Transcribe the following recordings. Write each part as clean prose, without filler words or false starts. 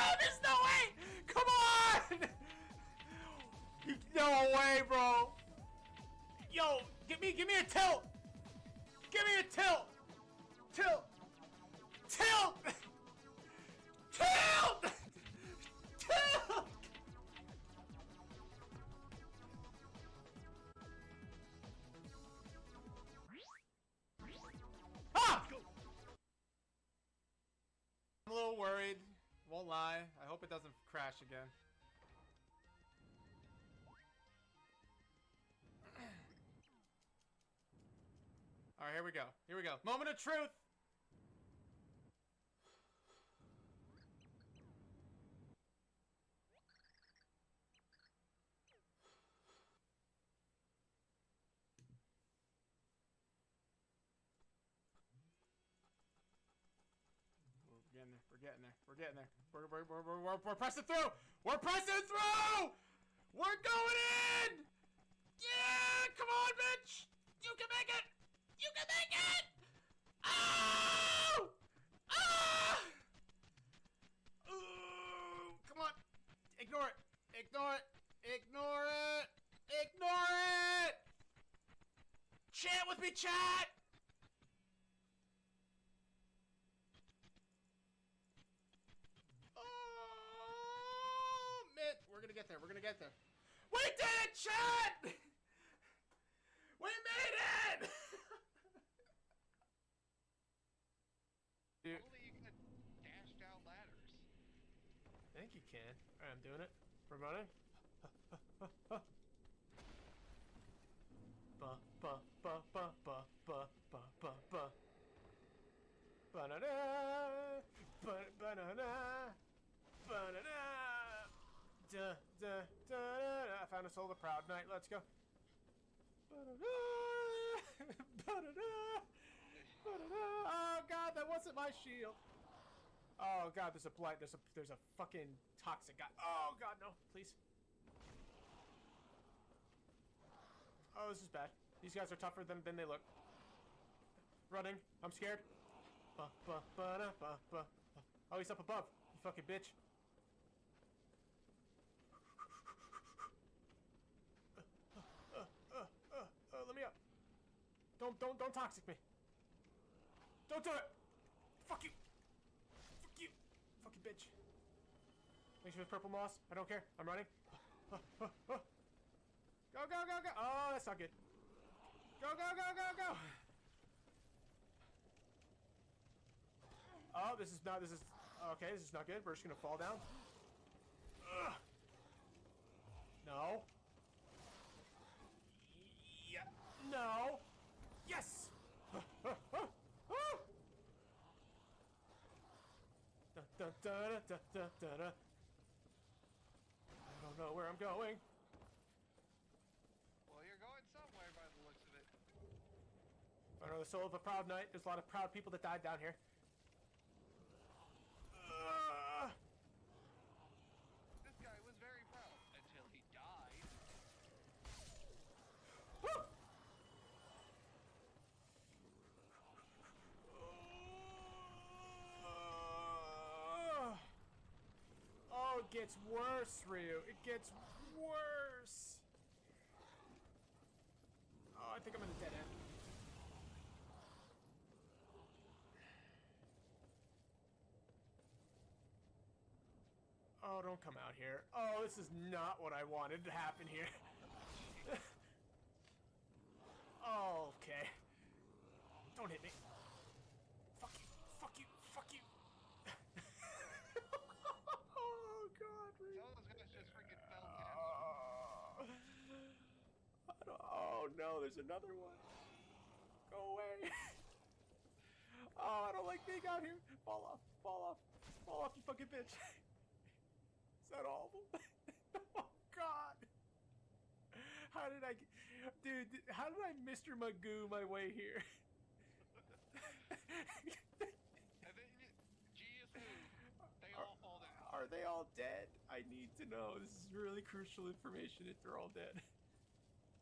No, there's no way! Come on! No way, bro. Yo, give me a tilt. Give me a tilt. Tilt. Tilt. Tilt. Tilt. Ah! I'm a little worried. Won't lie. I hope it doesn't crash again. Alright, here we go. Here we go. Moment of truth! We're getting there. We're getting there. We're getting there. We're pressing through! We're pressing through! We're going in! Yeah! Come on, bitch! You can make it! You can make it! Oh! Ah! Ooh! Come on! Ignore it! Ignore it! Ignore it! Ignore it! Chant with me, chat! Oh, man. We're gonna get there. We're gonna get there. We did it, chat! We made it! Dude. Only you can dash down ladders. I think you can. Alright, I'm doing it. We're running. Ba ba ba ba ba ba ba ba ba. Ba-da-da, ba-da-da, ba-da-da, da da da. I found a soul of proud night. Let's go. Ba-da-da, ba-da-da, ba-da-da. Oh god, that wasn't my shield. Oh god, there's a blight. There's a fucking toxic guy. Oh god, no, please. Oh, this is bad. These guys are tougher than they look. Running. I'm scared. Ba, ba, ba, da, ba, ba. Oh, he's up above. You fucking bitch. Let me up. Don't toxic me. Don't do it. Fuck you. Fuck you. Fucking bitch. Thanks for the purple moss. I don't care. I'm running. Go, go, go, go. Oh, that's not good. Go, go, go, go, go. Oh, this is okay, this is not good. We're just gonna fall down. Ugh. No. Yeah. No. Yes! Da, da, da, da, da, da, da. I don't know where I'm going. Well, you're going somewhere by the looks of it. I know the soul of a proud knight. There's a lot of proud people that died down here. This guy was very proud until he died. Woo! Oh, it gets worse, Ryu. It gets worse. Oh, I think I'm in a dead end. Oh, don't come out here. Oh, this is not what I wanted to happen here. Oh, okay. Don't hit me. Fuck you. Fuck you. Fuck you. Oh, God. Ryu. Some of those guys just freaking fell down. Oh, no, there's another one. Go away. Oh, I don't like being out here. Fall off. Fall off. Fall off, you fucking bitch. Is that awful? Oh, God. How did I... Dude, how did I Mr. Magoo my way here? And then, geez, they all fall down. Are they all dead? I need to know. This is really crucial information if they're all dead.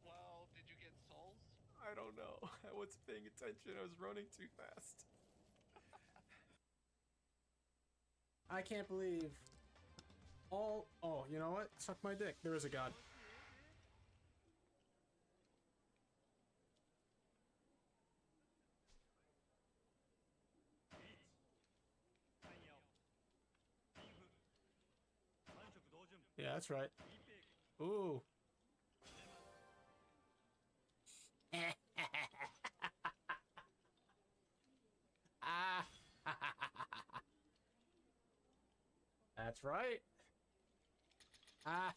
Well, did you get souls? I don't know. I wasn't paying attention. I was running too fast. I can't believe all... Oh, you know what? Suck my dick. There is a god. Yeah, that's right. Ooh. Ah. That's right. Ah.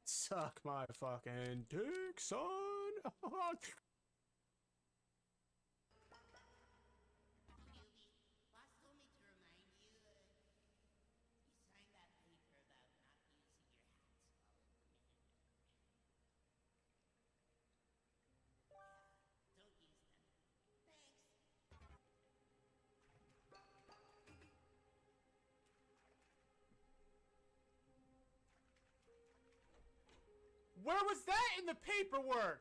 Suck my fucking dick, son. Where was that in the paperwork?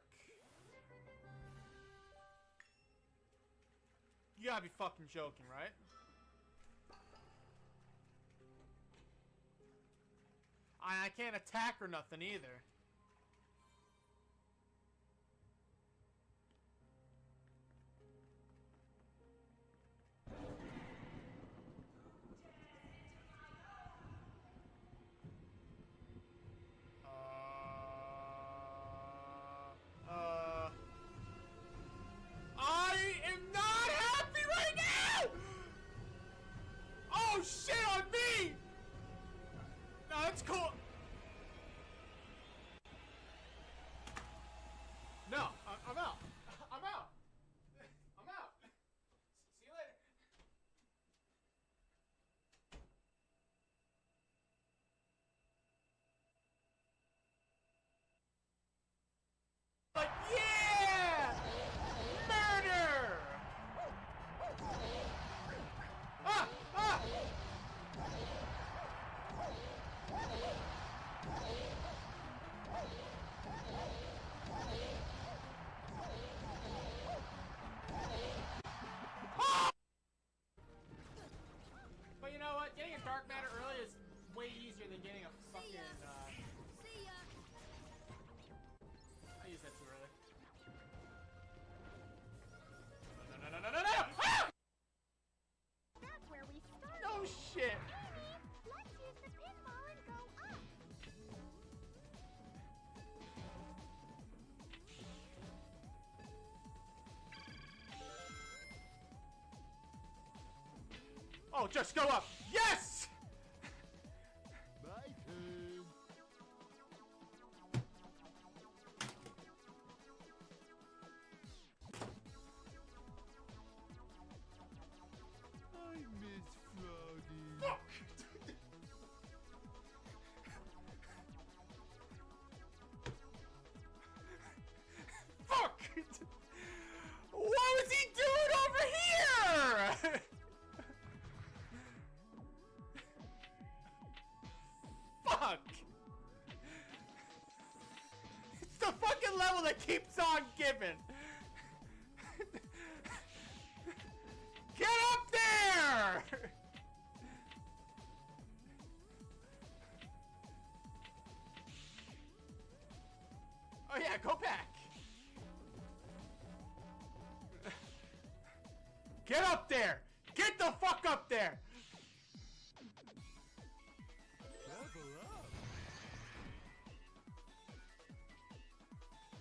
You gotta be fucking joking, right? I can't attack or nothing either. I am not happy right now! Oh shit on me! No, that's cool. No, I'm out. I'm out. I'm out. See you later. Like, yeah! Murder! Ah! Ah! But you know what? Getting a dark matter early is way easier than getting a fucking, See ya. I used that too early. No, no, no, no, no, no, no! Ah! That's where we started. No shit! Let's use the pinball and go up. Oh, just go up! Yes! My turn. I miss Froggy. Fuck! Fuck! What was he doing over here? Fuck! It's the fucking level that keeps on giving. Get up there! Oh yeah, go back. Get up there! Get the fuck up there! Level up.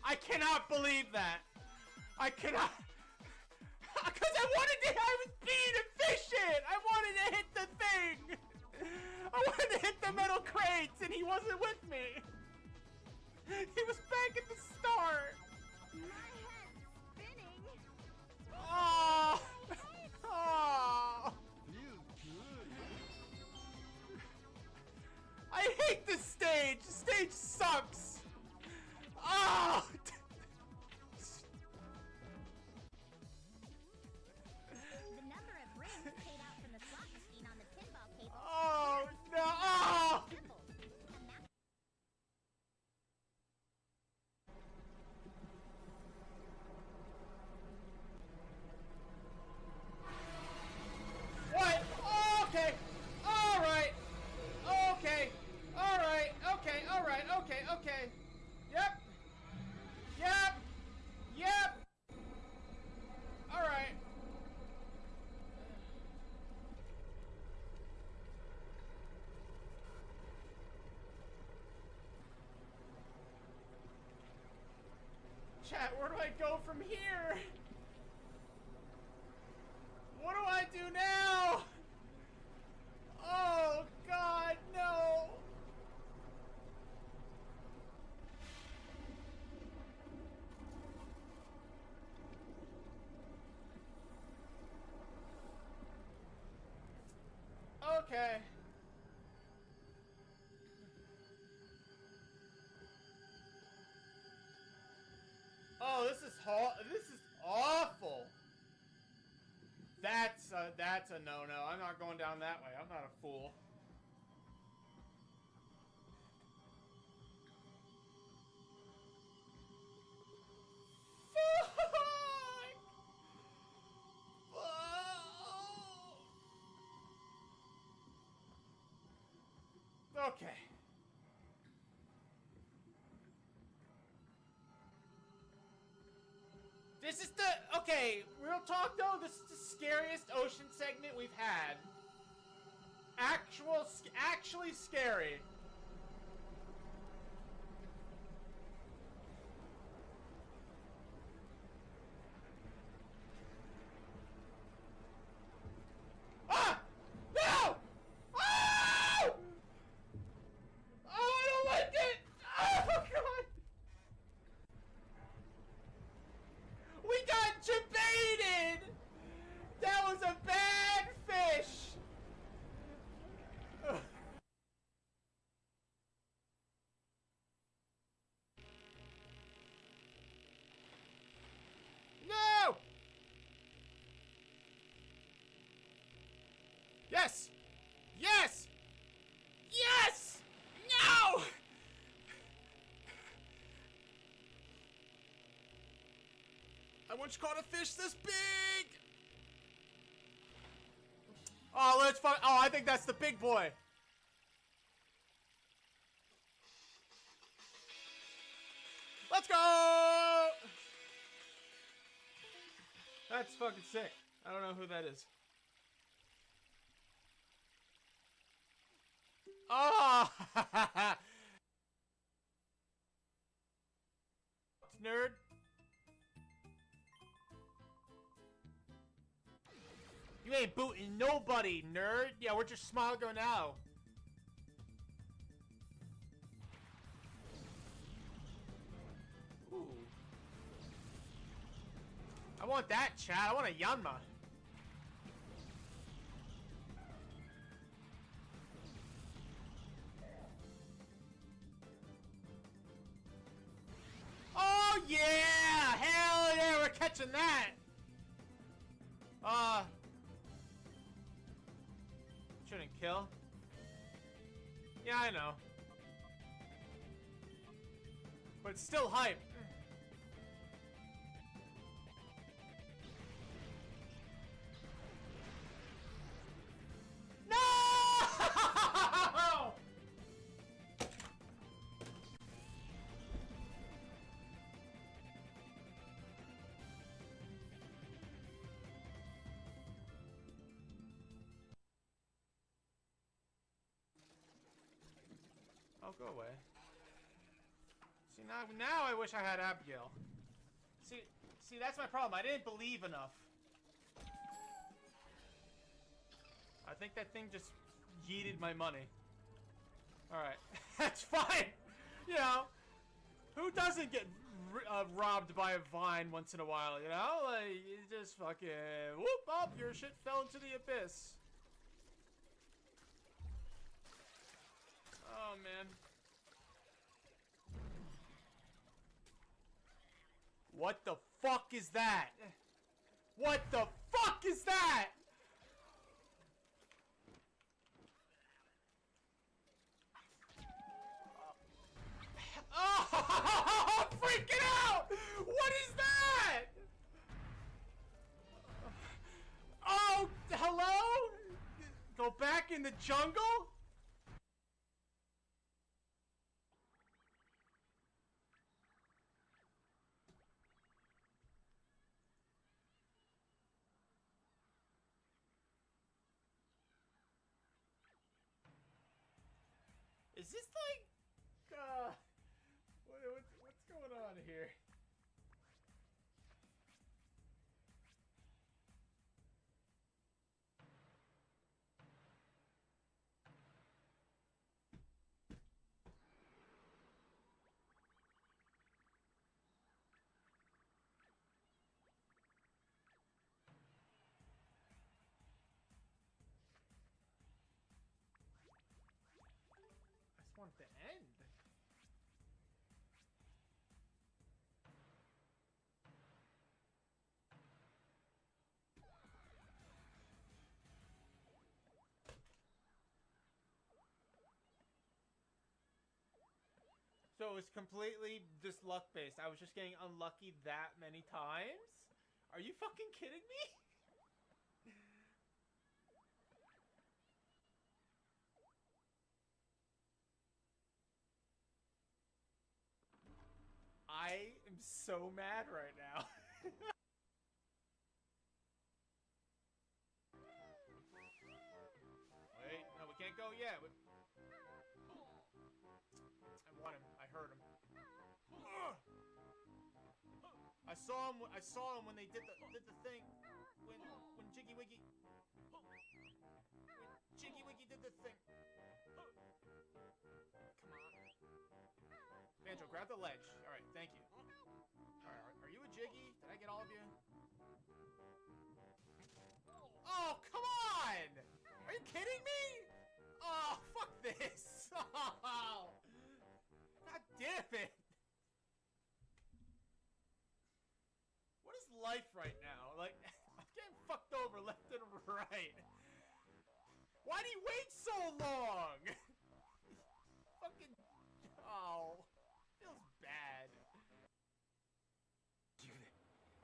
I cannot believe that. I cannot. Because I was being efficient. I wanted to hit the thing. I wanted to hit the metal crates and he wasn't with me. He was back at the start. My head's spinning. Oh. Oh. Feels good. I hate this stage. The stage sucks. Oh. The number of rings paid out from the slot machine on the pinball table Oh no. Oh. tripled. And that's What? Oh, okay. All right. chat. Where do I go from here? What do I do now? Oh, God, no. Okay. Oh, this is awful. That's a no-no. I'm not going down that way. I'm not a fool. Fuck. Okay. This is the... Okay, real talk though, this is the scariest ocean segment we've had. Actually scary. Ah! No! Oh! Oh, I don't like it! Oh, God! We got jebaited! That was a bad fish! Ugh. No! Yes! Yes! Yes! No! I once caught a fish this big! Oh, let's find. Oh, I think that's the big boy. Let's go! That's fucking sick. I don't know who that is. Oh! Nerd. You ain't booting nobody, nerd. Yeah, we're just smile go now. Ooh. I want that, chat. I want a Yanma. Oh yeah! Hell yeah, we're catching that. Shouldn't kill. Yeah, I know. But it's still hype. No! Oh, go away. See, now I wish I had Abigail. See, that's my problem. I didn't believe enough. I think that thing just yeeted my money. Alright. That's fine! You know, who doesn't get robbed by a vine once in a while, you know? Like, you just fucking whoop up, your shit fell into the abyss. Oh, man. What the fuck is that? What the fuck is that? Oh, I'm freaking out! What is that? Oh, hello? Go back in the jungle? Is this like, what's going on here? want the end. So it was completely just luck based. I was just getting unlucky that many times? Are you fucking kidding me? I am so mad right now. Wait, no, we can't go yet. I want him. I heard him. I saw him. I saw him when they did the thing. When Jiggy Wiggy. When Jiggy Wiggy did the thing. Come on. Banjo, grab the ledge. All right, thank you. All right, are you a Jiggy? Did I get all of you? Oh, come on! Are you kidding me? Oh, fuck this! Oh, God damn it! What is life right now? Like, I'm getting fucked over left and right. Why do you wait so long? Fucking... Oh... Feels bad.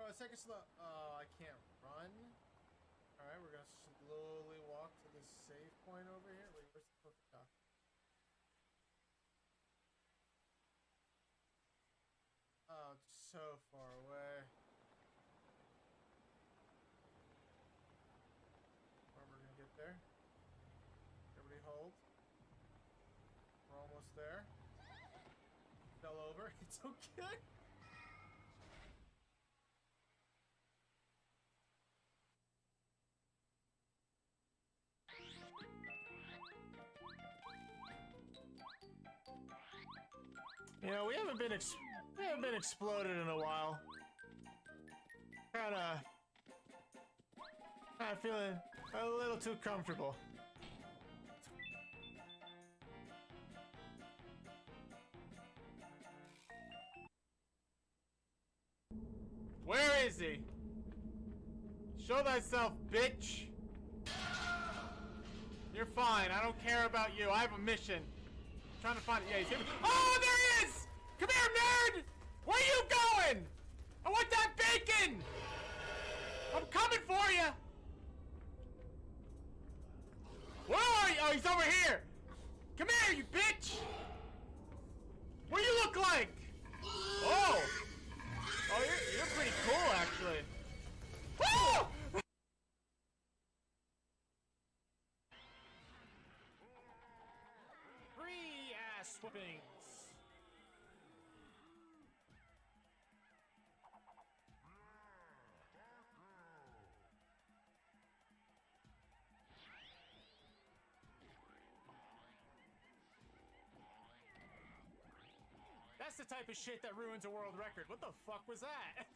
Oh, second slow. Oh, I can't run. Alright, we're gonna slowly walk to this save point over here. Wait, where's the fucking dock? Oh, it's so far away. Are we gonna get there? Everybody hold. We're almost there. Fell over. It's okay. You know, we haven't been exploded in a while. Kinda feeling a little too comfortable. Where is he? Show thyself, bitch! You're fine. I don't care about you. I have a mission. I'm trying to find it. Yeah, he's here. Oh, there he is! Come here, nerd! Where are you going? I want that bacon! I'm coming for you! Where are you? Oh, he's over here! Come here, you bitch! What do you look like? Oh! Oh, you're pretty cool, actually. Woo! Free ass whoopings. That's the type of shit that ruins a world record. What the fuck was that?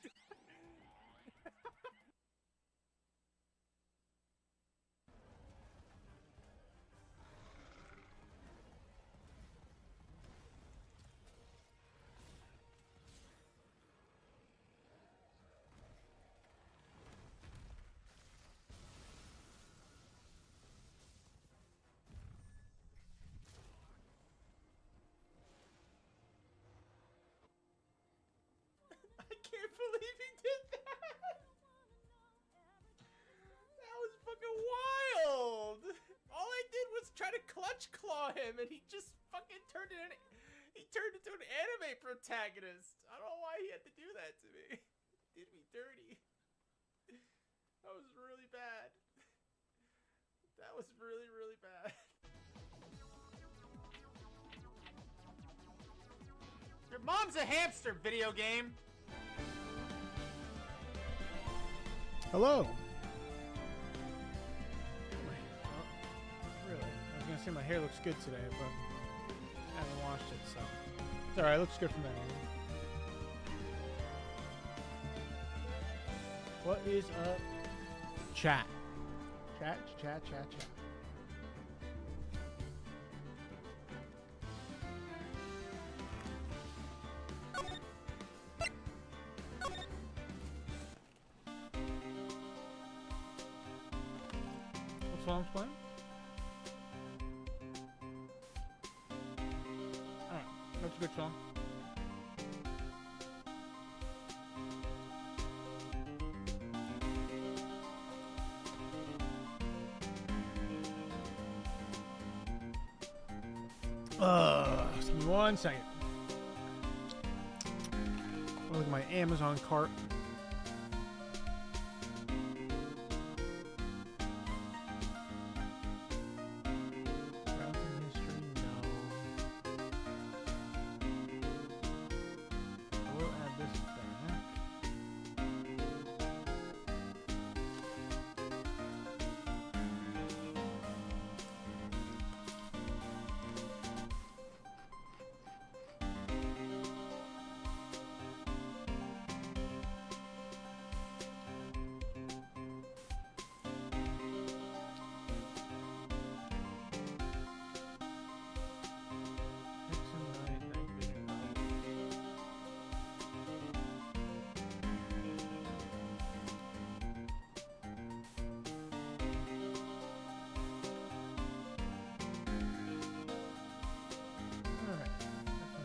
I can't believe he did that! That was fucking wild! All I did was try to clutch claw him and he just fucking turned into an anime protagonist. I don't know why he had to do that to me. He did me dirty. That was really bad. That was really, really bad. Your mom's a hamster, video game. Hello. Really? I was gonna say my hair looks good today, but I haven't washed it, so it's alright. It looks good from that angle. What is up? Chat. Chat. song's playing? Alright, that's a good song. Just give me 1 second. Look at my Amazon cart. Browsing history, no. I will add this back.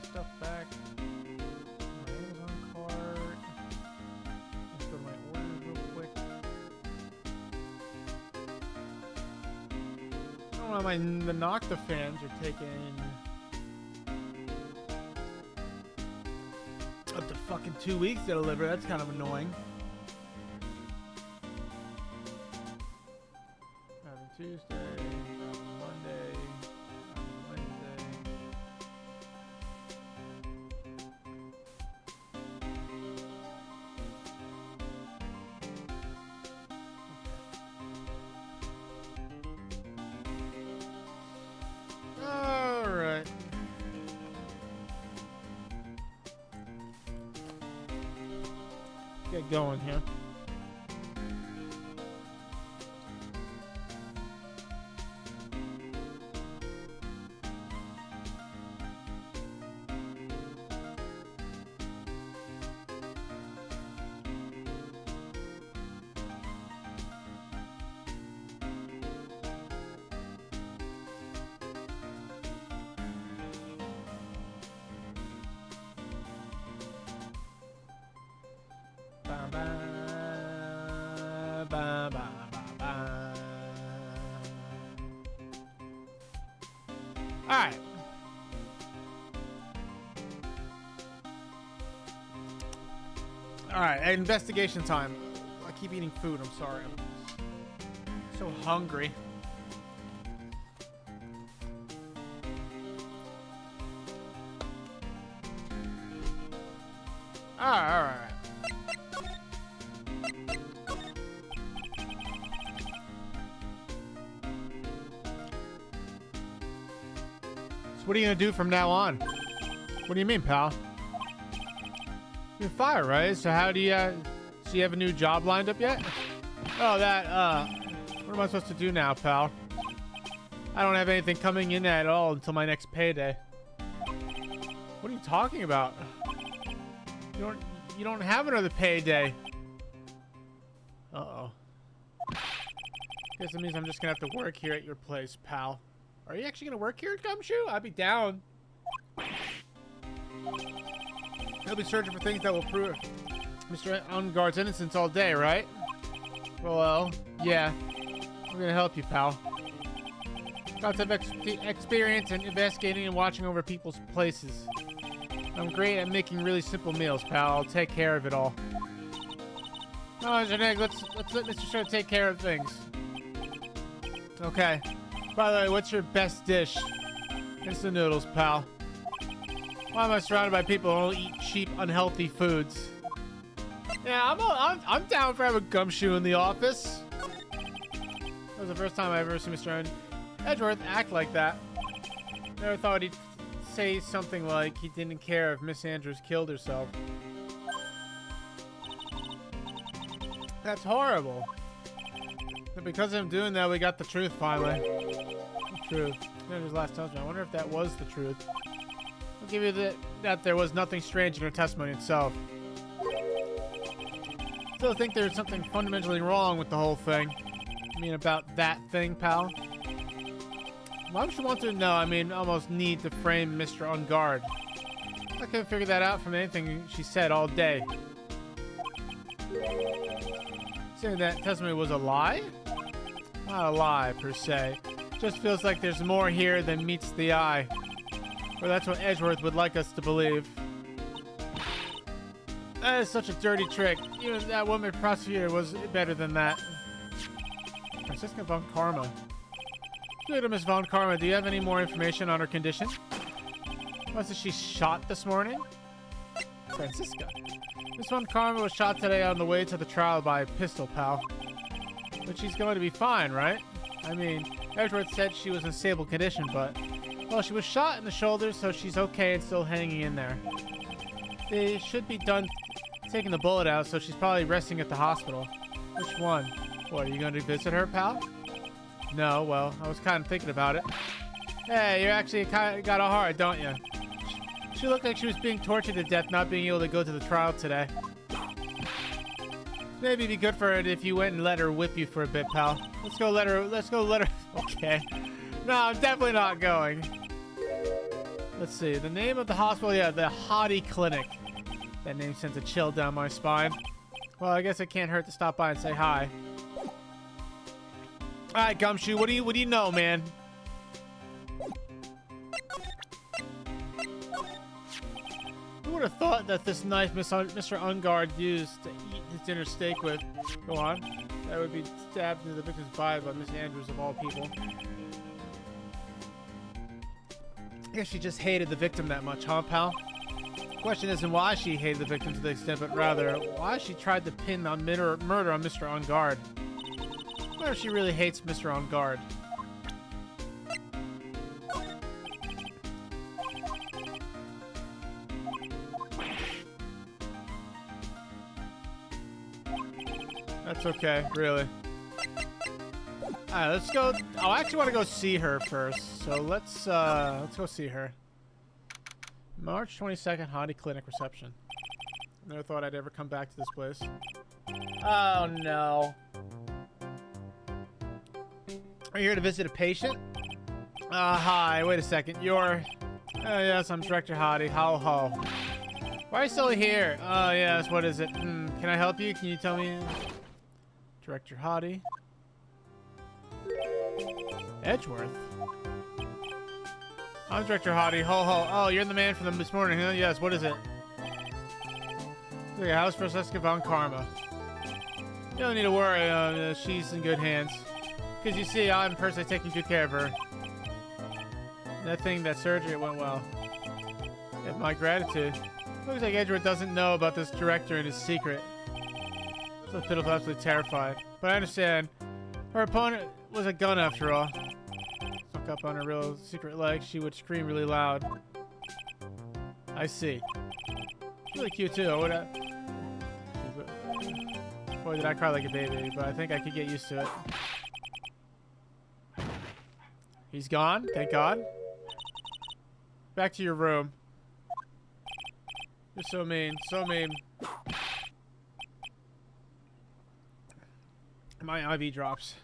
Stuff back. My Amazon cart. Let's go to my orders real quick. I don't know why the Nocta fans are taking up to fucking 2 weeks to deliver. That's kind of annoying. Having Tuesday, having Monday, having Wednesday. Alright. Get going here. Ba, ba, ba, ba, ba, ba. All right. All right, investigation time. I keep eating food. I'm sorry. I'm so hungry. All right. What are you gonna do from now on? What do you mean, pal? You're fired, right? So how do you, so you have a new job lined up yet? Oh, that, what am I supposed to do now, pal? I don't have anything coming in at all until my next payday. What are you talking about? You don't have another payday. Uh-oh. Guess it means I'm just gonna have to work here at your place, pal. Are you actually gonna work here at Gumshoe? I'd be down. He'll be searching for things that will prove Mr. Unguard's innocence all day, right? Well, yeah. I'm gonna help you, pal. Lots of experience in investigating and watching over people's places. I'm great at making really simple meals, pal. I'll take care of it all. No, Mr. Nick, let's let Mr. Shaw take care of things. Okay. By the way, what's your best dish? Instant noodles, pal. Why am I surrounded by people who only eat cheap, unhealthy foods? Yeah, I'm down for having Gumshoe in the office. That was the first time I ever seen Mr. Edgeworth act like that. Never thought he'd say something like he didn't care if Miss Andrews killed herself. That's horrible. But because of him doing that, we got the truth finally. The truth. Andrews' last testimony. I wonder if that was the truth. I'll give you that there was nothing strange in her testimony itself. Still think there's something fundamentally wrong with the whole thing. You mean about that thing, pal? Why would you want to know? I mean, almost need to frame Mr. On Guard. I couldn't figure that out from anything she said all day. Saying that testimony was a lie? Not a lie, per se. Just feels like there's more here than meets the eye. Or that's what Edgeworth would like us to believe. That is such a dirty trick. Even that woman prosecutor was better than that. Franziska von Karma. Good, Miss von Karma, do you have any more information on her condition? Wasn't she shot this morning? Franziska. Miss von Karma was shot today on the way to the trial by a pistol, pal. But she's going to be fine, right? I mean, Edgeworth said she was in stable condition, but... Well, she was shot in the shoulder, so she's okay and still hanging in there. They should be done taking the bullet out, so she's probably resting at the hospital. Which one? What, are you going to visit her, pal? No, well, I was kind of thinking about it. Hey, you actually kind of got a heart, don't you? She looked like she was being tortured to death, not being able to go to the trial today. Maybe it'd be good for her if you went and let her whip you for a bit, pal. Let's go let her. Okay. No, I'm definitely not going. Let's see. The name of the hospital, yeah, the Hottie Clinic. That name sends a chill down my spine. Well, I guess it can't hurt to stop by and say hi. Alright, Gumshoe, what do you know, man? Who would have thought that this knife Mr. Ungard used to eat his dinner steak with? Go on. That would be stabbed into the victim's body by Miss Andrews of all people. I guess she just hated the victim that much, huh, pal? The question isn't why she hated the victim to the extent, but rather why she tried to pin on murder on Mr. On Guard. What if she really hates Mr. On Guard? That's okay, really. Alright, let's go. Oh, I actually want to go see her first. So let's go see her. March 22nd, Hottie Clinic reception. Never thought I'd ever come back to this place. Oh no. Are you here to visit a patient? Hi, wait a second. You're... yes, I'm Director Hottie. Ho ho. Why are you still here? Oh yes, what is it? Can I help you? Can you tell me? Director Hottie. Edgeworth. I'm Director Hottie. Ho ho. Oh, you're the man from this morning, huh? Yes, what is it? Okay, how's Franziska von Karma? You don't need to worry, she's in good hands. Because you see, I'm personally taking good care of her. That surgery, it went well. You have my gratitude. Looks like Edgeworth doesn't know about this director and his secret. So pitiful, absolutely terrified. But I understand. Her opponent was a gun after all. Stuck up on her real secret leg, she would scream really loud. I see. Really cute too. Boy, did I cry like a baby, but I think I could get used to it. He's gone, thank God. Back to your room. You're so mean, so mean. My IV drops.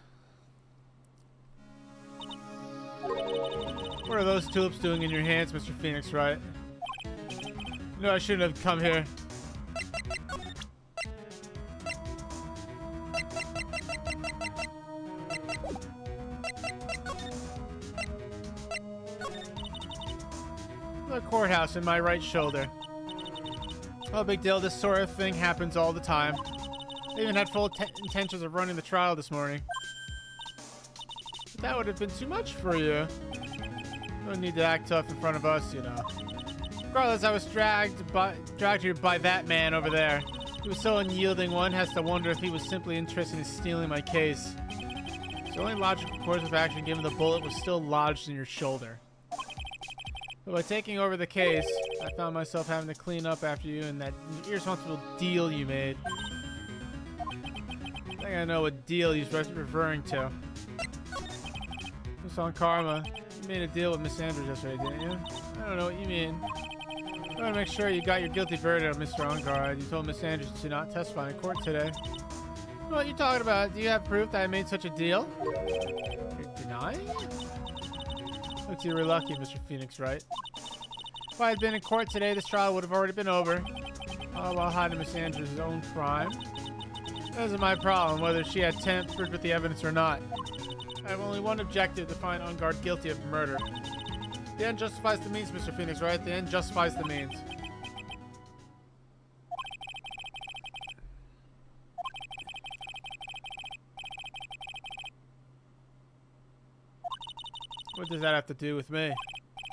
What are those tulips doing in your hands, Mr. Phoenix, Wright? No, I shouldn't have come here. The courthouse in my right shoulder. No big deal, this sort of thing happens all the time. I even had full intentions of running the trial this morning. But that would have been too much for you. No need to act tough in front of us, you know. Regardless, I was dragged here by that man over there. He was so unyielding, one has to wonder if he was simply interested in stealing my case. The only logical course of action, given the bullet was still lodged in your shoulder. But by taking over the case, I found myself having to clean up after you and that irresponsible deal you made. I think I know what deal he's referring to. Miss on Karma, you made a deal with Miss Andrews yesterday, didn't you? I don't know what you mean. I want to make sure you got your guilty verdict on Mr. Ongard. You told Miss Andrews to not testify in court today. What are you talking about? Do you have proof that I made such a deal? You're denying it? Looks you were lucky, Mr. Phoenix, right? If I had been in court today, this trial would have already been over. All while hiding Miss Andrews' own crime. That isn't my problem, whether she had tampered with the evidence or not. I have only one objective, to find Ungard guilty of murder. The end justifies the means, Mr. Phoenix, right? The end justifies the means. What does that have to do with me?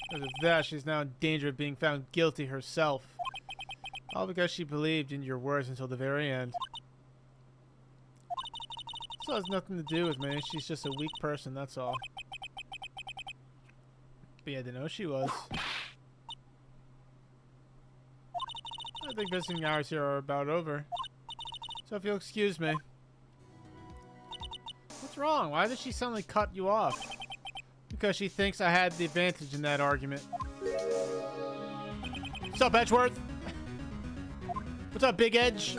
Because of that, she's now in danger of being found guilty herself. All because she believed in your words until the very end. This has nothing to do with me. She's just a weak person, that's all. But yeah, to know she was. I think visiting hours here are about over. So if you'll excuse me. What's wrong? Why did she suddenly cut you off? Because she thinks I had the advantage in that argument. What's up, Edgeworth? What's up, Big Edge?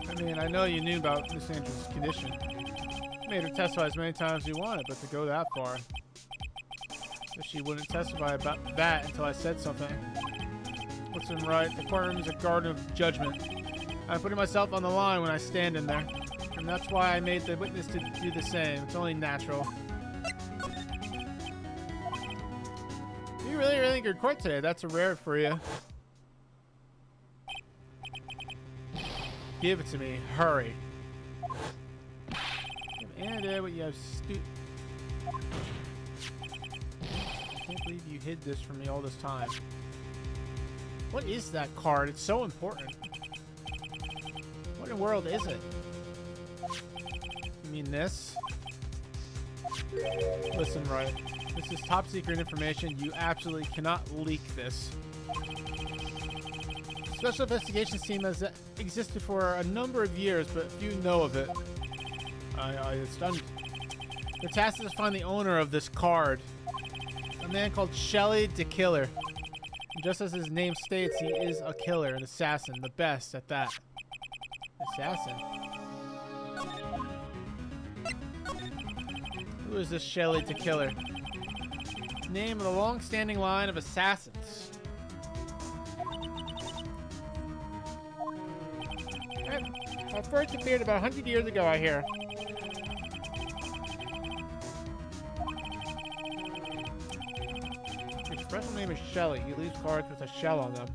I mean, I know you knew about Miss Andrews' condition. Made her testify as many times as you wanted, but to go that far. But she wouldn't testify about that until I said something. Listen, Wright, the courtroom is a garden of judgment. I'm putting myself on the line when I stand in there. And that's why I made the witness to do the same. It's only natural. You really, really good court today. That's a rare for you. Give it to me. Hurry. And what you have I can't believe you hid this from me all this time. What is that card? It's so important. What in the world is it? You mean this? Listen, Wright. This is top secret information. You absolutely cannot leak this. Special Investigations Team has existed for a number of years, but few know of it. It's done. The task is to find the owner of this card. A man called Shelley the Killer. And just as his name states, he is a killer, an assassin, the best at that. Assassin? Who is this Shelley the Killer? Name of the long-standing line of assassins. I first appeared about 100 years ago, I hear. His special name is Shelley. He leaves cards with a shell on them.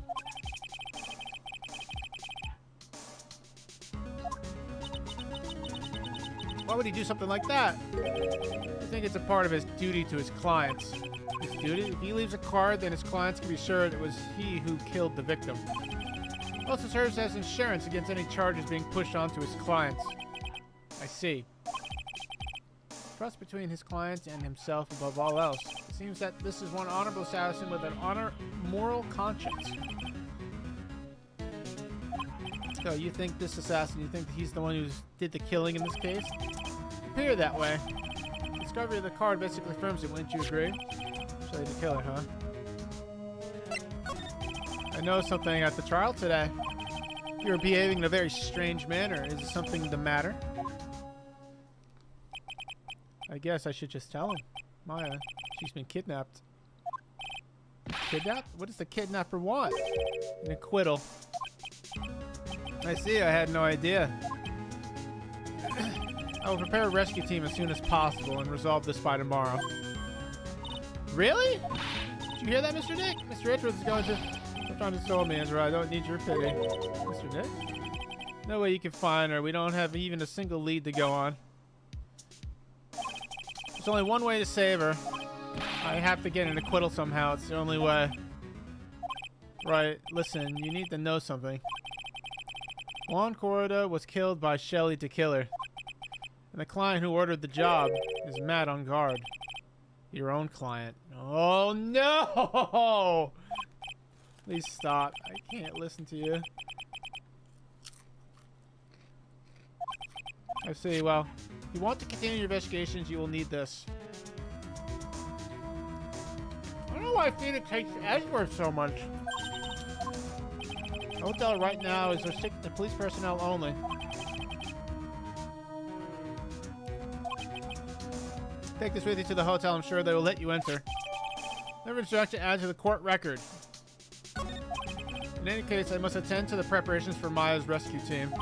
Why would he do something like that? I think it's a part of his duty to his clients. His duty? If he leaves a card, then his clients can be sure it was he who killed the victim. It also serves as insurance against any charges being pushed onto his clients. I see. Trust between his clients and himself above all else. It seems that this is one honorable assassin with an moral conscience. So you think this assassin, you think he's the one who did the killing in this case? It appeared that way. The discovery of the card basically confirms it, wouldn't you agree? Shelley the Killer, huh? I know something at the trial today. You're behaving in a very strange manner. Is something the matter? I guess I should just tell him. Maya, she's been kidnapped. Kidnapped? What does the kidnapper want? An acquittal. I see, I had no idea. I will prepare a rescue team as soon as possible and resolve this by tomorrow. Really? Did you hear that, Mr. Nick? Mr. Edwards is going to... Trying to stall me, Ezra. I don't need your pity. Mr. Nick? No way you can find her. We don't have even a single lead to go on. There's only one way to save her. I have to get an acquittal somehow. It's the only way. Right. Listen, you need to know something. Juan Corrida was killed by Shelley the Killer. And the client who ordered the job is Matt on guard. Your own client. Oh, no! Please stop. I can't listen to you. I see. Well, if you want to continue your investigations, you will need this. I don't know why Phoenix hates Edward so much. The hotel right now is restricted to police personnel only. Take this with you to the hotel. I'm sure they will let you enter. Never instruct to add to the court record. In any case, I must attend to the preparations for Maya's rescue team.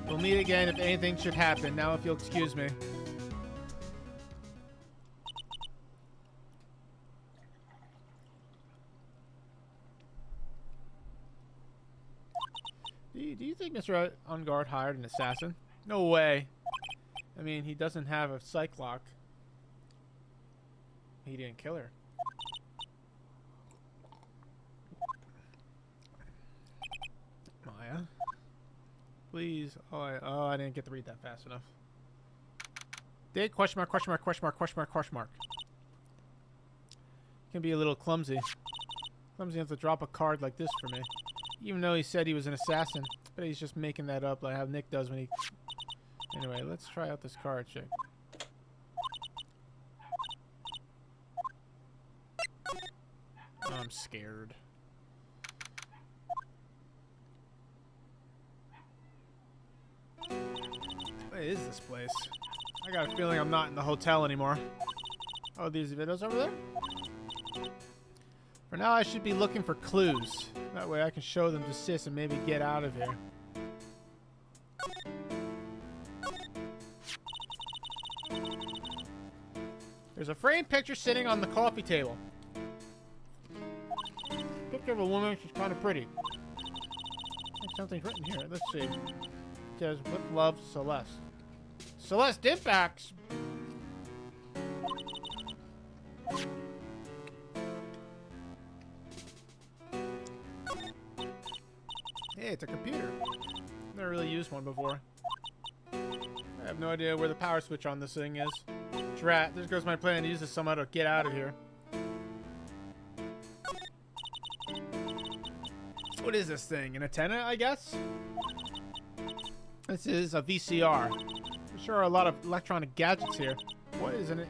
We'll meet again if anything should happen. Now, if you'll excuse me. Do you think Mr. Ungard hired an assassin? No way. I mean, he doesn't have a psych lock. He didn't kill her. Maya? Please. Oh, I didn't get to read that fast enough. Did question mark, question mark, question mark, question mark, question mark. Can be a little clumsy. Clumsy enough to drop a card like this for me. Even though he said he was an assassin. But he's just making that up like how Nick does when he... Anyway, let's try out this card trick. Oh, I'm scared. What is this place? I got a feeling I'm not in the hotel anymore. Oh, these videos over there? For now, I should be looking for clues. That way I can show them to Sis and maybe get out of here. There's a framed picture sitting on the coffee table. Picture of a woman, she's kind of pretty. Something's written here. Let's see. It says, with love, Celeste. Celeste Impacts! Hey, it's a computer. Never really used one before. I have no idea where the power switch on this thing is. Drat, there goes my plan to use this somehow to get out of here. What is this thing? An antenna, I guess? This is a VCR. There sure are a lot of electronic gadgets here. What is an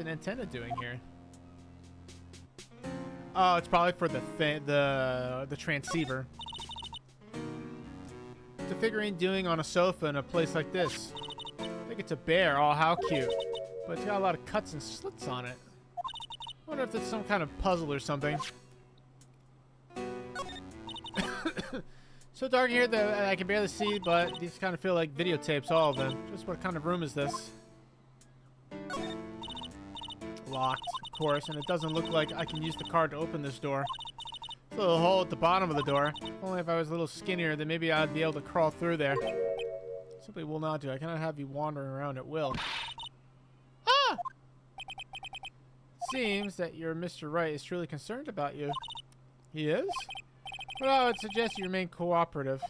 antenna doing here? Oh, it's probably for the transceiver. What's a figurine doing on a sofa in a place like this? I think it's a bear. Oh, how cute. But it's got a lot of cuts and slits on it. I wonder if it's some kind of puzzle or something. So dark here that I can barely see, but these kind of feel like videotapes, all of them. Just what kind of room is this? Locked, of course, and it doesn't look like I can use the card to open this door. There's a little hole at the bottom of the door. Only if I was a little skinnier, then maybe I'd be able to crawl through there. Simply will not do. I cannot have you wandering around at will. Ah! Seems that your Mr. Wright is truly concerned about you. He is? Well, I would suggest you remain cooperative.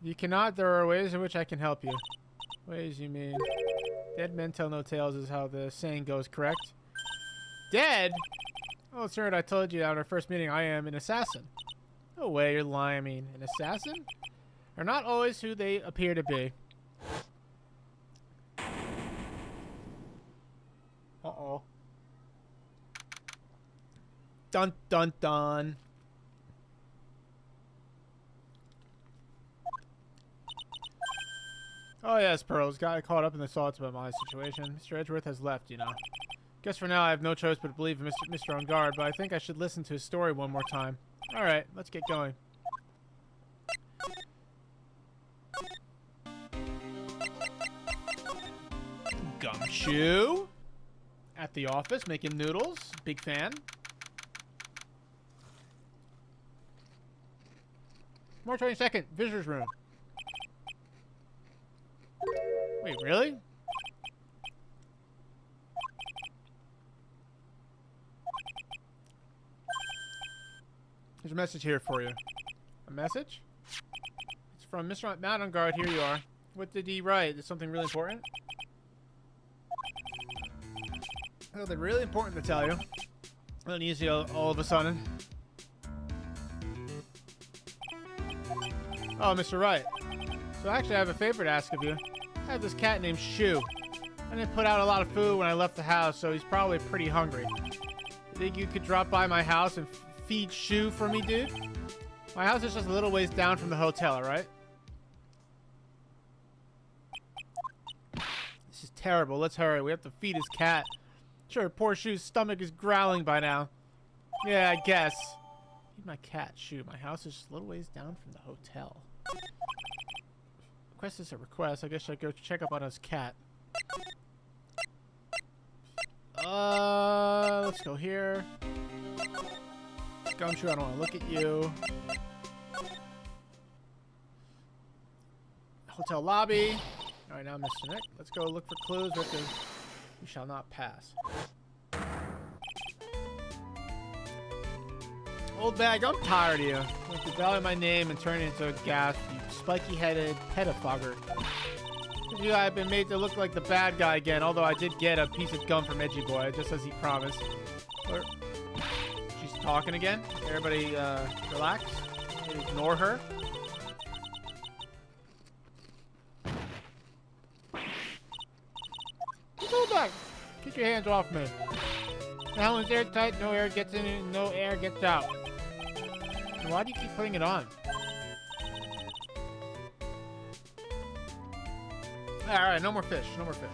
If you cannot, there are ways in which I can help you. Ways you mean? Dead men tell no tales is how the saying goes, correct? Dead? Oh, sir, I told you at our first meeting I am an assassin. No way, you're lying. I mean, an assassin? Are not always who they appear to be. Uh-oh. Dun, dun, dun. Oh yes, Pearls. Got caught up in the thoughts about my situation. Mr. Edgeworth has left, you know. Guess for now I have no choice but to believe in Mr. On Guard, but I think I should listen to his story one more time. Alright, let's get going. Gumshoe. At the office, making noodles. Big fan. March 22nd, visitor's room. Wait, really? There's a message here for you. A message? It's from Mr. Matt on Guard. Here you are. What did he write? Is something really important? Something really important to tell you. Uneasy all of a sudden. Oh, Mr. Wright. So actually I have a favor to ask of you. I have this cat named Shu. I didn't put out a lot of food when I left the house, so he's probably pretty hungry. You think you could drop by my house and feed Shu for me, dude? My house is just a little ways down from the hotel, alright? This is terrible. Let's hurry. We have to feed his cat. Sure, poor Shu's stomach is growling by now. Yeah, I guess. Feed my cat, Shu. My house is just a little ways down from the hotel. Request is a request. I guess I go check up on his cat. Let's go here. Gumshoe, I don't want to look at you. Hotel lobby. Alright, now Mr. Nick. Let's go look for clues with the... We shall not pass. Old bag, I'm tired of you. You have to value my name and turn it into a gas, you spiky-headed pettifogger. You, I've been made to look like the bad guy again, although I did get a piece of gum from Edgy Boy, just as he promised. Or, she's talking again. Everybody, relax. Ignore her. Go back. Get your hands off me. The helmet's airtight. No air gets in. No air gets out. Why do you keep putting it on? Alright, no more fish. No more fish.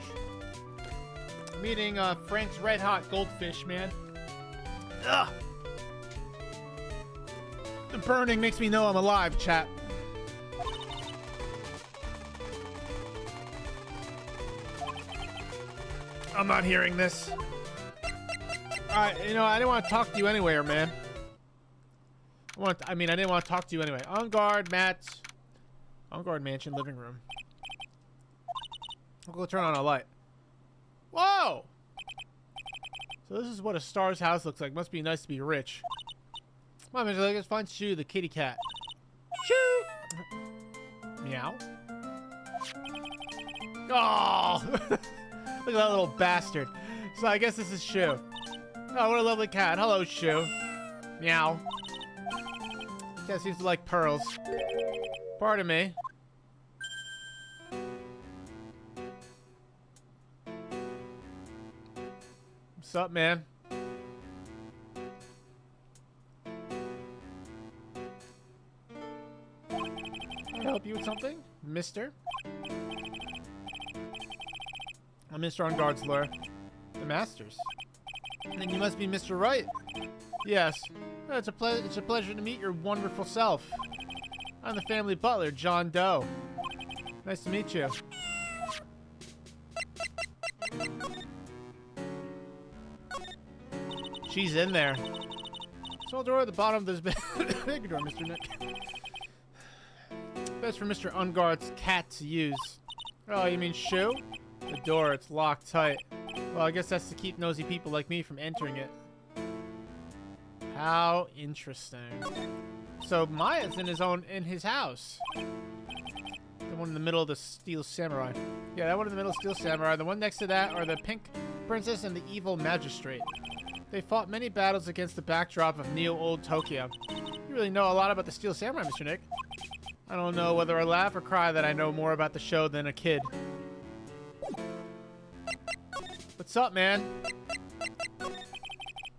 I'm eating Frank's Red Hot Goldfish, man. Ugh! The burning makes me know I'm alive, chat. I'm not hearing this. Alright, you know, I didn't want to talk to you anyway, man. I didn't want to talk to you anyway. On guard, Matt. On guard mansion, living room. I'll go turn on a light. Whoa! So this is what a star's house looks like. Must be nice to be rich. Come on, let's find Shu, the kitty cat. Shu! Meow. Oh! Look at that little bastard. So I guess this is Shu. Oh, what a lovely cat. Hello, Shu. Meow. Cat seems to like pearls. Pardon me. What's up, man? Can I help you with something, mister? I'm Mr. On Guard's lure. The Masters. Then you must be Mr. Wright. Yes. Oh, it's a pleasure to meet your wonderful self. I'm the family butler, John Doe. Nice to meet you. She's in there. Small door at the bottom of this bed. Big door, Mr. Nick. Best for Mr. Unguard's cat to use. Oh, you mean Shu? The door, it's locked tight. Well, I guess that's to keep nosy people like me from entering it. How interesting. So Maya's in his house. The one in the middle of the Steel Samurai. Yeah, that one in the middle of Steel Samurai. The one next to that are the Pink Princess and the Evil Magistrate. They fought many battles against the backdrop of Neo-Old Tokyo. You really know a lot about the Steel Samurai, Mr. Nick. I don't know whether I laugh or cry that I know more about the show than a kid. What's up, man?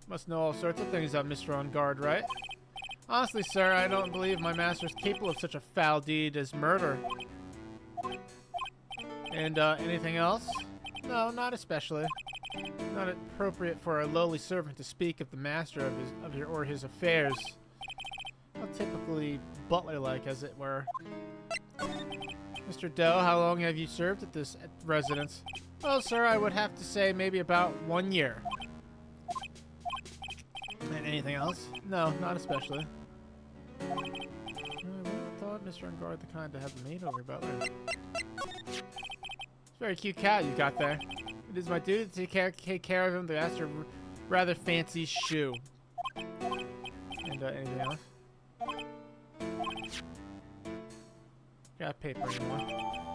Must know all sorts of things about Mr. On Guard, right? Honestly, sir, I don't believe my master is capable of such a foul deed as murder. And, anything else? No, not especially. Not appropriate for a lowly servant to speak of the master of his affairs. Not typically butler-like, as it were. Mr. Doe, how long have you served at this residence? Well, sir, I would have to say maybe about 1 year. And anything else? No, not especially. I would have thought Mr. On Guard the kind to have a maid over butler. It's a very cute cat you got there. It is my duty to take care of him. The master rather fancy Shu. And anything else? Got paper anymore.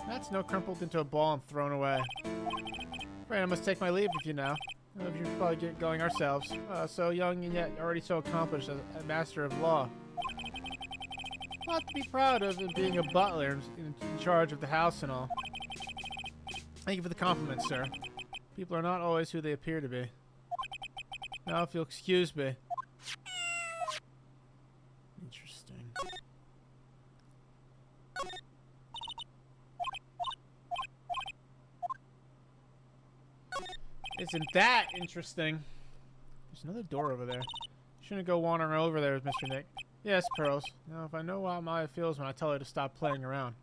That's no crumpled into a ball and thrown away. Right, I must take my leave if you know. We should probably get going ourselves. So young and yet already so accomplished as a master of law. A lot to be proud of in being a butler in charge of the house and all. Thank you for the compliment, sir. People are not always who they appear to be. Now, if you'll excuse me. Interesting. Isn't that interesting? There's another door over there. Shouldn't go wandering over there with Mr. Nick. Yes, Pearls. Now, if I know how Maya feels when I tell her to stop playing around.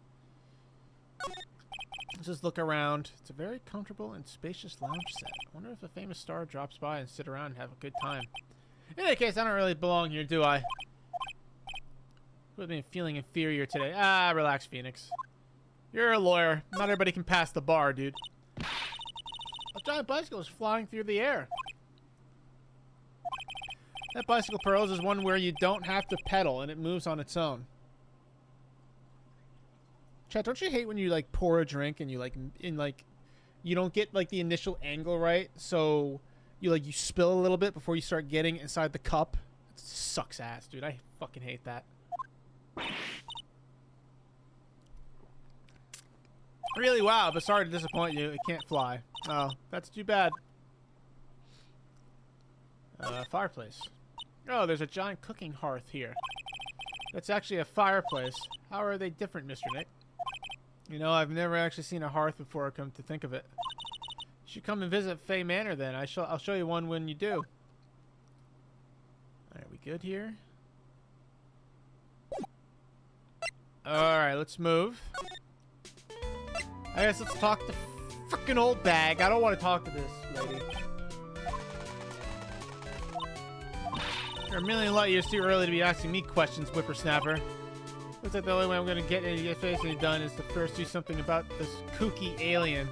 Let's just look around. It's a very comfortable and spacious lounge set. I wonder if a famous star drops by and sit around and have a good time. In any case, I don't really belong here, do I? With me feeling inferior today. Ah, relax, Phoenix. You're a lawyer. Not everybody can pass the bar, dude. A giant bicycle is flying through the air. That bicycle, Pearls, is one where you don't have to pedal and it moves on its own. Chat, don't you hate when you like pour a drink and you you don't get like the initial angle right, so you spill a little bit before you start getting inside the cup? It sucks ass, dude. I fucking hate that. Really, wow, but sorry to disappoint you. It can't fly. Oh, that's too bad. Fireplace. Oh, there's a giant cooking hearth here. That's actually a fireplace. How are they different, Mr. Nick? You know, I've never actually seen a hearth before, come to think of it. You should come and visit Fay Manor then. I'll show you one when you do. Alright, we good here? Alright, let's move. I guess let's talk to frickin' old bag. I don't want to talk to this lady. You're a million light years too early to be asking me questions, whippersnapper. Looks like the only way I'm gonna get anything done is to first do something about this kooky alien.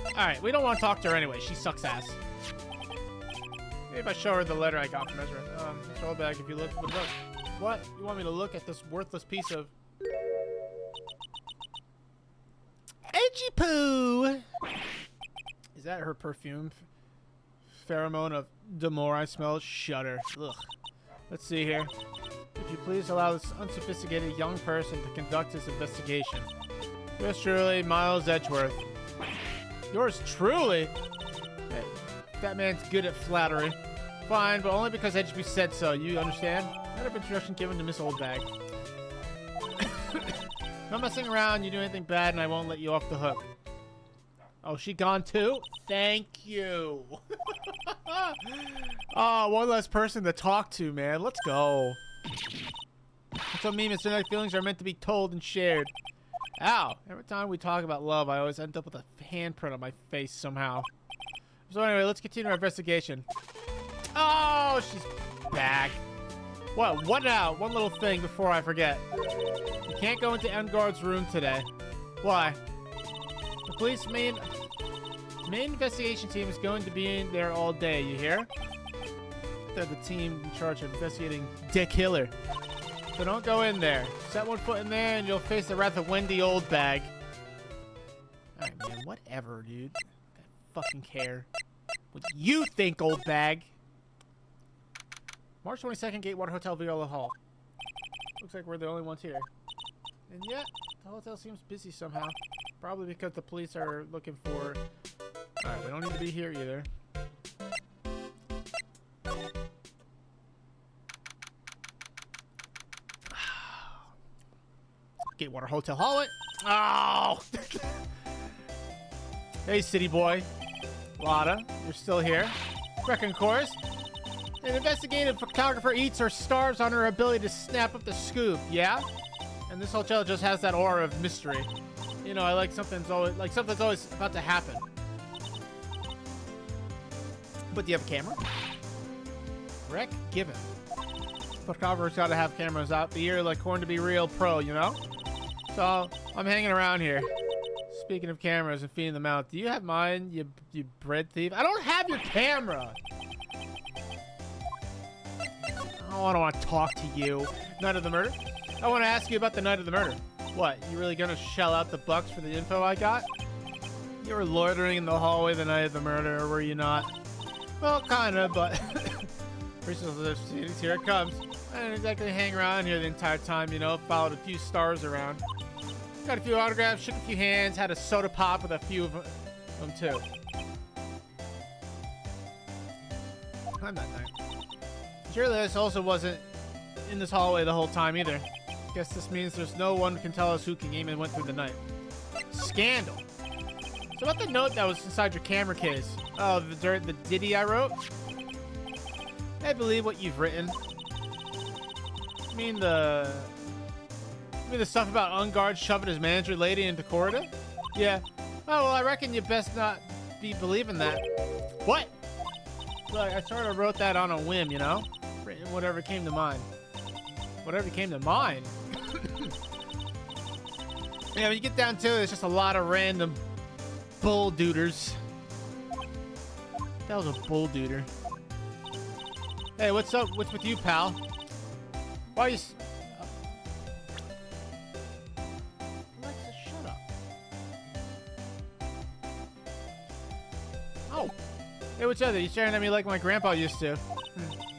Alright, we don't want to talk to her anyway. She sucks ass. Maybe if I show her the letter I got from Ezra. Mr. Oldbag, if you look. What? You want me to look at this worthless piece of... Edgy poo! Is that her perfume? Pheromone of Demore I smell? Shudder. Ugh. Let's see here. Could you please allow this unsophisticated young person to conduct this investigation? Yours truly, Miles Edgeworth. Yours truly? Hey, that man's good at flattery. Fine, but only because HB said so. You understand? Not an introduction given to Miss Oldbag. Not messing around. You do anything bad, and I won't let you off the hook. Oh, she gone too? Thank you. Oh, one less person to talk to, man. Let's go. That's what me, Mr. Night feelings are meant to be told and shared. Ow. Every time we talk about love, I always end up with a handprint on my face somehow. So anyway, let's continue our investigation. Oh, she's back. What now? One little thing before I forget. You can't go into Enguard's room today. Why? The police main investigation team is going to be in there all day, you hear? They're the team in charge of investigating Dick Hiller. So don't go in there. Set one foot in there and you'll face the wrath of Wendy Oldbag. Alright, man. Whatever, dude. I fucking care. What do you think, Oldbag? March 22nd, Gatewater Hotel, Viola Hall. Looks like we're the only ones here. And yet, the hotel seems busy somehow. Probably because the police are looking for... Alright, we don't need to be here either. Gatewater Hotel Hall. Oh! Hey, city boy. Lada, you're still here. Reckon course. An investigative photographer eats or starves on her ability to snap up the scoop, yeah? And this hotel just has that aura of mystery. You know, I like something's always about to happen. But do you have a camera? Rec given. Photographer's gotta have cameras out the ear like corn to be real pro, you know? So, I'm hanging around here. Speaking of cameras and feeding them out, do you have mine, you bread thief? I don't have your camera! Oh, I don't want to talk to you. Night of the murder? I want to ask you about the night of the murder. What, you really gonna shell out the bucks for the info I got? You were loitering in the hallway the night of the murder, or were you not? Well, kinda, but... Here it comes. I didn't exactly hang around here the entire time, you know, followed a few stars around. Got a few autographs, shook a few hands, had a soda pop with a few of them too. I'm that night. Surely this also wasn't in this hallway the whole time either. Guess this means there's no one who can tell us who came and went through the night. Scandal. So about the note that was inside your camera case. Oh, the ditty I wrote? I believe what you've written. You mean the stuff about Ungard shoving his manager lady into corridor? Yeah. Oh, well, I reckon you best not be believing that. What? Look, I sort of wrote that on a whim, you know? Written whatever came to mind. Whatever came to mind? Yeah, when you get down to it, it's just a lot of random bull duders. That was a bull duder. Hey, what's up? What's with you, pal? Why are you... Alexa, shut up. Oh. Hey, what's up? You staring at me like my grandpa used to.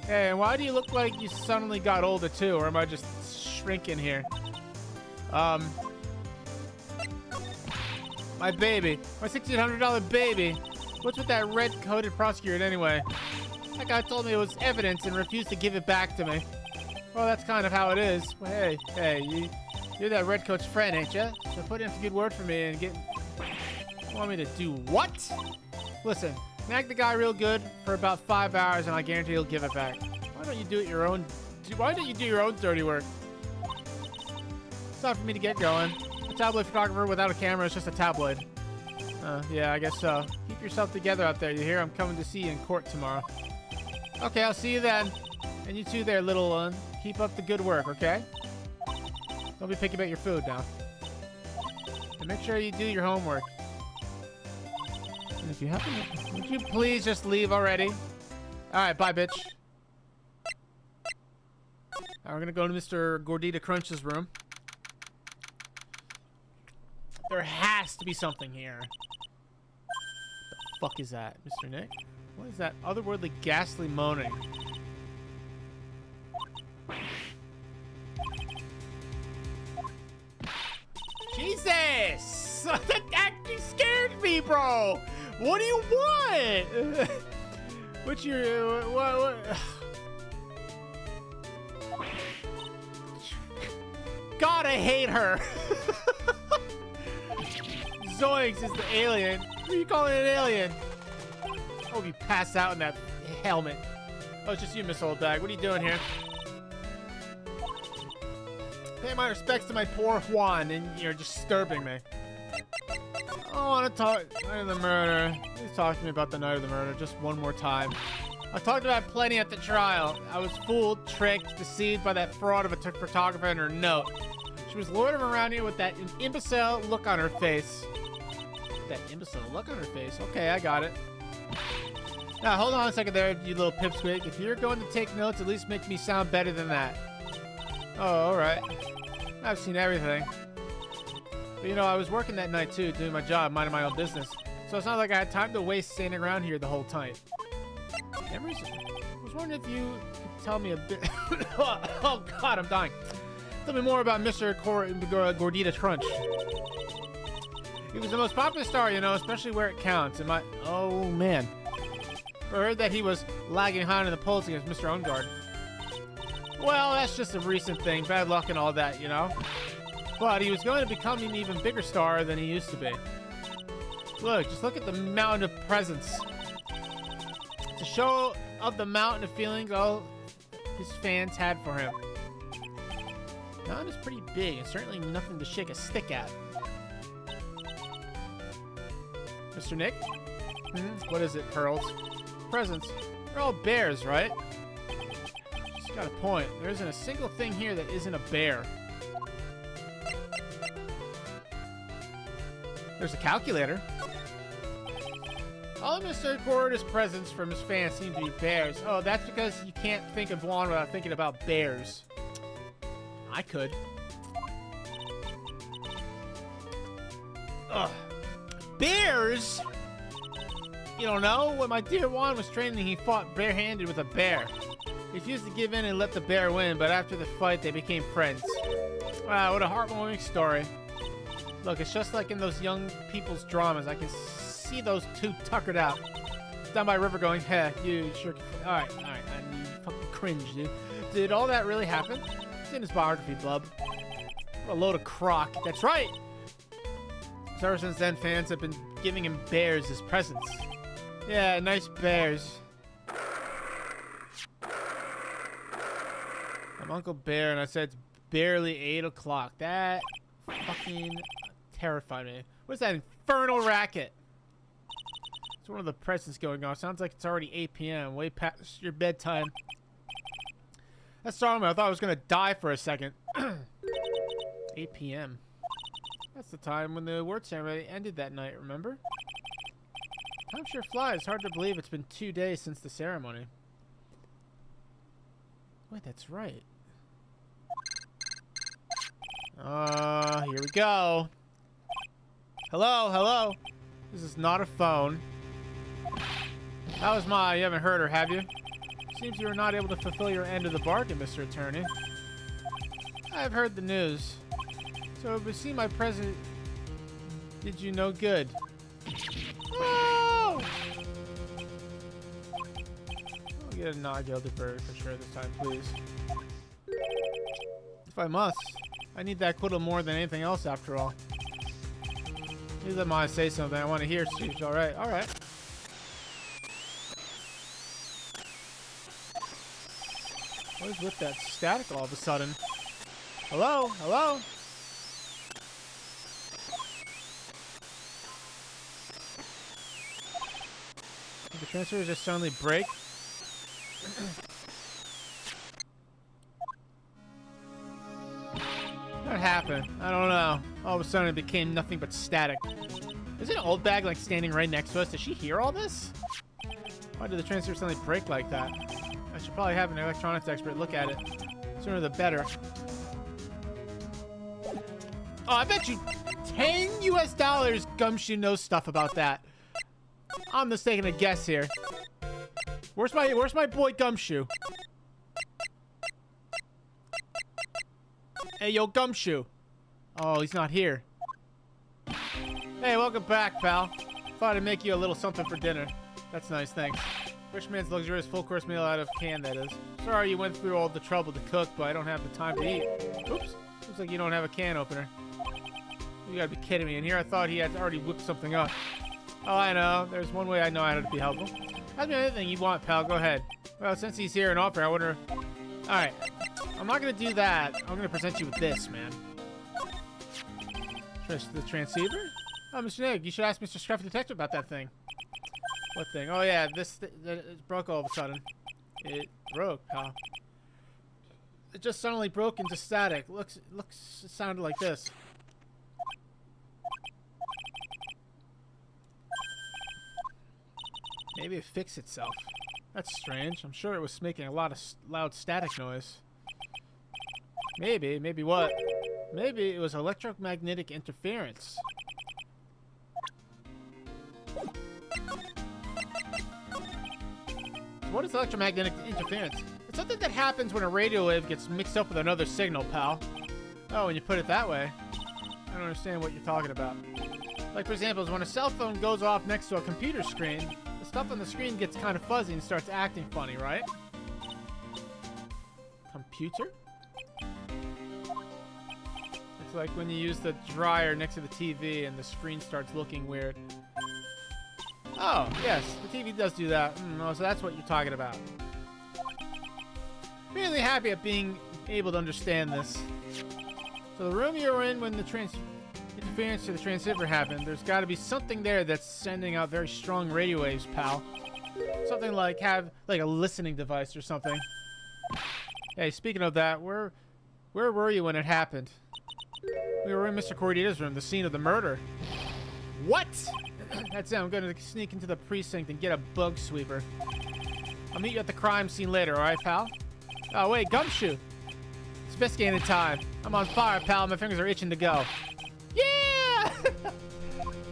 Hey, and why do you look like you suddenly got older too? Or am I just shrinking here? My baby. My $1,600 baby. What's with that red-coated prosecutor anyway? That guy told me it was evidence and refused to give it back to me. Well, that's kind of how it is. Well, hey, you're that redcoat's friend, ain't ya? So put in a good word for me and get... You want me to do what? Listen, nag the guy real good for about 5 hours and I guarantee he'll give it back. Why don't you do it your own... Why don't you do your own dirty work? It's time for me to get going. A tabloid photographer without a camera is just a tabloid. Yeah, I guess so. Keep yourself together out there, you hear? I'm coming to see you in court tomorrow. Okay, I'll see you then. And you too there, little one. Keep up the good work, okay? Don't be picky about your food now. And make sure you do your homework. And if you happen to... Would you please just leave already? Alright, bye, bitch. Now we're gonna go to Mr. Gordita Crunch's room. There has to be something here. What the fuck is that, Mr. Nick? What is that otherworldly, ghastly moaning? Jesus! That actually scared me, bro! What do you want? What's your... what? God, I hate her! Zoinks is the alien. What are you calling an alien? I hope you pass out in that helmet. Oh, it's just you, Miss Oldbag. What are you doing here? Pay my respects to my poor Juan, and you're disturbing me. I don't want to talk night of the murder. Please talk to me about the night of the murder just one more time. I talked about plenty at the trial. I was fooled, tricked, deceived by that fraud of a photographer and her note. She was loitering around here with that imbecile look on her face. That imbecile look on her face? Okay, I got it. Now, hold on a second there, you little pipsqueak. If you're going to take notes, at least make me sound better than that. Oh, alright. I've seen everything. But you know, I was working that night too, doing my job, minding my own business. So it's not like I had time to waste standing around here the whole time. Memories? I was wondering if you could tell me a bit... Oh god, I'm dying. Tell me more about Mr. Gordita Crunch. He was the most popular star, you know, especially where it counts. And oh man. I heard that he was lagging behind in the polls against Mr. Ungard. Well, that's just a recent thing. Bad luck and all that, you know. But he was going to become an even bigger star than he used to be. Look, just look at the mountain of presents. It's a show of the mountain of feelings all his fans had for him. The mountain is pretty big and certainly nothing to shake a stick at. Mr. Nick? What is it, Pearls? Presents. They're all bears, right? She's got a point. There isn't a single thing here that isn't a bear. There's a calculator. All of Mr. Gordita's presents from his fans seem to be bears. Oh, that's because you can't think of one without thinking about bears. I could. Ugh. Bears? You don't know? When my dear Juan was training, he fought barehanded with a bear. He refused to give in and let the bear win, but after the fight, they became friends. Wow, what a heartwarming story. Look, it's just like in those young people's dramas. I can see those two tuckered out. Down by a river going, heh, you sure. Alright, I need fucking cringe, dude. Did all that really happen? It's in his biography, Blub. What a load of crock. That's right! So ever since then, fans have been giving him bears as presents. Yeah, nice bears. I'm Uncle Bear, and I said it's barely 8 o'clock. That fucking terrified me. What's that infernal racket? It's one of the presents going off. Sounds like it's already 8 p.m. Way past your bedtime. That's sorry, I thought I was gonna die for a second. 8 p.m. That's the time when the award ceremony ended that night, remember? Time sure flies. Hard to believe it's been 2 days since the ceremony. Wait, that's right. Here we go. Hello, hello. This is not a phone. That was you haven't heard her, have you? Seems you were not able to fulfill your end of the bargain, Mr. Attorney. I've heard the news. So it would seem my present did you no good. Oh! I'll get a nod guilty for sure this time, please. If I must. I need that quibble more than anything else, after all. You let me say something I want to hear, Steve. Alright, alright. What is with that static all of a sudden? Hello? Hello? Did the transfer just suddenly break? What happened? I don't know. All of a sudden it became nothing but static. Isn't an old bag like standing right next to us? Does she hear all this? Why did the transfer suddenly break like that? I should probably have an electronics expert look at it. Sooner the better. Oh, I bet you $10 US Gumshoe knows stuff about that. I'm just taking a guess here. Where's my boy Gumshoe? Hey, yo, Gumshoe. Oh, he's not here. Hey, welcome back, pal. Thought I'd make you a little something for dinner. That's nice, thanks. Rich man's luxurious full-course meal out of can, that is. Sorry you went through all the trouble to cook, but I don't have the time to eat. Oops. Looks like you don't have a can opener. You gotta be kidding me. In here, I thought he had already whipped something up. Oh, I know. There's one way I know how to be helpful. Ask me anything you want, pal. Go ahead. Well, since he's here and offer, I wonder... Alright. I'm not gonna do that. I'm gonna present you with this, man. The transceiver? Oh, Mr. Nig, you should ask Mr. Scruffy Detective about that thing. What thing? Oh, yeah, it broke all of a sudden. It broke, pal. It just suddenly broke into static. It sounded like this. Maybe it fixed itself. That's strange. I'm sure it was making a lot of loud static noise. Maybe what? Maybe it was electromagnetic interference. What is electromagnetic interference? It's something that happens when a radio wave gets mixed up with another signal, pal. Oh, when you put it that way. I don't understand what you're talking about. Like, for example, when a cell phone goes off next to a computer screen, the stuff on the screen gets kind of fuzzy and starts acting funny, right? Computer? It's like when you use the dryer next to the TV and the screen starts looking weird. Oh, yes, the TV does do that. So that's what you're talking about. Really happy at being able to understand this. So the room you were in when the interference to the transceiver happened, there's got to be something there that's sending out very strong radio waves, pal. Something like a listening device or something. Hey, speaking of that, where were you when it happened? We were in Mr. Cordita's room, the scene of the murder. What? That's it. I'm going to sneak into the precinct and get a bug sweeper. I'll meet you at the crime scene later, alright, pal? Oh, wait, Gumshoe. It's Viscating time. I'm on fire, pal. My fingers are itching to go. Yeah!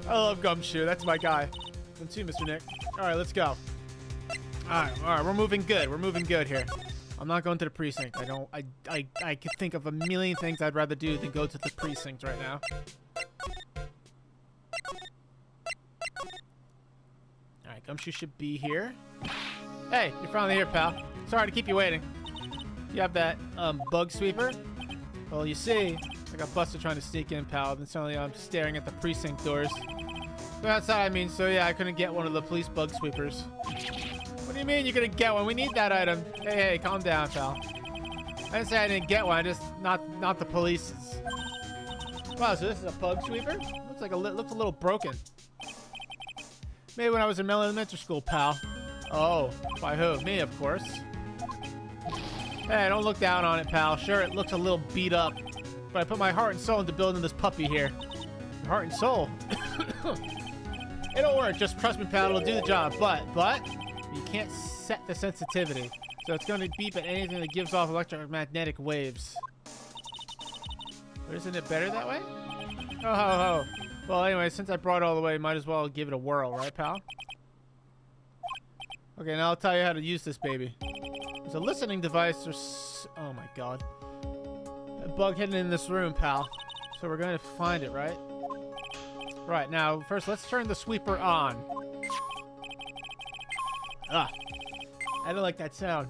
I love Gumshoe. That's my guy. Them too, Mr. Nick. All right, let's go. All right, we're moving good. We're moving good here. I'm not going to the precinct. I could think of a million things I'd rather do than go to the precinct right now. All right, Gumshoe should be here. Hey, you're finally here, pal. Sorry to keep you waiting. You have that bug sweeper? Well, you see, I got busted trying to sneak in, pal. Then suddenly I'm staring at the precinct doors. Go outside, I mean, so yeah, I couldn't get one of the police bug sweepers. What do you mean you're gonna get one? We need that item. Hey, calm down, pal. I didn't say I didn't get one. I just not the police's. Wow, so this is a bug sweeper? Looks a little broken. Maybe when I was in elementary school, pal. Oh, by who? Me, of course. Hey, don't look down on it, pal. Sure, it looks a little beat up, but I put my heart and soul into building this puppy here. Heart and soul. It'll work. Just trust me, pal. It'll do the job. But you can't set the sensitivity, so it's going to beep at anything that gives off electromagnetic waves. But isn't it better that way? Oh, ho, ho. Well, anyway, since I brought it all the way, might as well give it a whirl, right, pal? Okay, now I'll tell you how to use this baby. There's a listening device. Oh my god. A bug hidden in this room, pal. So we're going to find it, right? Right, now, first, let's turn the sweeper on. Ah. I don't like that sound.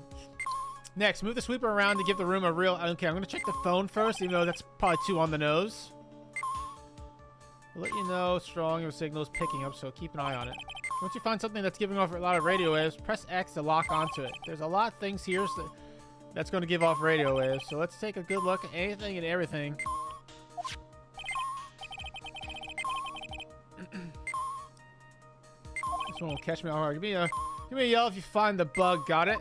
Next, move the sweeper around to give the room a real... Okay, I'm going to check the phone first, even though that's probably too on the nose. I'll let you know strong your signal is picking up, so keep an eye on it. Once you find something that's giving off a lot of radio waves, press X to lock onto it. There's a lot of things here that's going to give off radio waves, so let's take a good look at anything and everything. This one will catch me off guard. Give me a yell if you find the bug. Got it?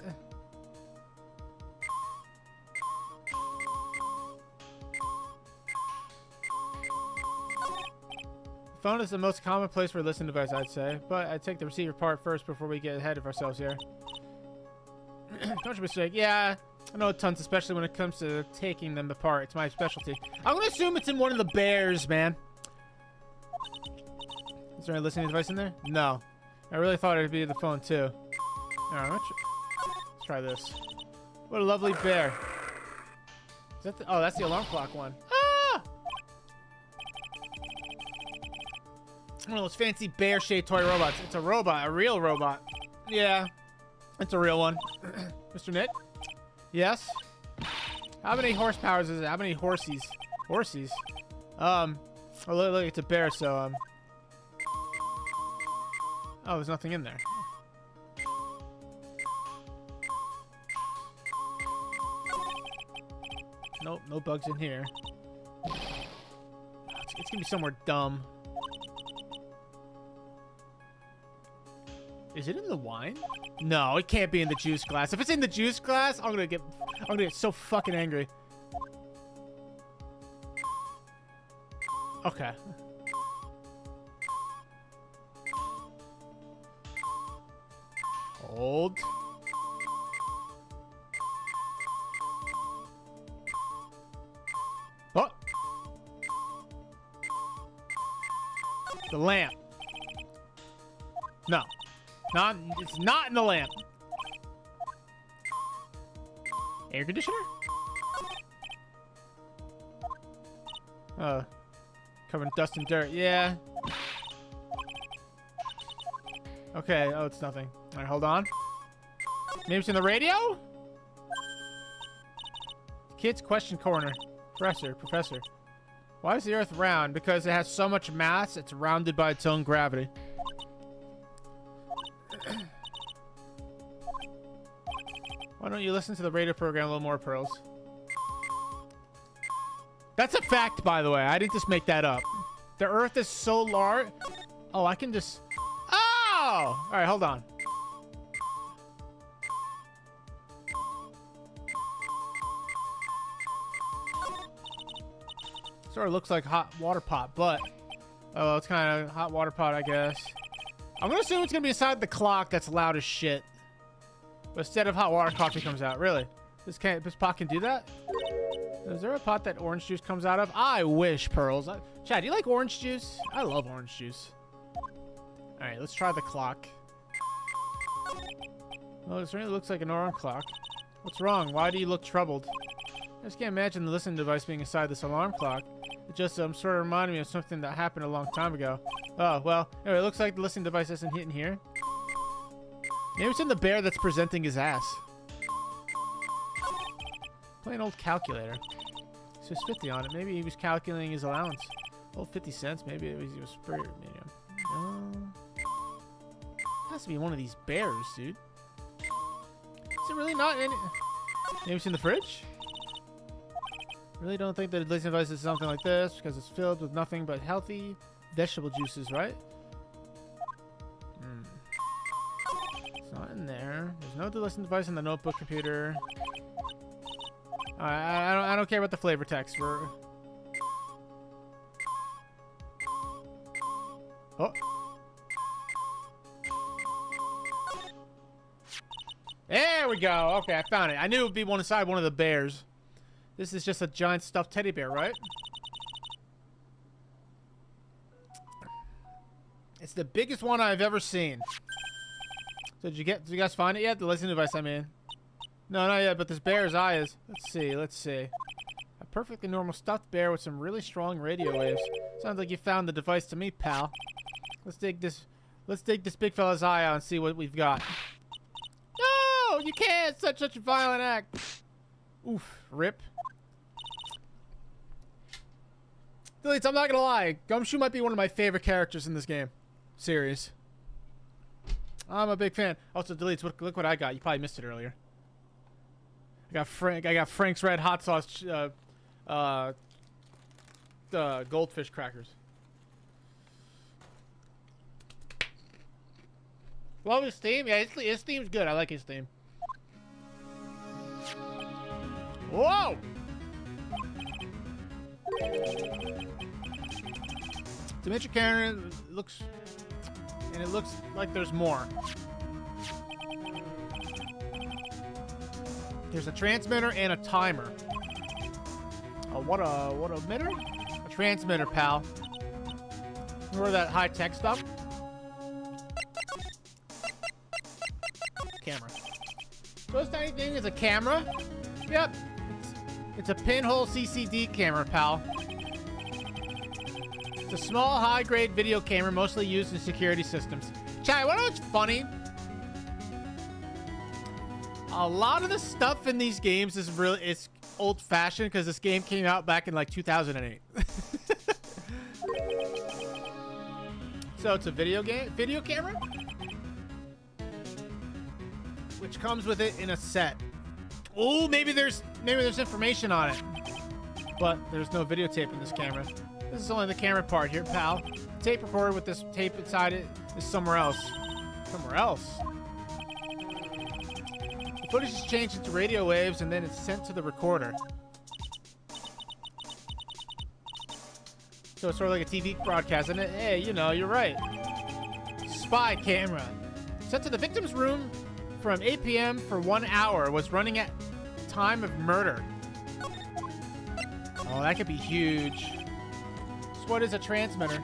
Phone is the most common place for a listening device, I'd say, but I'd take the receiver part first before we get ahead of ourselves here. Don't you mistake. Yeah, I know tons, especially when it comes to taking them apart. It's my specialty. I'm gonna assume it's in one of the bears, man. Is there a listening device in there? No. I really thought it'd be the phone too. Alright, let's try this. What a lovely bear. Is that oh, that's the alarm clock one. One of those fancy bear-shaped toy robots. It's a robot, a real robot. Yeah, it's a real one. Mr. Nick? Yes? How many horsepowers is it? How many horsies? Horsies? Oh, look, it's a bear, so, oh, there's nothing in there. Nope, no bugs in here. It's gonna be somewhere dumb. Is it in the wine? No, it can't be in the juice glass. If it's in the juice glass, I'm gonna get so fucking angry. Okay. Hold. Oh. The lamp. No. It's not in the lamp. Air conditioner? Covered in dust and dirt. Yeah. Okay. Oh, it's nothing. All right, hold on. Maybe it's in the radio? Kids question corner. Professor. Why is the Earth round? Because it has so much mass, it's rounded by its own gravity. Why don't you listen to the radio program a little more, Pearls? That's a fact, by the way. I didn't just make that up. The Earth is so large. Oh, I can just... Oh! All right, hold on. Sort of looks like hot water pot, but... Oh, it's kind of hot water pot, I guess. I'm going to assume it's going to be inside the clock that's loud as shit. But instead of hot water, coffee comes out. Really? This pot can do that? Is there a pot that orange juice comes out of? I wish, Pearls. Chad, do you like orange juice? I love orange juice. let's try the clock. Well, it certainly looks like an alarm clock. What's wrong? Why do you look troubled? I just can't imagine the listening device being inside this alarm clock. It just sort of reminded me of something that happened a long time ago. Oh, well, anyway, it looks like the listening device isn't hitting here. Maybe it's in the bear that's presenting his ass. Plain old calculator. It says 50 on it. Maybe he was calculating his allowance. Oh, 50 cents. Maybe it was spare. No. It has to be one of these bears, dude. Is it really not in it? Maybe it's in the fridge? Really don't think that a listening device is something like this because it's filled with nothing but healthy vegetable juices, right? It's not in there. There's no listening device in the notebook computer. I don't care about the flavor text. Oh. There we go. Okay, I found it. I knew it would be one inside one of the bears. This is just a giant stuffed teddy bear, right? It's the biggest one I've ever seen. So did you guys find it yet? The listening device, I mean. No, not yet, but this bear's eye is... Let's see. A perfectly normal stuffed bear with some really strong radio waves. Sounds like you found the device to me, pal. Let's dig this big fella's eye out and see what we've got. No! You can't! Such a violent act! Oof. Rip. Deletes, I'm not gonna lie. Gumshoe might be one of my favorite characters in this game. Series. I'm a big fan. Also, Deletes, look what I got. You probably missed it earlier. I got Frank's Red Hot Sauce goldfish crackers. Love his theme? Yeah, his theme's good. I like his theme. Whoa! Dimitri Karen looks... And it looks like there's more. There's a transmitter and a timer. Oh, what a emitter? A transmitter, pal. Remember that high-tech stuff? Camera. So this tiny thing is a camera? Yep. It's a pinhole CCD camera, pal. It's a small, high-grade video camera mostly used in security systems. Chai, what what's funny? A lot of the stuff in these games is it's old-fashioned because this game came out back in like 2008. So it's a video camera, which comes with it in a set. Oh, maybe there's information on it, but there's no videotape in this camera. This is only the camera part here, pal. The tape recorder with this tape inside it is somewhere else. Somewhere else. The footage is changed into radio waves and then it's sent to the recorder. So it's sort of like a TV broadcast, and hey, you know, you're right. Spy camera. Sent to the victim's room from 8 p.m. for 1 hour. Was running at time of murder. Oh, that could be huge. So what is a transmitter?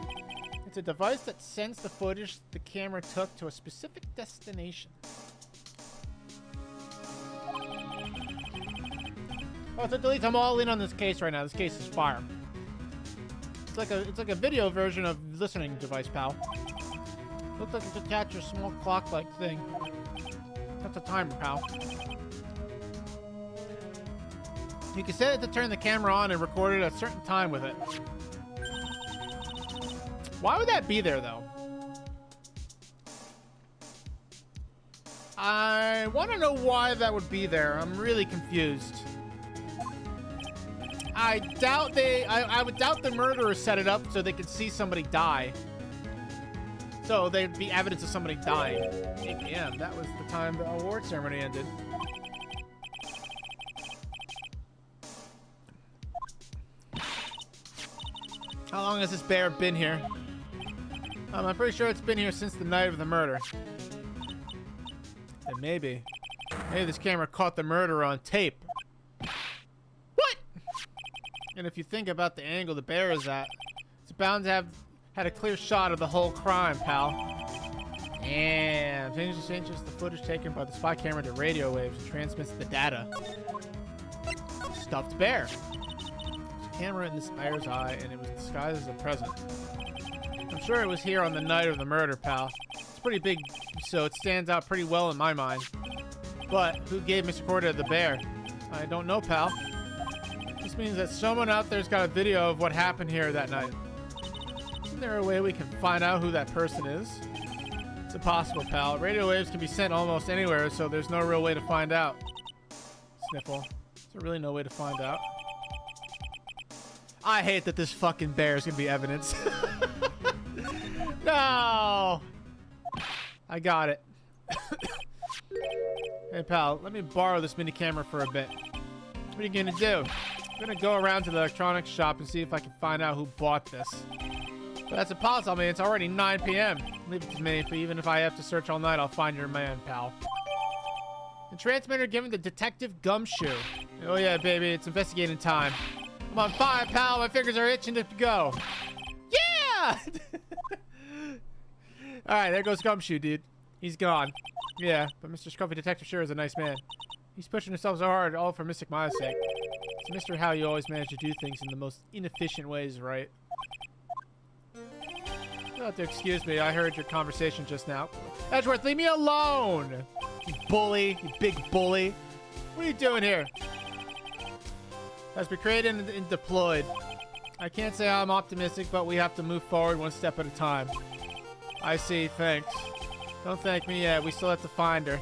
It's a device that sends the footage the camera took to a specific destination. Oh, so Delete, I'm all in on this case right now. This case is fire. It's like a video version of listening device, pal. Looks like it's attached to a small clock-like thing. That's a timer, pal. You can set it to turn the camera on and record it at a certain time with it. Why would that be there, though? I want to know why that would be there. I'm really confused. I doubt I would doubt the murderers set it up so they could see somebody die. So there'd be evidence of somebody dying. 8 p.m. That was the time the award ceremony ended. How long has this bear been here? I'm pretty sure it's been here since the night of the murder. And maybe this camera caught the murder on tape. What? And if you think about the angle the bear is at, it's bound to have had a clear shot of the whole crime, pal. And changes the footage taken by the spy camera to radio waves and transmits the data. Stuffed bear. There's a camera in this bear's eye, and it was disguised as a present. I'm sure it was here on the night of the murder, pal. It's pretty big, so it stands out pretty well in my mind. But who gave Mr. Corda the bear? I don't know, pal. This means that someone out there's got a video of what happened here that night. Isn't there a way we can find out who that person is? It's impossible, pal. Radio waves can be sent almost anywhere, so there's no real way to find out. Sniffle. Is there really no way to find out? I hate that this fucking bear is gonna be evidence. No! I got it. Hey, pal, let me borrow this mini camera for a bit. What are you gonna do? I'm gonna go around to the electronics shop and see if I can find out who bought this. But that's impossible. I mean, it's already 9 p.m. Leave it to me, but even if I have to search all night, I'll find your man, pal. The transmitter given to Detective Gumshoe. Oh yeah, baby, it's investigating time. I'm on fire, pal. My fingers are itching to go. Yeah! Alright, there goes Gumshoe, dude. He's gone. Yeah, but Mr. Scruffy Detective sure is a nice man. He's pushing himself so hard, all for Mystic Maya's sake. It's Mr. How you always manage to do things in the most inefficient ways, right? You'll have to excuse me, I heard your conversation just now. Edgeworth, leave me alone! You bully, you big bully. What are you doing here? Has been created and deployed. I can't say I'm optimistic, but we have to move forward one step at a time. I see, thanks. Don't thank me yet, we still have to find her.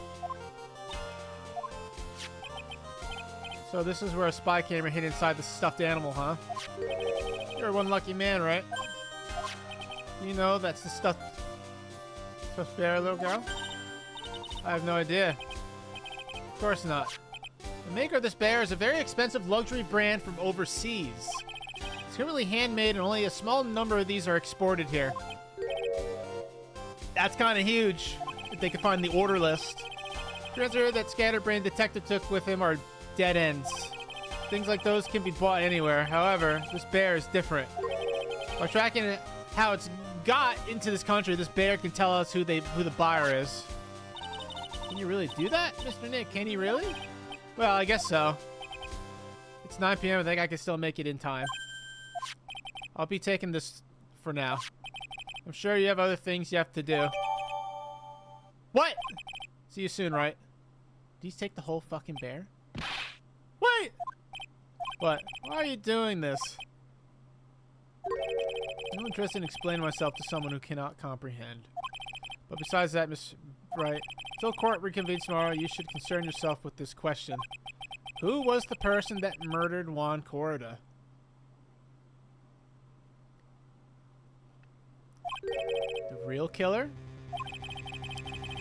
So this is where a spy camera hid inside the stuffed animal, huh? You're one lucky man, right? You know that's the stuffed bear, little girl? I have no idea. Of course not. The maker of this bear is a very expensive luxury brand from overseas. It's currently handmade and only a small number of these are exported here. That's kind of huge, if they can find the order list. Transfer that Scatterbrain Detective took with him are dead ends. Things like those can be bought anywhere. However, this bear is different. By tracking how it's got into this country, this bear can tell us who the buyer is. Can you really do that, Mr. Nick? Can you really? Well, I guess so. It's 9 p.m. I think I can still make it in time. I'll be taking this for now. I'm sure you have other things you have to do. What? See you soon, Wright. Did he take the whole fucking bear? Wait! What? Why are you doing this? I'm interested in explaining myself to someone who cannot comprehend. But besides that, Miss Wright, until court reconvenes tomorrow, you should concern yourself with this question. Who was the person that murdered Juan Corda? The real killer?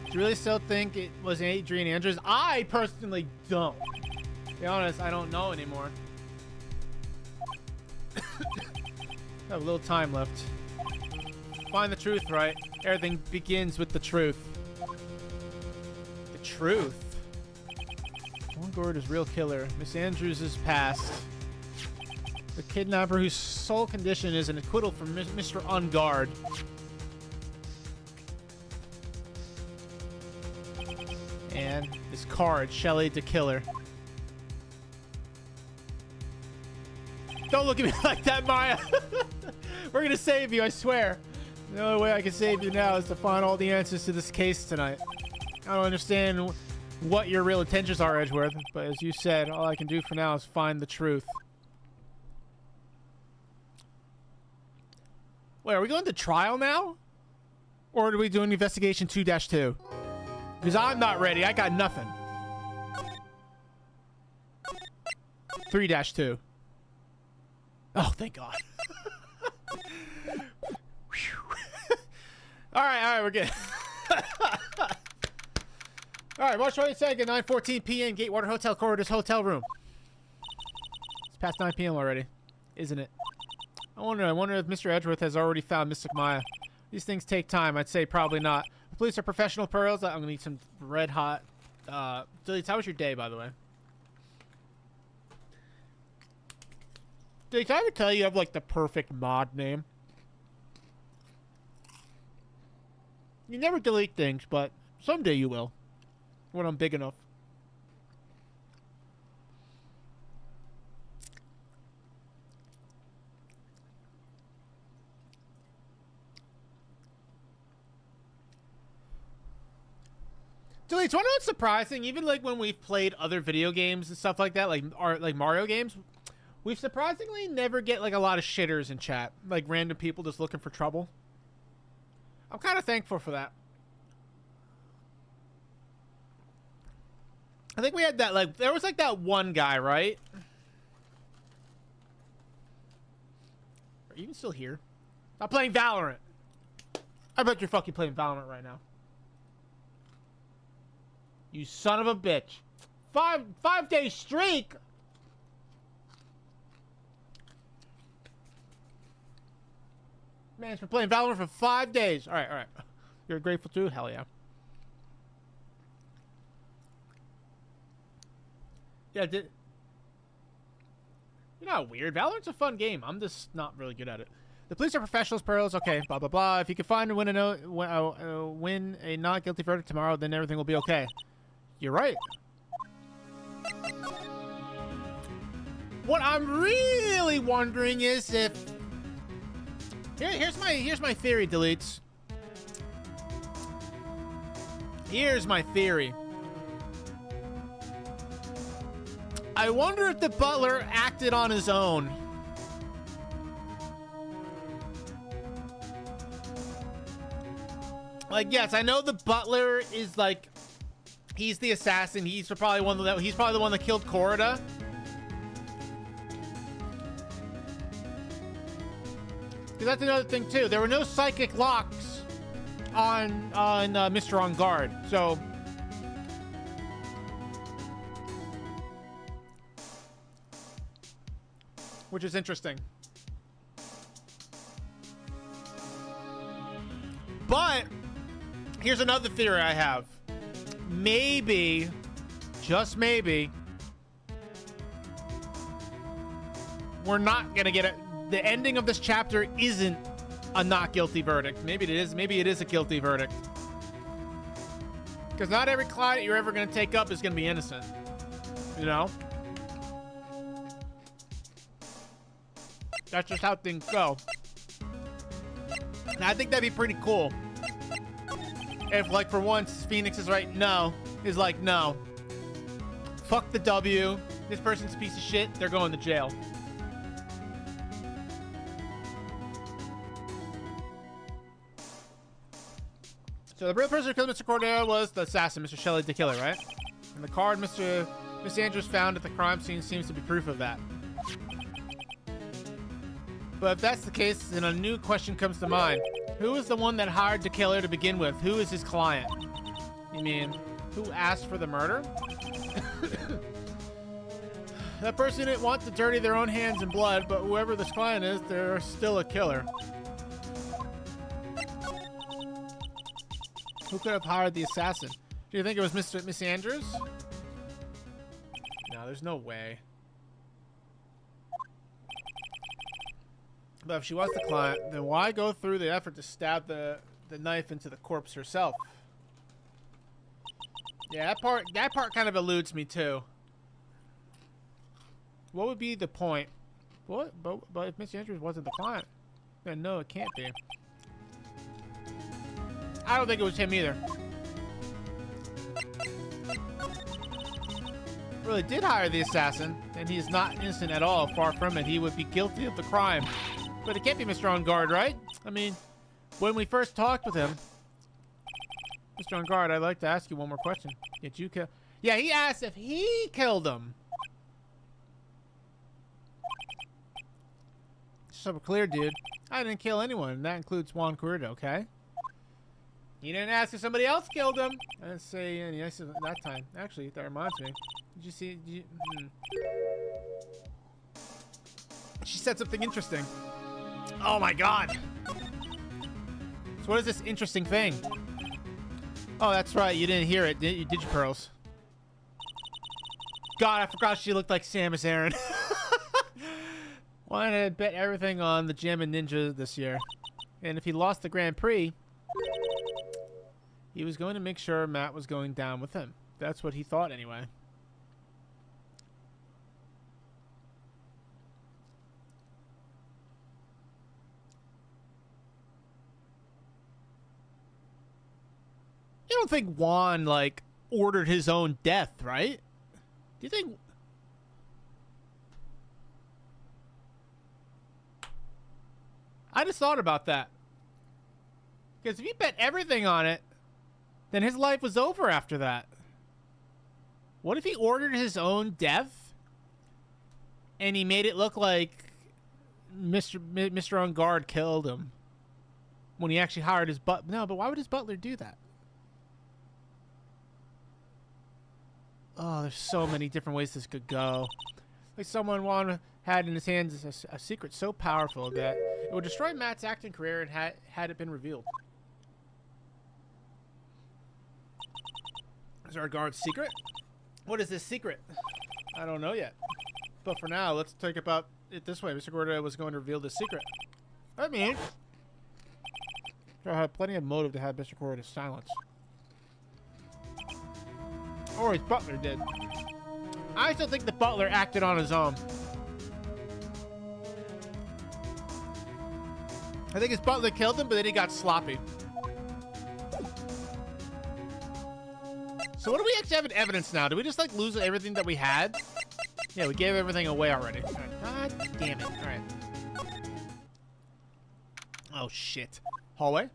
Do you really still think it was Adrian Andrews? I personally don't. To be honest, I don't know anymore. I have a little time left. Find the truth, right? Everything begins with the truth. The truth? Juan Corda's real killer. Miss Andrews is past. The kidnapper whose sole condition is an acquittal from Mr. Ungard. And this card, Shelley the Killer. Don't look at me like that, Maya. We're gonna save you, I swear. The only way I can save you now is to find all the answers to this case tonight. I don't understand what your real intentions are, Edgeworth, but as you said, all I can do for now is find the truth. Wait, are we going to trial now? Or are we doing investigation 2-2? Because I'm not ready. I got nothing. 3-2. Oh, thank God. All right, we're good. All right, March 22nd, 9:14 p.m. Gatewater Hotel Corridors Hotel Room. It's past 9 p.m. already, isn't it? I wonder if Mr. Edgeworth has already found Mystic Maya. These things take time. I'd say probably not. The police are professional pearls. I'm gonna need some red hot. Dilly, how was your day, by the way? Dilly, can I ever tell you have like the perfect mod name? You never delete things, but someday you will. When I'm big enough. Deletes. Wanna know what's surprising? Even like when we've played other video games and stuff like that, like Mario games, we surprisingly never get like a lot of shitters in chat, like random people just looking for trouble. I'm kind of thankful for that. I think we had that, like, there was like that one guy, right? Are you even still here? I'm playing Valorant. I bet you're fucking playing Valorant right now. You son of a bitch. Five-day streak. Man, it's been playing Valorant for 5 days. All right, all right. You're grateful too? Hell yeah. Yeah, you know, weird. Valorant's a fun game. I'm just not really good at it. The police are professionals, pearls. Okay, blah, blah, blah. If you can find and win a not guilty verdict tomorrow, then everything will be okay. You're right. What I'm really wondering is if... Here's my theory, deletes. Here's my theory. I wonder if the butler acted on his own. Like, yes, I know the butler is like, he's the assassin. He's probably the one that killed Corrida. Because that's another thing too. There were no psychic locks on Mr. On Guard, so. Which is interesting. But here's another theory I have. Maybe, just maybe, we're not gonna get it. The ending of this chapter isn't a not guilty verdict. Maybe it is. Maybe it is a guilty verdict. Because not every client you're ever gonna take up is gonna be innocent. You know? That's just how things go. And I think that'd be pretty cool. If, like, for once, Phoenix is right, no. Is like, no. Fuck the W. This person's a piece of shit. They're going to jail. So the real person who killed Mr. Cordero was the assassin, Mr. Shelley the killer, right? And the card Miss Andrews found at the crime scene seems to be proof of that. But if that's the case, then a new question comes to mind. Who is the one that hired the killer to begin with? Who is his client? You mean, who asked for the murder? That person didn't want to dirty their own hands in blood, but whoever this client is, they're still a killer. Who could have hired the assassin? Do you think it was Miss Andrews? No, there's no way. But if she was the client, then why go through the effort to stab the knife into the corpse herself? Yeah, that part kind of eludes me too. What would be the point? What? But if Miss Andrews wasn't the client, then no, it can't be. I don't think it was him either. Really did hire the assassin, and he is not innocent at all. Far from it. He would be guilty of the crime. But it can't be Mr. On Guard, right? I mean, when we first talked with him, Mr. On Guard, I'd like to ask you one more question. Did you kill? Yeah, he asked if he killed him. So clear, dude. I didn't kill anyone, and that includes Juan Corrida, okay? He didn't ask if somebody else killed him. I didn't say any yes that time. Actually, that reminds me. Did you see? She said something interesting. Oh my god. So what is this interesting thing? Oh, that's right. You didn't hear it, did you, Pearls? God, I forgot she looked like Samus Aran. Wanted to bet everything on the Jammin' Ninja this year. And if he lost the Grand Prix, He was going to make sure Matt was going down with him. That's what he thought anyway. You don't think Juan, like, ordered his own death, right? Do you think... I just thought about that. Because if he bet everything on it, then his life was over after that. What if he ordered his own death and he made it look like Mr. On Guard killed him when he actually hired his butler? No, but why would his butler do that? Oh, there's so many different ways this could go. Like someone Juan had in his hands a secret so powerful that it would destroy Matt's acting career and had it been revealed. Is our guard's secret? What is this secret? I don't know yet. But for now, let's think about it this way. Mr. Gordo was going to reveal the secret. I mean, I have plenty of motive to have Mr. Gordo silence. Or his butler did. I still think the butler acted on his own. I think his butler killed him, but then he got sloppy. So what do we actually have in evidence now? Do we just like lose everything that we had? Yeah, we gave everything away already. God damn it. Alright. Oh shit. Hallway?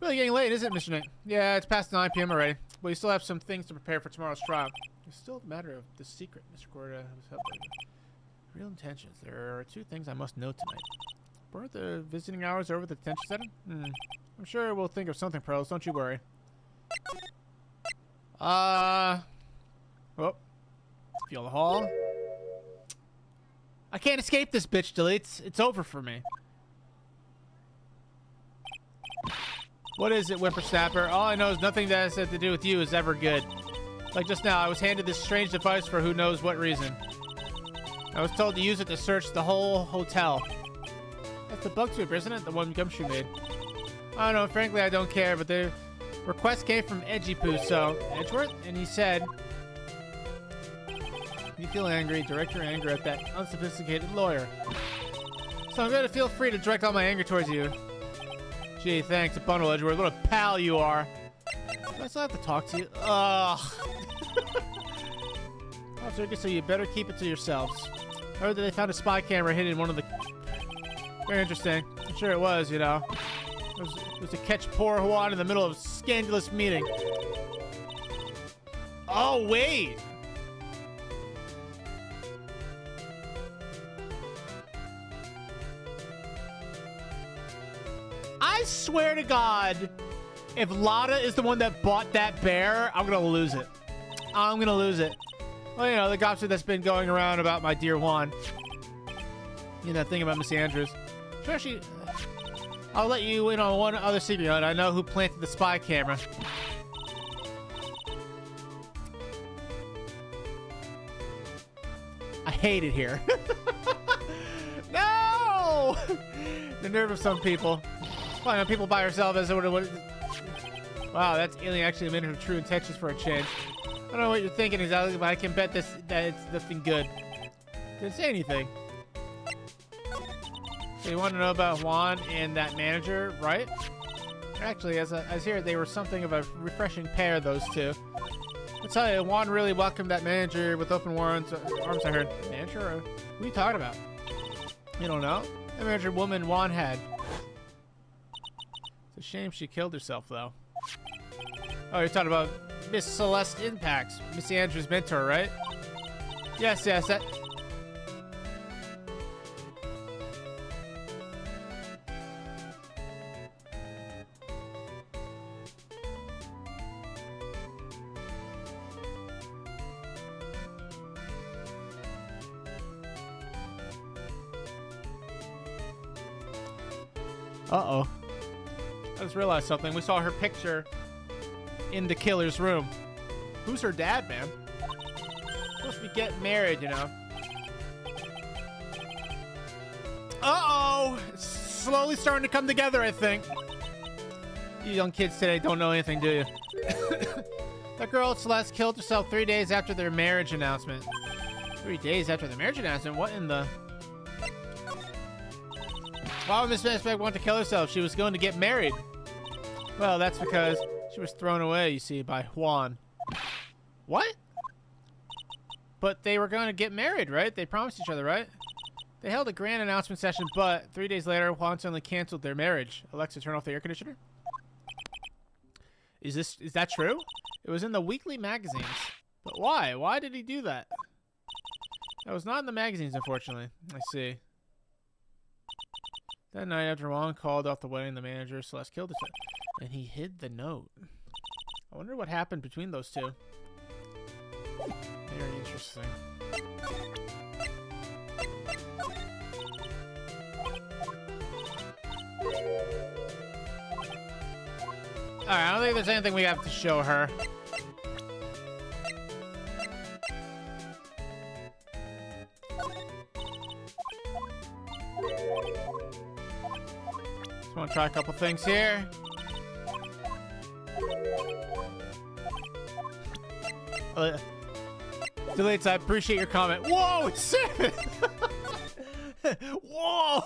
Really getting late, isn't it, Mr. Nick? Yeah, it's past 9 p.m. already. But we still have some things to prepare for tomorrow's trial. It's still a matter of the secret, Mr. Gorda was helping. Real intentions. There are 2 things I must know tonight. Were the visiting hours over the detention center? I'm sure we'll think of something, Pearls. Don't you worry. Oh. Feel the hall. I can't escape this bitch, deletes. It's over for me. What is it, whippersnapper? All I know is nothing that has to do with you is ever good. Like just now, I was handed this strange device for who knows what reason. I was told to use it to search the whole hotel. That's the bug sweeper, isn't it? The one Gumshoe made. I don't know, frankly, I don't care, but the request came from Edgy Poo, so... Edgeworth? And he said... You feel angry, direct your anger at that unsophisticated lawyer. So I'm going to feel free to direct all my anger towards you. Gee, thanks, a bundle, Edgeworth. What a pal you are. Do I still have to talk to you? Ugh. So you better keep it to yourselves. I heard that they found a spy camera hidden in one of the... Very interesting. I'm sure it was, you know. It was to catch poor Juan in the middle of a scandalous meeting. Oh, wait! I swear to God, if Lada is the one that bought that bear, I'm gonna lose it. I'm gonna lose it. Well, you know, the gossip that's been going around about my dear Juan. You know, thing about Miss Andrews. Especially, I'll let you in on one other secret. I know who planted the spy camera. I hate it here. No! The nerve of some people. Well, you know, people by herself as what. Wow, that's alien actually a minute of true intentions for a change. I don't know what you're thinking exactly, but I can bet that it's nothing good. Didn't say anything. So you want to know about Juan and that manager, right? Actually, as I hear, they were something of a refreshing pair, those two. I'll tell you, Juan really welcomed that manager with open arms. I heard. Manager? Who are you talking about? You don't know? The manager woman Juan had. It's a shame she killed herself, though. Oh, you're talking about Miss Celeste Impacts, Miss Andrews' mentor, right? Yes, that... Uh-oh. I just realized something. We saw her picture in the killer's room. Who's her dad, man? Supposed to be getting married, you know. Uh-oh! It's slowly starting to come together, I think. You young kids today don't know anything, do you? That girl Celeste killed herself 3 days after their marriage announcement. 3 days after the marriage announcement? What in the... Why would Miss Suspect want to kill herself? She was going to get married. Well, that's because she was thrown away, you see, by Juan. What? But they were going to get married, right? They promised each other, right? They held a grand announcement session, but 3 days later, Juan suddenly canceled their marriage. Alexa, turn off the air conditioner. Is that true? It was in the weekly magazines. But why? Why did he do that? That was not in the magazines, unfortunately. I see. That night after Juan called off the wedding, the manager, Celeste, killed herself. And he hid the note. I wonder what happened between those two. Very interesting. Alright, I don't think there's anything we have to show her. Just want to try a couple things here. Deletes, I appreciate your comment. Whoa, it's 7! Whoa!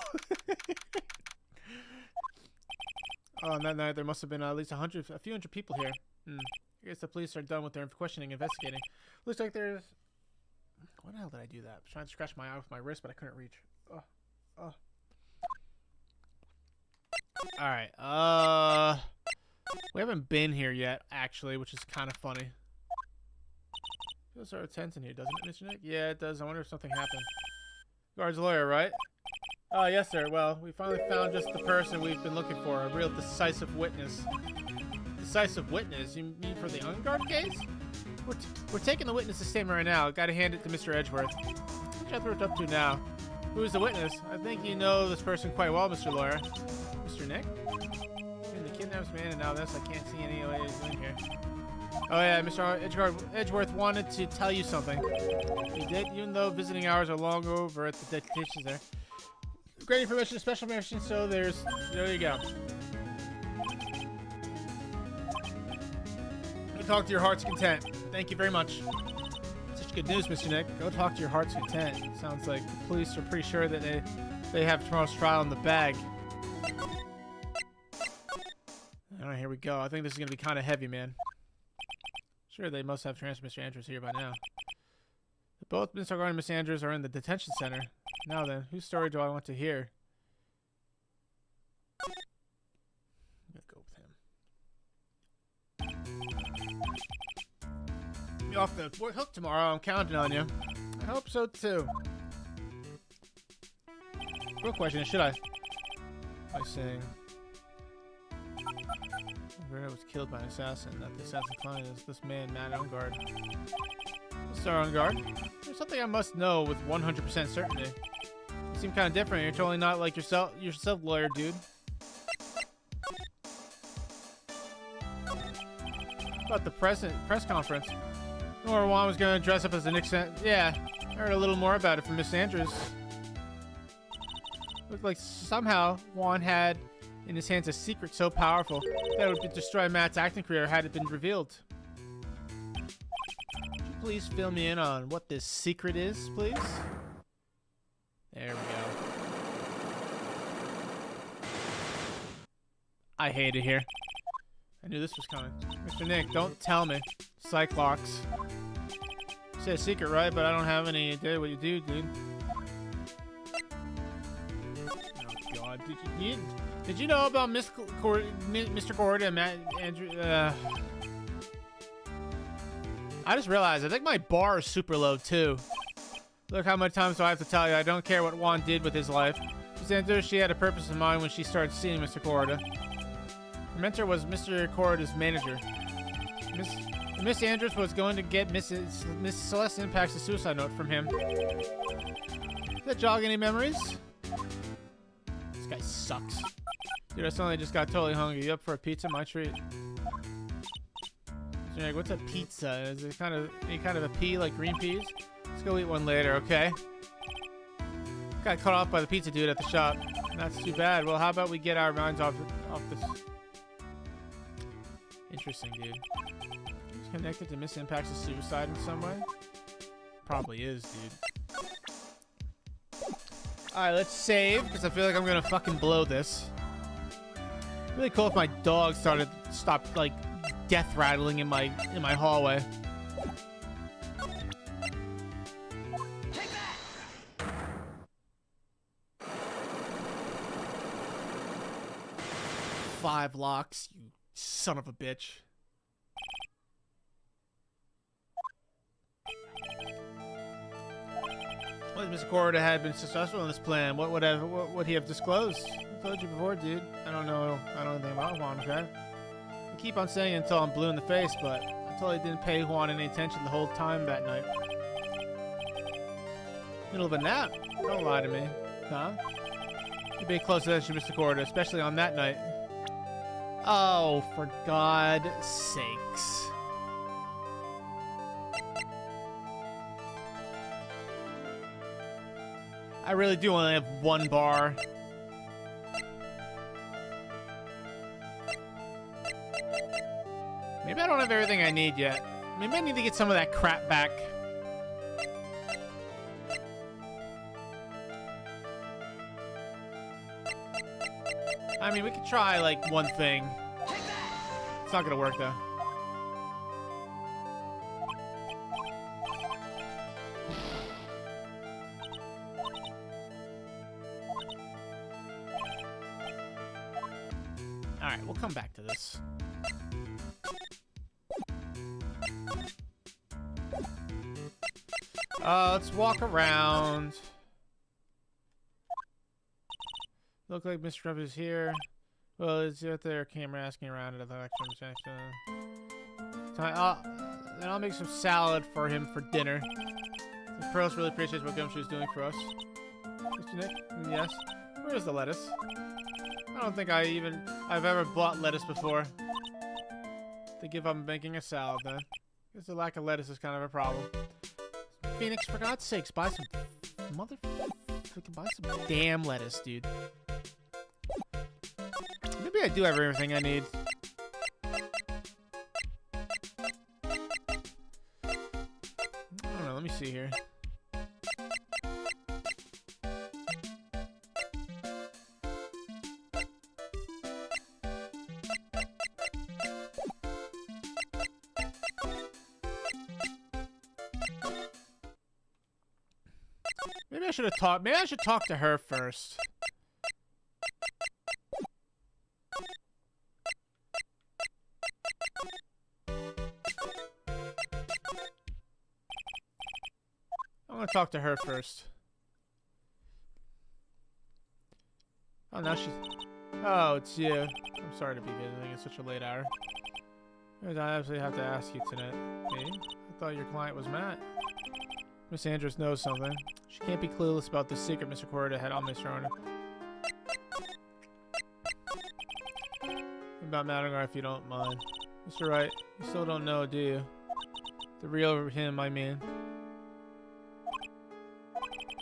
Oh, on that night, there must have been at least a few hundred people here. I guess the police are done with their questioning and investigating. Looks like there's... What the hell did I do that? I was trying to scratch my eye with my wrist, but I couldn't reach. Alright, we haven't been here yet, actually, which is kind of funny. Feels sort of tense in here, doesn't it, Mr. Nick? Yeah, it does. I wonder if something happened. Guard's lawyer, right? Oh, yes, sir. Well, we finally found just the person we've been looking for. A real decisive witness. Decisive witness? You mean for the unguarded case? We're taking the witness's statement right now. Gotta hand it to Mr. Edgeworth. What you up to now? Who's the witness? I think you know this person quite well, Mr. Lawyer. Mr. Nick? The kidnaps man, and now this, I can't see any way he's in here. Oh yeah, Mr. Edgeworth wanted to tell you something. He did, even though visiting hours are long over at the detention there. Great information, special permission, so there you go. Go talk to your heart's content. Thank you very much. Such good news, Mr. Nick. Go talk to your heart's content. Sounds like the police are pretty sure that they have tomorrow's trial in the bag. Alright, here we go. I think this is going to be kind of heavy, man. Sure, they must have transferred Mr. Andrews here by now. Both Mr. Garner and Miss Andrews are in the detention center. Now then, whose story do I want to hear? I'm gonna go with him. Be off the hook tomorrow. I'm counting on you. I hope so too. Real question is, should I? By saying Vera was killed by an assassin. That the assassin client is this man, Matt Ungard. Mr. Ungard, there's something I must know with 100% certainty. You seem kind of different. You're totally not like yourself, lawyer, dude. About the press conference. Or Juan was going to dress up as a Nixon. Yeah, I heard a little more about it from Miss Andrews. Looked like somehow Juan had in his hands a secret so powerful that it would destroy Matt's acting career had it been revealed. Could you please fill me in on what this secret is, please? There we go. I hate it here. I knew this was coming. Mr. Nick, don't tell me. Cyclops. You said a secret, right? But I don't have any idea what you do, dude. Oh, God. Did you know about Mr. Gordon and Matt Andrew? I just realized I think my bar is super low too. Look how many times do I have to tell you I don't care what Juan did with his life. Miss Andrews, she had a purpose in mind when she started seeing Mr. Corda. Her mentor was Mr. Corda's manager. Miss Andrews was going to get Miss Celeste Impact's suicide note from him. Does that jog any memories? This guy sucks. Dude, I suddenly just got totally hungry. You up for a pizza? My treat. Like, what's a pizza? Is it any kind of a pea, like green peas? Let's go eat one later, okay? Got cut off by the pizza dude at the shop. That's too bad. Well, how about we get our minds off this? Interesting, dude. It's connected to misimpacts of suicide in some way? Probably is, dude. Alright, let's save, because I feel like I'm gonna fucking blow this. Really cool if my dog stopped like death rattling in my hallway. Take that! 5 locks, you son of a bitch. Well, Mr. Corda had been successful in this plan. What would he have disclosed? I told you before, dude. I don't know anything about Juan, okay? I keep on saying it until I'm blue in the face, but I totally didn't pay Juan any attention the whole time that night. Middle of a nap? Don't lie to me. Huh? You pay close attention, Mr. Corda, especially on that night. Oh, for God's sakes. I really do only have 1 bar. Maybe I don't have everything I need yet. Maybe I need to get some of that crap back. I mean, we could try, like, one thing. It's not gonna work, though. Alright, we'll come back to this. Let's walk around. Look like Mr. Ruff is here. Well, it's out there, camera asking around at the lecture section. Then I'll make some salad for him for dinner. The Pearls really appreciates what Gumshoe's doing for us. Mr. Nick? Yes. Where is the lettuce? I don't think I've ever bought lettuce before. Think if I'm making a salad then. Guess the lack of lettuce is kind of a problem. Phoenix, for God's sakes, buy some buy some damn lettuce, dude. Maybe I do have everything I need. I don't know, let me see here. Maybe I should talk to her first. I'm gonna talk to her first. Oh, now she's... Oh, it's you. I'm sorry to be visiting at such a late hour. I absolutely have to ask you tonight. Me? I thought your client was Matt. Miss Andrews knows something. She can't be clueless about the secret Mr. Corda had on Mr. Owner. About Madagar, if you don't mind. Mr. Wright, you still don't know, do you? The real him, I mean.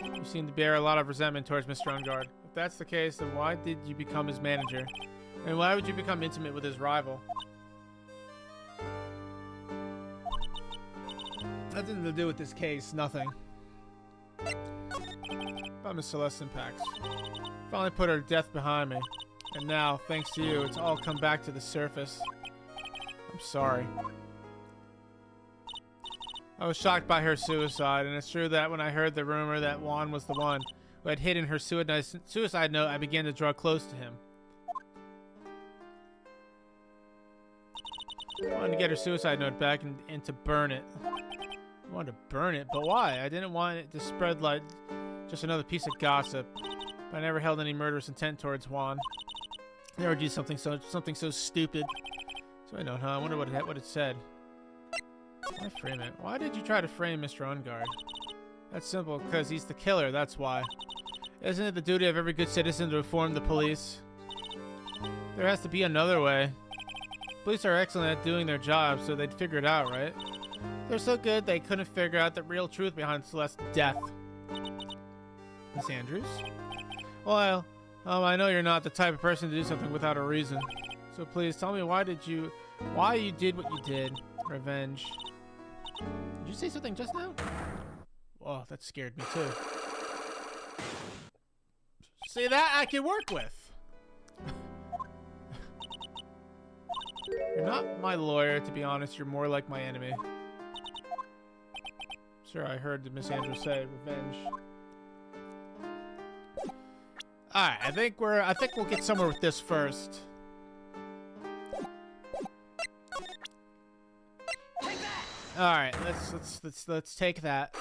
You seem to bear a lot of resentment towards Mr. Ungard. If that's the case, then why did you become his manager? And why would you become intimate with his rival? Nothing to do with this case, nothing. About Miss Celeste's impacts. Finally put her death behind me. And now, thanks to you, it's all come back to the surface. I'm sorry. I was shocked by her suicide, and it's true that when I heard the rumor that Juan was the one who had hidden her suicide note, I began to draw close to him. I wanted to get her suicide note back and to burn it. I wanted to burn it, but why? I didn't want it to spread like just another piece of gossip. But I never held any murderous intent towards Juan. I never do something so stupid. So I know, huh? I wonder what it said. Why frame it? Why did you try to frame Mr. Ungard? That's simple, because he's the killer, that's why. Isn't it the duty of every good citizen to inform the police? There has to be another way. Police are excellent at doing their job, so they'd figure it out, right? They're so good they couldn't figure out the real truth behind Celeste's death. Miss Andrews? Well, I know you're not the type of person to do something without a reason. So please, tell me, why did you Why you did what you did. Revenge. Did you say something just now? Oh, that scared me too. See, that I can work with. You're not my lawyer, to be honest. You're more like my enemy. Sure, I heard Miss Andrews say revenge. Alright, I think we'll get somewhere with this first. Alright, let's take that.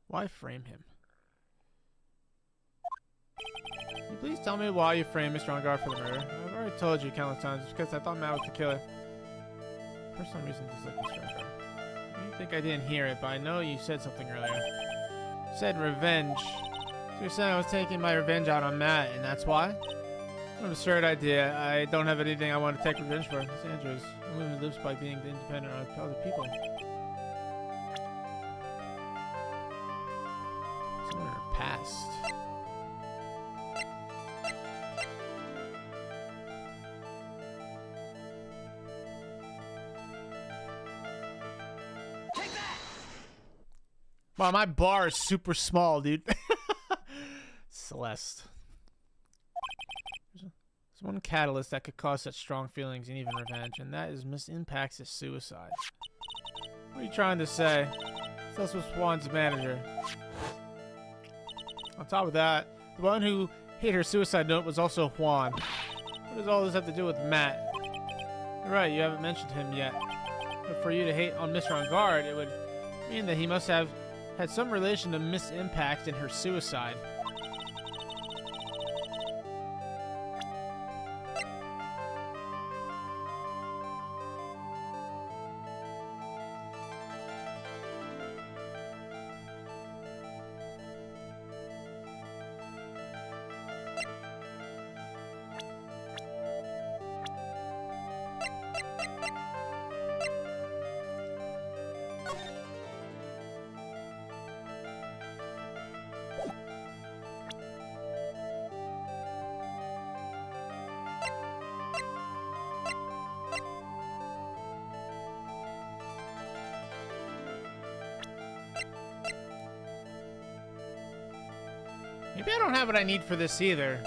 Why frame him? Can you please tell me why you framed Mr. On Guard for the murder? I've already told you countless times. It's because I thought Matt was the killer. For some reason, just like Mr. On Guard. I think I didn't hear it, but I know you said something earlier. You said revenge. So you're saying I was taking my revenge out on Matt, and that's why? What an absurd idea. I don't have anything I want to take revenge for. Miss Andrews. A woman who lives by being independent of other people. Someone in her past. Wow, my bar is super small, dude. Celeste. There's one catalyst that could cause such strong feelings and even revenge, and that is Miss Impact's suicide. What are you trying to say? Celeste was Juan's manager. On top of that, the one who hit her suicide note was also Juan. What does all this have to do with Matt? You're right, you haven't mentioned him yet. But for you to hate on Mr. On Guard, it would mean that he must have had some relation to Miss Impact and her suicide. Maybe I don't have what I need for this either.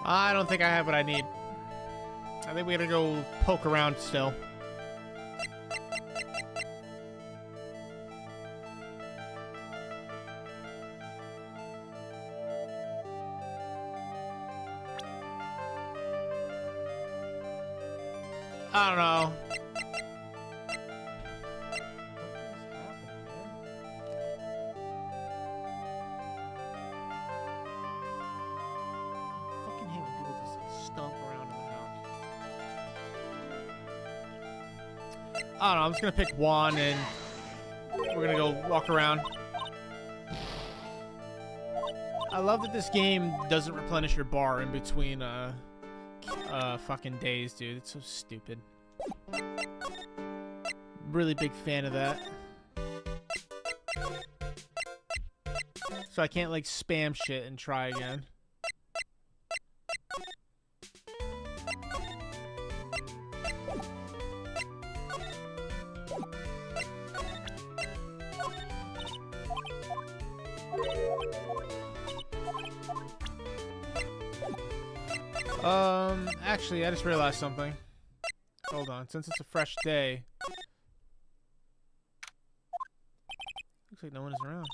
I don't think I have what I need. I think we gotta go poke around still. I don't know. I don't know, I'm just gonna pick Juan and we're gonna go walk around. I love that this game doesn't replenish your bar in between fucking days, dude. It's so stupid. Really big fan of that. So I can't like spam shit and try again. Actually, I just realized something. Hold on, since it's a fresh day. Looks like no one is around.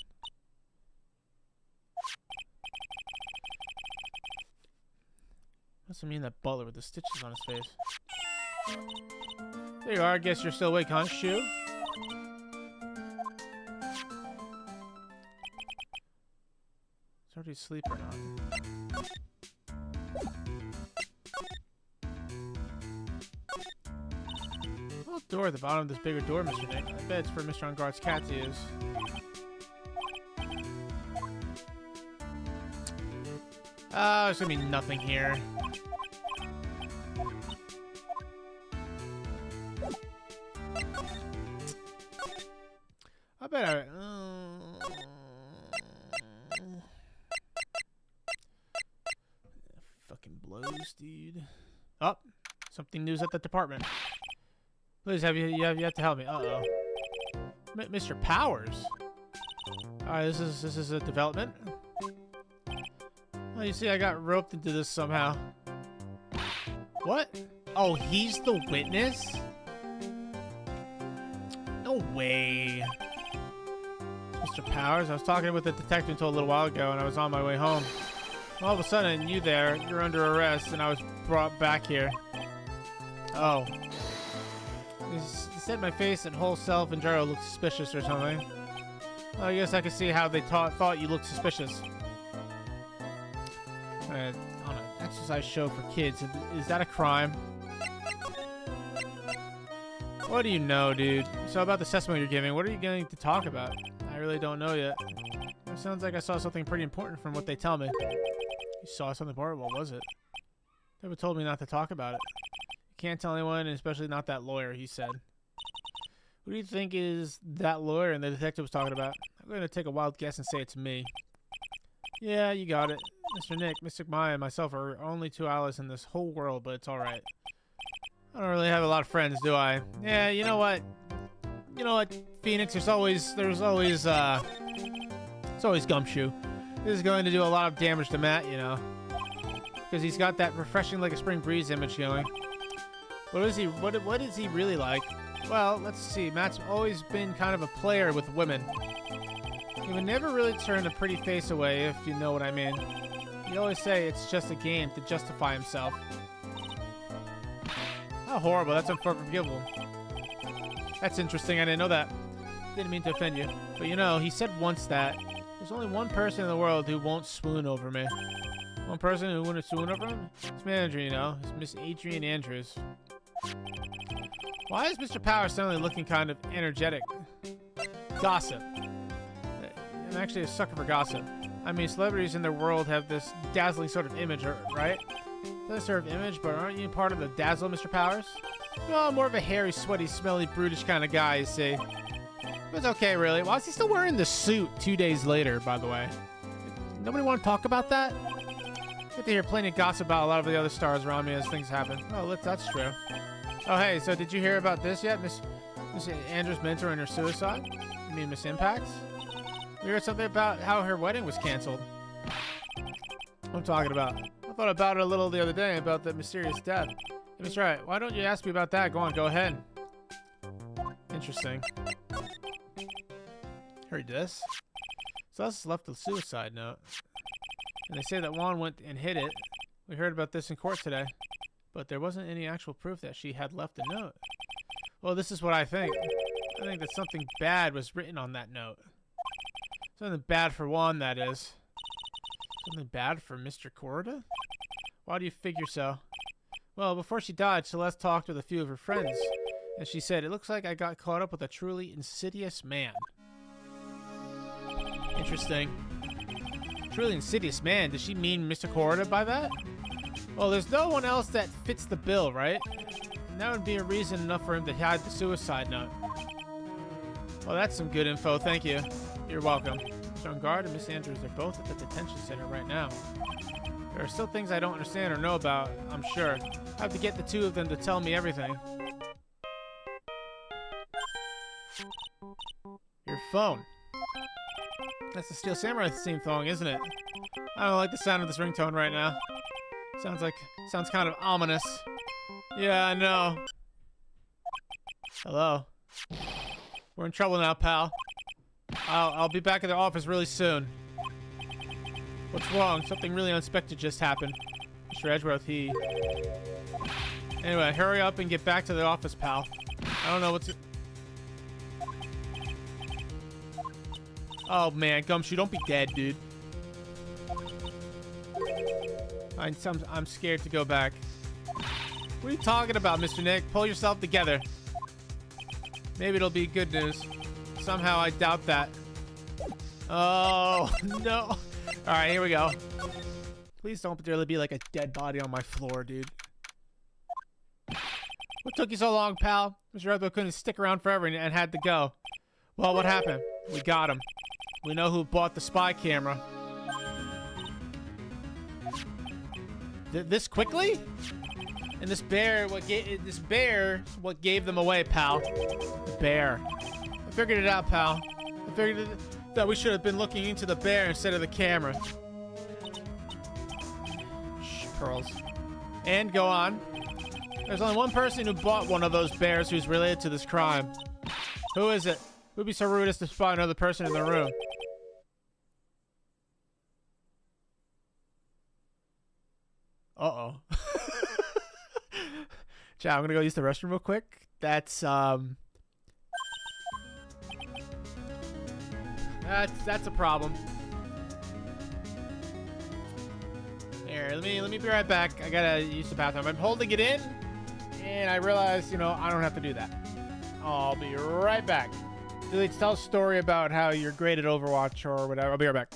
Must mean that butler with the stitches on his face. There you are. I guess you're still awake, huh, Shu? It's already asleep or not. Little door at the bottom of this bigger door, Mr. Nick. I bet it's for Mr. On Guard's cat to use. Oh, there's gonna be nothing here. I bet I... fucking blows, dude. Oh, something news at the department. Please, you have to help me. Uh-oh. Mr. Powers. Alright, this is a development. Oh, you see, I got roped into this somehow. What? Oh, he's the witness? No way. Mr. Powers, I was talking with the detective until a little while ago, and I was on my way home. All of a sudden, you're under arrest, and I was brought back here. Oh. He said my face and whole self and gyro looked suspicious or something. Well, I guess I could see how they thought you looked suspicious. On an exercise show for kids, is that a crime? What do you know, dude? So about the testimony you're giving, what are you going to talk about? I really don't know yet. It sounds like I saw something pretty important from what they tell me. You saw something important? What was it? They were told me not to talk about it. You can't tell anyone, and especially not that lawyer, he said. Who do you think is that lawyer and the detective was talking about? I'm going to take a wild guess and say it's me. Yeah, you got it. Mr. Nick, Mr. Maya, and myself are only two allies in this whole world, but it's alright. I don't really have a lot of friends, do I? Yeah, you know what? You know what, Phoenix, it's always Gumshoe. This is going to do a lot of damage to Matt, you know. Because he's got that refreshing like a spring breeze image going. What is he really like? Well, let's see. Matt's always been kind of a player with women. He would never really turn a pretty face away, if you know what I mean. He'd always say it's just a game to justify himself. How horrible. That's unforgivable. That's interesting. I didn't know that. Didn't mean to offend you. But you know, he said once that there's only one person in the world who won't swoon over me. One person who wouldn't swoon over him? His manager, you know. It's Miss Adrian Andrews. Why is Mr. Power suddenly looking kind of energetic? Gossip. I'm actually a sucker for gossip. I mean, celebrities in their world have this dazzling sort of image, right? That sort of image, but aren't you part of the dazzle, Mr. Powers? No, I'm more of a hairy, sweaty, smelly, brutish kind of guy, you see. But it's okay, really. Why is he still wearing the suit 2 days later, by the way? Nobody want to talk about that? Get to hear plenty of gossip about a lot of the other stars around me as things happen. Oh, that's true. Oh, hey, so did you hear about this yet? Miss Andrew's mentor and her suicide? You mean Miss Impacts? We heard something about how her wedding was canceled. What I'm talking about. I thought about it a little the other day, about the mysterious death. Hey, Mr. Wright, why don't you ask me about that? Go on, go ahead. Interesting. Heard this. Celeste left a suicide note. And they say that Juan went and hid it. We heard about this in court today. But there wasn't any actual proof that she had left a note. Well, this is what I think. I think that something bad was written on that note. Something bad for Juan, that is. Something bad for Mr. Corda? Why do you figure so? Well, before she died, Celeste talked with a few of her friends. And she said, it looks like I got caught up with a truly insidious man. Interesting. Truly insidious man? Does she mean Mr. Corda by that? Well, there's no one else that fits the bill, right? And that would be a reason enough for him to hide the suicide note. Well, that's some good info. Thank you. You're welcome. Mr. On Guard and Miss Andrews are both at the detention center right now. There are still things I don't understand or know about, I'm sure. I have to get the two of them to tell me everything. Your phone. That's the Steel Samurai theme song, isn't it? I don't like the sound of this ringtone right now. Sounds kind of ominous. Yeah, I know. Hello. We're in trouble now, pal. I'll be back at the office really soon. What's wrong? Something really unexpected just happened. Mr. Edgeworth, he... Anyway, hurry up and get back to the office, pal. I don't know what's... Oh, man. Gumshoe, don't be dead, dude. I'm scared to go back. What are you talking about, Mr. Nick? Pull yourself together. Maybe it'll be good news. Somehow I doubt that. Oh, no. All right, here we go. Please don't really be like a dead body on my floor, dude. What took you so long, pal? Mr. Edgeworth couldn't stick around forever and had to go. Well, what happened? We got him. We know who bought the spy camera. This quickly? And this bear, what gave them away, pal? The bear. I figured it out, pal. I figured that we should have been looking into the bear instead of the camera. Shh, pearls. And go on. There's only one person who bought one of those bears who's related to this crime. Who is it? Who'd be so rude as to spot another person in the room? Uh-oh. Chat, I'm gonna go use the restroom real quick. That's a problem. Here, let me be right back. I gotta use the bathroom. I'm holding it in, and I realized, you know, I don't have to do that. I'll be right back. Delete, tell a story about how you're great at Overwatch or whatever. I'll be right back.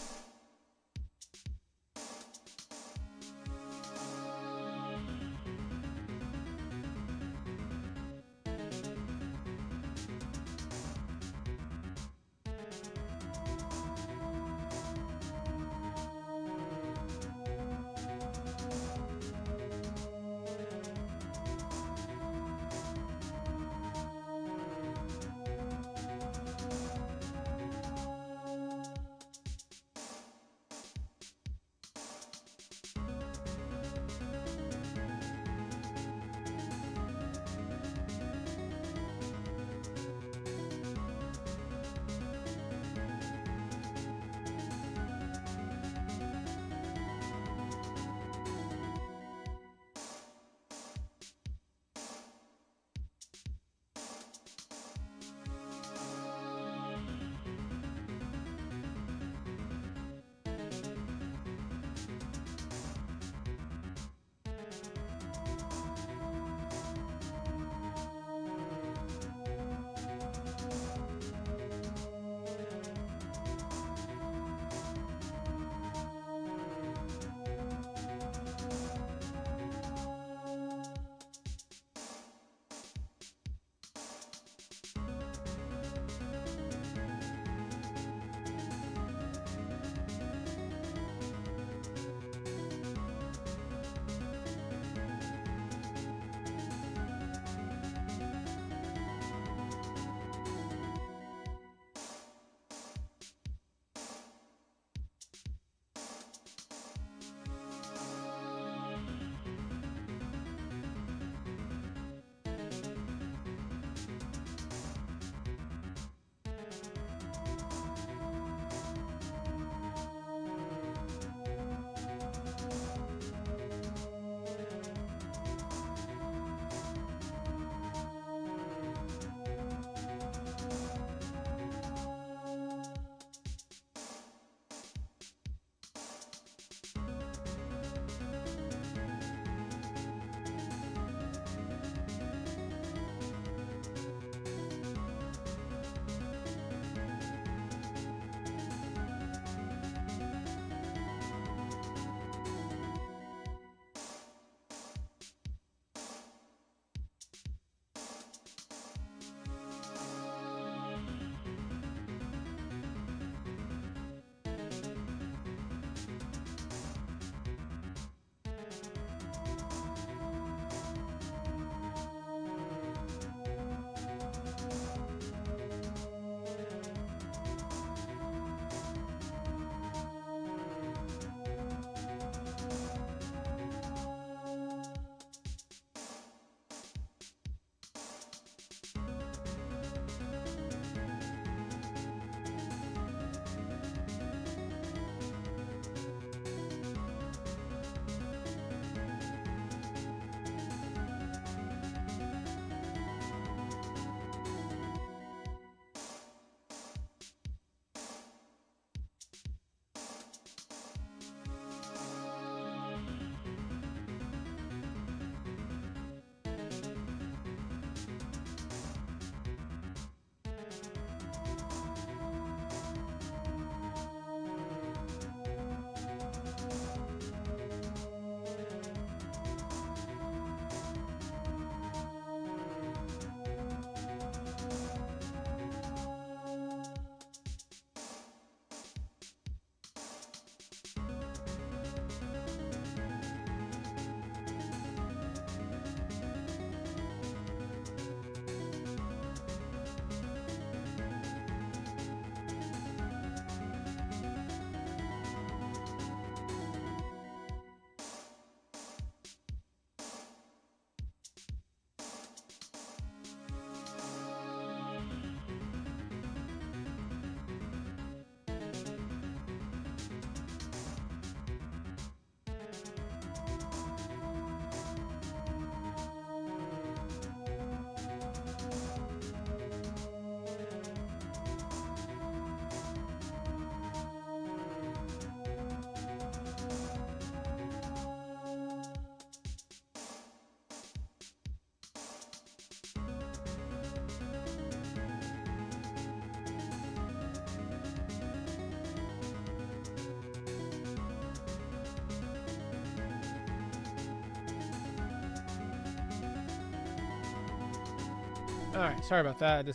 Alright, sorry about that. I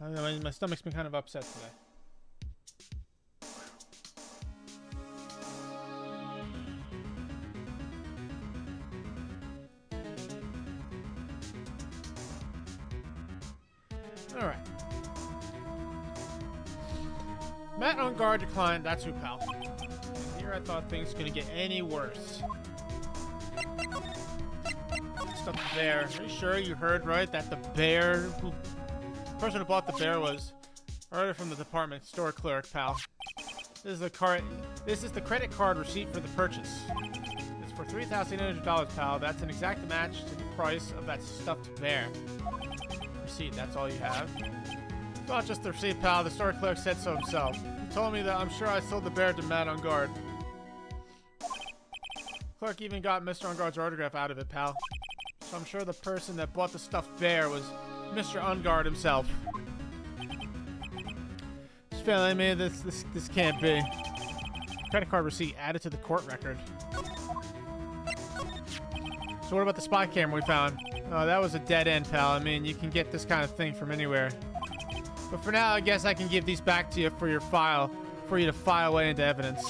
don't know, my stomach's been kind of upset today. Alright. Matt on guard declined. That's who, pal. Here I thought things couldn't get any worse. Stuff there. Are you sure you heard right that the person who bought the bear was ordered from the department store clerk, pal? This is the credit card receipt for the purchase. It's for $3,800, pal. That's an exact match to the price of that stuffed bear. Receipt, that's all you have? It's not just the receipt, pal. The store clerk said so himself. He told me that I'm sure I sold the bear to Matt on guard. Clerk even got Mr. On Guard's autograph out of it, pal. So I'm sure the person that bought the stuffed bear was Mr. On Guard himself. Just feeling me, this can't be. Credit card receipt added to the court record. So what about the spy camera we found? Oh, that was a dead end, pal. I mean, you can get this kind of thing from anywhere. But for now, I guess I can give these back to you for your file, for you to file away into evidence.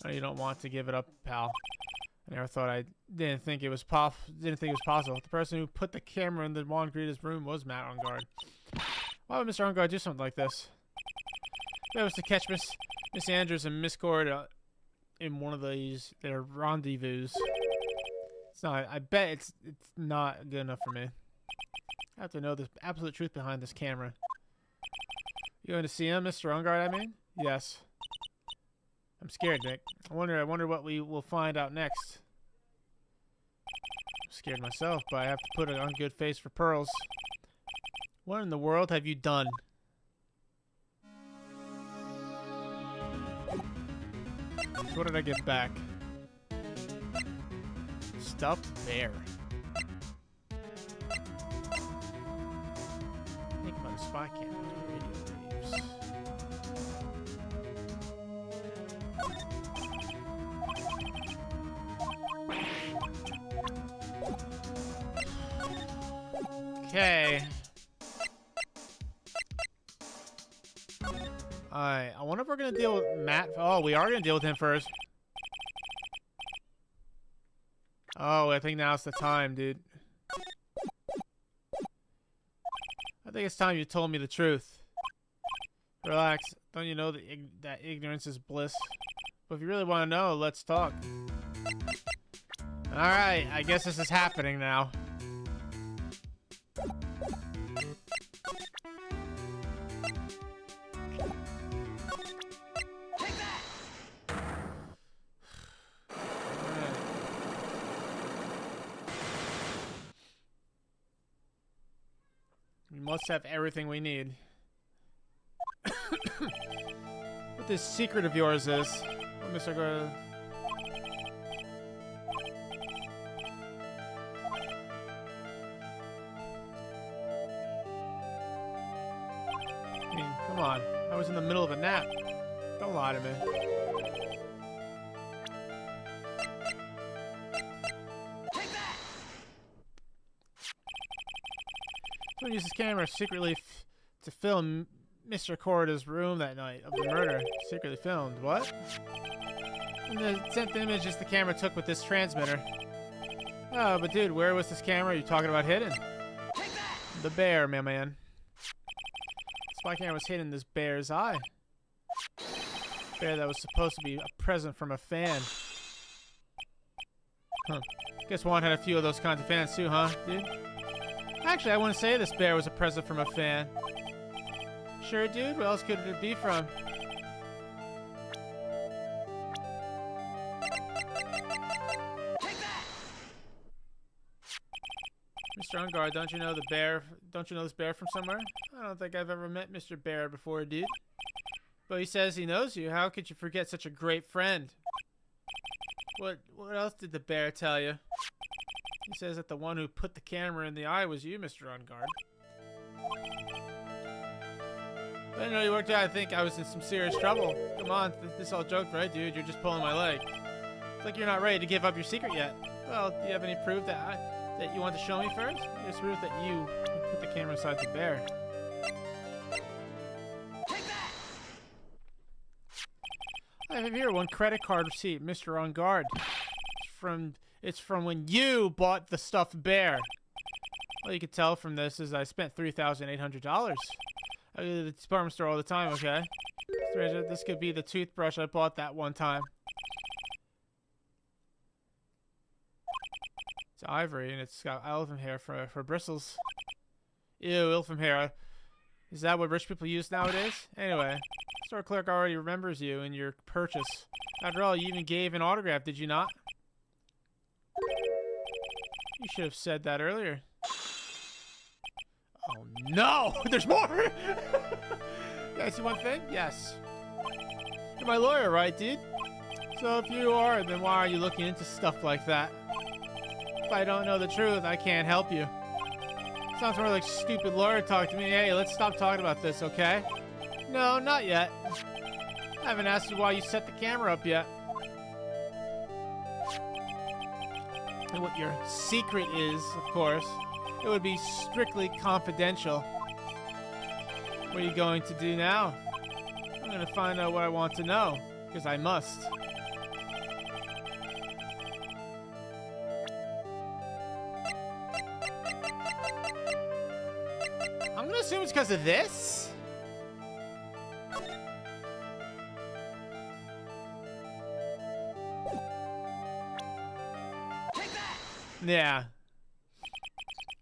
Oh, you don't want to give it up, pal. I never thought didn't think it was possible. The person who put the camera in the Juan Grita's room was Matt On Guard. Why would Mr. On Guard do something like this? That was to catch Miss Andrews and Miss Cord in one of their rendezvous. It's not. I bet it's not good enough for me. I have to know the absolute truth behind this camera. You going to see him, Mr. On Guard? I mean, yes. I'm scared, Nick. I wonder what we will find out next. I'm scared myself, but I have to put it on good face for pearls. What in the world have you done? So what did I get back? Stuffed bear. Think about the spy camera. Radio waves. Okay. Alright, I wonder if we're gonna deal with Matt. Oh, we are gonna deal with him first. Oh, I think now's the time, dude. I think it's time you told me the truth. Relax. Don't you know that ignorance is bliss? But if you really want to know, let's talk. Alright, I guess this is happening now. We must have everything we need. What this secret of yours is. Oh, Mr. Gordon. I mean, come on. I was in the middle of a nap. Don't lie to me. Someone used his camera secretly to film Mr. Corrida's room that night of the murder. Secretly filmed. What? And the sent the images the camera took with this transmitter. Oh, but dude, where was this camera you talking about hidden? The bear, my man. Spy camera was hidden in this bear's eye. Bear that was supposed to be a present from a fan. Huh. Guess Juan had a few of those kinds of fans too, huh, dude? Actually, I wouldn't say this bear was a present from a fan. Sure, dude? What else could it be from? Mr. On Guard, don't you know the bear? Don't you know this bear from somewhere? I don't think I've ever met Mr. Bear before, dude. But he says he knows you. How could you forget such a great friend? What else did the bear tell you? He says that the one who put the camera in the eye was you, Mr. On Guard. I didn't know you worked out. I think I was in some serious trouble. Come on, this all joke, right, dude? You're just pulling my leg. It's like you're not ready to give up your secret yet. Well, do you have any proof that that you want to show me first? It's weird that you put the camera inside the bear. Take that! I have here one credit card receipt, Mr. On Guard. It's from when you bought the stuffed bear. All you can tell from this is I spent $3,800. I go to the department store all the time, okay? This could be the toothbrush I bought that one time. It's ivory and it's got elephant hair for bristles. Ew, elephant hair. Is that what rich people use nowadays? Anyway, store clerk already remembers you and your purchase. After all, you even gave an autograph, did you not? You should have said that earlier. Oh no! There's more! Can I see one thing? Yes. You're my lawyer, right, dude? So if you are, then why are you looking into stuff like that? If I don't know the truth, I can't help you. Sounds more like stupid lawyer talk to me. Hey, let's stop talking about this, okay? No, not yet. I haven't asked you why you set the camera up yet. And what your secret is, of course. It would be strictly confidential. What are you going to do now? I'm going to find out what I want to know, because I must. I'm going to assume it's because of this? Take that! Yeah.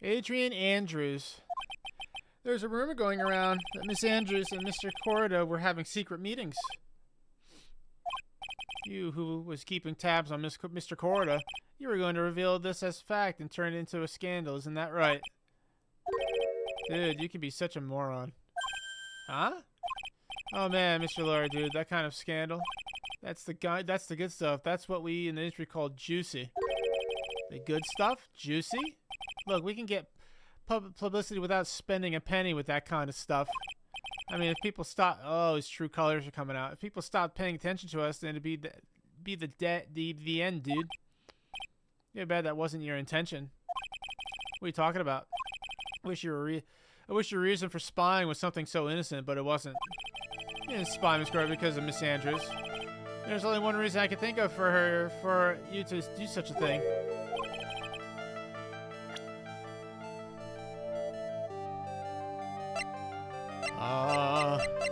Adrian Andrews. There's a rumor going around that Miss Andrews and Mr. Corda were having secret meetings. You, who was keeping tabs on Mr. Corda, you were going to reveal this as fact and turn it into a scandal, isn't that right? Dude, you can be such a moron. Huh? Oh man, Mr. Lawyer, dude, that kind of scandal. That's the good stuff. That's what we in the industry call juicy. The good stuff? Juicy? Look, we can get publicity without spending a penny with that kind of stuff. I mean, if people stop... Oh, his true colors are coming out. If people stop paying attention to us, then it'd be the end, dude. Yeah, bad that wasn't your intention. What are you talking about? I wish your reason for spying was something so innocent, but it wasn't. You didn't spy Miss Gordon because of Miss Andrews. There's only one reason I could think of for you to do such a thing.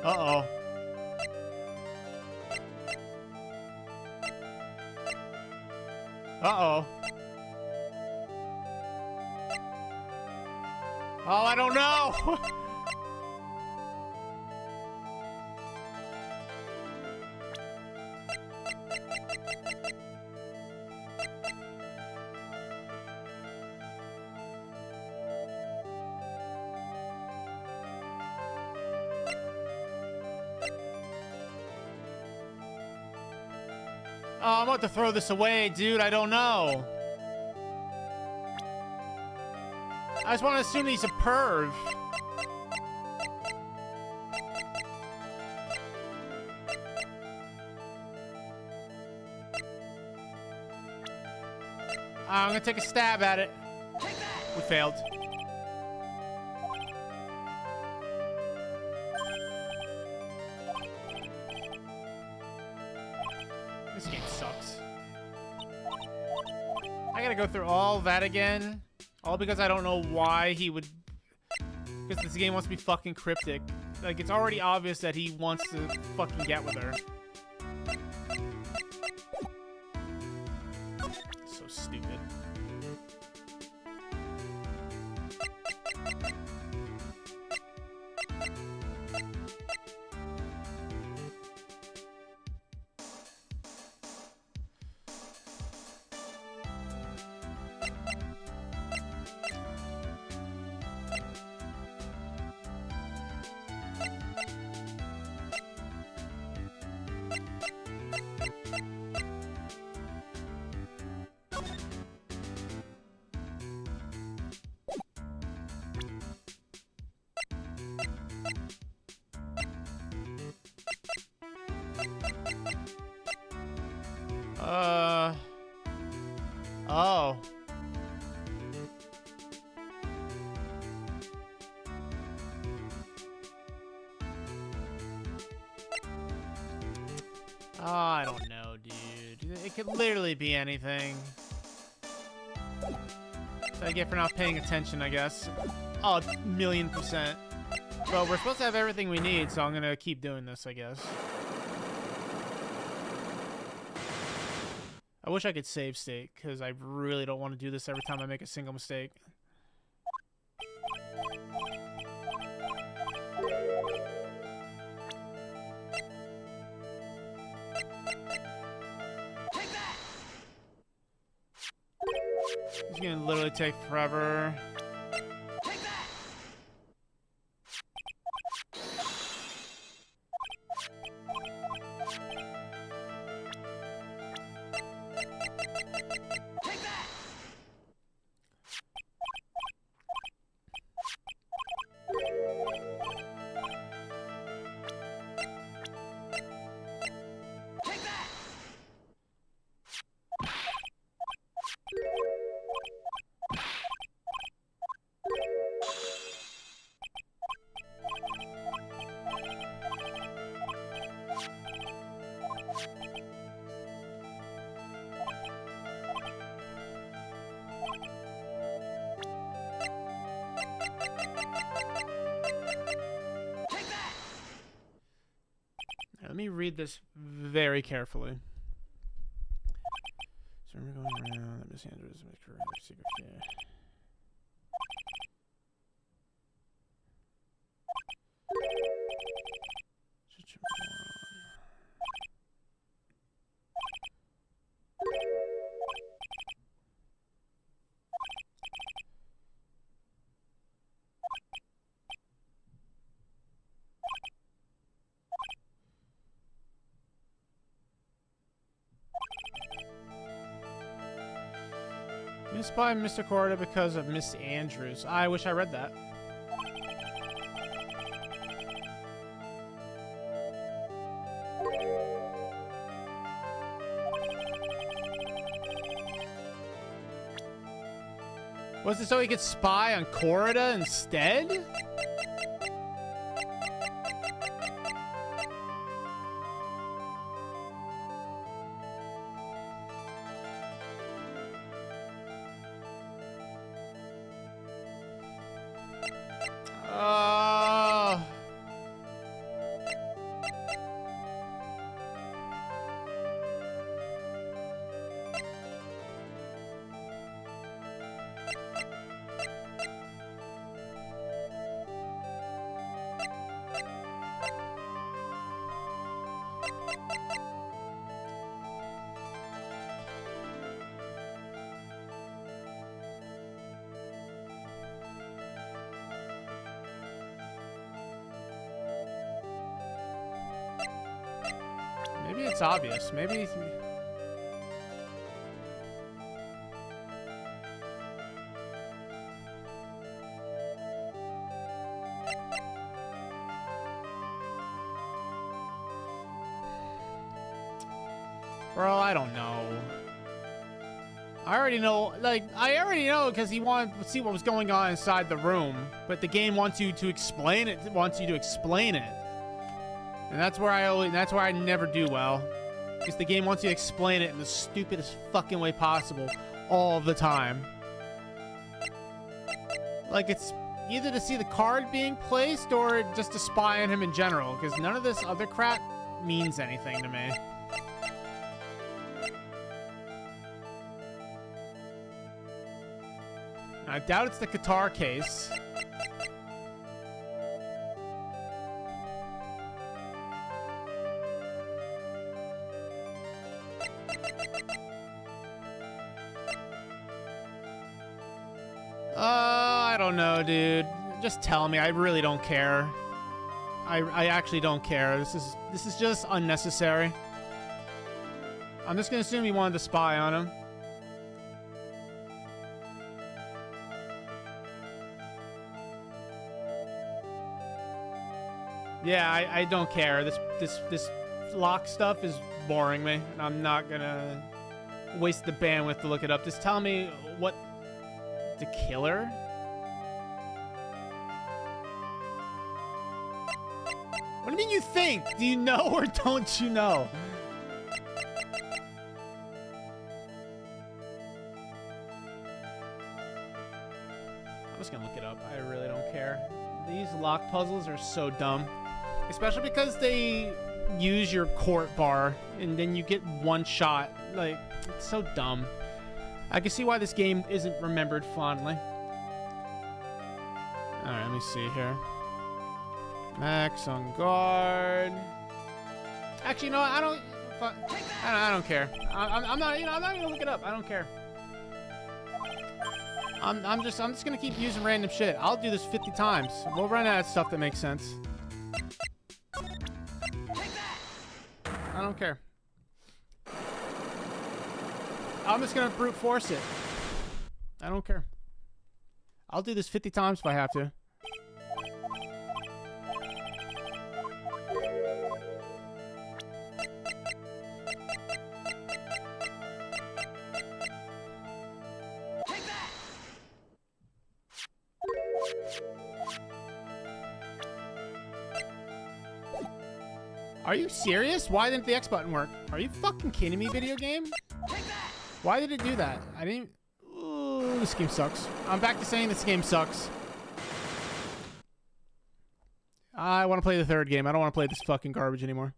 Uh-oh. Uh-oh. Oh, I don't know! Oh, I'm about to throw this away, dude. I don't know. I just want to assume he's a perv. I'm gonna take a stab at it. We failed. This game sucks. I gotta go through all that again. All because I don't know why he would... Because this game wants to be fucking cryptic. Like, it's already obvious that he wants to fucking get with her. So stupid. Oh, I don't know, dude. It could literally be anything. So I get for not paying attention, I guess. Oh, 1,000,000%. Well, we're supposed to have everything we need, so I'm gonna keep doing this, I guess. I wish I could save state, because I really don't want to do this every time I make a single mistake. It's gonna literally take forever. Let me read this very carefully. So we're going around. Miss Andrews, make sure secret here. Missed by Mr. Corda because of Miss Andrews. I wish I read that. Was it so he could spy on Corda instead? Maybe it's obvious. Maybe... Bro, I don't know. I already know, like, I already know because he wanted to see what was going on inside the room, but the game wants you to explain it, And that's where I never do well. Because the game wants you to explain it in the stupidest fucking way possible all the time. Like, it's either to see the card being placed or just to spy on him in general, because none of this other crap means anything to me. I doubt it's the guitar case. I don't know, dude. Just tell me. I really don't care. I actually don't care. This is just unnecessary. I'm just gonna assume he wanted to spy on him. Yeah, I don't care. This lock stuff is boring me, and I'm not gonna waste the bandwidth to look it up. Just tell me what the killer. What do you mean you think? Do you know or don't you know? just gonna look it up. I really don't care. These lock puzzles are so dumb. Especially because they use your court bar and then you get one shot. Like, it's so dumb. I can see why this game isn't remembered fondly. Alright, let me see here. Max on guard. Actually, no, I don't. I don't care. I'm not. You know, I'm not gonna look it up. I don't care. I'm just gonna keep using random shit. I'll do this 50 times. We'll run out of stuff that makes sense. I don't care. I'm just gonna brute force it. I don't care. I'll do this 50 times if I have to. Are you serious? Why didn't the X button work? Are you fucking kidding me, video game? Why did it do that? I didn't... Ooh, this game sucks. I'm back to saying this game sucks. I want to play the third game. I don't want to play this fucking garbage anymore.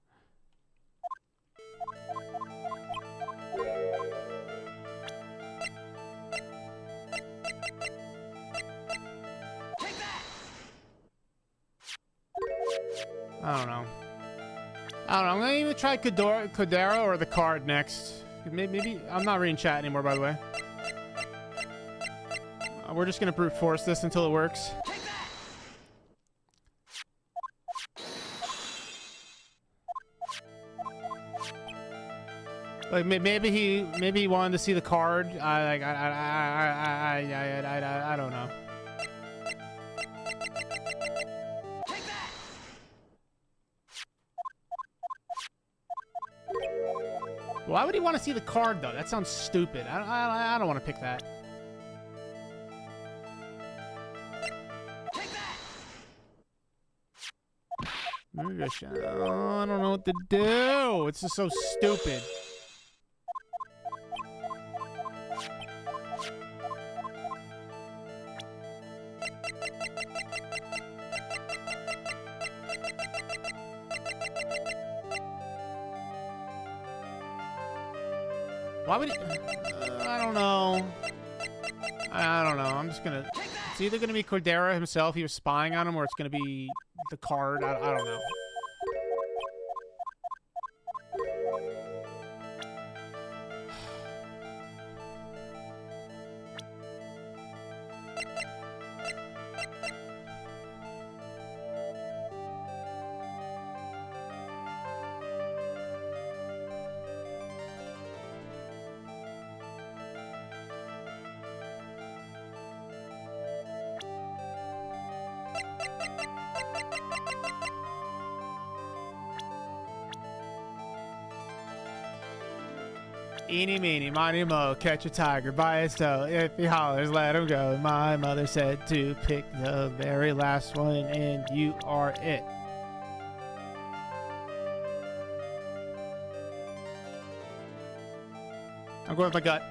I don't know. I'm gonna even try Kodera or the card next. Maybe I'm not reading chat anymore, by the way. We're just gonna brute force this until it works. Like maybe he wanted to see the card. I don't know. Why would he want to see the card, though? That sounds stupid. I don't want to pick that. Maybe I should. Oh, I don't know what to do. It's just so stupid. Why would he... I don't know. I don't know. I'm just gonna... It's either gonna be Cordera himself, he was spying on him, or it's gonna be the card. I don't know. Eeny, meeny, miny, mo, catch a tiger by his toe. If he hollers, let him go. My mother said to pick the very last one, and you are it. I'm going with my gut.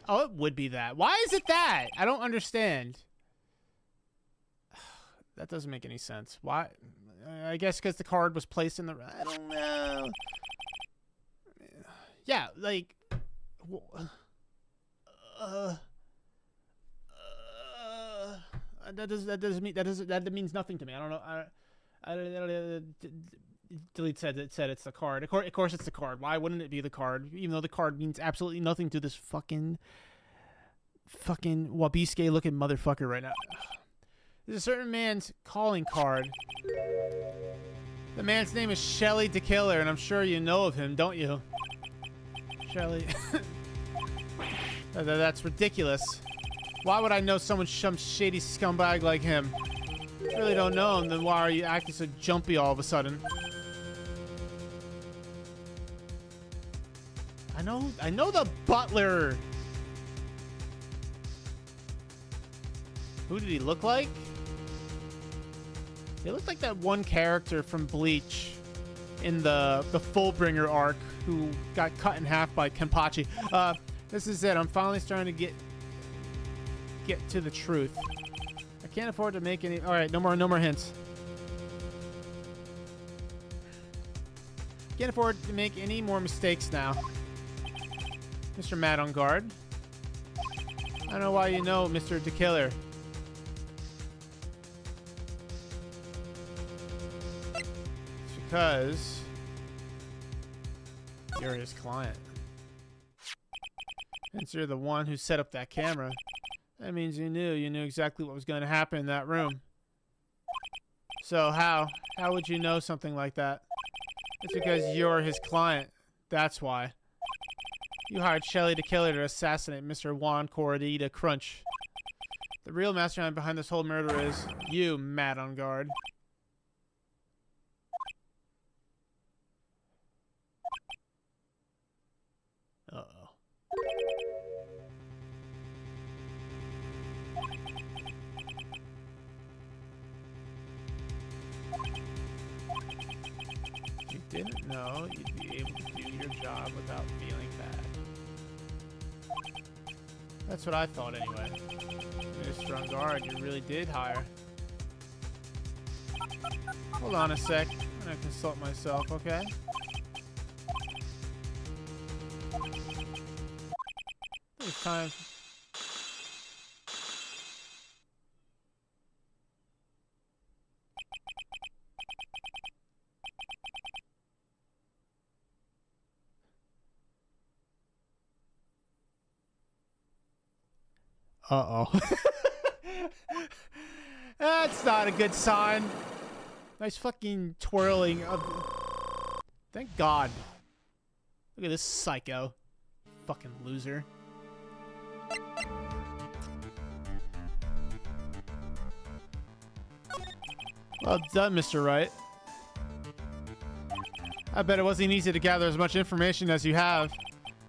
Oh, it would be that. Why is it that? I don't understand. That doesn't make any sense. Why? I guess because the card was placed in the... I don't know. Yeah, like, that means nothing to me. I don't know. Delete said it's the card. Of course, it's the card. Why wouldn't it be the card? Even though the card means absolutely nothing to this fucking Wabiske looking motherfucker right now. There's a certain man's calling card. The man's name is Shelly the Killer, and I'm sure you know of him, don't you? Shelly. That's ridiculous. Why would I know some shady scumbag like him? I really don't know him, then why are you acting so jumpy all of a sudden? I know the butler. Who did he look like? He looked like that one character from Bleach in the Fullbringer arc who got cut in half by Kenpachi. This is it. I'm finally starting to get to the truth. I can't afford to make any... Alright, no more hints. Can't afford to make any more mistakes now. Mr. Matt on guard. I don't know why you know Mr. the Killer. It's because you're his client. Since you're the one who set up that camera, that means you knew exactly what was going to happen in that room. So how would you know something like that? It's because you're his client. That's why. You hired Shelly the Killer to assassinate Mr. Juan Corradita Crunch. The real mastermind behind this whole murder is you, Matt on guard. Uh-oh. You didn't know you'd be able to do your job without feeling bad. That's what I thought anyway. Mr. On guard, you really did hire. Hold on a sec. I'm gonna consult myself, okay? It's time. Uh-oh. That's not a good sign. Nice fucking twirling of... Thank God. Look at this psycho. Fucking loser. Well done, Mr. Wright. I bet it wasn't easy to gather as much information as you have.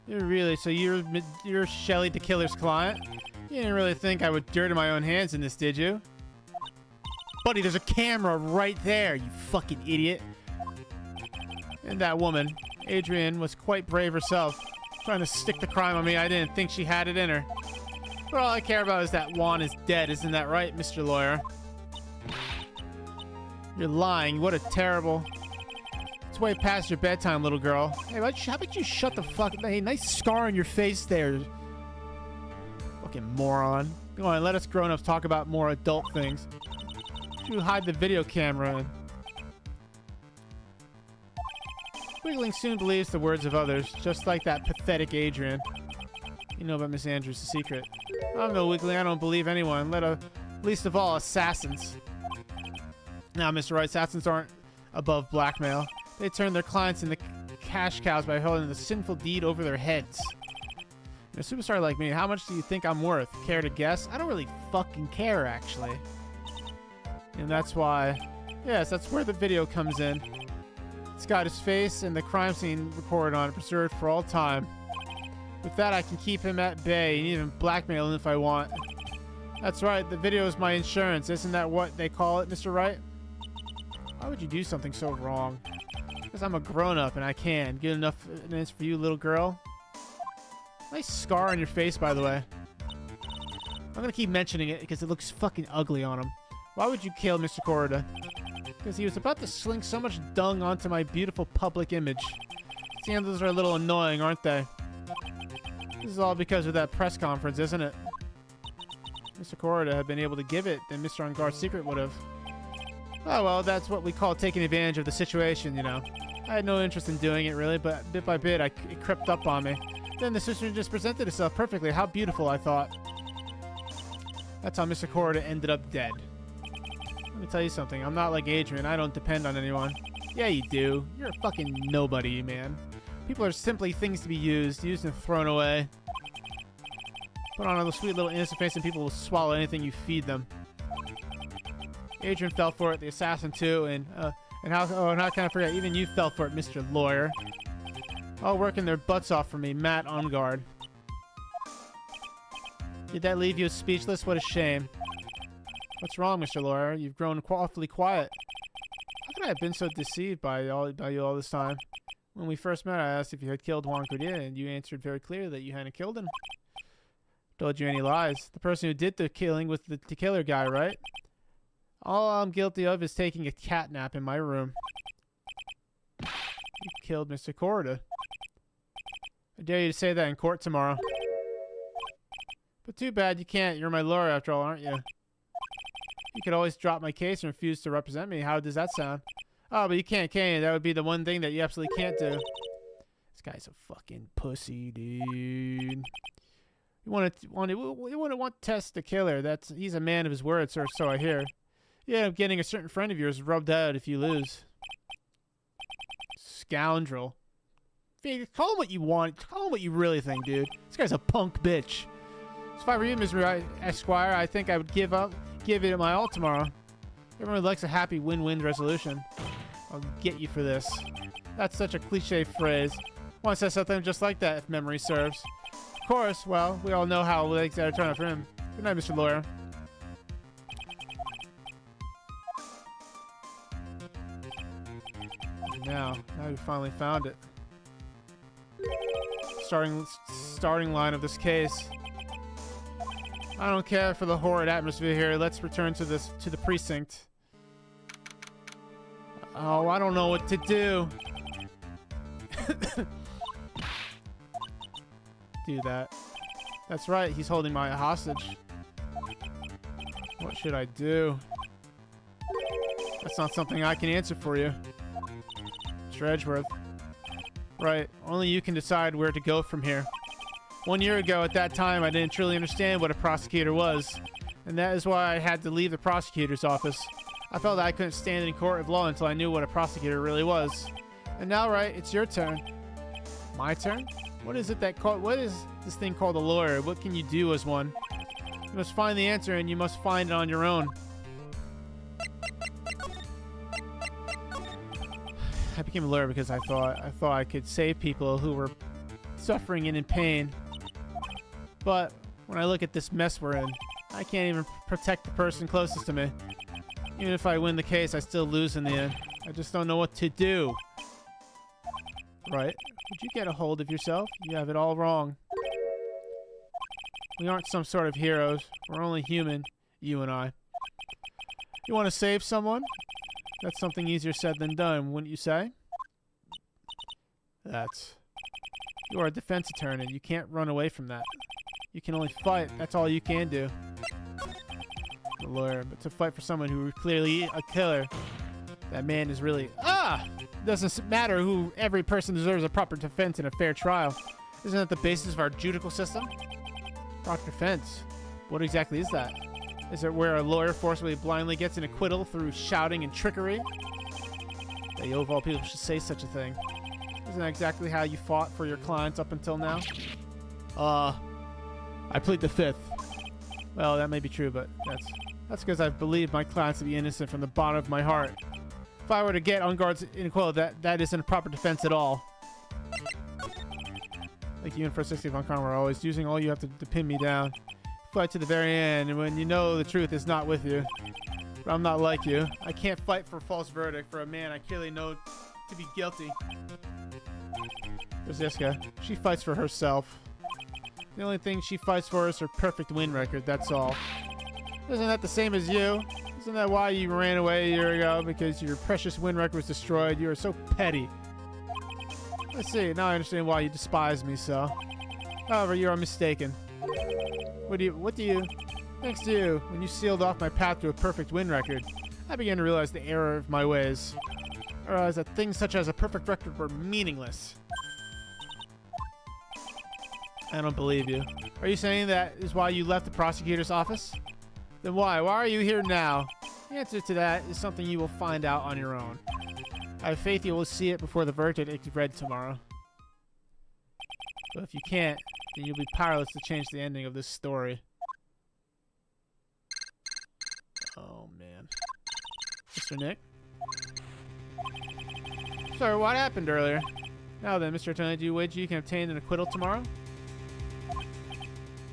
So you're Shelly the Killer's client? You didn't really think I would dirty my own hands in this, did you? Buddy, there's a camera right there, you fucking idiot. And that woman, Adrian, was quite brave herself, trying to stick the crime on me. I didn't think she had it in her. But all I care about is that Juan is dead, isn't that right, Mr. Lawyer? You're lying. What a terrible... It's way past your bedtime, little girl. Hey, how about you shut the fuck... Hey, nice scar on your face there. Fucking moron. Go on, let us grown-ups talk about more adult things. You hide the video camera. Wiggling soon believes the words of others, just like that pathetic Adrian. You know about Miss Andrews' secret. I don't know, Wiggling. I don't believe anyone. Least of all, assassins. Now, Mr. Wright, assassins aren't above blackmail. They turn their clients into cash cows by holding the sinful deed over their heads. A superstar like me, how much do you think I'm worth? Care to guess? I don't really fucking care, actually. And that's why... Yes, that's where the video comes in. It's got his face and the crime scene recorded on it, preserved for all time. With that, I can keep him at bay and even blackmail him if I want. That's right, the video is my insurance. Isn't that what they call it, Mr. Wright? Why would you do something so wrong? Because I'm a grown-up and I can. Good enough evidence for you, little girl? Nice scar on your face, by the way. I'm gonna keep mentioning it because it looks fucking ugly on him. Why would you kill Mr. Corrida? Because he was about to sling so much dung onto my beautiful public image. Scandals are a little annoying, aren't they? This is all because of that press conference, isn't it? Mr. Corrida had been able to give it, then Mr. On Guard's secret would have. Oh, well, that's what we call taking advantage of the situation, you know. I had no interest in doing it, really, but bit by bit, it crept up on me. Then the situation just presented itself perfectly. How beautiful, I thought. That's how Mr. Corrida ended up dead. Let me tell you something. I'm not like Adrian. I don't depend on anyone. Yeah, you do. You're a fucking nobody, man. People are simply things to be used and thrown away. Put on a sweet little innocent face and people will swallow anything you feed them. Adrian fell for it, the assassin too, and how can I forget? Even you fell for it, Mr. Lawyer. All working their butts off for me, Matt on guard. Did that leave you speechless? What a shame. What's wrong, Mr. Lawyer? You've grown awfully quiet. How could I have been so deceived by you all this time? When we first met, I asked if you had killed Juan Cordia, and you answered very clearly that you hadn't killed him. Told you any lies. The person who did the killing was the killer guy, right? All I'm guilty of is taking a cat nap in my room. You killed Mr. Corda. I dare you to say that in court tomorrow. But too bad you can't. You're my lawyer after all, aren't you? You could always drop my case and refuse to represent me. How does that sound? Oh, but you can't, can you? That would be the one thing that you absolutely can't do. This guy's a fucking pussy, dude. You want to test the killer. He's a man of his word, sir, so I hear. Yeah, getting a certain friend of yours rubbed out if you lose. Scoundrel. Call him what you want. Call him what you really think, dude. This guy's a punk bitch. If I were you, Mr. Esquire, I think I would give it my all tomorrow. Everyone likes a happy win-win resolution. I'll get you for this. That's such a cliche phrase. Once said something just like that, if memory serves. Of course, well, we all know how legs had to turn out for him. Good night, Mr. Lawyer. Now we finally found it. Starting line of this case. I don't care for the horrid atmosphere here. Let's return to the precinct. Oh, I don't know what to do. Do that. That's right. He's holding my hostage. What should I do? That's not something I can answer for you. Mr. Edgeworth. Right. Only you can decide where to go from here. 1 year ago, at that time, I didn't truly understand what a prosecutor was. And that is why I had to leave the prosecutor's office. I felt that I couldn't stand in court of law until I knew what a prosecutor really was. And now, Wright, it's your turn. My turn? What is this thing called a lawyer? What can you do as one? You must find the answer, and you must find it on your own. I became a lawyer because I thought I could save people who were suffering and in pain. But when I look at this mess we're in, I can't even protect the person closest to me. Even if I win the case, I still lose in the end. I just don't know what to do. Right? Would you get a hold of yourself? You have it all wrong. We aren't some sort of heroes. We're only human, you and I. You want to save someone? That's something easier said than done, wouldn't you say? You are a defense attorney. You can't run away from that. You can only fight. That's all you can do. A lawyer, but to fight for someone who is clearly a killer, that man is really... It doesn't matter who. Every person deserves a proper defense in a fair trial. Isn't that the basis of our judicial system? Proper defense. What exactly is that? Is it where a lawyer forcibly blindly gets an acquittal through shouting and trickery? That you of all people should say such a thing. Isn't that exactly how you fought for your clients up until now? I plead the fifth. Well, that may be true, but that's because I believe my clients to be innocent from the bottom of my heart. If I were to get on guard's inequality, that isn't a proper defense at all. Like you and First 60 Von Karn were always using all you have to pin me down. Fight to the very end, and when you know the truth is not with you. But I'm not like you. I can't fight for a false verdict for a man I clearly know to be guilty. There's Iska. She fights for herself. The only thing she fights for is her perfect win record, that's all. Isn't that the same as you? Isn't that why you ran away a year ago? Because your precious win record was destroyed? You are so petty. I see. Now I understand why you despise me so. However, you are mistaken. Thanks to you, when you sealed off my path to a perfect win record, I began to realize the error of my ways. I realized that things such as a perfect record were meaningless. I don't believe you. Are you saying that is why you left the prosecutor's office? Then why? Why are you here now? The answer to that is something you will find out on your own. I have faith you will see it before the verdict is read tomorrow. But if you can't, then you'll be powerless to change the ending of this story. Oh, man. Mr. Nick? Sir, what happened earlier? Now then, Mr. Attorney, do you wager you can obtain an acquittal tomorrow?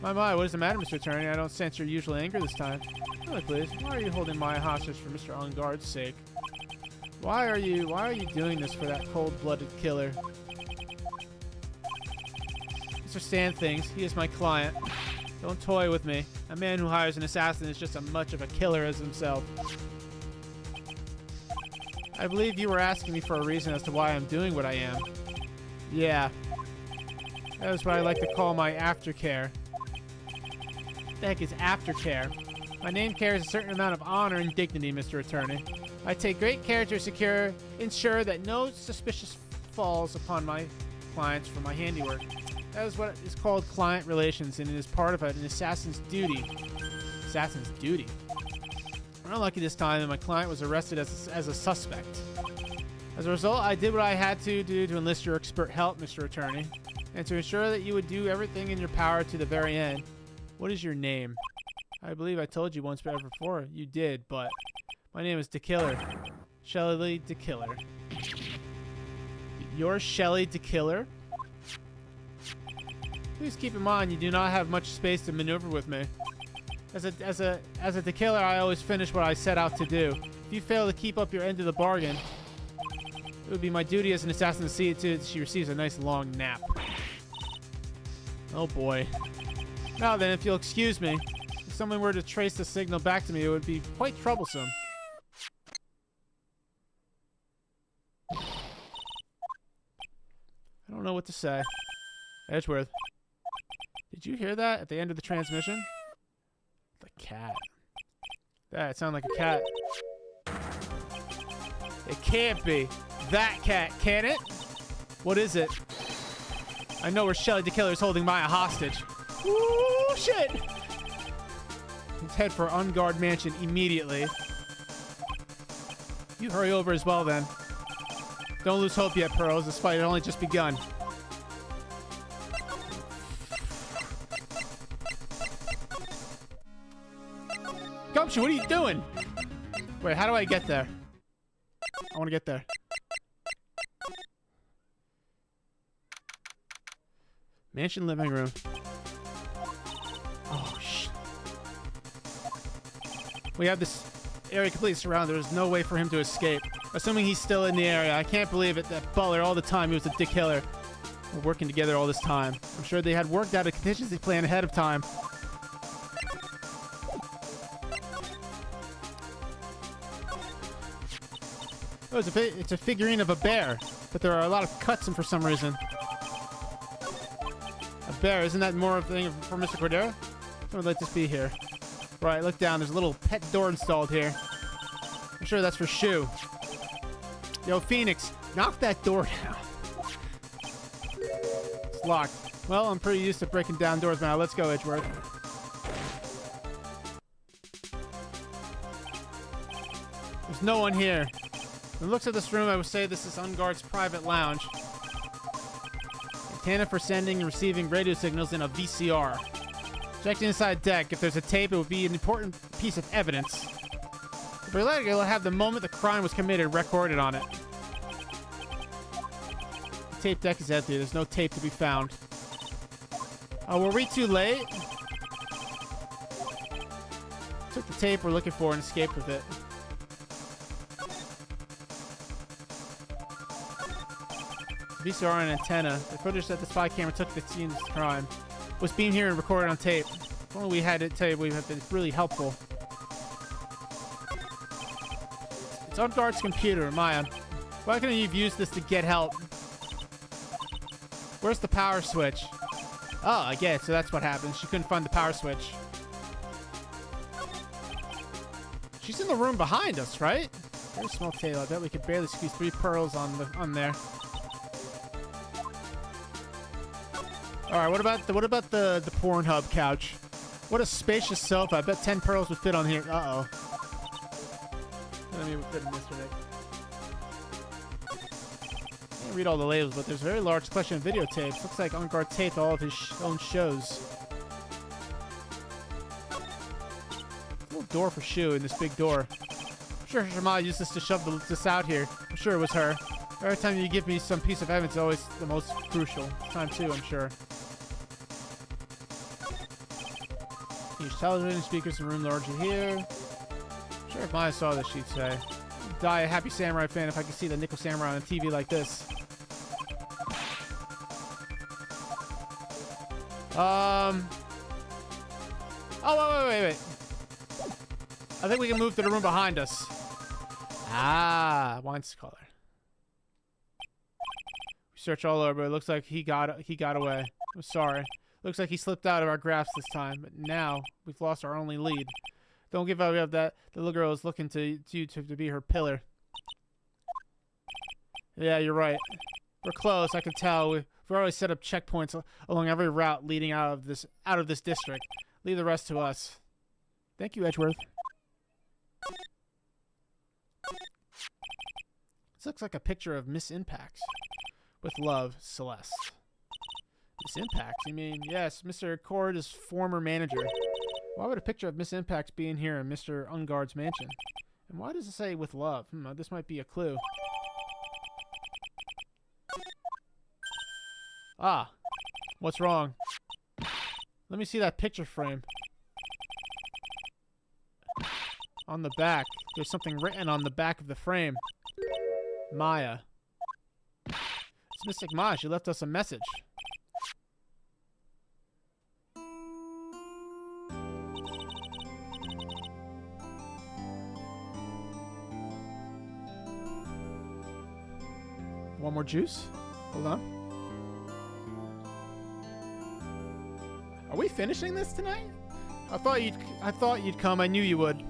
My, what does the matter, Mr. Attorney? I don't sense your usual anger this time. Really, please. Why are you holding my hostage for Mr. On Guard's sake? Why are you doing this for that cold-blooded killer? Mr. Stand things. He is my client. Don't toy with me. A man who hires an assassin is just as much of a killer as himself. I believe you were asking me for a reason as to why I'm doing what I am. Yeah. That is what I like to call my aftercare. What the heck is aftercare? My name carries a certain amount of honor and dignity, Mr. Attorney. I take great care to ensure that no suspicious falls upon my clients for my handiwork. That is what is called client relations, and it is part of an assassin's duty. Assassin's duty? I'm unlucky this time, and my client was arrested as a suspect. As a result, I did what I had to do to enlist your expert help, Mr. Attorney, and to ensure that you would do everything in your power to the very end. What is your name? I believe I told you once before. You did, but my name is DeKiller. Shelly DeKiller. You're Shelly DeKiller? Please keep in mind you do not have much space to maneuver with me. As a DeKiller, I always finish what I set out to do. If you fail to keep up your end of the bargain, it would be my duty as an assassin to see to she receives a nice long nap. Oh boy. Now then, if you'll excuse me, if someone were to trace the signal back to me, it would be quite troublesome. I don't know what to say. Edgeworth. Did you hear that at the end of the transmission? The cat. That sounded like a cat. It can't be that cat, can it? What is it? I know where Shelly DeKiller is holding Maya hostage. Ooh, shit! Let's head for Unguard Mansion immediately. You hurry over as well, then. Don't lose hope yet, Pearls. This fight had only just begun. Gumshoe, what are you doing? Wait, how do I get there? I want to get there. Mansion living room. Oh, shit. We have this area completely surrounded. There's no way for him to escape. Assuming he's still in the area. I can't believe it. That butler all the time. He was a dick killer. We're working together all this time. I'm sure they had worked out a contingency plan ahead of time. Oh, it's a figurine of a bear, but there are a lot of cuts in for some reason. A bear, isn't that more of a thing for Mr. Cordero? Someone would like this be here. Right, look down. There's a little pet door installed here. I'm sure that's for Shu. Yo, Phoenix, knock that door down. It's locked. Well, I'm pretty used to breaking down doors now. Let's go, Edgeworth. There's no one here. From the looks of this room, I would say this is Unguard's private lounge. Antenna for sending and receiving radio signals in a VCR. Check the inside deck. If there's a tape, it would be an important piece of evidence. If we're letting it, it'll have the moment the crime was committed recorded on it. The tape deck is empty. There's no tape to be found. Oh, were we too late? Took the tape we're looking for and escaped with it. VCR and antenna. The footage that the spy camera took the scene of the crime was being here and recorded on tape. If only we had it tape, we would have been really helpful. It's on Guard's computer, Maya. Why couldn't you have used this to get help? Where's the power switch? Oh, I get it. So that's what happened. She couldn't find the power switch. She's in the room behind us, right? Very small table. I bet we could barely squeeze 3 pearls on there. All right, what about the Pornhub couch? What a spacious sofa. I bet 10 pearls would fit on here. Uh-oh. Let me fit in Mr. Nick. I can't read all the labels, but there's a very large collection of videotapes. Looks like Unguard taped all of his own shows. Little door for Shu in this big door. I'm sure Shama used this to shove this out here. I'm sure it was her. Every time you give me some piece of evidence, it's always the most crucial. Time too, I'm sure. Huge television, speakers in the room larger here. I'm sure if Maya saw this, she'd say, die a happy samurai fan if I could see the Nickel Samurai on TV like this. Oh, wait. I think we can move to the room behind us. Ah, wine scholar. We search all over. It looks like he got away. I'm sorry. Looks like he slipped out of our grasp this time, but now we've lost our only lead. Don't give up that. The little girl is looking to you to be her pillar. Yeah, you're right. We're close. I can tell. We've already set up checkpoints along every route leading out of this district. Leave the rest to us. Thank you, Edgeworth. This looks like a picture of Miss Impact. With love, Celeste. Miss Impact? You mean, yes, Mr. Cord is former manager. Why would a picture of Miss Impact be in here in Mr. Ungard's mansion? And why does it say with love? This might be a clue. Ah, what's wrong? Let me see that picture frame. On the back, there's something written on the back of the frame. Maya. It's Mystic Maya. She left us a message. One more juice? Hold on. Are we finishing this tonight? I thought you'd come. I knew you would.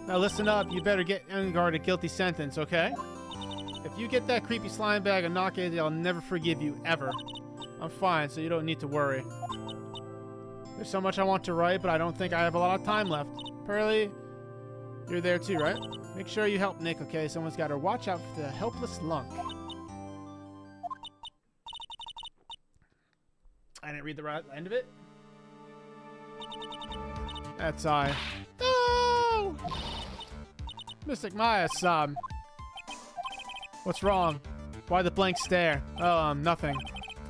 Now listen up. You better get Ungard a guilty sentence, okay? If you get that creepy slime bag and knock it, I'll never forgive you, ever. I'm fine, so you don't need to worry. There's so much I want to write, but I don't think I have a lot of time left. Pearly, you're there too, right? Make sure you help Nick, okay? Someone's got to watch out for the helpless lunk. I didn't read the end of it. That's I. No! Mystic Maya, what's wrong? Why the blank stare? Oh, nothing.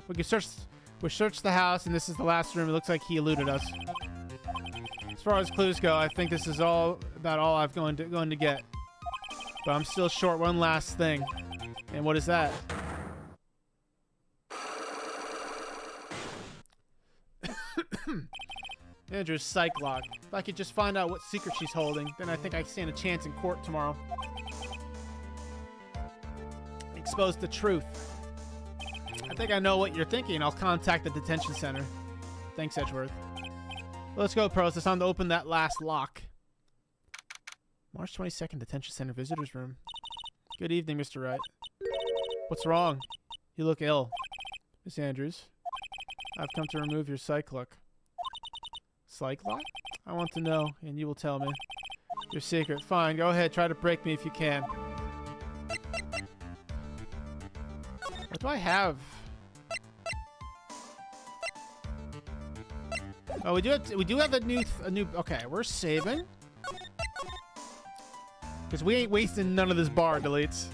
We searched the house, and this is the last room. It looks like he eluded us. As far as clues go, I think this is about all I've going to get. But I'm still short one last thing. And what is that? Andrew's psych log. If I could just find out what secret she's holding, then I think I stand a chance in court tomorrow. Expose the truth. I think I know what you're thinking. I'll contact the detention center. Thanks, Edgeworth. Let's go, pros. It's time to open that last lock. March 22nd, detention center visitors room. Good evening, Mr. Wright. What's wrong? You look ill. Miss Andrews, I've come to remove your psych lock. Psych lock? I want to know, and you will tell me. Your secret. Fine, go ahead. Try to break me if you can. What do I have? Oh, we do have a new. Okay, we're saving. Because we ain't wasting none of this bar deletes.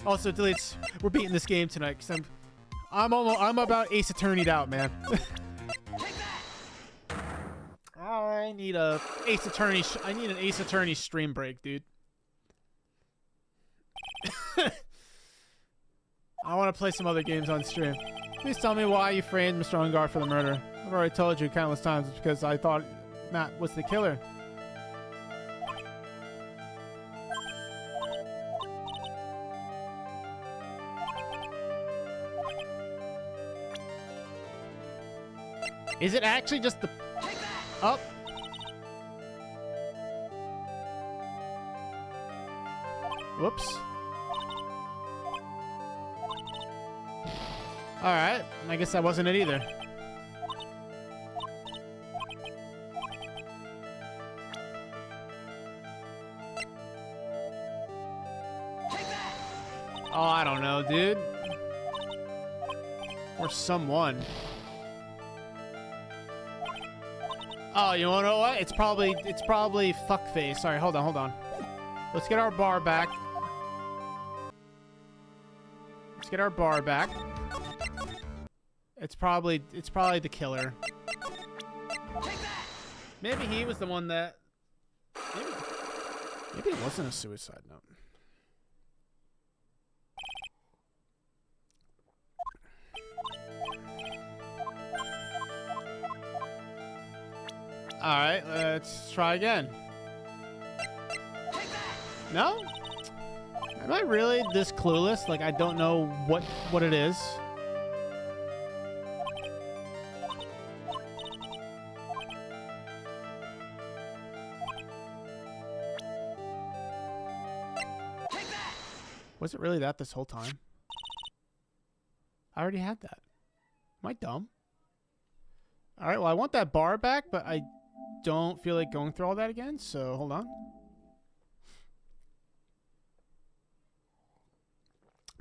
Also, deletes. We're beating this game tonight. Because I'm about Ace Attorney'd out, man. I need a Ace Attorney. I need an Ace Attorney stream break, dude. I want to play some other games on stream. Please tell me why you framed Mr. Ungard for the murder. I've already told you countless times. It's because I thought Matt was the killer. Is it actually just the... Oh. Whoops. Alright, I guess that wasn't it either. Oh, I don't know, dude. Or someone. Oh, you wanna know what? It's probably fuckface. Sorry, hold on. Let's get our bar back. Let's get our bar back. It's probably the killer. Maybe he was the one that. Maybe it wasn't a suicide note. Alright, let's try again. No? Am I really this clueless? Like, I don't know what it is? Was it really that this whole time? I already had that. Am I dumb? Alright, well, I want that bar back, but I don't feel like going through all that again, so hold on.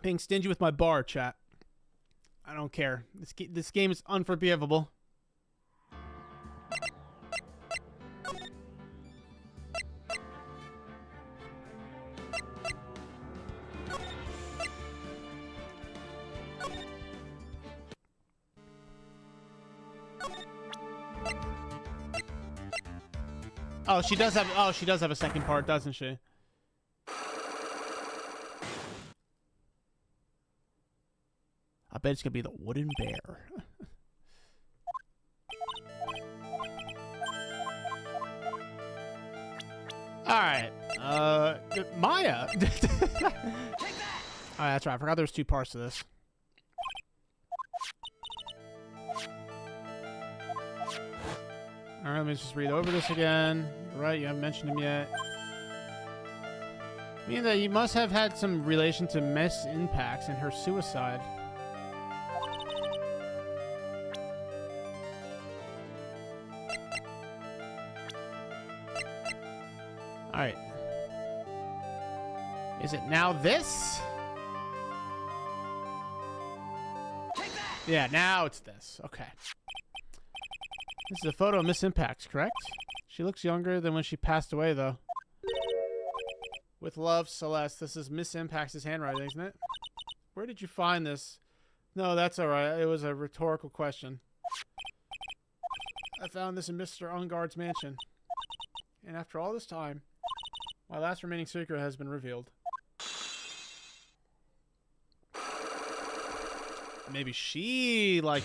Being stingy with my bar, chat. I don't care. This game is unforgivable. Oh, she does have a second part, doesn't she? I bet it's gonna be the wooden bear. Alright. Maya. Alright, that's right. I forgot there was 2 parts to this. Alright, let me just read over this again. You're right, you haven't mentioned him yet. Meaning that you must have had some relation to Miss Impacts and her suicide. Alright. Is it now this? Yeah, now it's this. Okay. This is a photo of Miss Impacts, correct? She looks younger than when she passed away, though. With love, Celeste. This is Miss Impacts' handwriting, isn't it? Where did you find this? No, that's alright. It was a rhetorical question. I found this in Mr. Ungard's mansion. And after all this time, my last remaining secret has been revealed. Maybe she, like...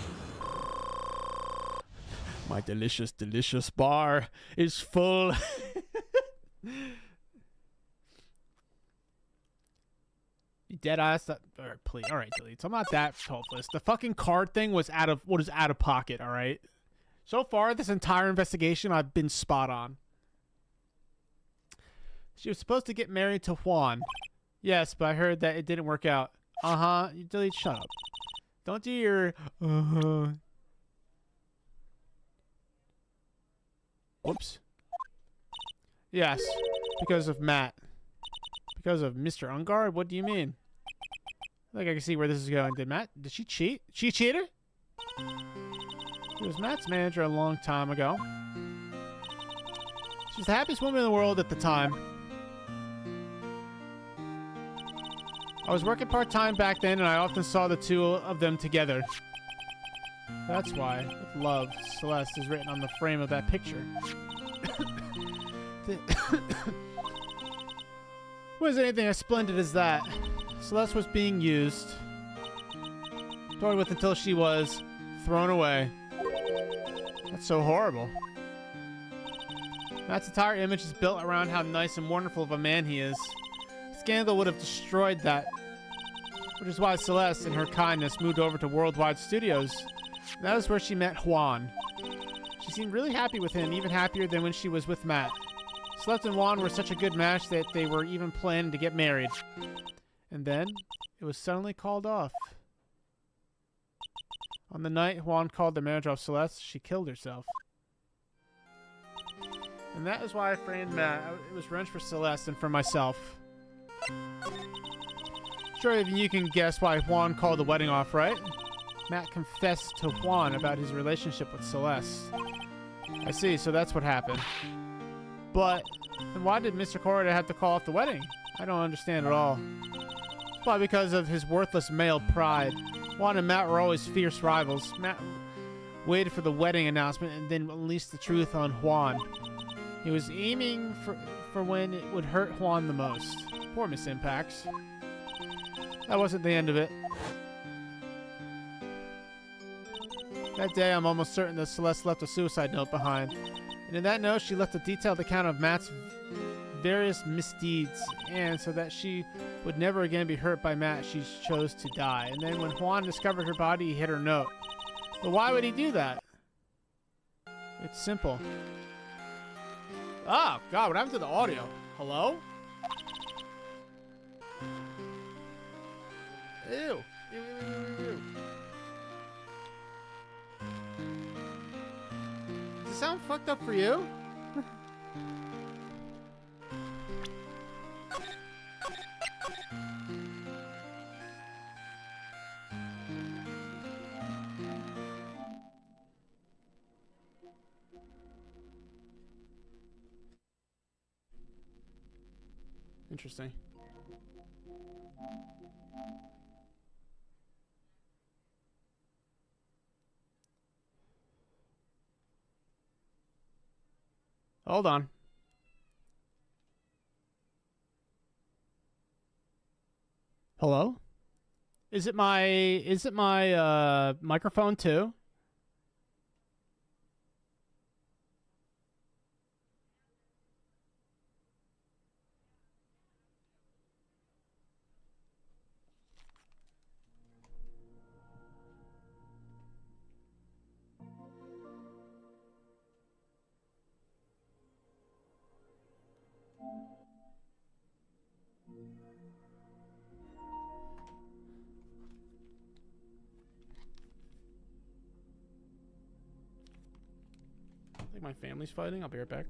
My delicious, delicious bar is full. You dead ass that... Alright, please. Alright, delete. I'm not that hopeless. The fucking card thing was out of pocket, alright? So far, this entire investigation, I've been spot on. She was supposed to get married to Juan. Yes, but I heard that it didn't work out. Uh-huh. You delete. Shut up. Don't do your... Uh-huh. Whoops. Yes. Because of Matt. Because of Mr. Ungard? What do you mean? I think I can see where this is going. Did she cheat? She cheated? She was Matt's manager a long time ago. She was the happiest woman in the world at the time. I was working part-time back then, and I often saw the two of them together. That's why, with love, Celeste is written on the frame of that picture. Was anything as splendid as that? Celeste was being used, toyed with until she was thrown away. That's so horrible. Matt's entire image is built around how nice and wonderful of a man he is. Scandal would have destroyed that. Which is why Celeste, in her kindness, moved over to Worldwide Studios. That is where she met Juan. She seemed really happy with him, even happier than when she was with Matt. Celeste and Juan were such a good match that they were even planning to get married. And then, it was suddenly called off. On the night Juan called the manager of Celeste, she killed herself. And that is why I framed Matt. It was revenge for Celeste and for myself. Sure, even you can guess why Juan called the wedding off, right? Matt confessed to Juan about his relationship with Celeste. I see, so that's what happened. But, then why did Mr. Corridor have to call off the wedding? I don't understand at all. It's probably because of his worthless male pride. Juan and Matt were always fierce rivals. Matt waited for the wedding announcement and then unleashed the truth on Juan. He was aiming for when it would hurt Juan the most. Poor Miss Impacts. That wasn't the end of it. That day, I'm almost certain that Celeste left a suicide note behind. And in that note, she left a detailed account of Matt's various misdeeds, and so that she would never again be hurt by Matt, she chose to die. And then when Juan discovered her body, he hit her note. But why would he do that? It's simple. Oh, God, what happened to the audio? Hello? Ew. Ew, ew, ew, ew. Does it sound fucked up for you? Interesting. Hold on. Hello? Is it my microphone too? I think my family's fighting. I'll be right back.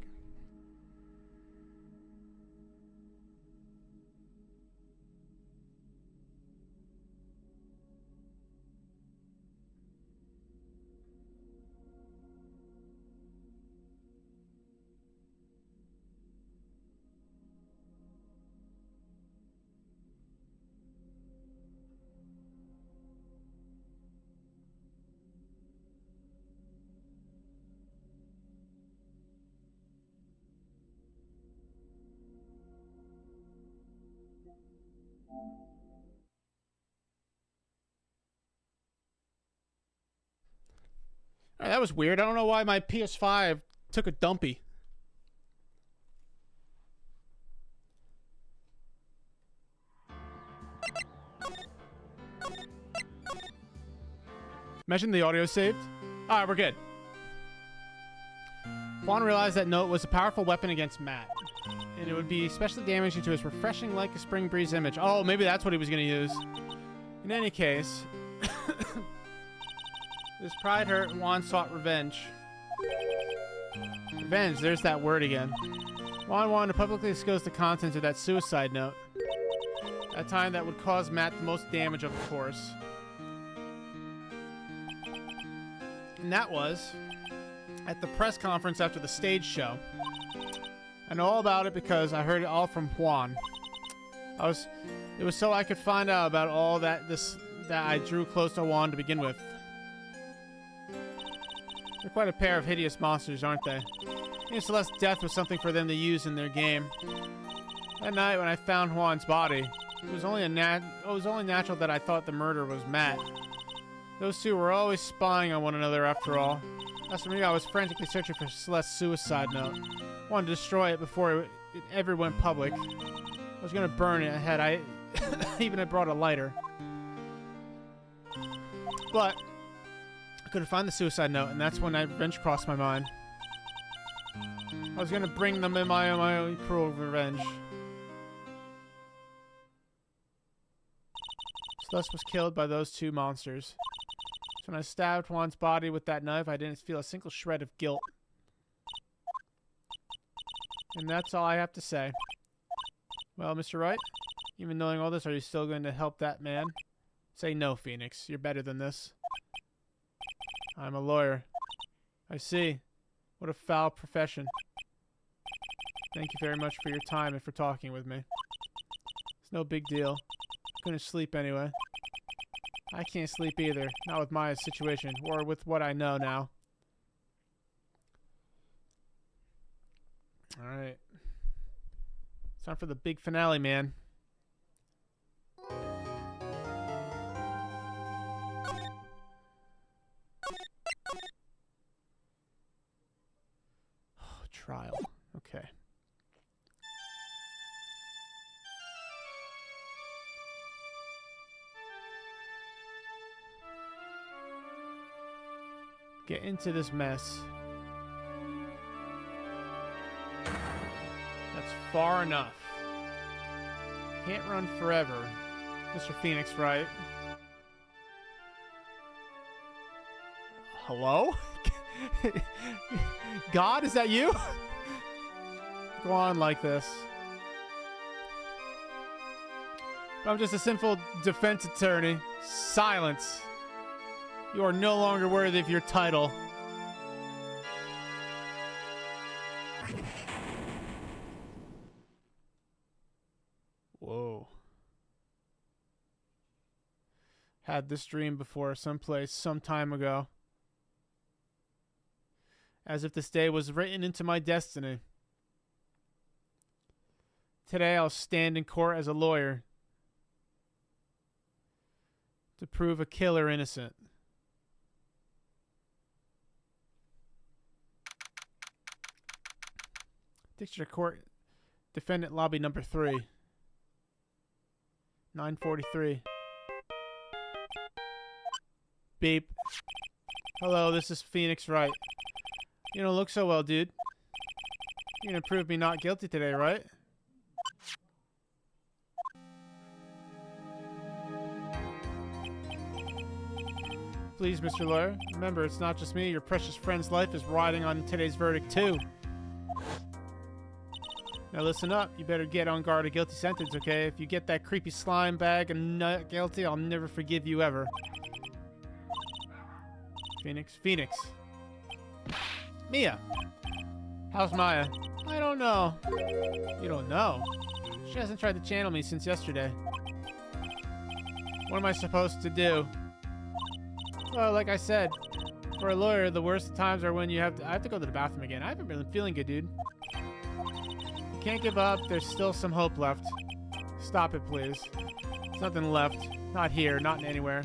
All right, that was weird. I don't know why my PS5 took a dumpy. Imagine the audio saved. All right, we're good. Juan realized that note was a powerful weapon against Matt, and it would be especially damaging to his refreshing like a spring breeze image. Oh, maybe that's what he was going to use. In any case, his pride hurt, and Juan sought revenge. Revenge, there's that word again. Juan wanted to publicly disclose the contents of that suicide note. At a time that would cause Matt the most damage, of course. And that was at the press conference after the stage show. I know all about it because I heard it all from Juan. It was so I could find out about all that I drew close to Juan to begin with. They're quite a pair of hideous monsters, aren't they? And Celeste's death was something for them to use in their game. That night when I found Juan's body, it was only natural that I thought the murderer was Matt. Those two were always spying on one another after all. As for me, I was frantically searching for Celeste's suicide note. I wanted to destroy it before it ever went public. I was gonna burn it ahead. I even had brought a lighter. But I couldn't find the suicide note, and that's when revenge crossed my mind. I was gonna bring them in my own cruel revenge. Celeste was killed by those two monsters. So when I stabbed Juan's body with that knife, I didn't feel a single shred of guilt. And that's all I have to say. Well, Mr. Wright, even knowing all this, are you still going to help that man? Say no, Phoenix. You're better than this. I'm a lawyer. I see. What a foul profession. Thank you very much for your time and for talking with me. It's no big deal. Couldn't sleep anyway. I can't sleep either. Not with my situation, or with what I know now. Alright. It's time for the big finale, man. get into this mess. That's far enough. Can't run forever. Mr. Phoenix, right? Hello? God, is that you? Go on like this. I'm just a sinful defense attorney. Silence. You are no longer worthy of your title. Whoa. Had this dream before someplace some time ago. As if this day was written into my destiny. Today I'll stand in court as a lawyer to prove a killer innocent. District Court, defendant lobby number 3. 943. Beep. Hello, this is Phoenix Wright. You don't look so well, dude. You're gonna prove me not guilty today, right? Please, Mr. Lawyer, remember, it's not just me. Your precious friend's life is riding on today's verdict, too. Now listen up. You better get on guard a guilty sentence, okay? If you get that creepy slime bag and not guilty, I'll never forgive you ever. Phoenix? Phoenix. Mia. How's Maya? I don't know. You don't know? She hasn't tried to channel me since yesterday. What am I supposed to do? Well, like I said, for a lawyer, the worst times are when you have to... I have to go to the bathroom again. I haven't been feeling good, dude. You can't give up. There's still some hope left. Stop it, please. There's nothing left. Not here. Not anywhere.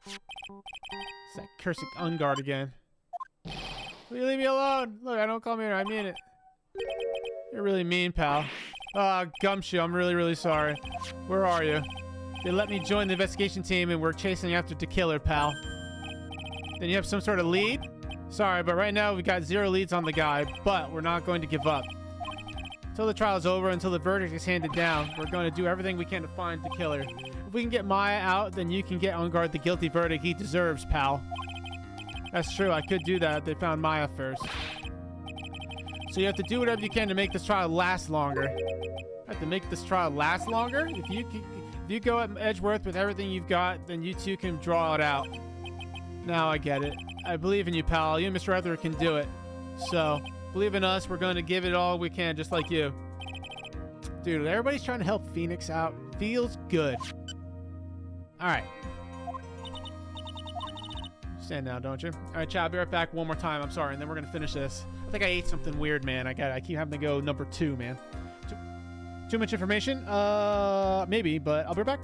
It's that cursed unguard again. Will you leave me alone? Look, I don't come here. I mean it. You're really mean, pal. Ah, Gumshoe, I'm really, really sorry. Where are you? They let me join the investigation team and we're chasing after the killer, pal. Then you have some sort of lead? Sorry, but right now we've got 0 leads on the guy, but we're not going to give up. Until the trial's over, until the verdict is handed down, we're going to do everything we can to find the killer. If we can get Maya out, then you can get on guard the guilty verdict he deserves, pal. That's true, I could do that if they found Maya first. So you have to do whatever you can to make this trial last longer. I have to make this trial last longer? If you go at Edgeworth with everything you've got, then you two can draw it out. Now I get it. I believe in you, pal. You and Mr. Arthur can do it. So, believe in us. We're going to give it all we can, just like you. Dude, everybody's trying to help Phoenix out. Feels good. Alright. Stand down, don't you? Alright, chat. I'll be right back one more time. I'm sorry. And then we're going to finish this. I think I ate something weird, man. I keep having to go number 2, man. Too much information? Maybe, but I'll be right back.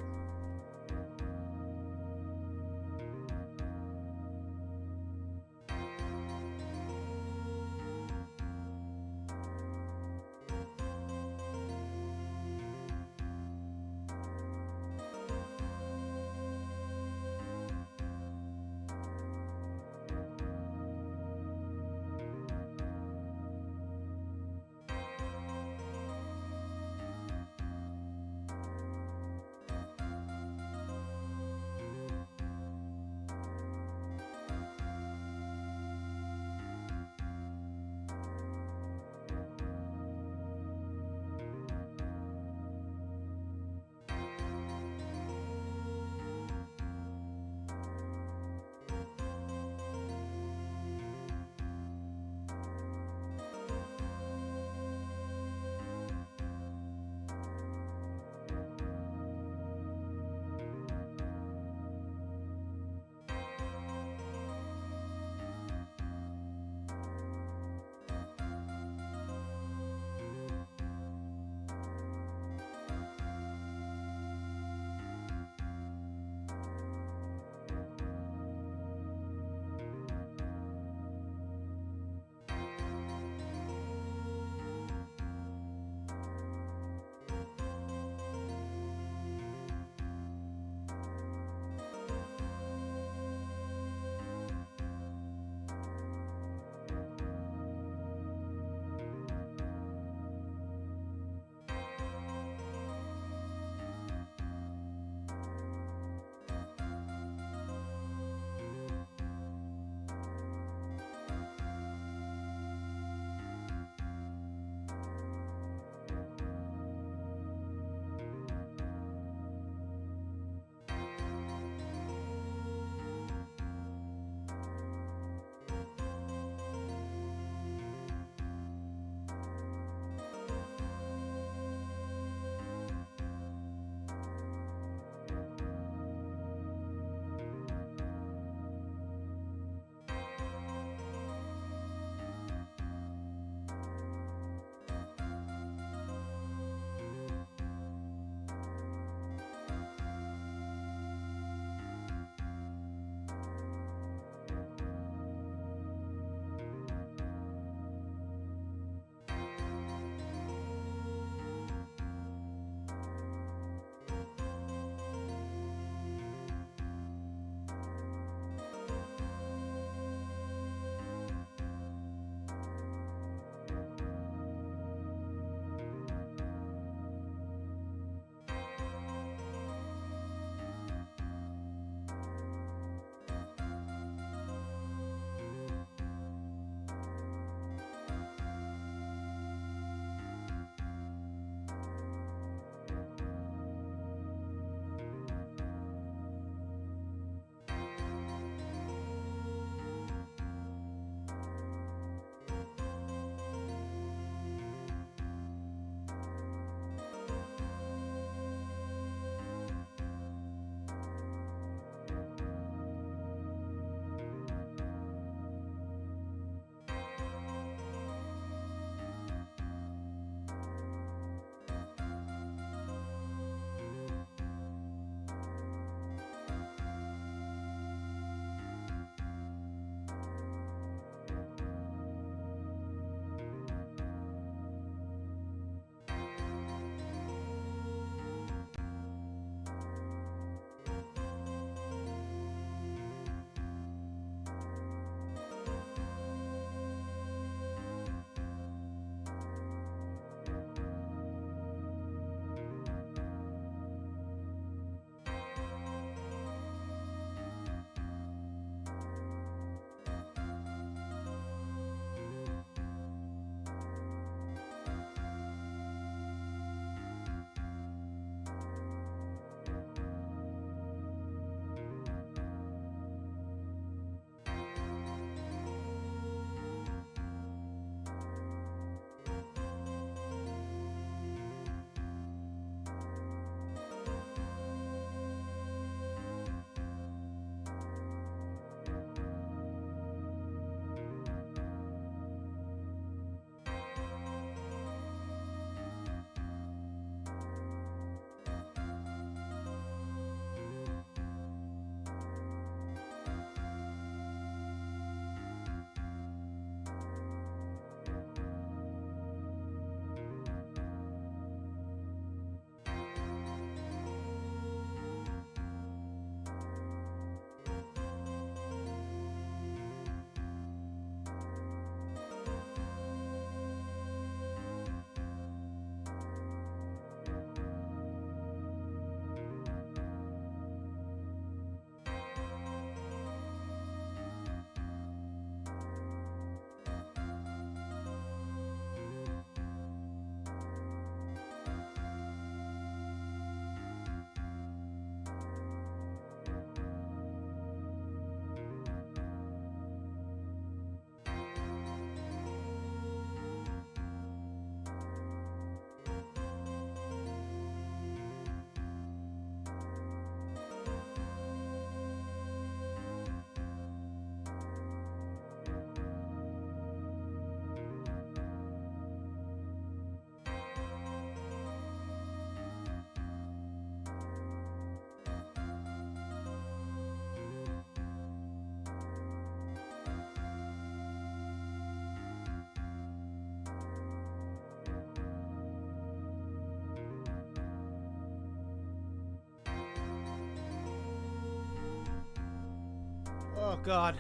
Oh God.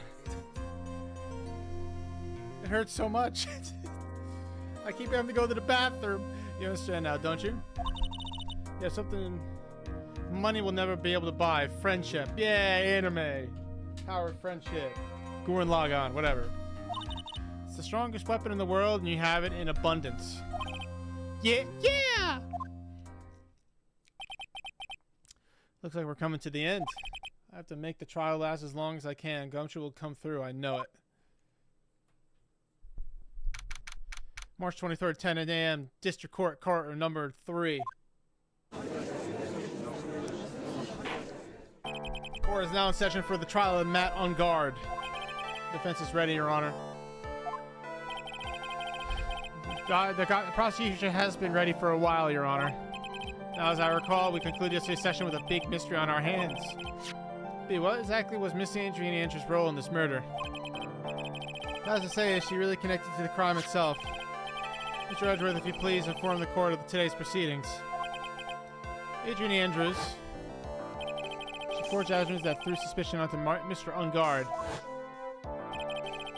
It hurts so much. I keep having to go to the bathroom. You understand now, don't you? Yeah, something money will never be able to buy. Friendship. Yeah, anime. Power of friendship. Gurren Lagann, whatever. It's the strongest weapon in the world, and you have it in abundance. Yeah, yeah! Looks like we're coming to the end. I have to make the trial last as long as I can. Gumshoe will come through, I know it. March 23rd, 10 a.m. District Court, court number 3. Court is now in session for the trial of Matt on guard. Defense is ready, Your Honor. The prosecution has been ready for a while, Your Honor. Now, as I recall, we concluded yesterday's session with a big mystery on our hands. B, what exactly was Miss Adrienne Andrews' role in this murder? As to say, is she really connected to the crime itself? Mr. Edgeworth, if you please, inform the court of today's proceedings. Adrienne Andrews. She forged evidence that threw suspicion onto Mr. Ungard,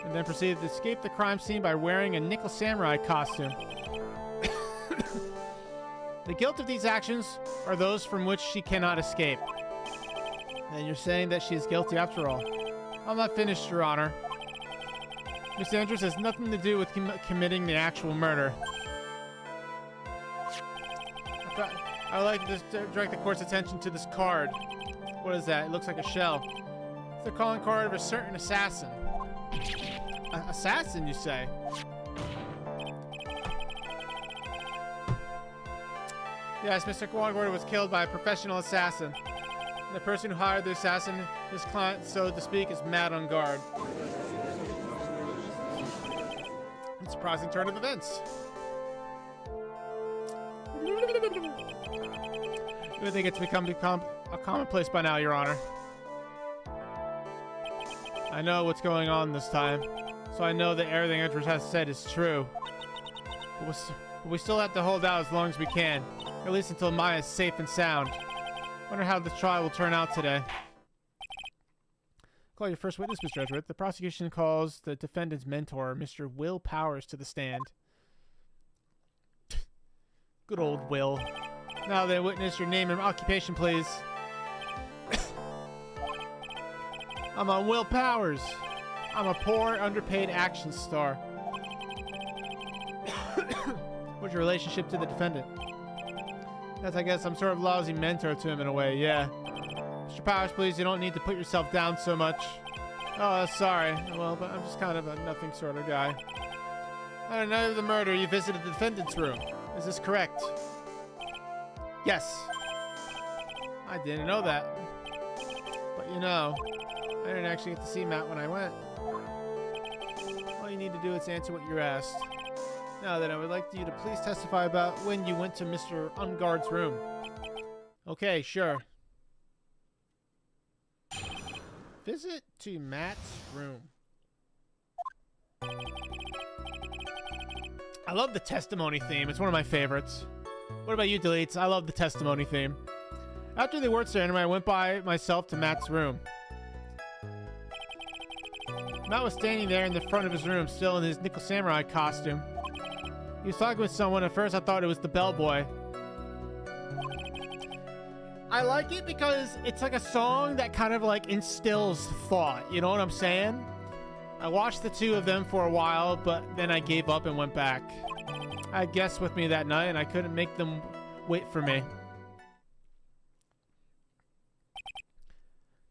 and then proceeded to escape the crime scene by wearing a nickel samurai costume. The guilt of these actions are those from which she cannot escape. And you're saying that she is guilty after all. I'm not finished, Your Honor. Miss Andrews has nothing to do with committing the actual murder. I would like to just direct the court's attention to this card. What is that? It looks like a shell. It's the calling card of a certain assassin. Assassin, you say? Yes, Mr. Kawangorda was killed by a professional assassin. And the person who hired the assassin, his client, so to speak, is mad on guard. A surprising turn of events. You would think it's become a commonplace by now, Your Honor. I know what's going on this time, so I know that everything Edwards has said is true. But we still have to hold out as long as we can, at least until Maya is safe and sound. Wonder how the trial will turn out today. Call your first witness, Mr. Edgeworth. The prosecution calls the defendant's mentor, Mr. Will Powers, to the stand. Good old Will. Now then, witness, your name and occupation, please. I'm on Will Powers. I'm a poor, underpaid action star. What's your relationship to the defendant? That's, I guess, I'm sort of lousy mentor to him in a way, yeah. Mr. Powers, please, you don't need to put yourself down so much. Oh, sorry. Well, but I'm just kind of a nothing sort of guy. On the night of the murder, you visited the defendant's room. Is this correct? Yes. I didn't know that. But you know, I didn't actually get to see Matt when I went. All you need to do is answer what you're asked. Now then, I would like you to please testify about when you went to Mr. Ungard's room. Okay, sure. Visit to Matt's room. I love the testimony theme. It's one of my favorites. What about you, Deletes? I love the testimony theme. After the award ceremony, I went by myself to Matt's room. Matt was standing there in the front of his room, still in his nickel samurai costume. He was talking with someone. At first, I thought it was the bellboy. I like it because it's like a song that kind of like instills thought. You know what I'm saying? I watched the two of them for a while, but then I gave up and went back. I had guests with me that night, and I couldn't make them wait for me.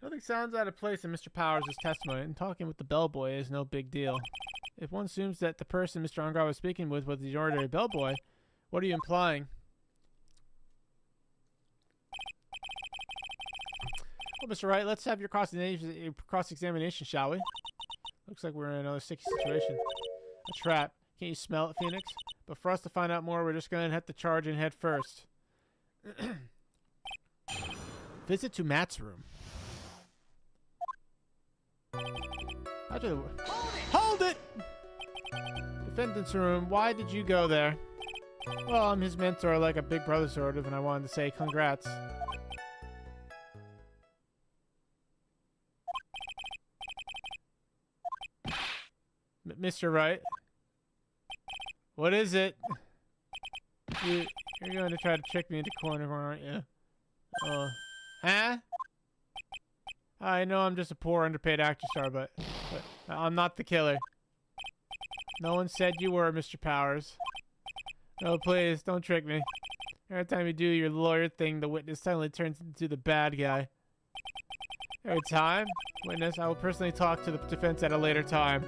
Nothing sounds out of place in Mr. Powers' testimony, and talking with the bellboy is no big deal. If one assumes that the person Mr. Ungard was speaking with was the ordinary bellboy, what are you implying? Well, Mr. Wright, let's have your cross-examination, shall we? Looks like we're in another sticky situation. A trap. Can't you smell it, Phoenix? But for us to find out more, we're just going to have to charge in head first. Visit to Matt's room. Hold it! Defendant's room. Why did you go there? Well, I'm his mentor, like a big brother sort of, and I wanted to say congrats. Mr. Wright? What is it? You're going to try to trick me into corner, aren't you? Huh? I know I'm just a poor, underpaid actor star, but I'm not the killer. No one said you were, Mr. Powers. No, please, don't trick me. Every time you do your lawyer thing, the witness suddenly turns into the bad guy. Every time, witness, I will personally talk to the defense at a later time.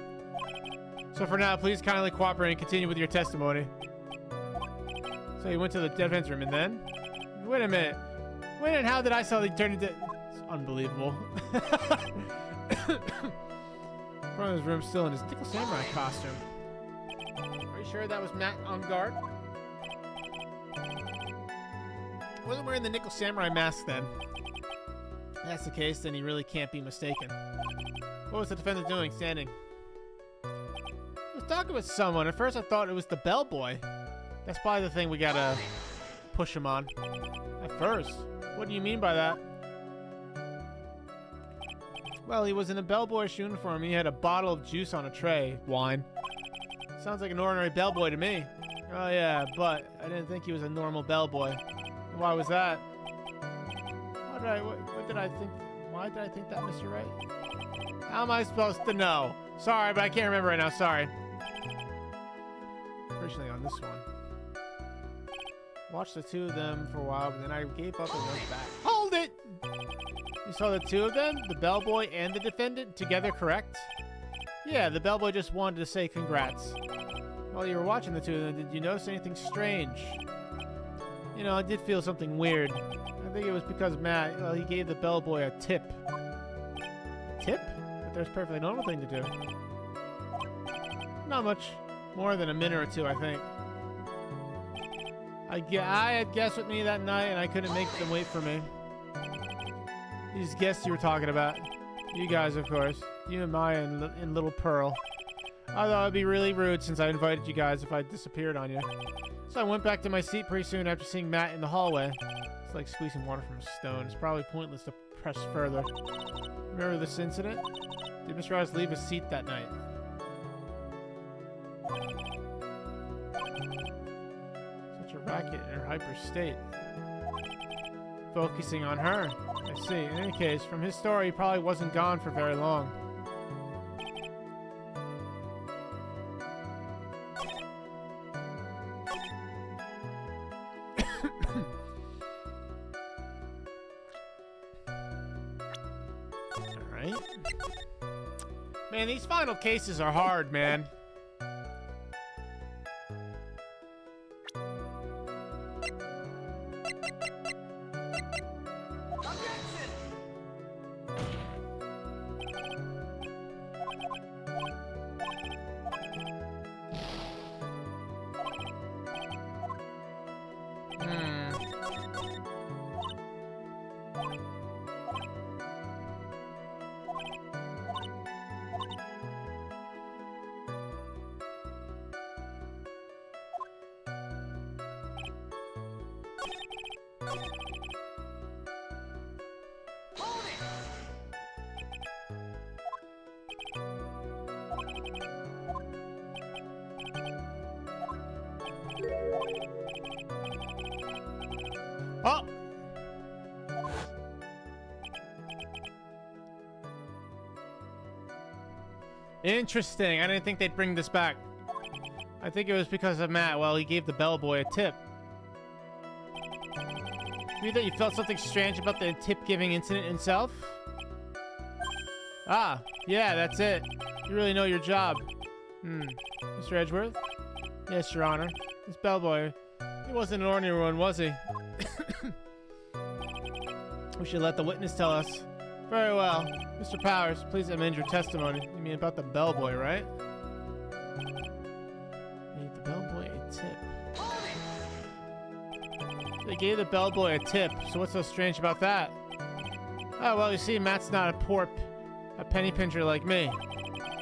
So for now, please kindly cooperate and continue with your testimony. So you went to the defense room and then? Wait a minute. How did I suddenly turn into... It's unbelievable. Front of his room still in his Nickel Samurai costume. Are you sure that was Matt on guard? He wasn't wearing the Nickel Samurai mask then. If that's the case, then he really can't be mistaken. What was the defendant doing, standing? He was talking with someone. At first I thought it was the bellboy. That's probably the thing we gotta push him on. At first? What do you mean by that? Well, he was in a bellboyish uniform. He had a bottle of juice on a tray. Wine. Sounds like an ordinary bellboy to me. Oh yeah, but I didn't think he was a normal bellboy. Why was that? What did I think? Why did I think that, Mr. Wright? How am I supposed to know? Sorry, but I can't remember right now. Sorry. Originally on this one. Watched the two of them for a while, but then I gave up and went back. Hold it! You saw the two of them? The bellboy and the defendant together, correct? Yeah, the bellboy just wanted to say congrats. While you were watching the two of them, did you notice anything strange? You know, I did feel something weird. I think it was because Matt, well, he gave the bellboy a tip. Tip? But there's a perfectly normal thing to do. Not much more than a minute or two, I think. I had guests with me that night, and I couldn't make them wait for me. These guests you were talking about. You guys, of course. You and Maya and Little Pearl. I thought it'd be really rude since I invited you guys if I disappeared on you. So I went back to my seat pretty soon after seeing Matt in the hallway. It's like squeezing water from a stone. It's probably pointless to press further. Remember this incident? Did Mr. Oz leave his seat that night? Such a racket in her hyper state. Focusing on her. I see. In any case, from his story, he probably wasn't gone for very long. Alright. Man, these final cases are hard, man. Oh! Interesting. I didn't think they'd bring this back. I think it was because of Matt. Well, he gave the bellboy a tip. You that you felt something strange about the tip-giving incident itself? Ah, yeah, that's it. You really know your job. Mr. Edgeworth? Yes, Your Honor. This bellboy, he wasn't an ordinary one, was he? We should let the witness tell us. Very well. Mr. Powers, please amend your testimony. You mean about the bellboy, right? Gave the bellboy a tip. They gave the bellboy a tip, so what's so strange about that? Oh, well, you see, Matt's not a penny pincher like me.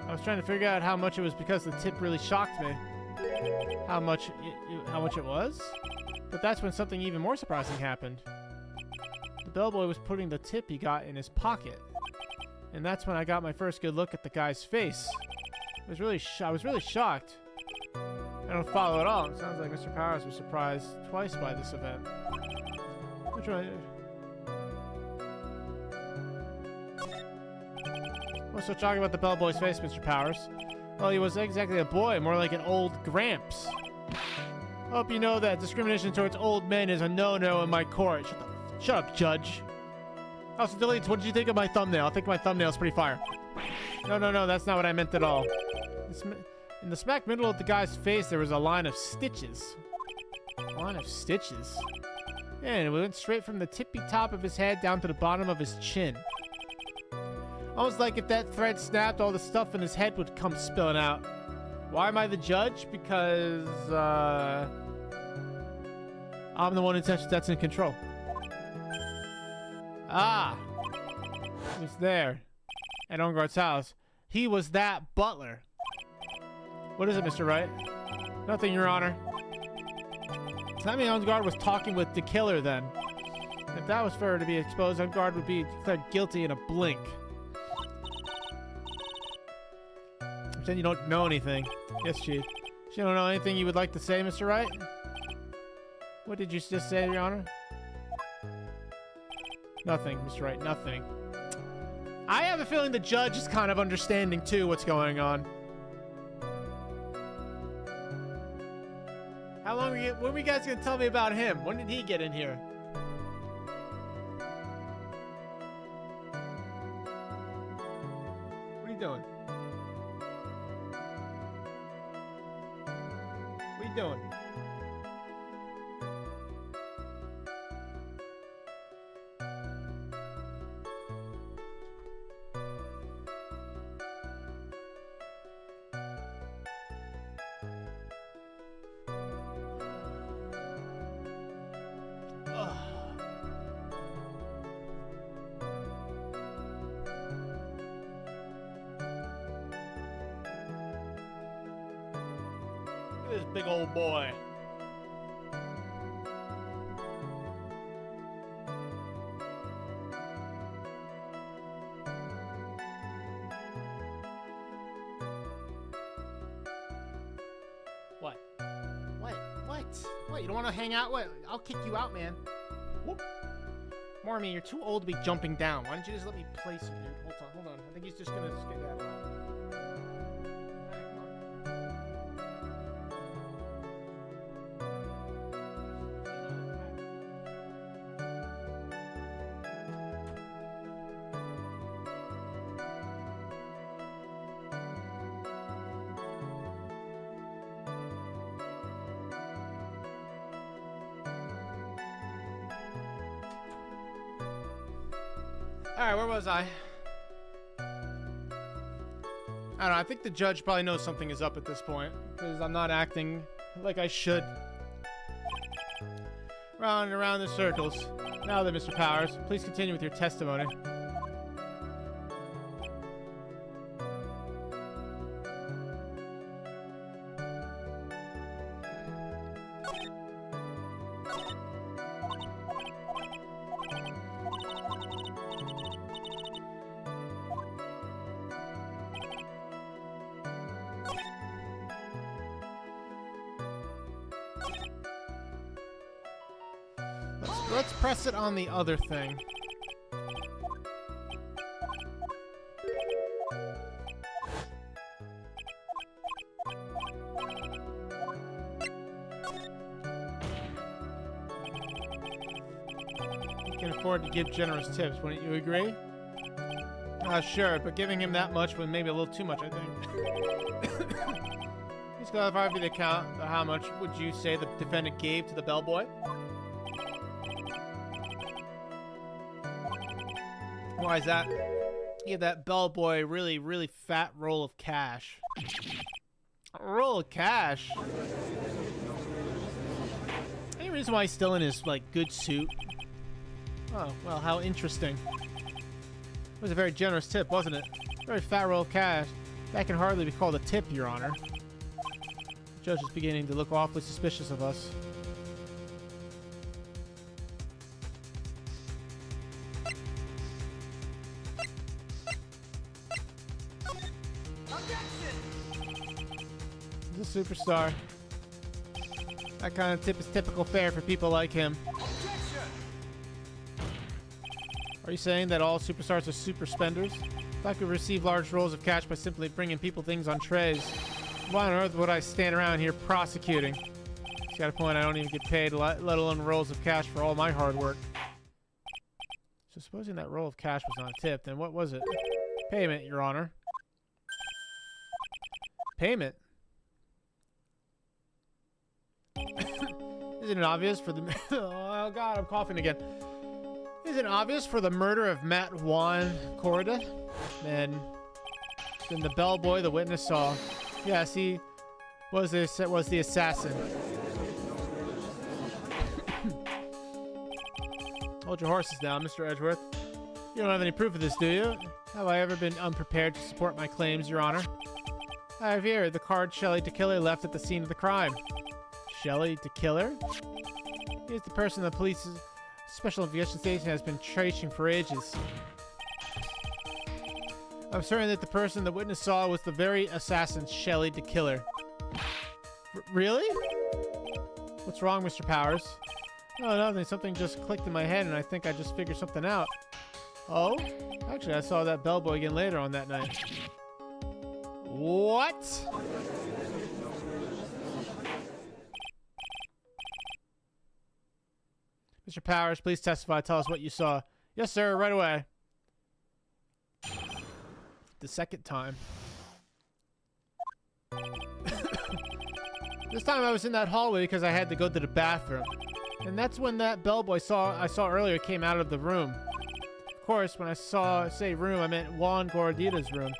I was trying to figure out how much it was because the tip really shocked me. How much it was? But that's when something even more surprising happened. The bellboy was putting the tip he got in his pocket. And that's when I got my first good look at the guy's face. I was really shocked. I don't follow at all. It sounds like Mr. Powers was surprised twice by this event. Which one? What's so shocking about the bellboy's face, Mr. Powers? Well, he wasn't exactly a boy, more like an old gramps. Hope you know that discrimination towards old men is a no-no in my court. Shut up, Judge. Also, Delete, what did you think of my thumbnail? I think my thumbnail's pretty fire. No, that's not what I meant at all. In the smack middle of the guy's face, there was a line of stitches. A line of stitches? Yeah, and it went straight from the tippy top of his head down to the bottom of his chin. Almost like if that thread snapped, all the stuff in his head would come spilling out. Why am I the judge? Because, I'm the one that's in control. Ah! He was there. At Onguard's house. He was that butler. What is it, Mr. Wright? Nothing, Your Honor. That means Onguard was talking with the killer then. If that was fair to be exposed, Onguard would be declared guilty in a blink. Pretend you don't know anything. Yes, Chief. You don't know anything you would like to say, Mr. Wright? What did you just say, Your Honor? Nothing, Mr. Wright, nothing. I have a feeling the judge is kind of understanding, too, what's going on. How long when were you guys going to tell me about him? When did he get in here? What are you doing? What are you doing? This big old boy. What? What? You don't want to hang out? What? I'll kick you out, man. Whoop. Marmy, you're too old to be jumping down. Why don't you just let me place you, dude? Hold on. I think he's just gonna get that out. Alright, where was I? I don't know, I think the judge probably knows something is up at this point, because I'm not acting like I should. Round and around in circles. Now then, Mr. Powers, please continue with your testimony. Let's press it on the other thing. You can afford to give generous tips, wouldn't you agree? Sure, but giving him that much was maybe a little too much, I think. Please clarify for the account how much would you say the defendant gave to the bellboy? Why is that? Give that bellboy really, really fat roll of cash. A roll of cash? Any reason why he's still in his, like, good suit? Oh, well, how interesting. It was a very generous tip, wasn't it? Very fat roll of cash. That can hardly be called a tip, Your Honor. The judge is beginning to look awfully suspicious of us. Objection! superstar. That kind of tip is typical fare for people like him. Are you saying that all superstars are super spenders? If I could receive large rolls of cash by simply bringing people things on trays, why on earth would I stand around here prosecuting? He's got a point. I don't even get paid, let alone rolls of cash for all my hard work. So supposing that roll of cash was not a tip, then what was it? Payment, Your Honor. Payment? Isn't it obvious for the... oh, God, I'm coughing again. Isn't it obvious for the murder of Matt Juan Corda? Then the bellboy the witness saw. Yes, he was the assassin. Hold your horses down, Mr. Edgeworth. You don't have any proof of this, do you? Have I ever been unprepared to support my claims, Your Honor? I have here the card Shelley DeKiller left at the scene of the crime. Shelley DeKiller? He is the person the police's special investigation station has been tracing for ages. I'm certain that the person the witness saw was the very assassin Shelley DeKiller. Really? What's wrong, Mr. Powers? Oh, nothing. Something just clicked in my head, and I think I just figured something out. Oh? Actually, I saw that bellboy again later on that night. What? Mr. Powers, please testify. Tell us what you saw. Yes, sir. Right away. The second time. This time I was in that hallway because I had to go to the bathroom. And that's when that bellboy I saw earlier came out of the room. Of course, when I say room, I meant Juan Gordita's room.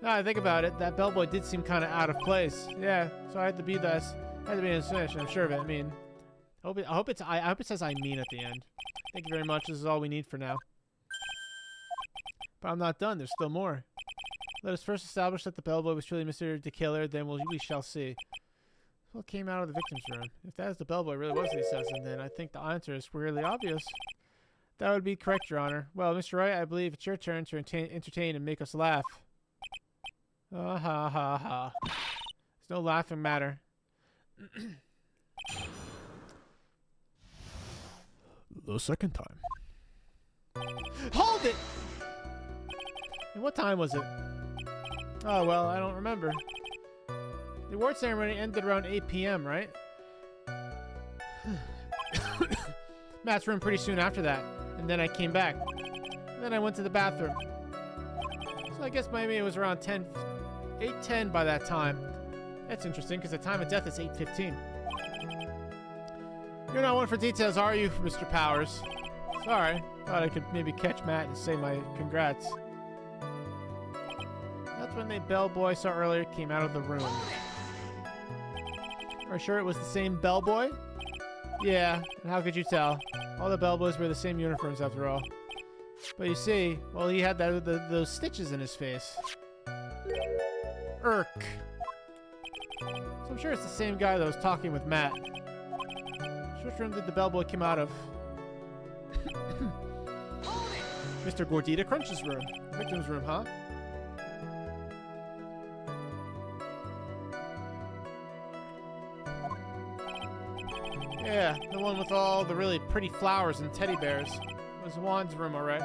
Now I think about it, that bellboy did seem kind of out of place. Yeah, so I had to be this. I had to be in Spanish, I'm sure of it. I mean, I hope it says I mean at the end. Thank you very much. This is all we need for now. But I'm not done. There's still more. Let us first establish that the bellboy was truly Mr. DeKiller, then we shall see. What came out of the victim's room? If that is the bellboy really was the assassin, then I think the answer is really obvious. That would be correct, Your Honor. Well, Mr. Wright, I believe it's your turn to entertain and make us laugh. Ha ha ha. There's no laughing matter. The second time. Hold it! And what time was it? Oh, well, I don't remember. The award ceremony ended around 8 p.m., right? Matt's room pretty soon after that. And then I came back. And then I went to the bathroom. So I guess maybe it was around 8:10 by that time. That's interesting, because the time of death is 8:15. You're not one for details, are you, Mr. Powers? Sorry. Thought I could maybe catch Matt and say my congrats. That's when the bellboy saw earlier came out of the room. Are you sure it was the same bellboy? Yeah, and how could you tell? All the bellboys wear the same uniforms after all. But you see, well, he had those stitches in his face. Irk. So I'm sure it's the same guy that was talking with Matt. Which room did the bellboy come out of? Mr. Gordita Crunch's room. Victim's room, huh? Yeah, the one with all the really pretty flowers and teddy bears. It was Juan's room, alright.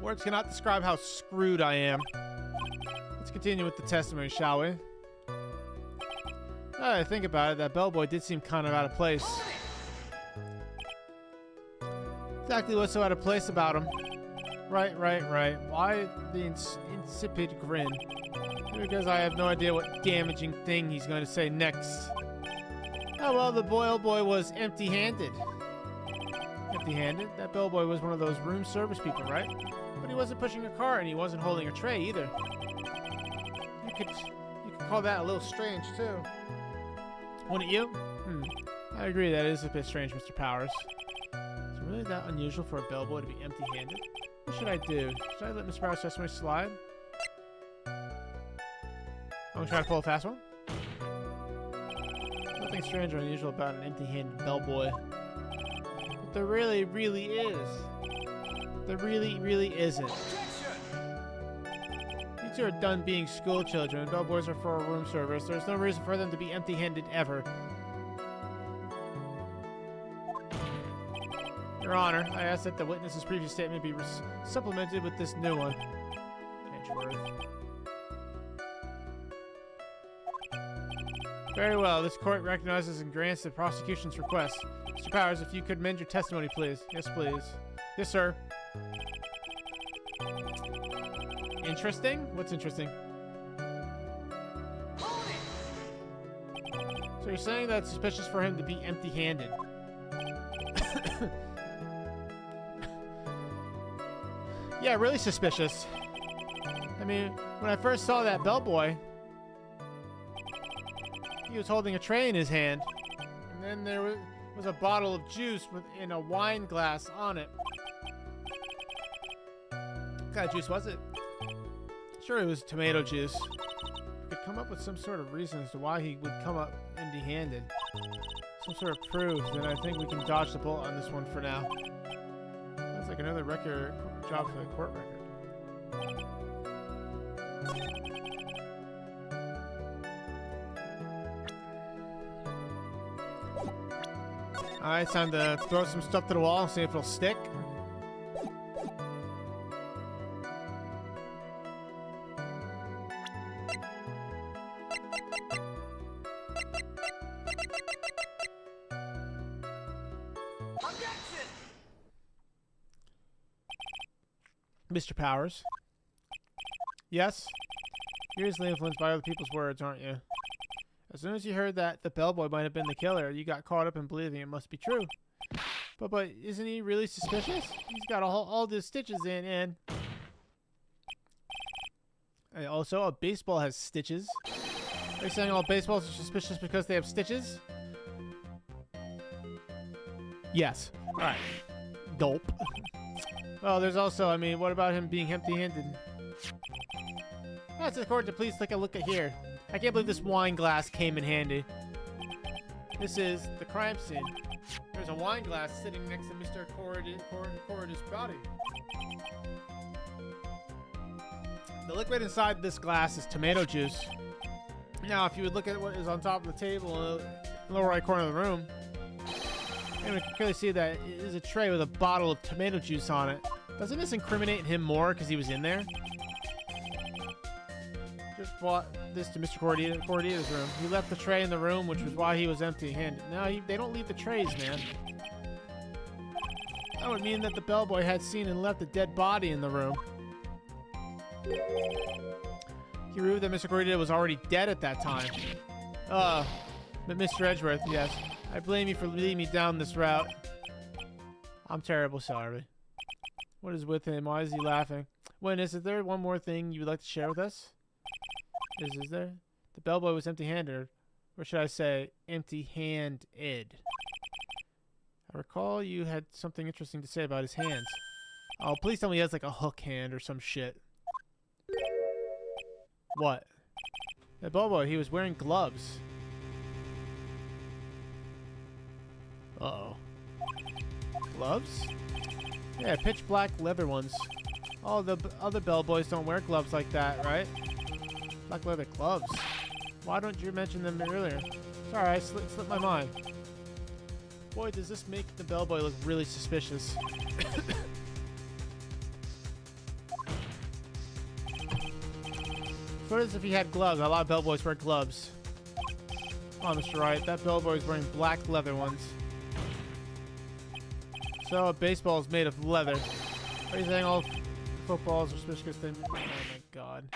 Words cannot describe how screwed I am. Let's continue with the testimony, shall we? Now that I think about it, that bellboy did seem kind of out of place. Exactly what's so out of place about him? Right. Why the insipid grin? Because I have no idea what damaging thing he's going to say next. Oh well, the bellboy was empty-handed. Empty-handed? That bellboy was one of those room service people, right? But he wasn't pushing a car and he wasn't holding a tray either. You could call that a little strange too. Wouldn't you? I agree, that is a bit strange, Mr. Powers. Is it really that unusual for a bellboy to be empty-handed? What should I do? Should I let Mr. Powers' testimony slide? I'm gonna try to pull a fast one. Nothing strange or unusual about an empty-handed bellboy. But there really is. There really isn't. You two are done being school children. Bellboys are for room service. There's no reason for them to be empty-handed ever. Your Honor, I ask that the witness's previous statement be supplemented with this new one. Edgeworth. Very well. This court recognizes and grants the prosecution's request. Mr. Powers, if you could amend your testimony, please. Yes, please. Yes, sir. Interesting? What's interesting? So you're saying that it's suspicious for him to be empty-handed? Yeah, really suspicious. I mean, when I first saw that bellboy, he was holding a tray in his hand, and then there was a bottle of juice in a wine glass on it. What kind of juice was it? Sure, it was tomato juice. We could come up with some sort of reason as to why he would come up empty-handed. Some sort of proof, then I think we can dodge the bullet on this one for now. Sounds like another record job for the court record. Alright, it's time to throw some stuff to the wall and see if it'll stick. Mr. Powers. Yes? You're easily influenced by other people's words, aren't you? As soon as you heard that the bellboy might have been the killer, you got caught up in believing it must be true. But isn't he really suspicious? He's got all the stitches in, and also a baseball has stitches. Are you saying all baseballs are suspicious because they have stitches? Yes. Alright. Gulp. Well, there's also, I mean, what about him being empty-handed? That's the court to please take a look at here. I can't believe this wine glass came in handy. This is the crime scene. There's a wine glass sitting next to Mr. Corridan's body. The liquid inside this glass is tomato juice. Now, if you would look at what is on top of the table in the lower right corner of the room, and we can clearly see that it is a tray with a bottle of tomato juice on it. Doesn't this incriminate him more because he was in there? Just brought this to Mr. Cordia's room. He left the tray in the room, which was why he was empty-handed. No, they don't leave the trays, man. That would mean that the bellboy had seen and left a dead body in the room. He proved that Mr. Cordia was already dead at that time. But Mr. Edgeworth, yes. I blame you for leading me down this route. I'm terrible sorry. What is with him? Why is he laughing? Witness, is there one more thing you would like to share with us? Is there? The bellboy was empty-handed, or should I say, empty-handed. I recall you had something interesting to say about his hands. Oh, please tell me he has like a hook hand or some shit. What? The bellboy, he was wearing gloves. Uh-oh. Gloves? Yeah, pitch black leather ones. All the other bellboys don't wear gloves like that, right? Black leather gloves. Why don't you mention them earlier? Sorry, I slipped my mind. Boy, does this make the bellboy look really suspicious. What is if he had gloves? A lot of bellboys wear gloves. Oh, Mr. Wright, that bellboy is wearing black leather ones. So a baseball is made of leather. Are you saying all footballs are suspicious? Oh my god.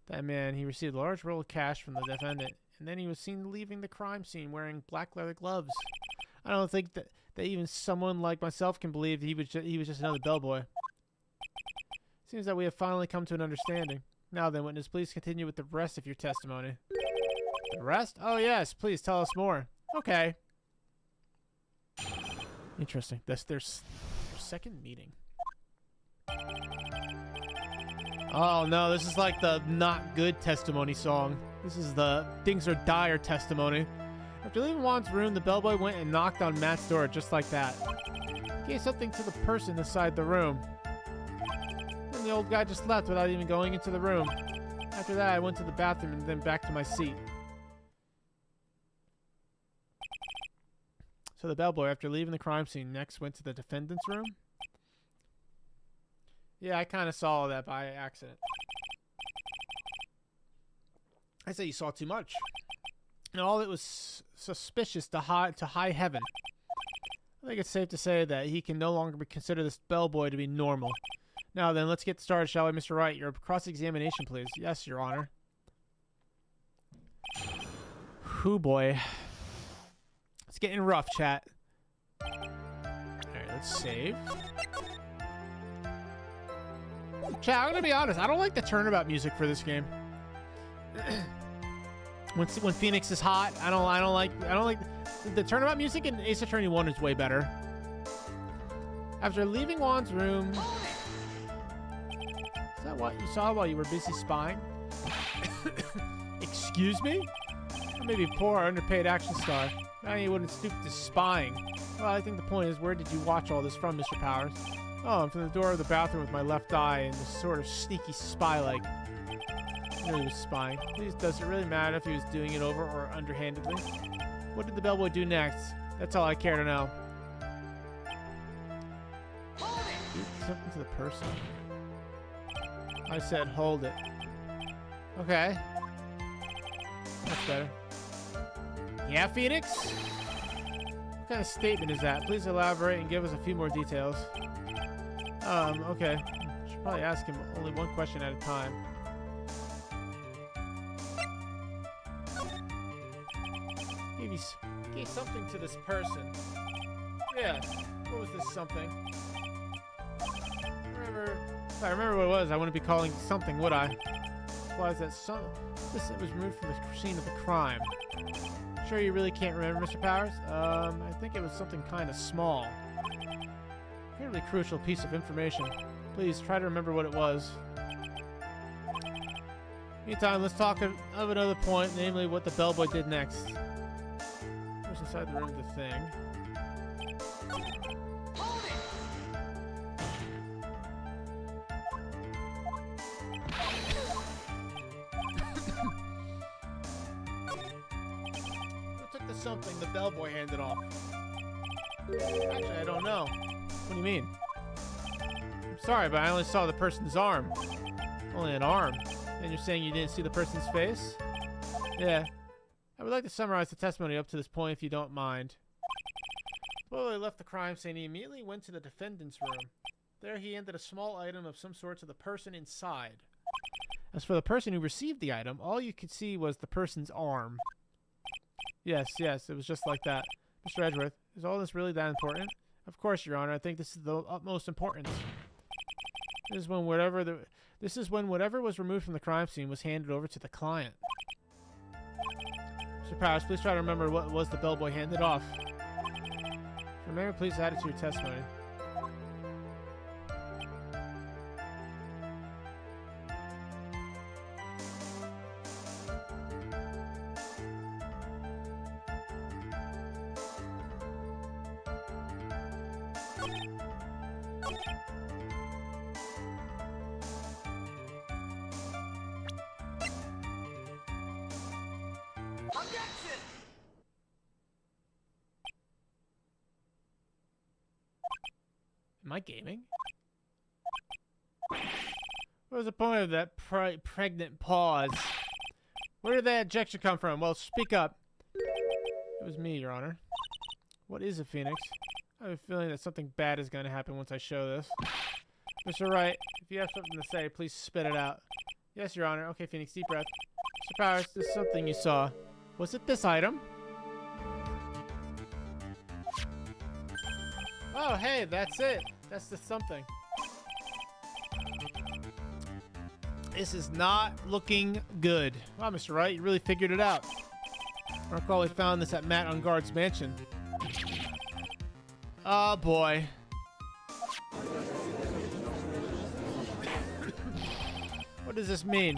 That man, he received a large roll of cash from the defendant, and then he was seen leaving the crime scene wearing black leather gloves. I don't think that even someone like myself can believe he was just another bellboy. Seems that we have finally come to an understanding. Now then, witness, please continue with the rest of your testimony. The rest? Oh yes, please tell us more. Okay. Interesting. That's their second meeting. Oh no, this is like the not good testimony song. This is the things are dire testimony. After leaving Juan's room, the bellboy went and knocked on Matt's door just like that. He gave something to the person inside the room. Then the old guy just left without even going into the room. After that, I went to the bathroom and then back to my seat. So the bellboy, after leaving the crime scene, next went to the defendant's room? Yeah, I kind of saw that by accident. I say you saw too much. And all it was suspicious to high heaven. I think it's safe to say that he can no longer consider this bellboy to be normal. Now then, let's get started, shall we, Mr. Wright? Your cross-examination, please. Yes, Your Honor. Whew, boy. It's getting rough, chat. Alright, let's save. Chat, I'm gonna be honest. I don't like the turnabout music for this game. When Phoenix is hot, I don't like the turnabout music in Ace Attorney 1 is way better. After leaving Juan's room, is that what you saw while you were busy spying? Excuse me? Or maybe poor underpaid action star. Now you wouldn't stoop to spying. Well, I think the point is, where did you watch all this from, Mr. Powers? Oh, I'm from the door of the bathroom with my left eye and this sort of sneaky spy-like. I knew he was spying. Please, does it really matter if he was doing it over or underhandedly? What did the bellboy do next? That's all I care to know. Do something to the person. I said, hold it. Okay. That's better. Yeah, Phoenix? What kind of statement is that? Please elaborate and give us a few more details. Okay. Should probably ask him only one question at a time. Gave something to this person. Yeah. What was this something? If I remember what it was, I wouldn't be calling it something, would I? Why is that this was removed from the scene of the crime. Sure you really can't remember, Mr. Powers? I think it was something kind of small. Fairly crucial piece of information. Please try to remember what it was. Meantime, let's talk of another point, namely what the bellboy did next. Who's inside the room of the thing? Who took the something the bellboy handed off? Actually, I don't know. What do you mean? I'm sorry, but I only saw the person's arm. Only an arm. And you're saying you didn't see the person's face? Yeah. I would like to summarize the testimony up to this point if you don't mind. Well, he left the crime scene. He immediately went to the defendant's room. There he handed a small item of some sort to the person inside. As for the person who received the item, all you could see was the person's arm. Yes, it was just like that. Mr. Edgeworth, is all this really that important? Of course, Your Honor. I think this is the utmost importance. This is when whatever was removed from the crime scene was handed over to the client. Mr. Powers, please try to remember what was the bellboy handed off. Remember, please add it to your testimony. Objection! Am I gaming? What was the point of that pregnant pause? Where did that objection come from? Well, speak up. It was me, Your Honor. What is it, Phoenix? I have a feeling that something bad is going to happen once I show this. Mr. Wright, if you have something to say, please spit it out. Yes, Your Honor. Okay, Phoenix, deep breath. Mr. Powers, this is something you saw. Was it this item? Oh, hey, that's it. That's the something. This is not looking good. Wow, Mr. Wright, you really figured it out. I recall we found this at Matt Ungard's mansion. Oh, boy. What does this mean?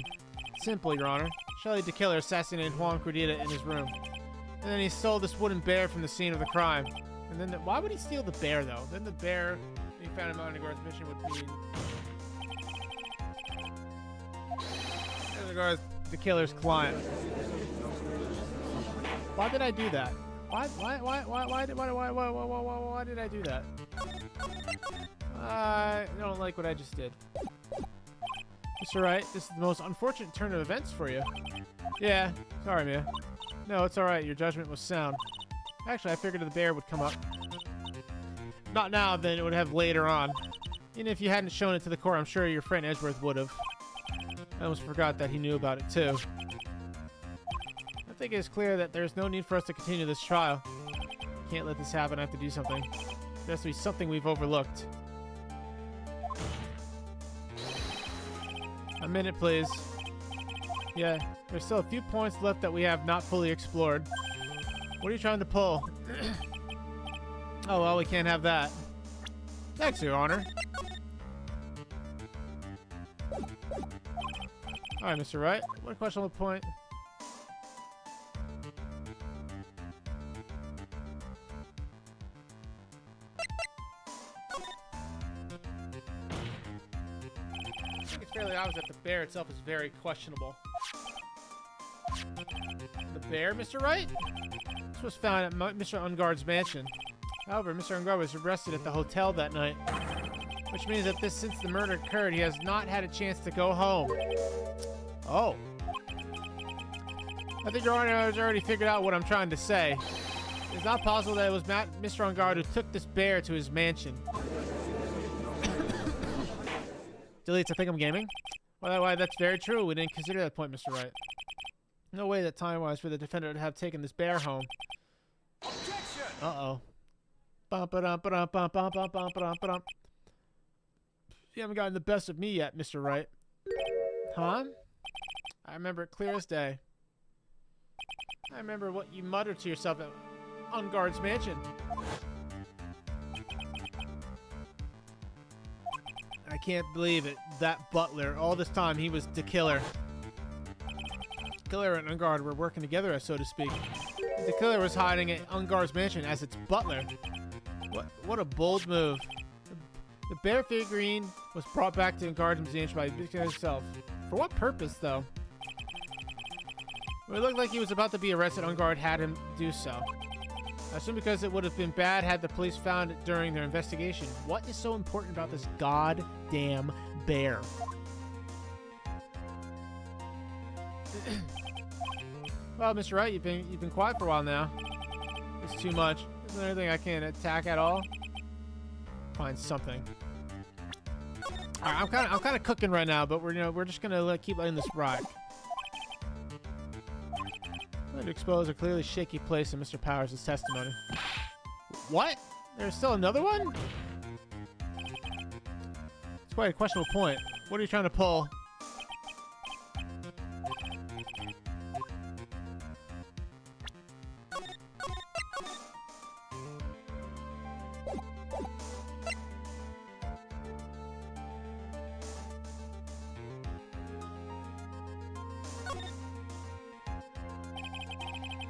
Simple, Your Honor. Shelley the killer assassinated Juan Crudita in his room. And then he stole this wooden bear from the scene of the crime. And then, why would he steal the bear, though? Then the bear he found in Matt Ungard's mission would be... Regards the killer's client. Why did I do that? Why did I do that? I don't like what I just did. Mr. Wright, this is the most unfortunate turn of events for you. Yeah, sorry, Mia. No, it's alright. Your judgment was sound. Actually, I figured the bear would come up. Not now, then it would have later on. Even if you hadn't shown it to the court, I'm sure your friend Edgeworth would have. I almost forgot that he knew about it, too. I think it's clear that there's no need for us to continue this trial. Can't let this happen. I have to do something. There has to be something we've overlooked. A minute, please. Yeah, there's still a few points left that we have not fully explored. What are you trying to pull? Oh, well, we can't have that. Thanks, Your Honor. Alright, Mr. Wright. What questionable point? I think it's fairly obvious that the bear itself is very questionable. The bear, Mr. Wright? This was found at Mr. Ungard's mansion. However, Mr. Ungard was arrested at the hotel that night, which means that since the murder occurred, he has not had a chance to go home. Oh. I think Your Honor has already figured out what I'm trying to say. It's not possible that it was Mr. Ungard who took this bear to his mansion. Deletes, I think I'm gaming. Well, why, that's very true. We didn't consider that point, Mr. Wright. No way that time-wise for the defendant to have taken this bear home. Objection! Uh-oh. Bum-ba-dum-ba-dum-bum-bum-bum-bum-bum-bum. You haven't gotten the best of me yet, Mr. Wright. Huh? I remember it clear as day. I remember what you muttered to yourself at Ungard's mansion. I can't believe it. That butler, all this time, he was the killer. Killer and Ungard were working together, so to speak. The killer was hiding at Ungard's mansion as its butler. What a bold move. The bear figurine was brought back to Ungard's mansion by the killer himself. For what purpose, though? When it looked like he was about to be arrested, Ungard had him do so. I assume because it would have been bad had the police found it during their investigation. What is so important about this goddamn bear? Well, Mr. Wright, you've been quiet for a while now. It's too much. Is there anything I can attack at all? Find something. All right, I'm kind of cooking right now, but we're just gonna keep letting this rock. I'm going to expose a clearly shaky place in Mr. Powers' testimony. What? There's still another one? It's quite a questionable point. What are you trying to pull?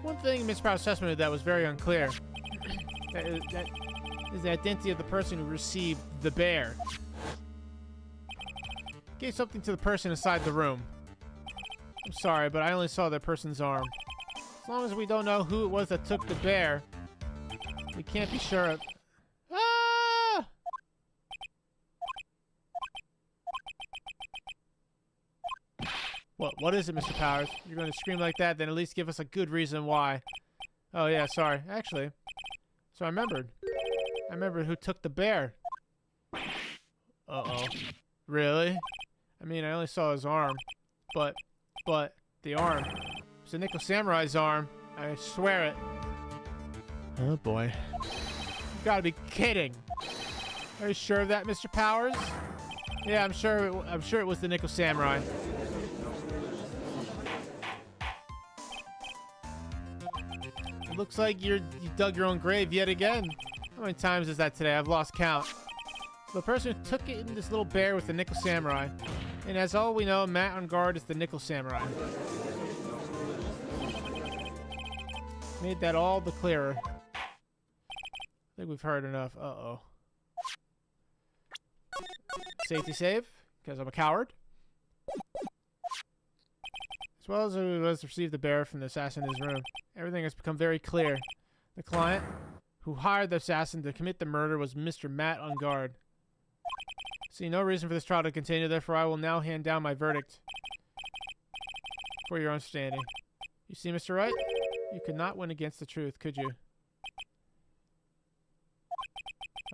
One thing in Miss Powers' testimony that was very unclear that is the identity of the person who received the bear. Gave something to the person inside the room. I'm sorry, but I only saw that person's arm. As long as we don't know who it was that took the bear, we can't be sure of... Ah! What is it, Mr. Powers? You're going to scream like that, then at least give us a good reason why. Oh, yeah, sorry. Actually, so I remembered. I remembered who took the bear. Uh-oh. Really? I mean, I only saw his arm. But the arm. It's the Nickel Samurai's arm. I swear it. Oh, boy. You gotta be kidding. Are you sure of that, Mr. Powers? Yeah, I'm sure it was the Nickel Samurai. Looks like you dug your own grave yet again. How many times is that today? I've lost count. So the person who took it in this little bear was the Nickel Samurai. And as all we know, Matt Ungard is the Nickel Samurai. Made that all the clearer. I think we've heard enough. Uh-oh. Safety save, because I'm a coward. As well as it was to receive the bear from the assassin in his room, everything has become very clear. The client who hired the assassin to commit the murder was Mr. Matt Ungard. See no reason for this trial to continue, therefore I will now hand down my verdict for your understanding. You see, Mr. Wright? You could not win against the truth, could you?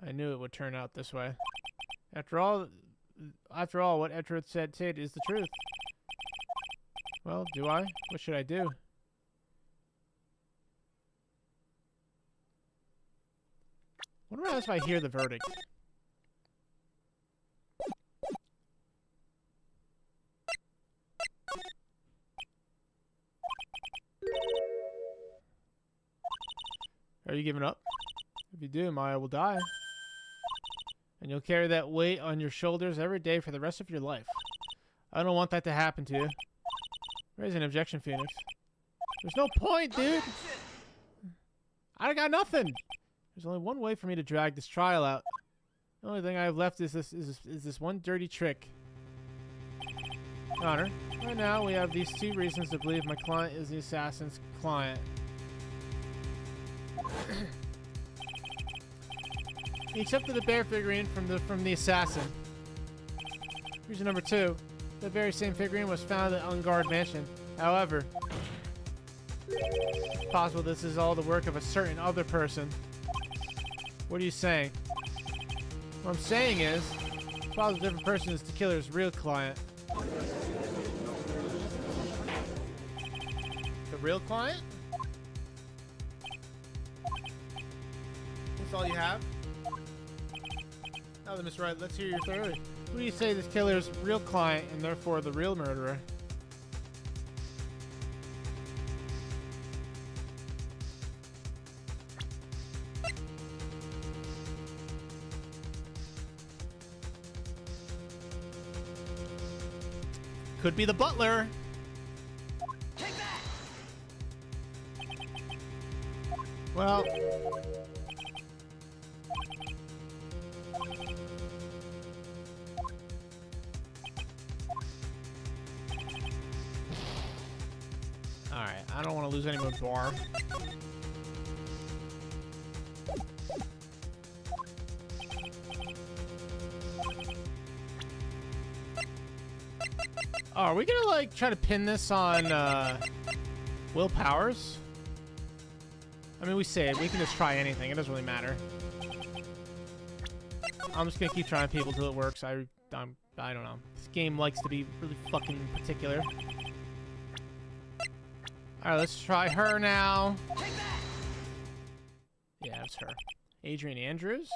I knew it would turn out this way. After all, what Edward said is the truth. Well, do I? What should I do? What happens if I hear the verdict? Are you giving up? If you do, Maya will die. And you'll carry that weight on your shoulders every day for the rest of your life. I don't want that to happen to you. Raise an objection, Phoenix. There's no point, dude! I got nothing! There's only one way for me to drag this trial out. The only thing I have left is this one dirty trick. Your Honor, right now we have these 2 reasons to believe my client is the assassin's client. He accepted the bear figurine from the assassin. Reason number 2. The very same figurine was found at Ungard Mansion. However, it's possible this is all the work of a certain other person. What are you saying? What I'm saying is, it's possible a different person is the killer's real client. The real client? That's all you have? Now then, Mr. Wright, let's hear your theory. Who do you say this killer's real client and therefore the real murderer? Could be the butler. Take that! Well, alright, I don't want to lose any more bar. Oh, are we gonna like try to pin this on Will Powers? I mean, we saved. We can just try anything. It doesn't really matter. I'm just gonna keep trying people till it works. I don't know. This game likes to be really fucking particular. Alright, let's try her now. Yeah, it's her. Adrian Andrews?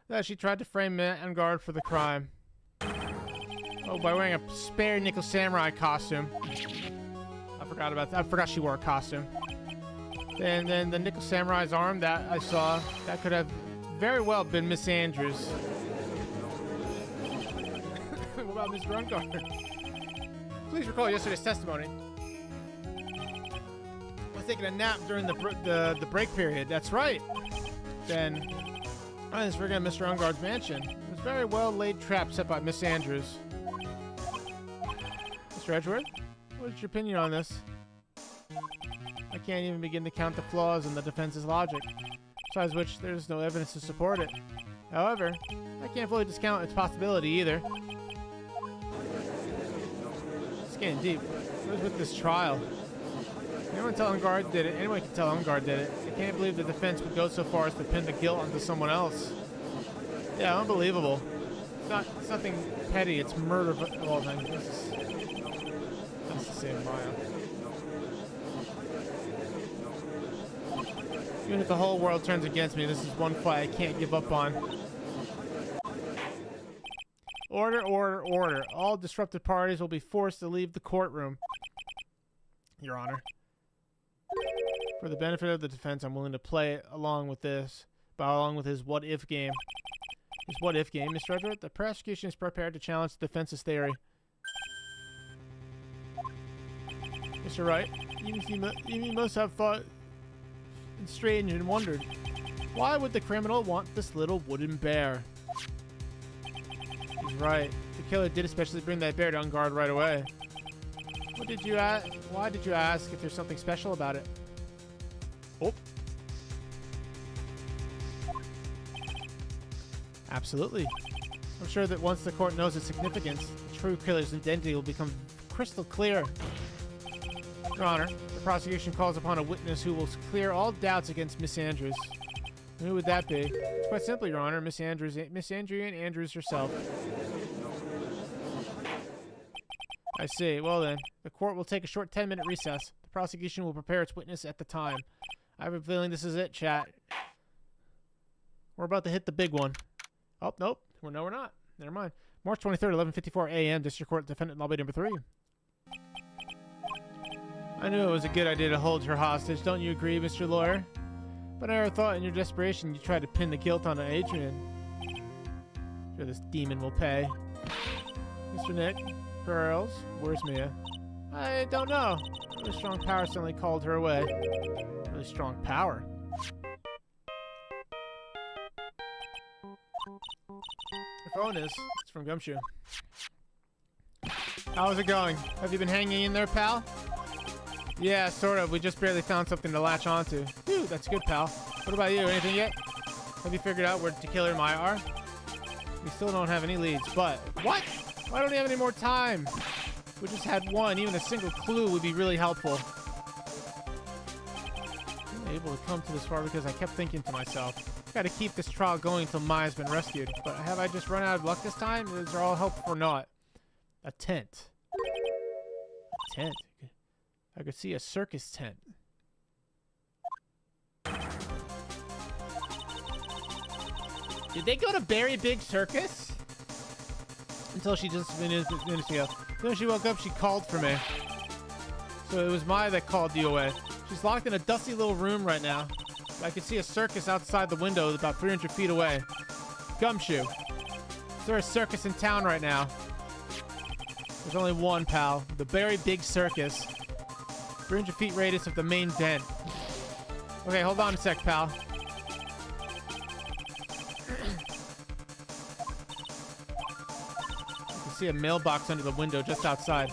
That she tried to frame Matt Ungard for the crime. Oh, by wearing a spare nickel samurai costume. I forgot about that. I forgot she wore a costume. And then the nickel samurai's arm that I saw, that could have very well been Miss Andrews. What about Miss Ungard? Please recall yesterday's testimony. I was taking a nap during the break period. That's right. Then I was forgetting Mr. Ungard's mansion. It was a very well laid trap set by Miss Andrews. Mr. Edgeworth, what is your opinion on this? I can't even begin to count the flaws in the defense's logic. Besides which, there's no evidence to support it. However, I can't fully discount its possibility either. It's getting deep. What is with this trial? Anyone tell Ungard did it. Anyone can tell Ungard did it. I can't believe the defense would go so far as to pin the guilt onto someone else. Yeah, unbelievable. It's nothing petty. It's murder of all things. That's the same Maya. Even if the whole world turns against me, this is one fight I can't give up on. Order, order, order. All disrupted parties will be forced to leave the courtroom. Your Honor. For the benefit of the defense, I'm willing to play it along with this, but along with his what-if game. His what-if game, Mr. Edgeworth? The prosecution is prepared to challenge the defense's theory. Mr. Wright, you must have thought strange and wondered, why would the criminal want this little wooden bear? He's right. The killer did especially bring that bear to Ungard right away. What did you ask? Why did you ask if there's something special about it? Oh. Absolutely. I'm sure that once the court knows its significance, the true killer's identity will become crystal clear. Your Honor, the prosecution calls upon a witness who will clear all doubts against Miss Andrews. Who would that be? It's quite simple, Your Honor. Miss Andrian Andrews herself. I see. Well then, the court will take a short 10-minute recess. The prosecution will prepare its witness at the time. I have a feeling this is it, chat. We're about to hit the big one. Oh, nope. No, we're not. Never mind. March 23rd, 11:54 a.m. District Court, Defendant Lobby Number 3. I knew it was a good idea to hold her hostage. Don't you agree, Mr. Lawyer? But I never thought in your desperation you tried to pin the guilt onto Adrian. Sure, this demon will pay. Mr. Nick, Pearls, where's Mia? I don't know. Really strong power suddenly called her away. Really strong power. Your phone is. It's from Gumshoe. How's it going? Have you been hanging in there, pal? Yeah, sort of. We just barely found something to latch onto. Phew, that's good, pal. What about you? Anything yet? Have you figured out where to Killer and Maya are? We still don't have any leads, but... What? Why don't we have any more time? We just had one. Even a single clue would be really helpful. I'm able to come to this far because I kept thinking to myself, gotta keep this trial going until Maya's been rescued. But have I just run out of luck this time? Is there all hope or not? A tent. A tent? I could see a circus tent. Did they go to Berry Big Circus? Until she just minutes ago. When she woke up, she called for me. So it was Maya that called you away. She's locked in a dusty little room right now. I could see a circus outside the window about 300 feet away. Gumshoe. Is there a circus in town right now? There's only one, pal. The Berry Big Circus. 300 feet radius of the main den. Okay, hold on a sec, pal. I can see a mailbox under the window just outside.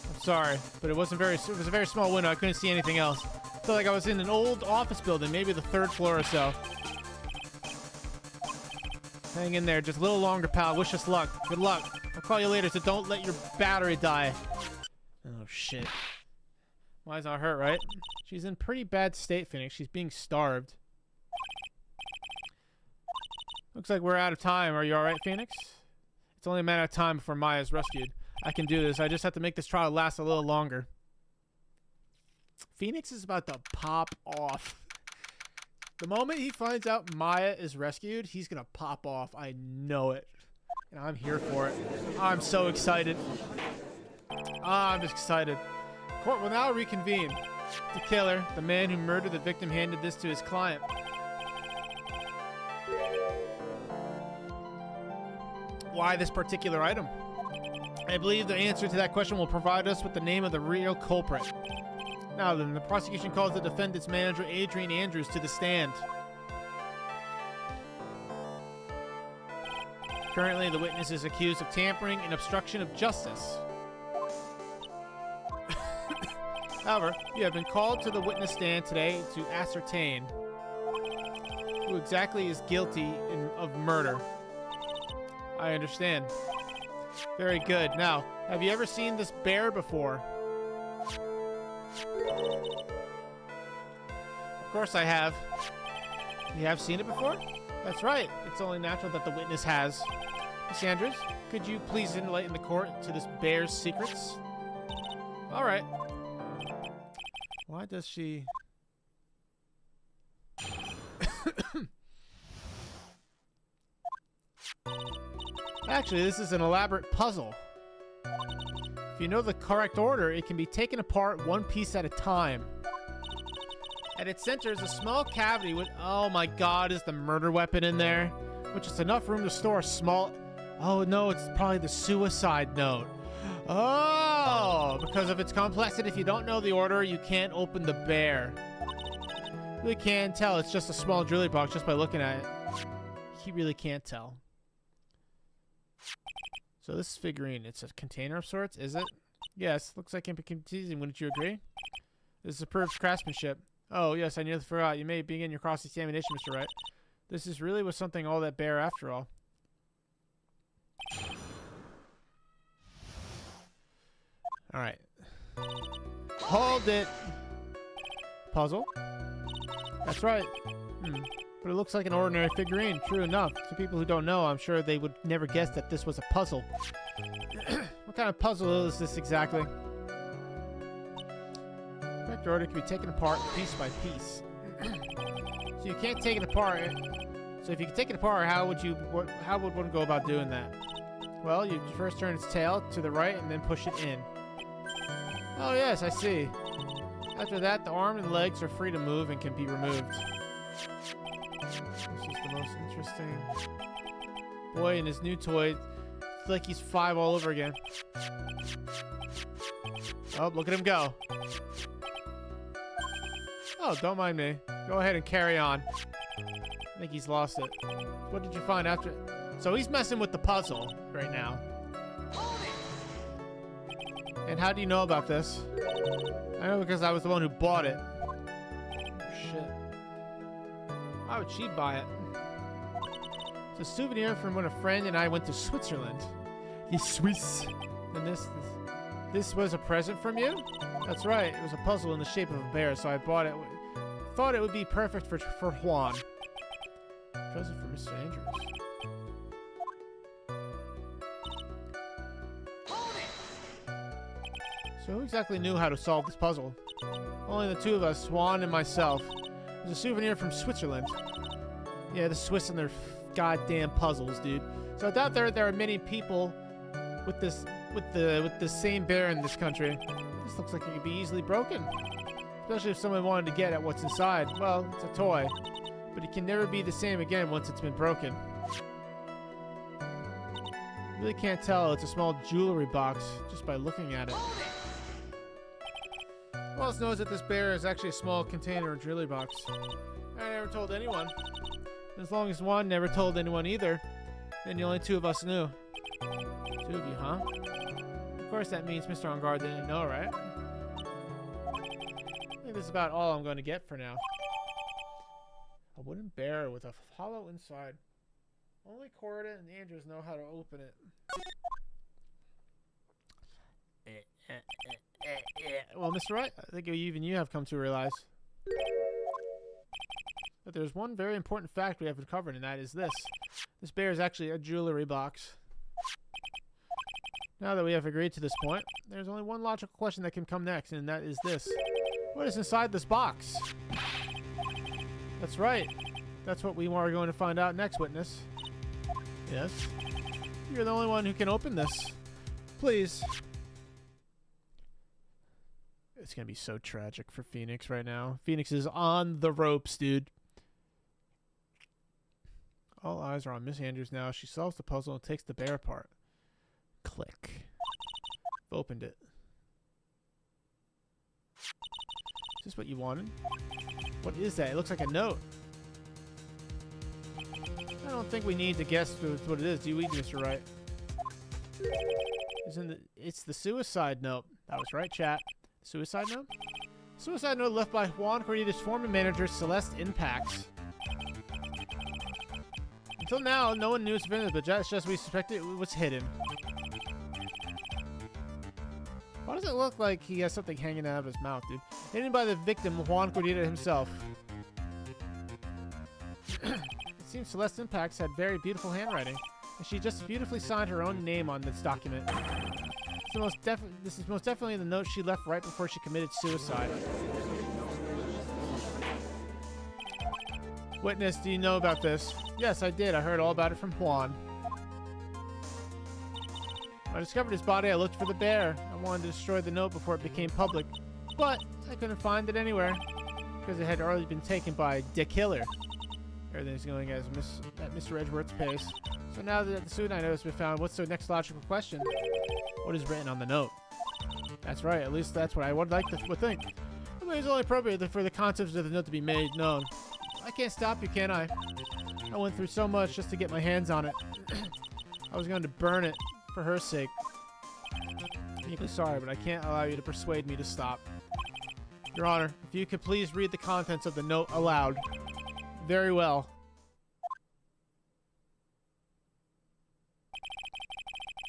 I'm sorry, but it was a very small window. I couldn't see anything else. I felt like I was in an old office building, maybe the 3rd floor or so. Hang in there just a little longer, pal. Wish us luck. Good luck. I'll call you later, so don't let your battery die. Oh, shit. Maya's not hurt, right? She's in pretty bad state, Phoenix. She's being starved. Looks like we're out of time. Are you alright, Phoenix? It's only a matter of time before Maya's rescued. I can do this. I just have to make this trial last a little longer. Phoenix is about to pop off. The moment he finds out Maya is rescued, he's gonna pop off. I know it. And I'm here for it. I'm so excited. I'm just excited. Court will now reconvene. The killer, the man who murdered the victim, handed this to his client. Why this particular item? I believe the answer to that question will provide us with the name of the real culprit. Now then, the prosecution calls the defendant's manager, Adrian Andrews, to the stand. Currently, the witness is accused of tampering and obstruction of justice. However, you have been called to the witness stand today to ascertain who exactly is guilty of murder. I understand. Very good. Now, have you ever seen this bear before? Of course I have. You have seen it before? That's right. It's only natural that the witness has. Miss Andrews, could you please enlighten the court to this bear's secrets? All right. Why does she... Actually, this is an elaborate puzzle. If you know the correct order, it can be taken apart one piece at a time. At its center is a small cavity with... Oh my god, is the murder weapon in there? Which is enough room to store a small... Oh no, it's probably the suicide note. Oh! Because of its complexity, if you don't know the order, you can't open the bear. You really can't tell. It's just a small jewelry box just by looking at it. You really can't tell. So this figurine, it's a container of sorts, is it? Yes, looks like it can be confusing, wouldn't you agree? This is superb craftsmanship. Oh, yes, I nearly forgot. You may begin your cross-examination, Mr. Wright. This is really was something all that bear after all. Alright. Hold it! Puzzle? That's right. But it looks like an ordinary figurine, true enough. To people who don't know, I'm sure they would never guess that this was a puzzle. What kind of puzzle is this exactly? Correct order can be taken apart piece by piece. So you can't take it apart. So if you can take it apart, how would one go about doing that? Well, you first turn its tail to the right and then push it in. Oh yes, I see. After that, the arm and legs are free to move and can be removed. This is the most interesting. Boy and his new toy. It's like he's 5 all over again. Oh, look at him go. Oh, don't mind me. Go ahead and carry on. I think he's lost it. What did you find after? So he's messing with the puzzle right now. And how do you know about this? I know because I was the one who bought it. Oh, shit. Why would she buy it? It's a souvenir from when a friend and I went to Switzerland. Yes, Swiss. And this was a present from you? That's right. It was a puzzle in the shape of a bear, so I bought it. Thought it would be perfect for Juan. Present for Mr. Andrews. So who exactly knew how to solve this puzzle? Only the two of us, Juan and myself. It was a souvenir from Switzerland. Yeah, the Swiss and their goddamn puzzles, dude. So I doubt there are many people with the same bear in this country. This looks like it could be easily broken. Especially if someone wanted to get at what's inside. Well, it's a toy. But it can never be the same again once it's been broken. You really can't tell it's a small jewelry box just by looking at it. Who else knows that this bear is actually a small container or jewelry box? I never told anyone. As long as Juan never told anyone either, then the only two of us knew. 2 of you, huh? Of course that means Mr. Onguard didn't know, right? I think this is about all I'm going to get for now. A wooden bear with a hollow inside. Only Corda and Andrews know how to open it. Well, Mr. Wright, I think even you have come to realize that there's one very important fact we haven't covered, and that is this. This bear is actually a jewelry box. Now that we have agreed to this point, there's only one logical question that can come next, and that is this. What is inside this box? That's right. That's what we are going to find out next, witness. Yes? You're the only one who can open this. Please. It's going to be so tragic for Phoenix right now. Phoenix is on the ropes, dude. All eyes are on Miss Andrews now. She solves the puzzle and takes the bear apart. Click. I've opened it. Is this what you wanted? What is that? It looks like a note. I don't think we need to guess what it is, do we, Mr. Wright? It's the suicide note. That was right, chat. Suicide note? Suicide note left by Juan Corrita's former manager, Celeste Impacts. Until now, no one knew its vendor, but just we suspected it was hidden. Why does it look like he has something hanging out of his mouth, dude? Hidden by the victim, Juan Corrita himself. It seems Celeste Impacts had very beautiful handwriting, and she just beautifully signed her own name on this document. This is most definitely the note she left right before she committed suicide. Witness, do you know about this? Yes, I did. I heard all about it from Juan. When I discovered his body, I looked for the bear. I wanted to destroy the note before it became public, but I couldn't find it anywhere because it had already been taken by the killer. Everything's going at Mr. Edgeworth's pace. So now that the student I know has been found, what's the next logical question? What is written on the note? That's right, at least that's what I would like to think. I mean, it's only appropriate for the contents of the note to be made known. I can't stop you, can I? I went through so much just to get my hands on it. I was going to burn it for her sake. I'm deeply sorry, but I can't allow you to persuade me to stop. Your Honor, if you could please read the contents of the note aloud. Very well.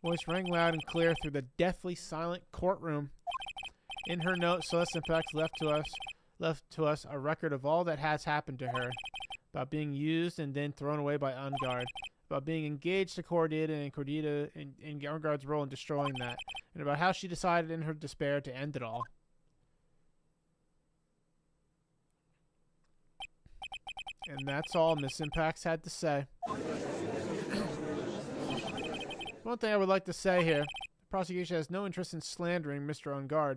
Voice rang loud and clear through the deathly silent courtroom. In her note, Celeste Impact left to us a record of all that has happened to her, about being used and then thrown away by Ungard, about being engaged to Cordita and Cordita in Ungard's role in destroying that, and about how she decided in her despair to end it all. And that's all Miss Impacts had to say. One thing I would like to say here, the prosecution has no interest in slandering Mr. Ungard.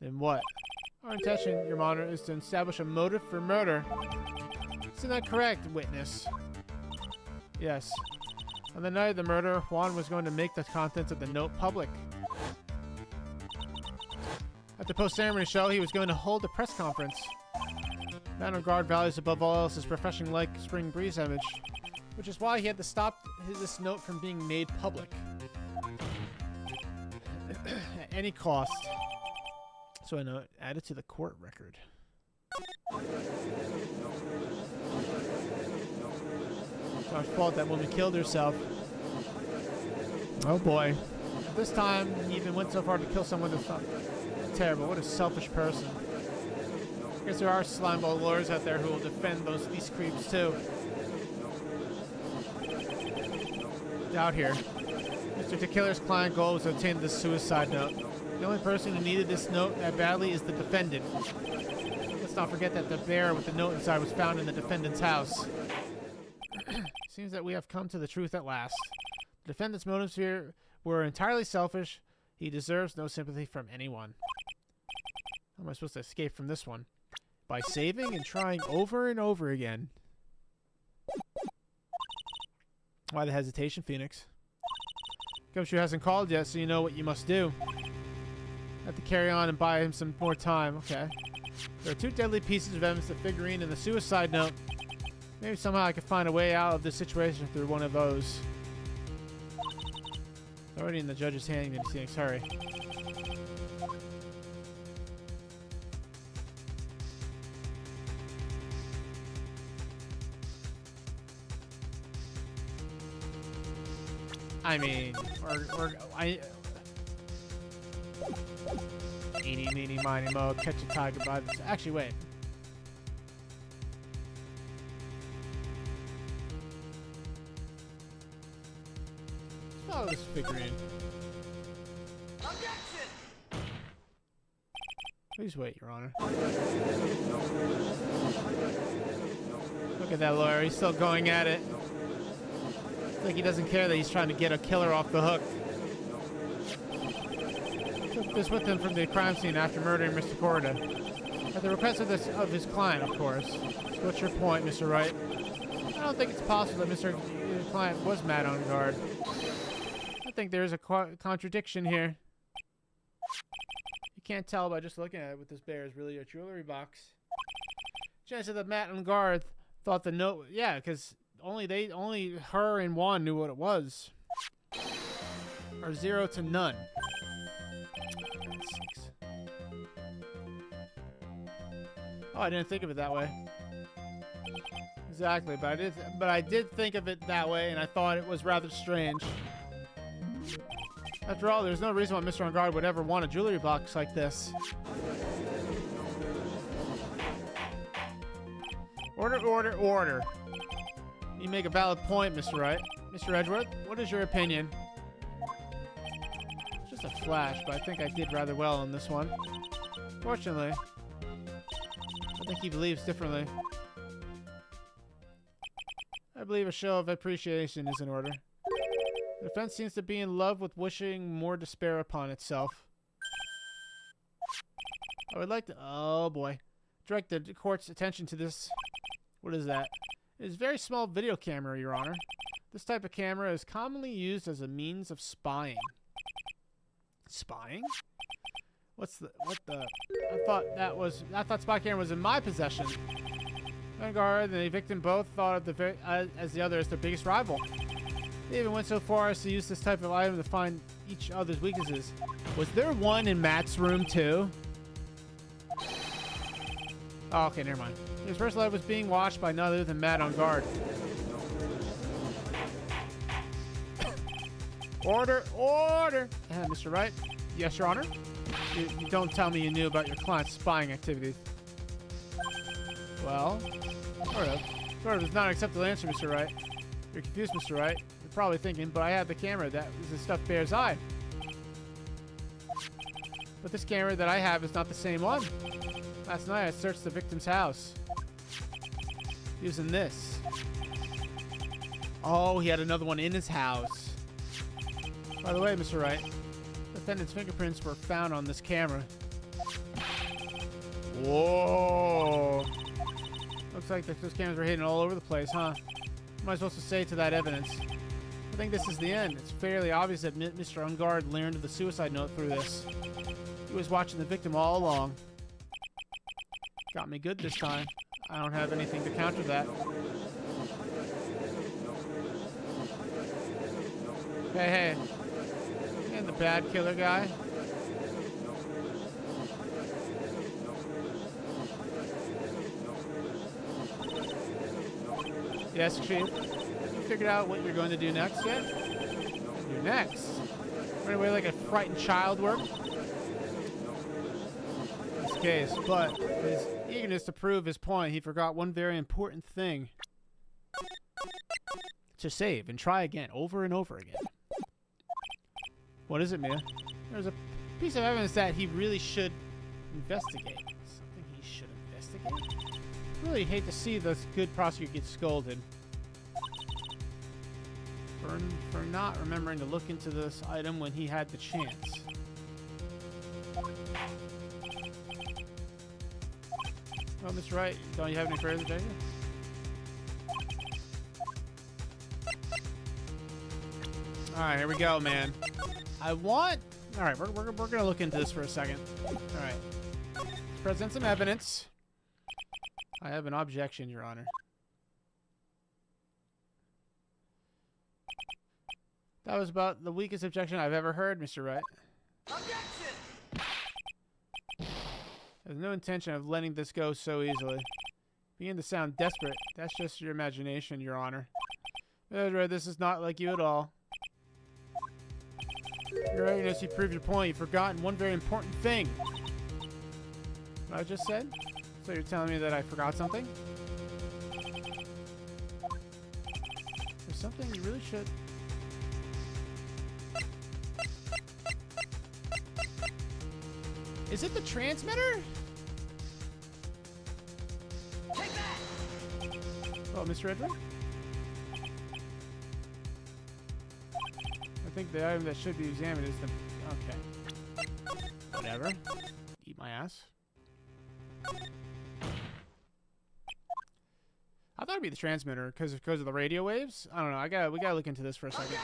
Then what? Our intention, Your Honor, is to establish a motive for murder. Isn't that correct, witness? Yes. On the night of the murder, Juan was going to make the contents of the note public. At the post-ceremony show, he was going to hold a press conference. Man Ungard values above all else his profession-like Spring Breeze image, which is why he had to stop this note from being made public. At any cost. So I know, add it to the court record. It's our fault that woman killed herself. Oh boy. This time, he even went so far to kill someone that's terrible. What a selfish person. I guess there are slimeball lawyers out there who will defend these creeps too. Out here. Mr. Tequiller's client goal was to obtain this suicide note. The only person who needed this note that badly is the defendant. Let's not forget that the bear with the note inside was found in the defendant's house. Seems that we have come to the truth at last. The defendant's motives here were entirely selfish. He deserves no sympathy from anyone. How am I supposed to escape from this one? By saving and trying over and over again. Why the hesitation, Phoenix? Gumshoe hasn't called yet, so you know what you must do. Have to carry on and buy him some more time. Okay. There are 2 deadly pieces of evidence, the figurine and the suicide note. Maybe somehow I could find a way out of this situation through one of those. Already in the judge's hand, Phoenix. Hurry. I mean, eeny, meeny, miny, mo, catch a tiger by the... Actually, wait. Follow this figurine. Objection! Please wait, Your Honor. Look at that lawyer. He's still going at it. It's like he doesn't care that he's trying to get a killer off the hook. Took this with him from the crime scene after murdering Mr. Corda. At the request of his client, of course. So what's your point, Mr. Wright? I don't think it's possible that Mr. Client was mad on guard. I think there's a contradiction here. You can't tell by just looking at it what this bear is really a jewelry box. Chances that Matt and Garth thought the note... Yeah, because only her and Juan knew what it was. Or 0 to none. Oh, I didn't think of it that way. Exactly, but I did think of it that way, and I thought it was rather strange. After all, there's no reason why Mr. Ungard would ever want a jewelry box like this. Order, order, order. You make a valid point, Mr. Wright. Mr. Edgeworth, what is your opinion? It's just a flash, but I think I did rather well on this one. Fortunately, I think he believes differently. I believe a show of appreciation is in order. The defense seems to be in love with wishing more despair upon itself. I would like to... Oh, boy. Direct the court's attention to this... What is that? It is a very small video camera, Your Honor. This type of camera is commonly used as a means of spying. Spying? What the... I thought spy camera was in my possession. Vanguard and the victim both thought of as the other as their biggest rival. They even went so far as to use this type of item to find each other's weaknesses. Was there one in Matt's room too? Oh, okay, never mind. His first life was being watched by none other than Matt on guard. Order! Order! Mr. Wright? Yes, Your Honor? You don't tell me you knew about your client's spying activities. Well, sort of. Sort of is not an acceptable answer, Mr. Wright. You're confused, Mr. Wright. You're probably thinking, but I have the camera. That is the stuff bears eye. But this camera that I have is not the same one. Last night I searched the victim's house. Using this. Oh, he had another one in his house. By the way, Mr. Wright, the defendant's fingerprints were found on this camera. Whoa. Looks like those cameras were hidden all over the place, huh? What am I supposed to say to that evidence? I think this is the end. It's fairly obvious that Mr. Ungard learned of the suicide note through this. He was watching the victim all along. Got me good this time. I don't have anything to counter that. Hey, hey. And the bad killer guy. Yes, Chief. You figured out what you're going to do next yet? What do next? Run away like a frightened child work? In this case, but his eagerness to prove his point, he forgot one very important thing. To save and try again, over and over again. What is it, Mia? There's a piece of evidence that he really should investigate. Something he should investigate? I really hate to see this good prosecutor get scolded. For not remembering to look into this item when he had the chance. Well, Mr. Wright, don't you have any further data? Alright, here we go, man. Alright, we're gonna look into this for a second. Alright. Let's present some evidence. I have an objection, Your Honor. That was about the weakest objection I've ever heard, Mr. Wright. Objection! There's no intention of letting this go so easily. Begin to sound desperate. That's just your imagination, Your Honor. This is not like you at all. Your eagerness, you proved your point. You've forgotten one very important thing. What I just said? So you're telling me that I forgot something? There's something you really should... Is it the transmitter? Take that! Oh, Mr. Edward? I think the item that should be examined is the... Okay. Whatever. Eat my ass. I thought it'd be the transmitter because of the radio waves. I don't know. We gotta look into this for a second.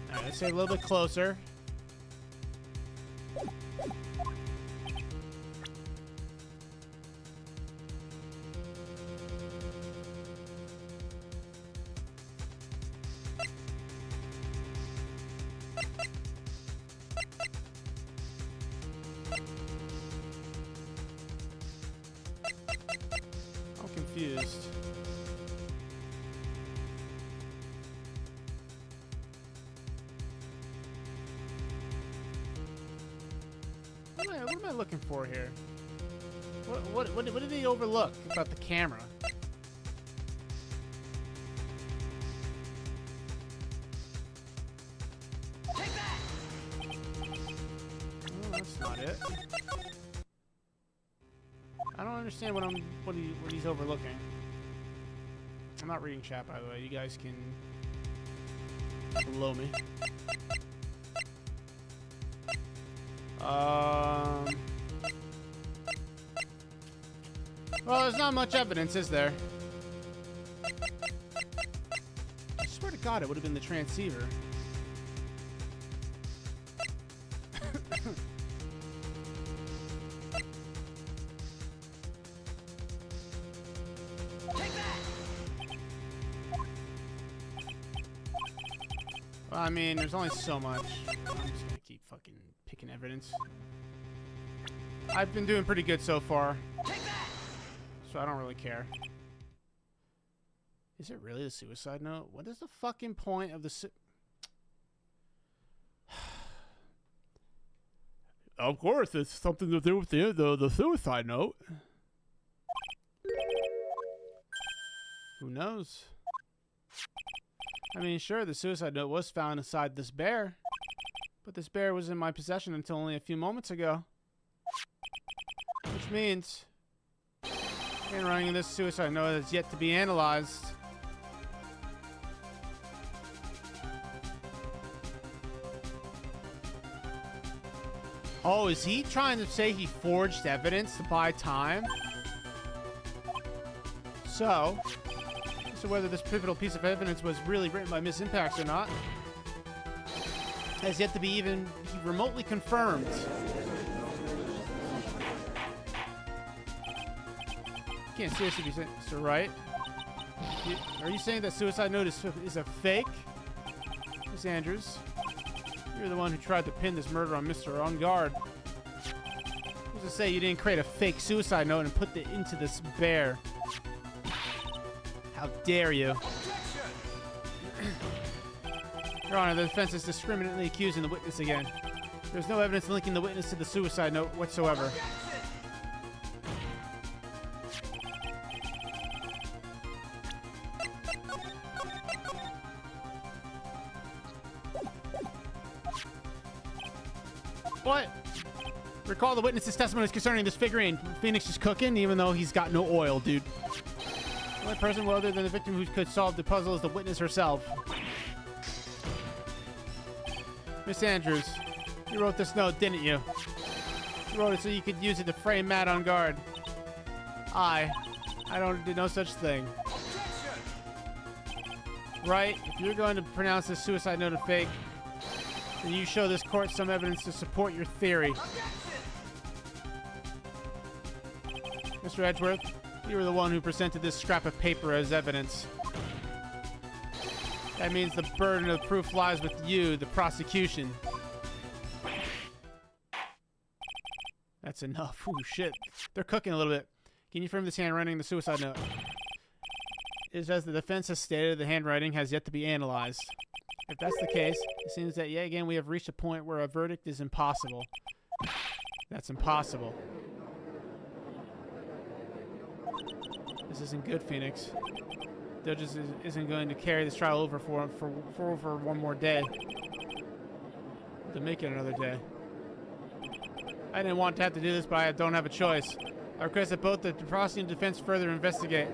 Alright, let's stay a little bit closer. I'm confused. What am I looking for here? What did he overlook about the camera? Take that! Oh, that's not it. I don't understand what he's overlooking. I'm not reading chat, by the way. You guys can blow me. Well, there's not much evidence, is there? I swear to God, it would have been the transceiver. Well, I mean, there's only so much. I'm just gonna keep fucking picking evidence. I've been doing pretty good so far, so I don't really care. Is it really the suicide note? What is the fucking point of the Of course, it's something to do with the suicide note. Who knows? I mean, sure, the suicide note was found inside this bear, but this bear was in my possession until only a few moments ago. Which means handwriting in this suicide note has yet to be analyzed. Oh, is he trying to say he forged evidence to buy time? So whether this pivotal piece of evidence was really written by Miss Impacts or not has yet to be even remotely confirmed. Can't seriously be saying, Mr. Wright. Are you saying that suicide note is a fake? Miss Andrews, you're the one who tried to pin this murder on Mr. On Guard. Who's to say you didn't create a fake suicide note and put it into this bear? How dare you? Your Honor, the defense is discriminately accusing the witness again. There's no evidence linking the witness to the suicide note whatsoever. What? Recall the witness's testimony concerning this figurine. Phoenix is cooking, even though he's got no oil, dude. The only person other than the victim who could solve the puzzle is the witness herself. Miss Andrews, you wrote this note, didn't you? You wrote it so you could use it to frame Matt on guard. I don't do no such thing. Right? If you're going to pronounce this suicide note a fake, then you show this court some evidence to support your theory. Mr. Edgeworth, you were the one who presented this scrap of paper as evidence. That means the burden of proof lies with you, the prosecution. That's enough. Ooh, shit. They're cooking a little bit. Can you confirm this handwriting in the suicide note? It says the defense has stated the handwriting has yet to be analyzed. If that's the case, it seems that yet again we have reached a point where a verdict is impossible. That's impossible. This isn't good, Phoenix. The judge isn't going to carry this trial over for over one more day. To make it another day. I didn't want to have to do this, but I don't have a choice. I request that both the prosecution and defense further investigate.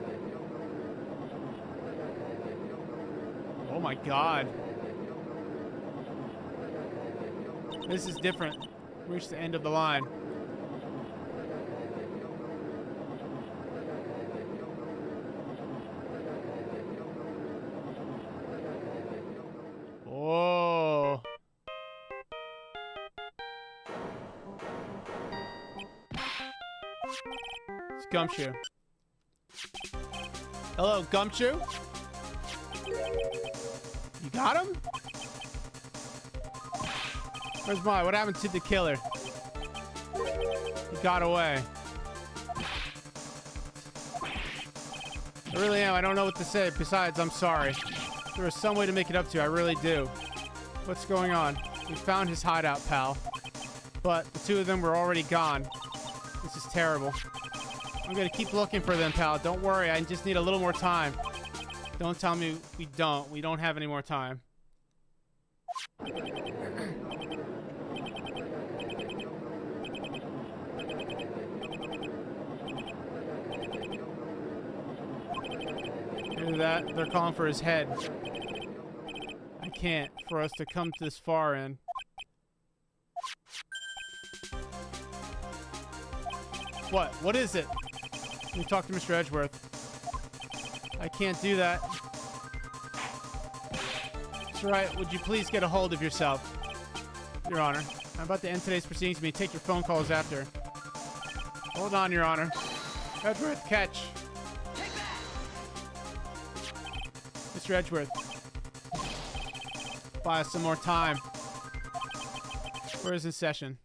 Oh my god. This is different. Reach the end of the line. Whoa. It's Gumshoe. Hello, Gumshoe? You got him? Where's Molly? What happened to the killer? He got away. I really am. I don't know what to say. Besides, I'm sorry. There was some way to make it up to you. I really do. What's going on? We found his hideout, pal. But the two of them were already gone. This is terrible. I'm gonna keep looking for them, pal. Don't worry. I just need a little more time. Don't tell me we don't. We don't have any more time. Hear that? They're calling for his head. I can't. For us to come this far in. What? What is it? Let me talk to Mr. Edgeworth. I can't do that. That's right. Would you please get a hold of yourself? Your Honor. I'm about to end today's proceedings. You may take your phone calls after. Hold on, Your Honor. Edgeworth, catch. Mr. Edgeworth. Buy us some more time. Where is this session?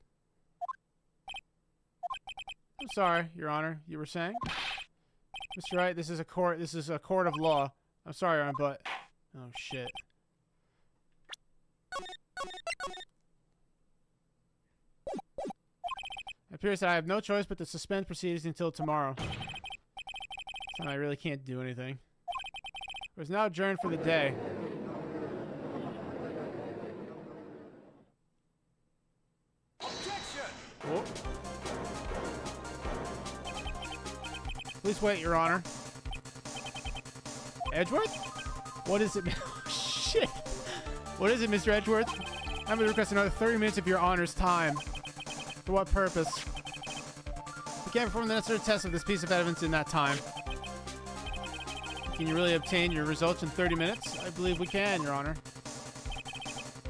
I'm sorry, Your Honor. You were saying? Mr. Wright, this is a court. This is a court of law. I'm sorry, Your Honor, but oh shit. It appears that I have no choice but to suspend proceedings until tomorrow. So I really can't do anything. It was now adjourned for the day. Objection! Oh. Please wait, Your Honor. Edgeworth? What is it? Shit. What is it, Mr. Edgeworth? I'm going to request another 30 minutes of Your Honor's time. For what purpose? We can't perform the necessary test of this piece of evidence in that time. Can you really obtain your results in 30 minutes? I believe we can, Your Honor.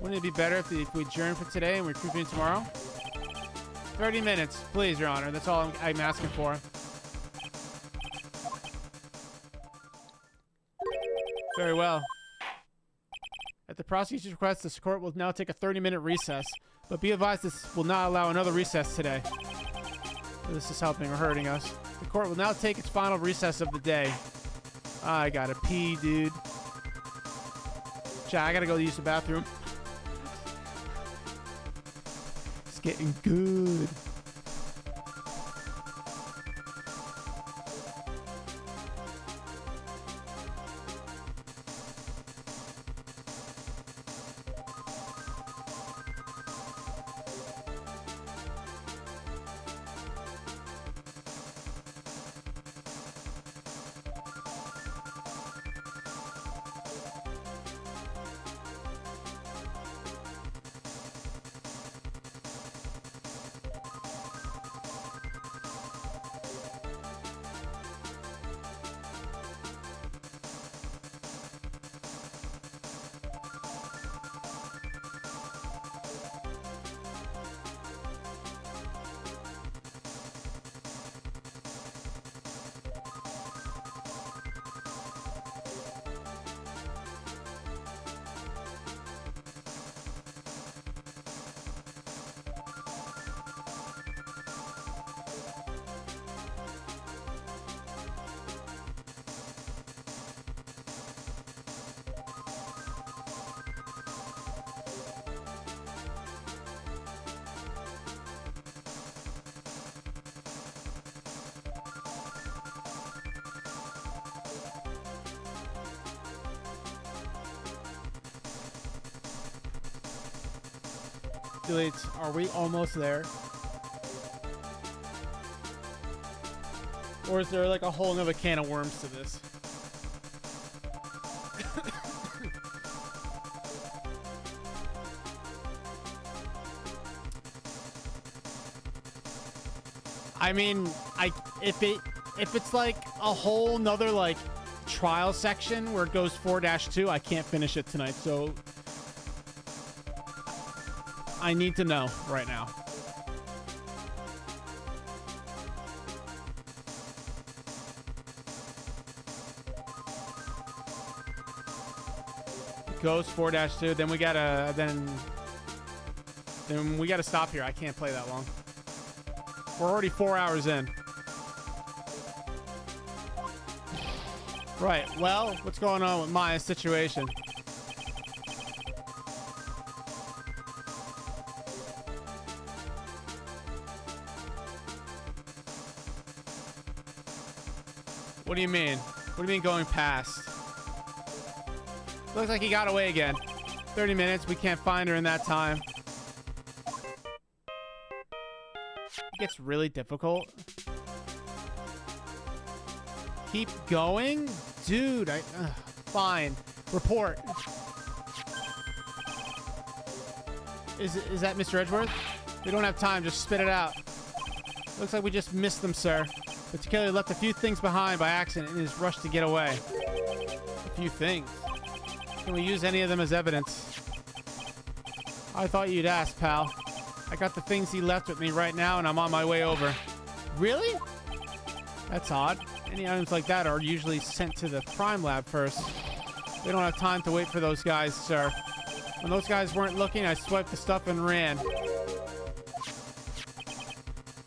Wouldn't it be better if we adjourn for today and we reconvene tomorrow? 30 minutes, please, Your Honor. That's all I'm asking for. Very well. At the prosecutor's request, this court will now take a 30-minute recess. But be advised, this will not allow another recess today. This is helping or hurting us. The court will now take its final recess of the day. I gotta pee, dude. Chat, I gotta go use the bathroom. It's getting good. Deletes. Are we almost there? Or is there like a whole nother can of worms to this? I mean, if it's like a whole nother like trial section where it goes 4-2, I can't finish it tonight, so I need to know right now. It goes 4-2, then we gotta then we gotta stop here. I can't play that long. We're already 4 hours in. Right, well, what's going on with my situation? What do you mean? What do you mean going past? Looks like he got away again. 30 minutes, we can't find her in that time. It gets really difficult. Keep going? Dude, fine. Report. Is that Mr. Edgeworth? We don't have time, just spit it out. Looks like we just missed them, sir. But Takelia left a few things behind by accident and is rushed to get away. A few things? Can we use any of them as evidence? I thought you'd ask, pal. I got the things he left with me right now and I'm on my way over. Really? That's odd. Any items like that are usually sent to the crime lab first. We don't have time to wait for those guys, sir. When those guys weren't looking, I swiped the stuff and ran.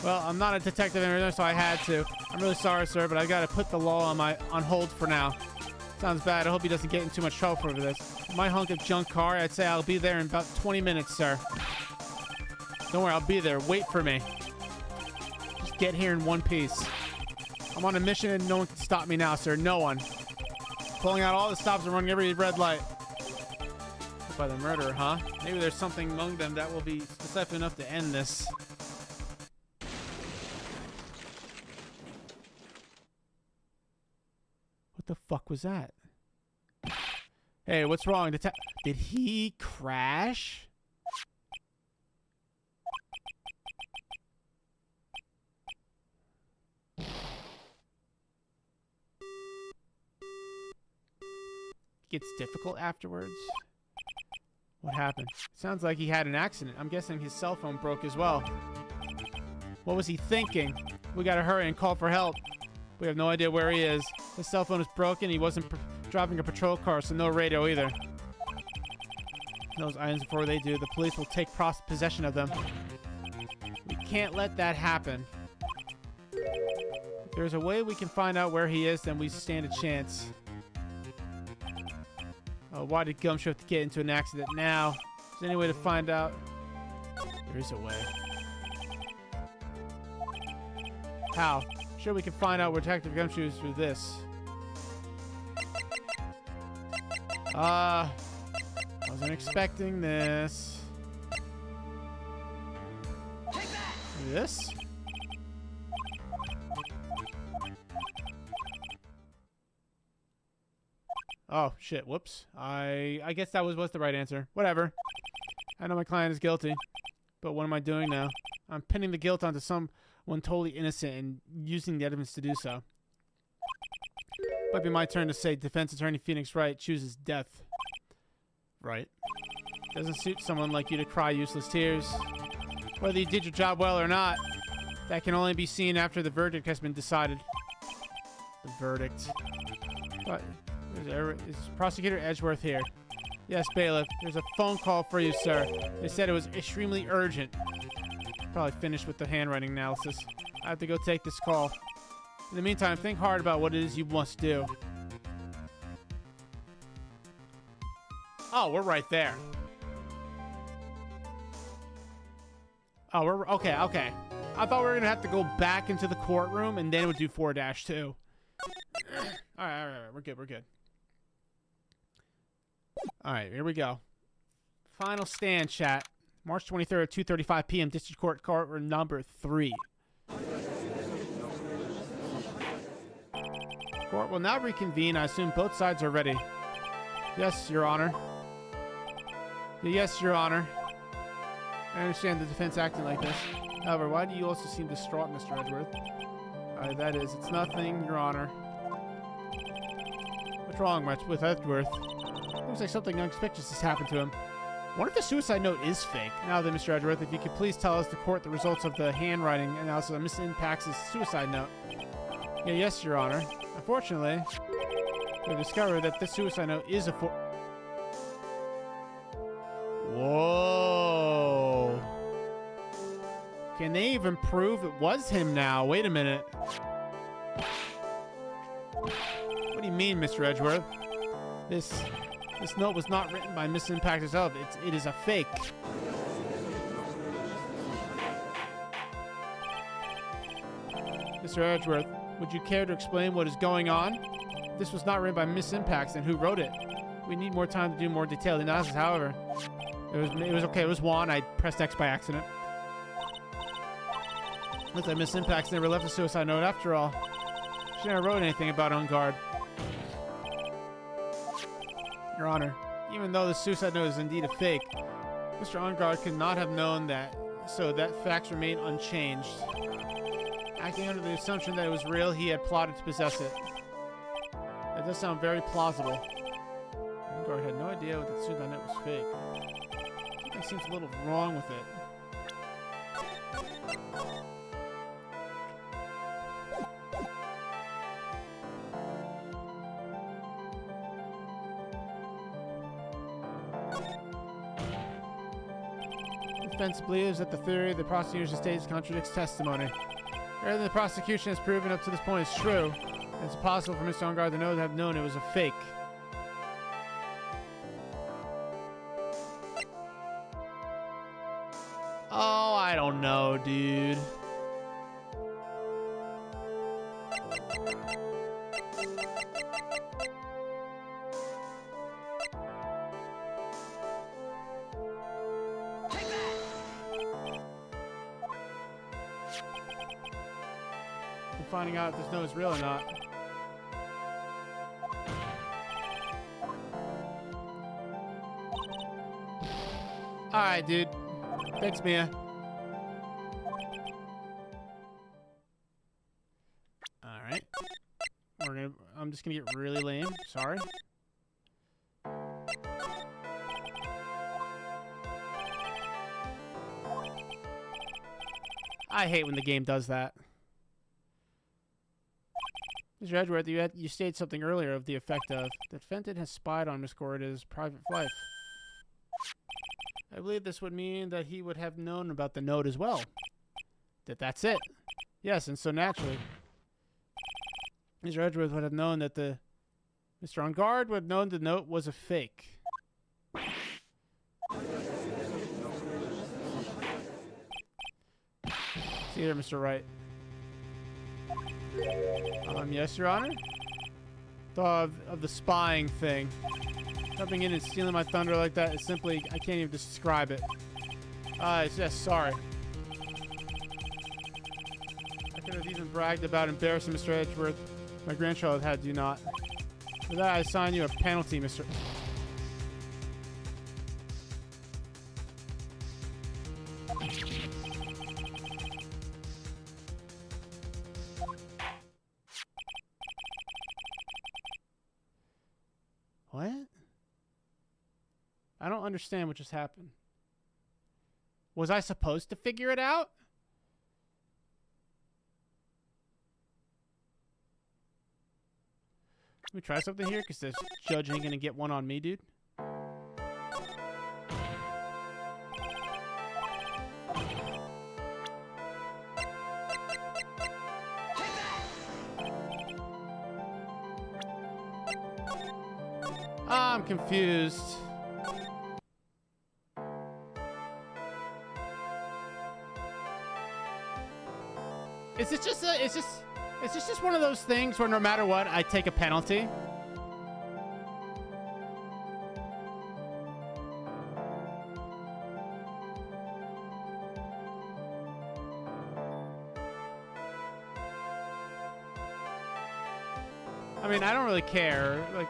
Well, I'm not a detective anymore, so I had to. I'm really sorry, sir, but I gotta put the law on hold for now. Sounds bad. I hope he doesn't get in too much trouble for this. My hunk of junk car, I'd say I'll be there in about 20 minutes, sir. Don't worry, I'll be there. Wait for me. Just get here in one piece. I'm on a mission and no one can stop me now, sir. No one. Pulling out all the stops and running every red light. By the murderer, huh? Maybe there's something among them that will be specific enough to end this. What the fuck was that? Hey, what's wrong? Did he crash? Gets difficult afterwards. What happened? Sounds like he had an accident. I'm guessing his cell phone broke as well. What was he thinking? We gotta hurry and call for help. We have no idea where he is. His cell phone is broken. He wasn't driving a patrol car, so no radio either. Those items before they do, the police will take possession of them. We can't let that happen. If there's a way we can find out where he is, then we stand a chance. Why did Gumshoe have to get into an accident now? Is there any way to find out? There is a way. How? Sure, we can find out where Detective Gumshoe is through this. I wasn't expecting this. This? Oh, shit. Whoops. I guess that was the right answer. Whatever. I know my client is guilty. But what am I doing now? I'm pinning the guilt onto someone totally innocent and using the evidence to do so. Might be my turn to say defense attorney Phoenix Wright chooses death. Right. Doesn't suit someone like you to cry useless tears. Whether you did your job well or not, that can only be seen after the verdict has been decided. The verdict. But is Prosecutor Edgeworth here? Yes, bailiff. There's a phone call for you, sir. They said it was extremely urgent. Probably finished with the handwriting analysis. I have to go take this call. In the meantime, think hard about what it is you must do. Oh, we're right there. Oh, we're okay. Okay. I thought we were gonna have to go back into the courtroom and then it would do 4-2. All right. We're good. We're good. All right, here we go. Final stand, chat. March 23rd, 2:35 p.m. District Court number 3. Court will now reconvene. I assume both sides are ready. Yes, Your Honor. Yes, Your Honor. I understand the defense acting like this. However, why do you also seem distraught, Mr. Edgeworth? That is, it's nothing, Your Honor. What's wrong with Edgeworth? Looks like something unexpected has happened to him. What if the suicide note is fake? Now then, Mr. Edgeworth, if you could please tell us the court the results of the handwriting analysis of Miss Impax's suicide note. Yes, Your Honor. Unfortunately, we discovered that this suicide note is a Whoa. Can they even prove it was him now? Wait a minute. What do you mean, Mr. Edgeworth? This note was not written by Miss Impact herself. It is a fake. Mr. Edgeworth, would you care to explain what is going on? This was not written by Miss Impact, and who wrote it? We need more time to do more detailed analysis, however. It was okay. It was Juan. I pressed X by accident. Looks like Miss Impact never left a suicide note after all. She never wrote anything about On Guard. Your Honor, even though the suicide note is indeed a fake, Mr. On Guard could not have known that, so that facts remain unchanged. Acting under the assumption that it was real, he had plotted to possess it. That does sound very plausible. On Guard had no idea that the suicide note was fake. Something seems a little wrong with it. The defense believes that the theory the prosecution states contradicts testimony. Everything the prosecution has proven up to this point is true. It's possible for Mr. Ungard to have known it was a fake. Oh, I don't know, dude. Take that! We're finding out if this note is real or not. Alright, dude. Thanks, Mia. Alright. I'm just gonna get really lame. Sorry. I hate when the game does that. Mr. Edgeworth, you stated something earlier of the effect of that Fenton has spied on Miss Corrida's private life. I believe this would mean that he would have known about the note as well. That's it. Yes, and so naturally, Mr. Edgeworth would have known that Mr. On Guard would have known the note was a fake. See you there, Mr. Wright. Yes, Your Honor? Thought of the spying thing. Jumping in and stealing my thunder like that is simply, I can't even describe it. It's just sorry. I could have even bragged about embarrassing Mr. Edgeworth. My grandchild had you not. For that, I assign you a penalty, Mr. What? I don't understand what just happened. Was I supposed to figure it out? Let me try something here, because this judge ain't gonna get one on me, dude. I'm confused. Is it just is this just one of those things where no matter what, I take a penalty? I mean, I don't really care. Like,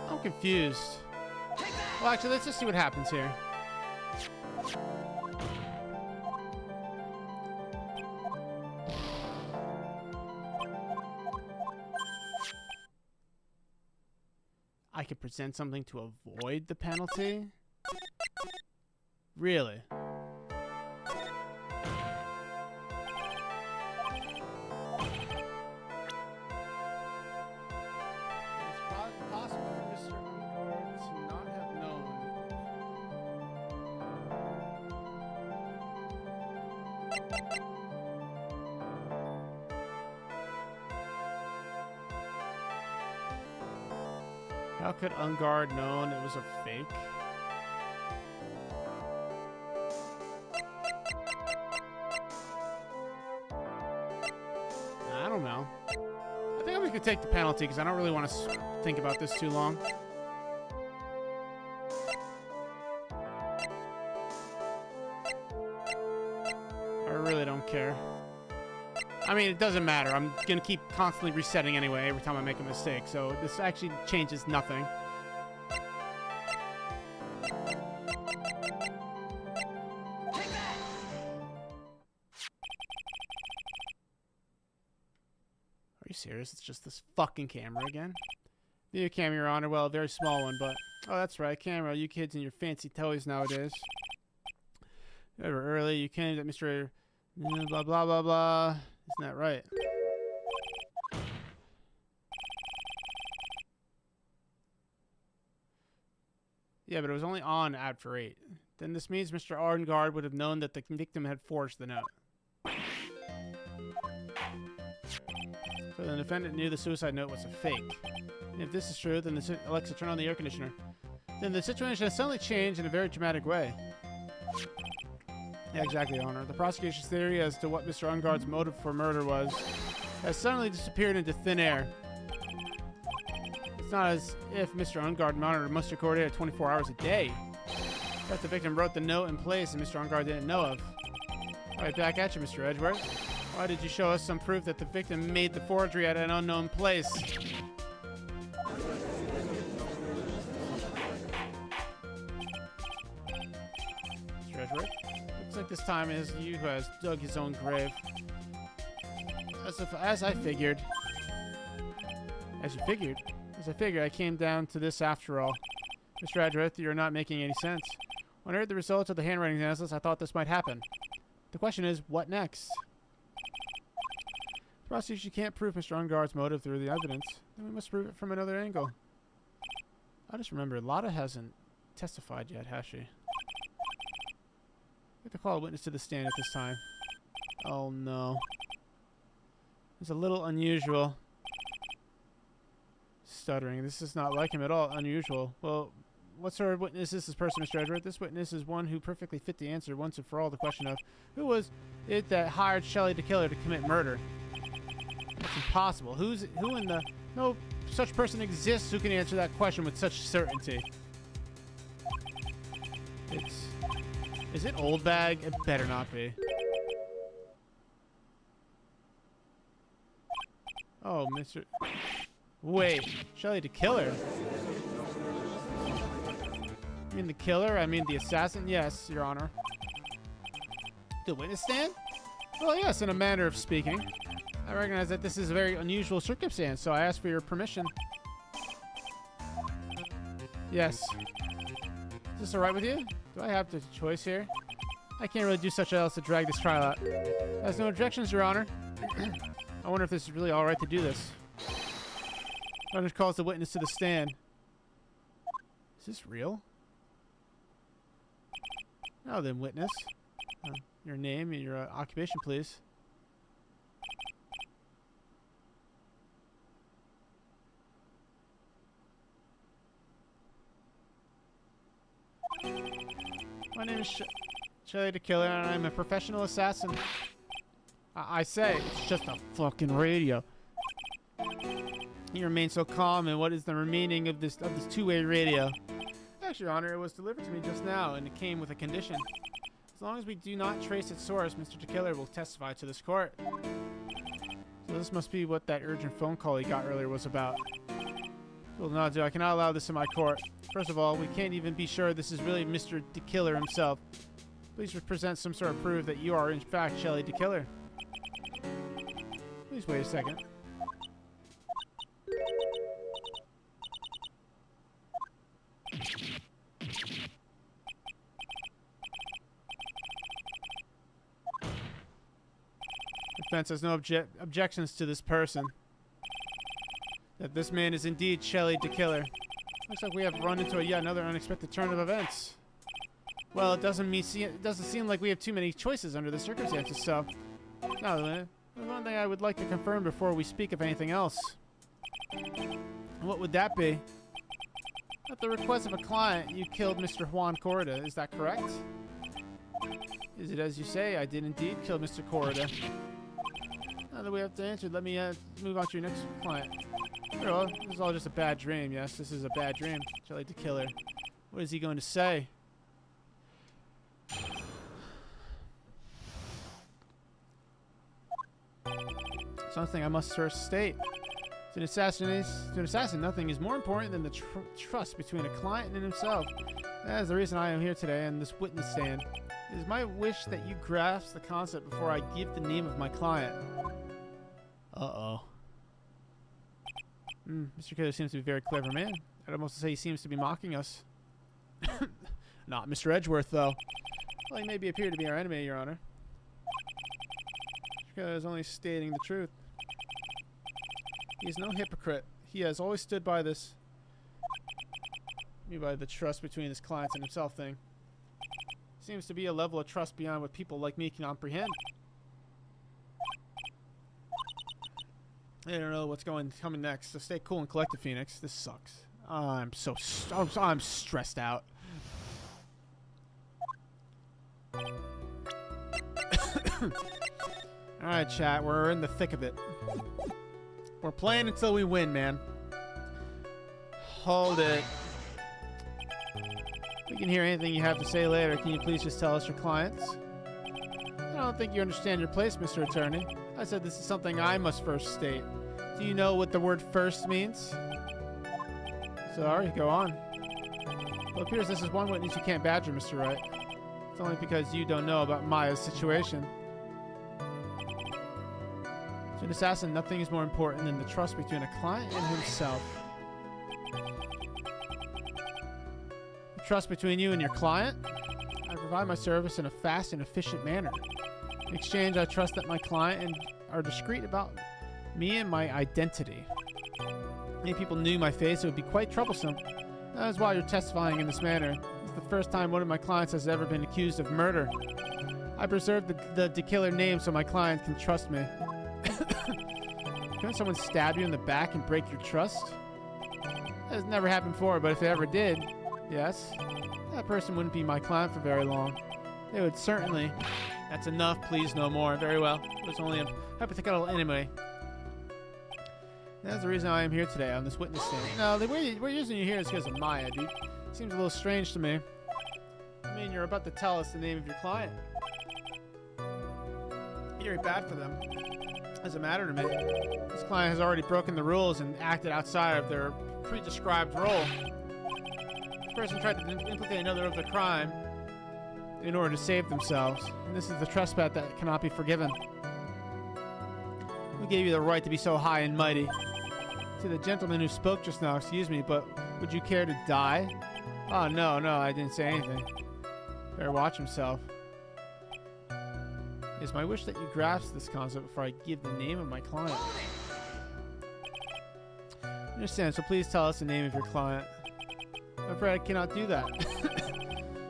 I'm confused. Well, actually, let's just see what happens here. I could present something to avoid the penalty? Really? It's possible for Mr. Ungard to not have known. How could Ungard known it was a fake? I don't know. I think I'm just gonna take the penalty because I don't really want to think about this too long. I really don't care. I mean, it doesn't matter. I'm gonna keep constantly resetting anyway every time I make a mistake, so this actually changes nothing. serious? It's just this fucking camera again? Video camera, Your Honor. Well, a very small one, but... Oh, that's right. Camera. You kids and your fancy toys nowadays. Ever early, you claimed that Mr. Blah, blah, blah, blah. Isn't that right? Yeah, but it was only on after 8. Then this means Mr. Arngard would have known that the victim had forged the note. So the defendant knew the suicide note was a fake. And if this is true, then Alexa, turn on the air conditioner. Then the situation has suddenly changed in a very dramatic way. Yeah, exactly, Your Honor. The prosecution's theory as to what Mr. Arngard's motive for murder was has suddenly disappeared into thin air. It's not as if Mr. Arngard monitored Mr. Corday 24 hours a day. That the victim wrote the note in place and Mr. Arngard didn't know of. Right back at you, Mr. Edgeworth. Why did you show us some proof that the victim made the forgery at an unknown place? Mr. Edgeworth? Looks like this time it is you who has dug his own grave. As I figured. As you figured? As I figured, I came down to this after all. Mr. Edgeworth, you're not making any sense. When I heard the results of the handwriting analysis, I thought this might happen. The question is, what next? The prosecution can't prove Mr. Arngard's motive through the evidence. Then we must prove it from another angle. I just remember, Lotta hasn't testified yet, has she? We have to call a witness to the stand at this time. Oh no. It's a little unusual. Stuttering. This is not like him at all. Unusual. Well, what sort of witness is this person, Mr. Edgeworth? This witness is one who perfectly fit to answer once and for all the question of who was it that hired Shelley the killer to commit murder? That's impossible. Who in the... No such person exists who can answer that question with such certainty. It's... Is it Old Bag? It better not be. Oh, Mr... Wait. Shelley the killer? You mean the killer? I mean the assassin? Yes, Your Honor. The witness stand? Well, yes, in a manner of speaking. I recognize that this is a very unusual circumstance, so I ask for your permission. Yes. Is this alright with you? Do I have the choice here? I can't really do such else to drag this trial out. Has no objections, Your Honor. I wonder if this is really alright to do this. Judge calls the witness to the stand. Is this real? Now then, witness. Your name and your occupation, please. My name is Shelley the Killer, and I'm a professional assassin. I say, it's just a fucking radio. You remain so calm, and what is the meaning of this two-way radio? Actually, Your Honor, it was delivered to me just now, and it came with a condition. As long as we do not trace its source, Mr. DeKiller will testify to this court. So this must be what that urgent phone call he got earlier was about. Well, no, I cannot allow this in my court. First of all, we can't even be sure this is really Mr. DeKiller himself. Please present some sort of proof that you are, in fact, Shelley DeKiller. Please wait a second. Defense has no objections to this person. That this man is indeed Shelley DeKiller. Looks like we have run into yet another unexpected turn of events. Well, it doesn't seem like we have too many choices under the circumstances, so... Now, there's one thing I would like to confirm before we speak of anything else. What would that be? At the request of a client, you killed Mr. Juan Corrida, is that correct? Is it as you say? I did indeed kill Mr. Corrida. Now that we have to answer, let me move on to your next client. Well, this is all just a bad dream. Yes, this is a bad dream. Shelley the Killer. What is he going to say? Something I must first state. To an assassin, nothing is more important than the trust between a client and himself. That is the reason I am here today on this witness stand. It is my wish that you grasp the concept before I give the name of my client. Uh-oh. Mr. Killer seems to be a very clever man. I'd almost say he seems to be mocking us. Not Mr. Edgeworth, though. Well, he may appear to be our enemy, Your Honor. Mr. Killer is only stating the truth. He is no hypocrite. He has always stood by this. By the trust between his clients and himself thing. Seems to be a level of trust beyond what people like me can comprehend. I don't know what's coming next, so stay cool and collected, Phoenix. This sucks. I'm stressed out. Alright, chat, we're in the thick of it. We're playing until we win, man. Hold it. We can hear anything you have to say later. Can you please just tell us your clients? I don't think you understand your place, Mr. Attorney. I said this is something I must first state. Do you know what the word first means? Sorry, go on. Well, it appears this is one witness you can't badger, Mr. Wright. It's only because you don't know about Maya's situation. To an assassin, nothing is more important than the trust between a client and himself. The trust between you and your client? I provide my service in a fast and efficient manner. In exchange, I trust that my client are discreet about me and my identity. Many people knew my face, it would be quite troublesome. That is why you're testifying in this manner. It's the first time one of my clients has ever been accused of murder. I preserved the killer name so my client can trust me. Couldn't someone stab you in the back and break your trust? That has never happened before, but if it ever did, yes, that person wouldn't be my client for very long. They would certainly... That's enough, please, no more. Very well. It was only a hypothetical anyway. That's the reason I am here today on this witness stand. No, the reason you're here is because of Maya, dude. Seems a little strange to me. I mean, you're about to tell us the name of your client. Very bad for them. Doesn't matter to me. This client has already broken the rules and acted outside of their pre-described role. This person tried to implicate another of the crime in order to save themselves. And this is the trespass that cannot be forgiven. Who gave you the right to be so high and mighty? To the gentleman who spoke just now, excuse me, but would you care to die? Oh, no, I didn't say anything. Better watch himself. It's my wish that you grasp this concept before I give the name of my client. I understand, so please tell us the name of your client. I'm afraid I cannot do that.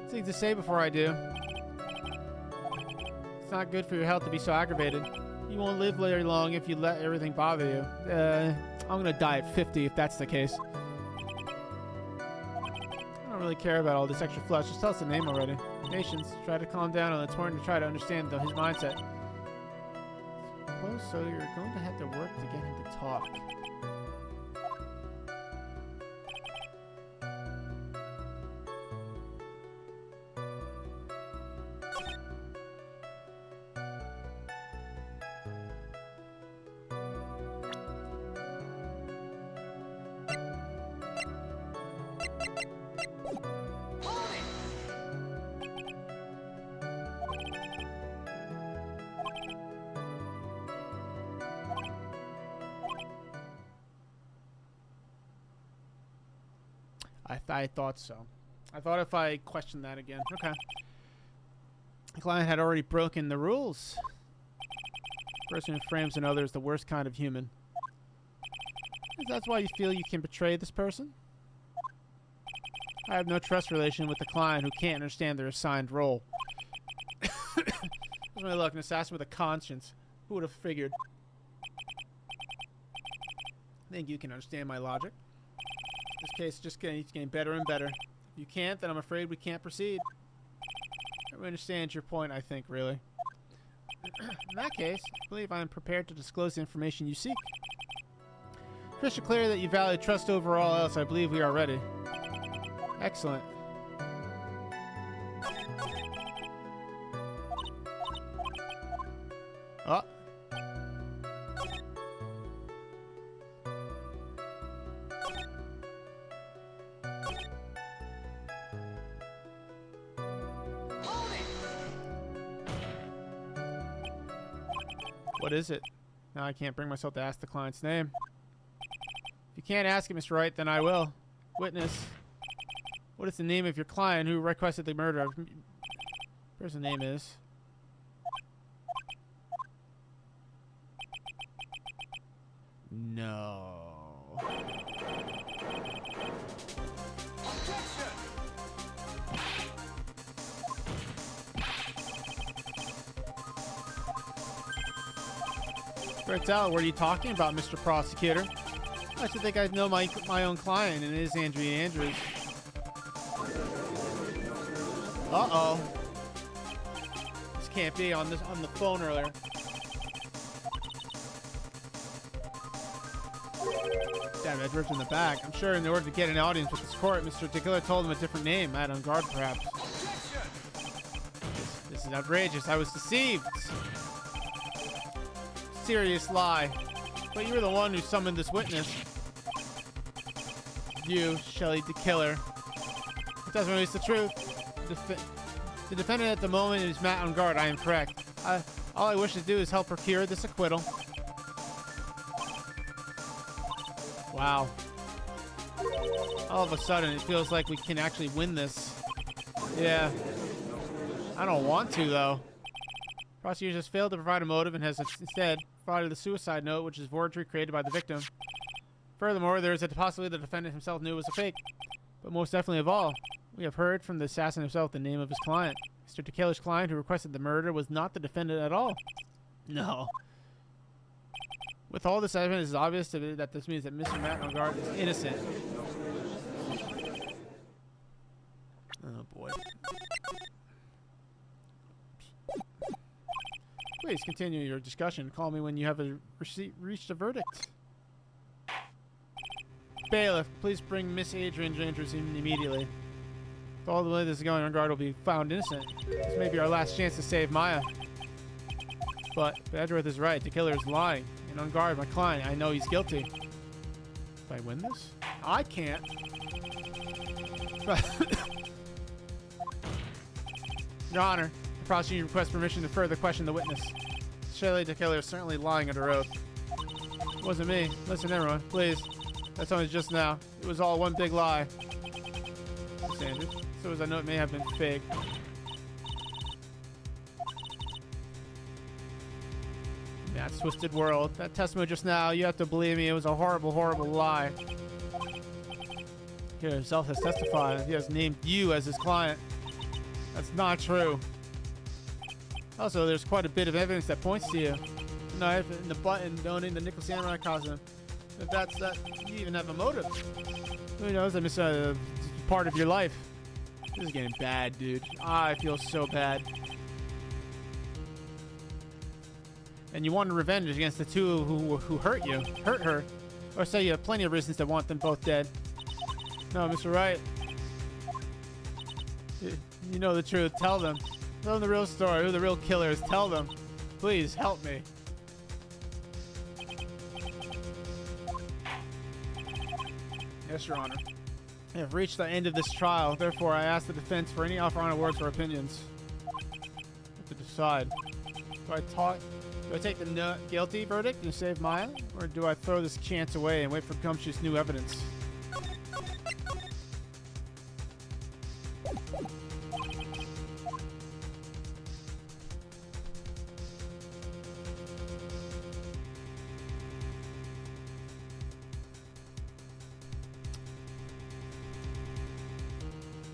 Things to say before I do. It's not good for your health to be so aggravated. You won't live very long if you let everything bother you. I'm gonna die at 50 if that's the case. I don't really care about all this extra flesh. Just tell us the name already. Patience. Try to calm down on the torn to try to understand his mindset. Suppose so you're going to have to work to get him to talk. I thought so. I thought if I questioned that again. Okay. The client had already broken the rules. The person who frames another is the worst kind of human. Is that why you feel you can betray this person? I have no trust relation with the client who can't understand their assigned role. That's my luck, an assassin with a conscience. Who would have figured? I think you can understand my logic. This case just keeps getting better and better. If you can't, then I'm afraid we can't proceed. I understand your point, I think, really. In that case, I believe I am prepared to disclose the information you seek. Crystal clear that you value trust over all else. I believe we are ready. Excellent. Oh. What is it? Now I can't bring myself to ask the client's name. If you can't ask it, Mr. Wright, then I will. Witness. What is the name of your client who requested the murder of... Person's name is... No. Objection! Bertel, what are you talking about, Mr. Prosecutor? I should think I know my own client, and it is Andrea Andrews. Uh-oh. This can't be on the phone earlier. Damn, Edward's in the back. I'm sure in order to get an audience with this court, Mr. Tickler told him a different name, out on guard perhaps. This is outrageous. I was deceived. Serious lie. But you were the one who summoned this witness. You, Shelley the killer. It doesn't release the truth. The defendant at the moment is Matt on guard. I am correct. All I wish to do is help procure this acquittal. Wow. All of a sudden, it feels like we can actually win this. Yeah. I don't want to, though. Prosecutor has failed to provide a motive and has instead provided the suicide note, which is forgery created by the victim. Furthermore, there is a possibility the defendant himself knew it was a fake. But most definitely of all, we have heard from the assassin himself the name of his client. Mr. Takella's client who requested the murder was not the defendant at all. No. With all this evidence, it is obvious that this means that Mr. Matt Nogard is innocent. Oh boy. Please continue your discussion. Call me when you have reached a verdict. Bailiff, please bring Miss Adrian Andrews in immediately. If all the way this is going, Nogard will be found innocent. This may be our last chance to save Maya. But Edgeworth is right. The killer is lying. And on guard, my client, I know he's guilty. If I win this? I can't. Your Honor, the prosecutor requests permission to further question the witness. Shelley the killer is certainly lying under oath. It wasn't me. Listen, everyone, please. That's only just now. It was all one big lie. Miss Andrews, so as I know it may have been fake. That's twisted world. That testimony just now, you have to believe me, it was a horrible, horrible lie. He himself has testified. He has named you as his client. That's not true. Also, there's quite a bit of evidence that points to you. The knife and the button donating the nickel samurai costume. If that's that, you even have a motive. Who knows? I miss a part of your life. This is getting bad, dude. I feel so bad. And you wanted revenge against the two who hurt you, hurt her, or say you have plenty of reasons to want them both dead. No, Mr. Wright. You know the truth. Tell them. Tell them the real story. Who the real killer is. Tell them. Please help me. Yes, Your Honor. I have reached the end of this trial. Therefore, I ask the defense for any offer on words or opinions. To decide. Do I take the guilty verdict and save Maya? Or do I throw this chance away and wait for gumptious new evidence?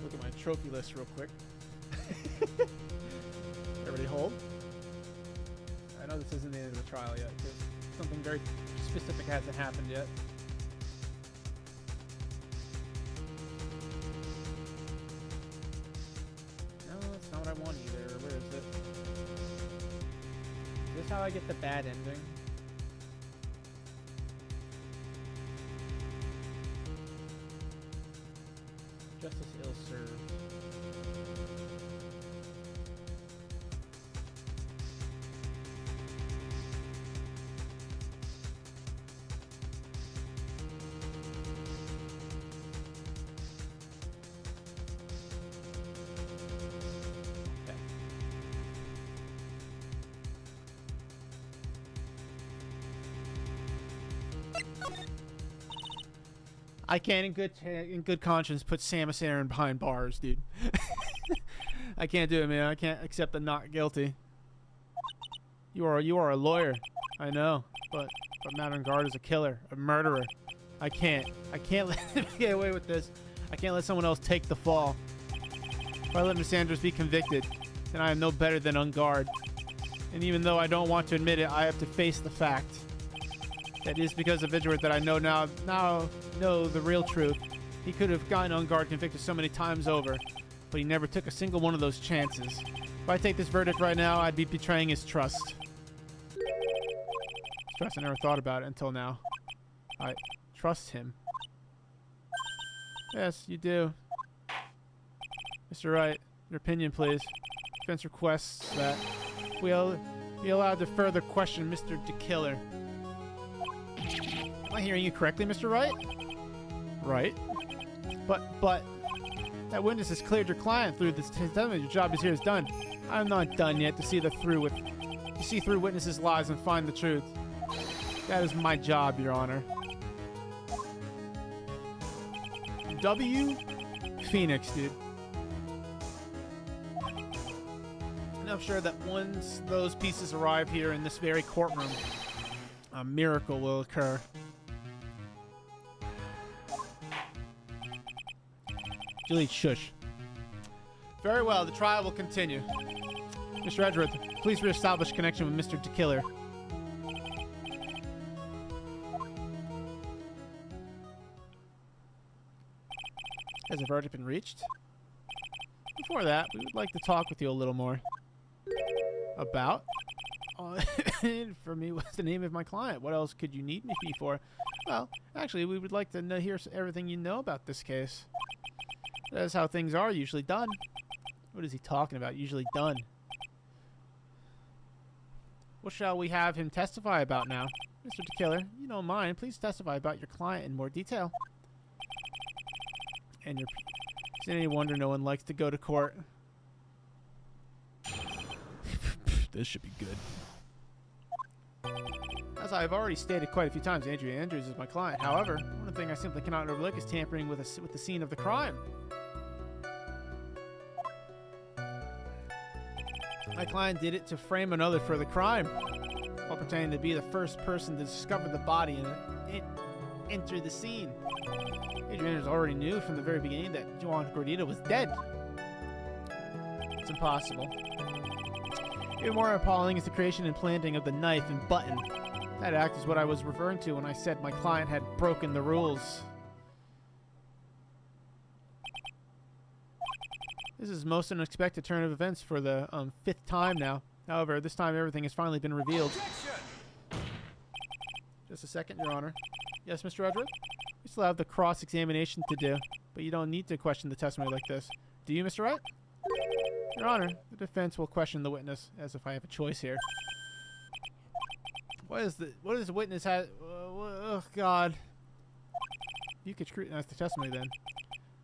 Look at my trophy list real quick. Everybody hold. I know this isn't the end of the trial yet, because something very specific hasn't happened yet. No, that's not what I want either. Where is it? Is this how I get the bad ending? Justice ill-served. I can't in good conscience put Samus Aran behind bars, dude. I can't do it, man. I can't accept the not guilty. You are a lawyer. I know, but Madame Guard is a killer, a murderer. I can't let him get away with this. I can't let someone else take the fall. If I let Miss Andrews be convicted, then I am no better than on guard. And even though I don't want to admit it, I have to face the fact that it is because of Edward that I know now know the real truth. He could have gotten on guard convicted so many times over, but he never took a single one of those chances. If I take this verdict right now, I'd be betraying his trust. Trust, I never thought about it until now. I trust him. Yes, you do. Mr. Wright, your opinion, please. Defense requests that we'll be allowed to further question Mr. DeKiller. Am I hearing you correctly, Mr. Wright? Right. But that witness has cleared your client through this testimony. Your job is done. I'm not done yet to see through witnesses' lies and find the truth. That is my job, Your Honor. W. Phoenix, dude. And I'm sure that once those pieces arrive here in this very courtroom, a miracle will occur. Julie, shush. Very well, the trial will continue. Mr. Edgeworth, please reestablish connection with Mr. DeKiller. Has a verdict been reached? Before that, we would like to talk with you a little more. About? For me, what's the name of my client? What else could you need me for? Well, actually, we would like to hear everything you know about this case. That's how things are usually done. What is he talking about? Usually done. What shall we have him testify about now? Mr. DeKiller, you don't mind. Please testify about your client in more detail. And is it any wonder no one likes to go to court? This should be good. As I've already stated quite a few times, Andrea Andrews is my client. However, one thing I simply cannot overlook is tampering with the scene of the crime. My client did it to frame another for the crime, while pretending to be the first person to discover the body and enter the scene. Adrian Andrews already knew from the very beginning that Juan Gordita was dead. It's impossible. Even more appalling is the creation and planting of the knife and button. That act is what I was referring to when I said my client had broken the rules. This is most unexpected turn of events for the 5th time now. However, this time everything has finally been revealed. Just a second, Your Honor. Yes, Mr. Edward? We still have the cross-examination to do, but you don't need to question the testimony like this. Do you, Mr. Wright? Your Honor, the defense will question the witness, as if I have a choice here. What does the witness have? Oh, God. You could scrutinize the testimony then.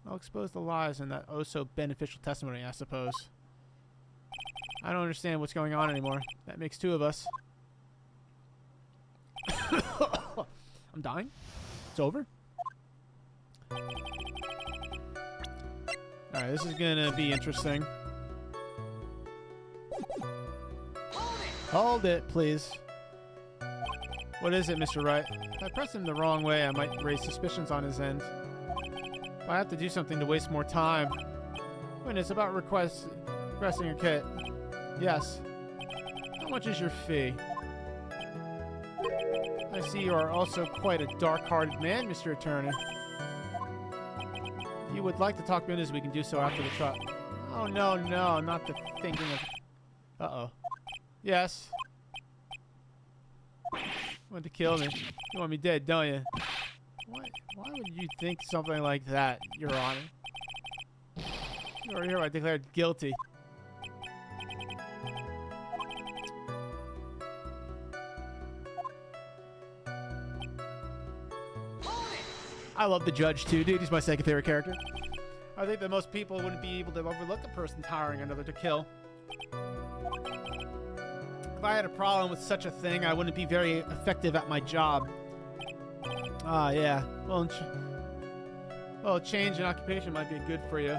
I'll expose the lies in that oh-so-beneficial testimony, I suppose. I don't understand what's going on anymore. That makes 2 of us. I'm dying? It's over? Alright, this is gonna be interesting. Hold it, please. What is it, Mr. Wright? If I press him the wrong way, I might raise suspicions on his end. If I have to do something to waste more time. Witness, about requesting your kit. Yes. How much is your fee? I see you are also quite a dark-hearted man, Mr. Attorney. If you would like to talk business, we can do so after the trial. Oh, no, not the thinking of... Uh-oh. Yes. You want to kill me. You want me dead, don't you? Why would you think something like that, Your Honor? You are hereby declared guilty. I love the judge too, dude. He's my second favorite character. I think that most people wouldn't be able to overlook a person hiring another to kill. If I had a problem with such a thing, I wouldn't be very effective at my job. Ah, yeah. Well, Well, a change in occupation might be good for you.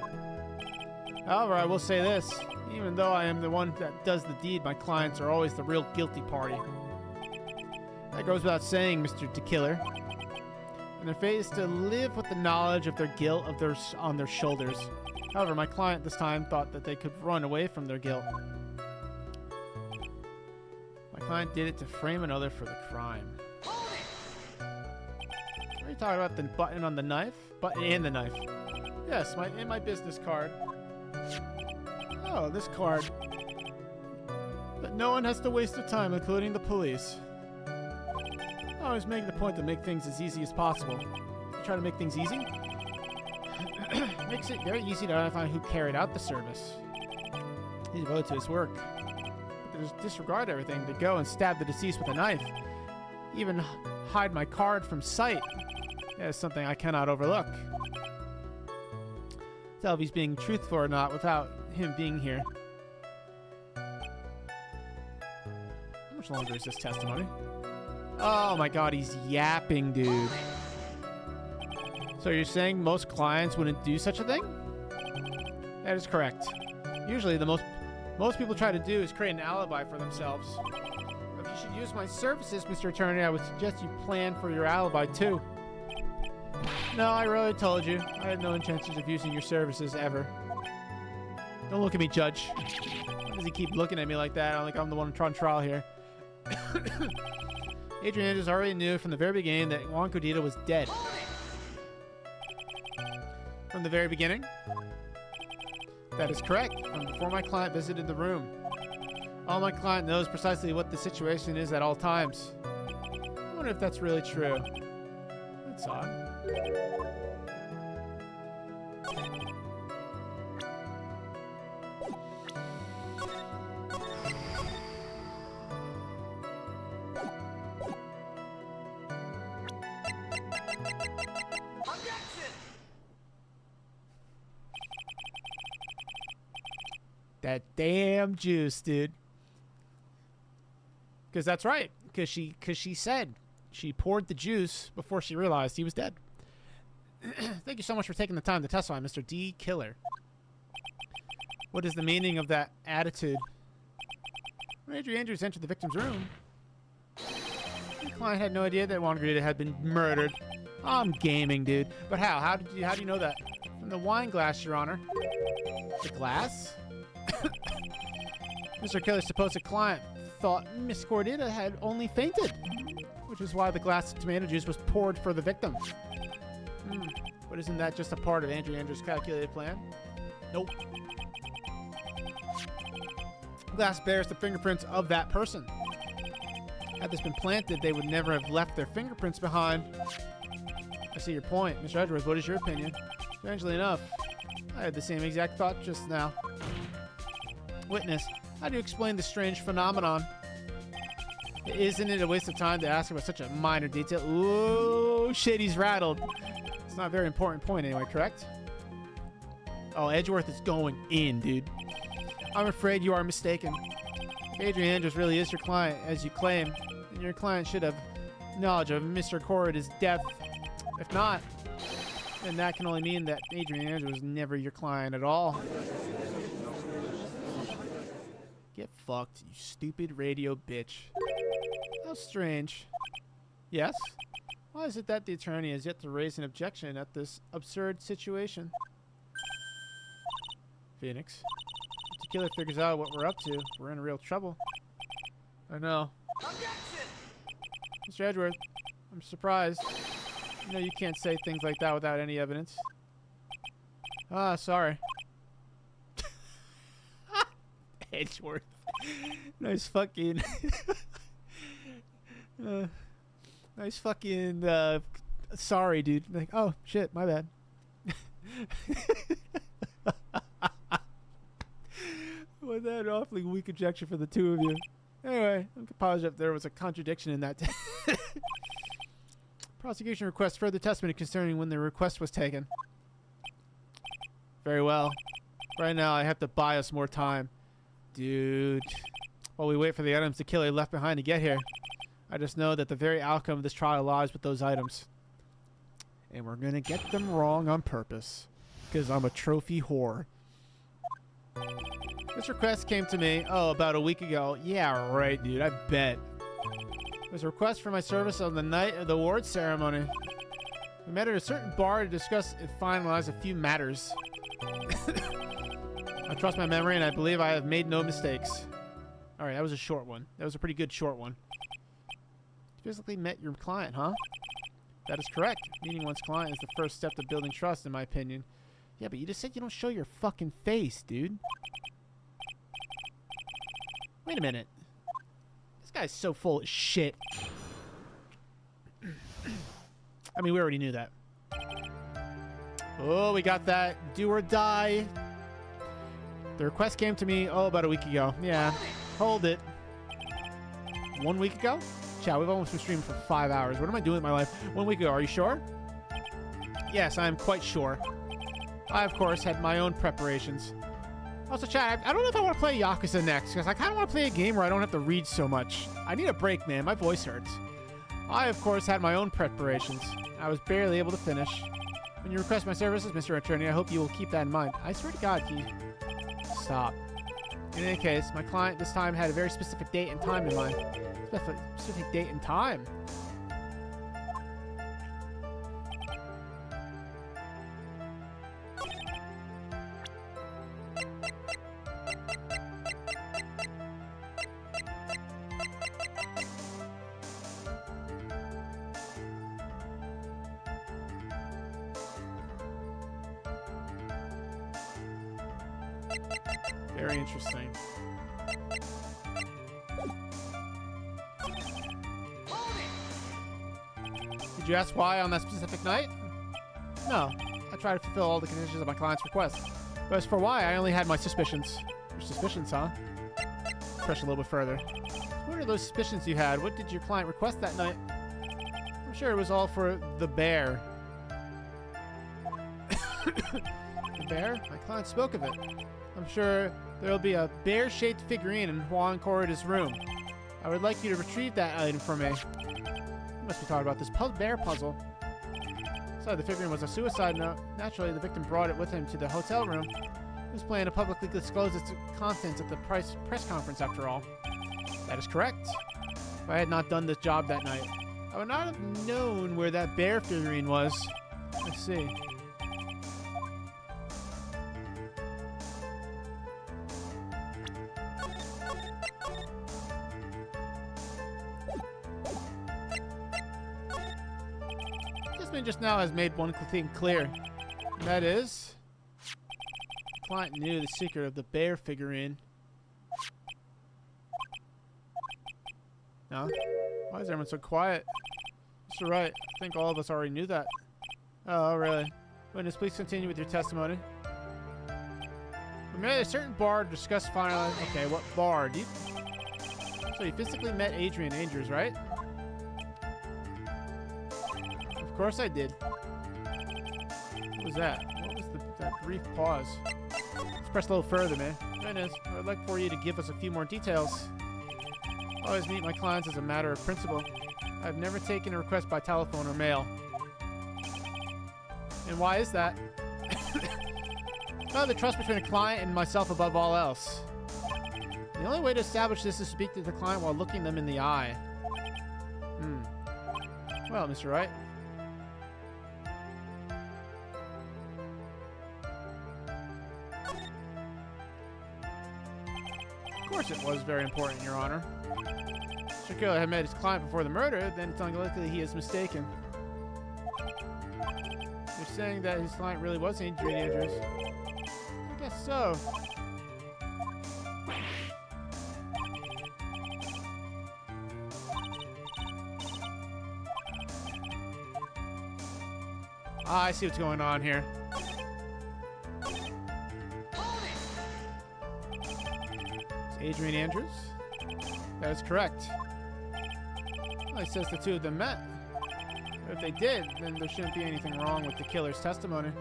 However, I will say this. Even though I am the one that does the deed, my clients are always the real guilty party. That goes without saying, Mr. Killer. And they're faced to live with the knowledge of their guilt on their shoulders. However, my client this time thought that they could run away from their guilt. My client did it to frame another for the crime. Are you talking about the button on the knife? Button and the knife. Yes, my business card. Oh, this card. But no one has to waste their time, including the police. I always make the point to make things as easy as possible. Try to make things easy? Makes it very easy to identify who carried out the service. He's devoted to his work. But to just disregard everything to go and stab the deceased with a knife. Even hide my card from sight. That is something I cannot overlook. Tell if he's being truthful or not without him being here. How much longer is this testimony? Oh my god, he's yapping, dude. So you're saying most clients wouldn't do such a thing? That is correct. Usually the most people try to do is create an alibi for themselves. If you should use my services, Mr. Attorney, I would suggest you plan for your alibi too. No, I really told you. I had no intentions of using your services ever. Don't look at me, Judge. Why does he keep looking at me like that? Like I'm the one on trial here. Adrian Andrews already knew from the very beginning that Juan Cordito was dead. From the very beginning? That is correct. From before my client visited the room. All my client knows precisely what the situation is at all times. I wonder if that's really true. That's odd. That damn juice, dude. Because that's right. Because she said she poured the juice before she realized he was dead. Thank you so much for taking the time to testify, Mr. D. Killer. What is the meaning of that attitude? When Adrian Andrews entered the victim's room, the client had no idea that Juan Garita had been murdered. I'm gaming, dude. But how? How do you know that? From the wine glass, Your Honor. The glass? Mr. Killer's supposed client thought Miss Gordita had only fainted, which is why the glass of tomato juice was poured for the victim. But isn't that just a part of Andrew Andrews' calculated plan? Nope. Glass bears the fingerprints of that person. Had this been planted, they would never have left their fingerprints behind. I see your point. Mr. Edwards, what is your opinion? Strangely enough, I had the same exact thought just now. Witness, how do you explain the strange phenomenon? Isn't it a waste of time to ask about such a minor detail? Ooh, shit, he's rattled. It's not a very important point anyway, correct? Oh, Edgeworth is going in, dude. I'm afraid you are mistaken. If Adrian Andrews really is your client, as you claim, then your client should have knowledge of Mr. Corrida's death. If not, then that can only mean that Adrian Andrews was never your client at all. Get fucked, you stupid radio bitch. How strange. Yes? Why is it that the attorney has yet to raise an objection at this absurd situation? Phoenix. If the killer figures out what we're up to, we're in real trouble. I know. Mr. Edgeworth, I'm surprised. You know you can't say things like that without any evidence. Ah, sorry. Edgeworth. Nice fucking... nice fucking... sorry, dude. Like, oh, shit, my bad. Well, that awfully weak objection for the two of you. Anyway, I'm positive if there was a contradiction in that. Prosecution requests further testimony concerning when the request was taken. Very well. Right now, I have to buy us more time. Dude. While we wait for the items the killer left behind to get here, I just know that the very outcome of this trial lies with those items. And we're gonna get them wrong on purpose. Because I'm a trophy whore. This request came to me, about a week ago. Yeah, right, dude, I bet. It was a request for my service on the night of the award ceremony. We met at a certain bar to discuss and finalize a few matters. I trust my memory, and I believe I have made no mistakes. Alright, that was a short one. That was a pretty good short one. You physically met your client, huh? That is correct. Meeting one's client is the first step to building trust, in my opinion. Yeah, but you just said you don't show your fucking face, dude. Wait a minute. This guy's so full of shit. I mean, we already knew that. Oh, we got that do or die. The request came to me, about a week ago. Yeah, hold it. 1 week ago? Chat, we've almost been streaming for 5 hours. What am I doing with my life? 1 week ago, are you sure? Yes, I am quite sure. I, of course, had my own preparations. Also, chat, I don't know if I want to play Yakuza next, because I kind of want to play a game where I don't have to read so much. I need a break, man. My voice hurts. I, of course, had my own preparations. I was barely able to finish. When you request my services, Mr. Attorney, I hope you will keep that in mind. I swear to God, stop. In any case, my client this time had a very specific date and time in mind. Specific date and time. Very interesting. Did you ask why on that specific night? No. I tried to fulfill all the conditions of my client's request. But as for why, I only had my suspicions. Your suspicions, huh? Press a little bit further. What are those suspicions you had? What did your client request that night? I'm sure it was all for the bear. The bear? My client spoke of it. I'm sure there'll be a bear-shaped figurine in Juan Corrida's room. I would like you to retrieve that item for me. You must be talking about this bear puzzle. So the figurine was a suicide note. Naturally, the victim brought it with him to the hotel room. He was planning to publicly disclose its contents at the press conference, after all. That is correct. If I had not done this job that night, I would not have known where that bear figurine was. Let's see. Just now has made one thing clear. And that is, the client knew the secret of the bear figurine. Huh? Why is everyone so quiet? Mr. Wright, I think all of us already knew that. Oh, really? Witness, please continue with your testimony. We met at a certain bar to discuss finally. Okay, what bar? So you physically met Adrian Andrews, right? Of course I did. What was that? What was that brief pause? Let's press a little further, man. Goodness, I would like for you to give us a few more details. I always meet my clients as a matter of principle. I've never taken a request by telephone or mail. And why is that? Well, the trust between a client and myself above all else. The only way to establish this is to speak to the client while looking them in the eye. Well, Mr. Wright. Of course it was very important, Your Honor. Shakira had met his client before the murder, then it's unlikely he is mistaken. You're saying that his client really was Adrian Andrews? I guess so. I see what's going on here. It's Adrian Andrews? That is correct. Well, it says the two of them met. But if they did, then there shouldn't be anything wrong with the killer's testimony.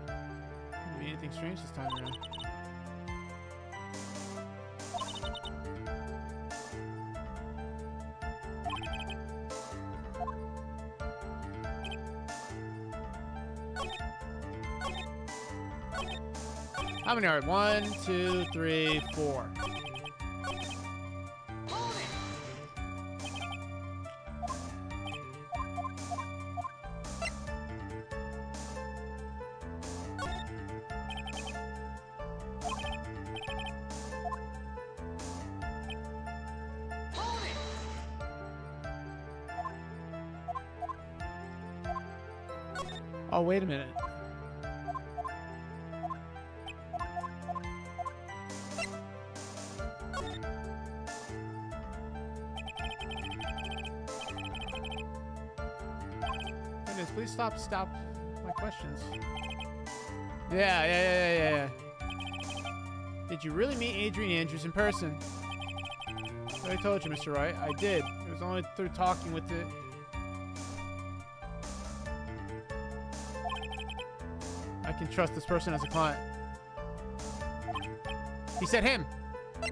Couldn't be anything strange this time around. How many are it? 1, 2, 3, 4. Oh, wait a minute. Goodness, please stop my questions. Yeah. Did you really meet Adrian Andrews in person? I told you, Mr. Wright. I did. It was only through talking with the... I can trust this person as a client. He said him. I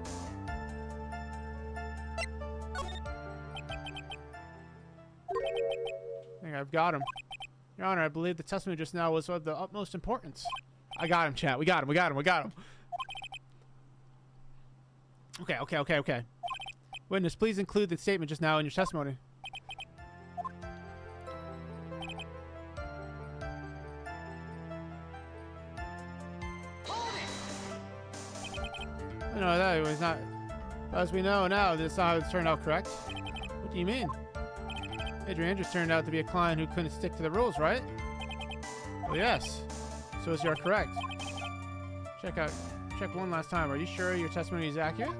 think I've got him. Your Honor, I believe the testimony just now was of the utmost importance. I got him, chat. We got him. Okay. Witness, please include the statement just now in your testimony. No, that was not. As we know now, this has turned out correct. What do you mean? Adrian Andrews turned out to be a client who couldn't stick to the rules, right? Well, yes. So is you're correct. Check one last time. Are you sure your testimony is accurate?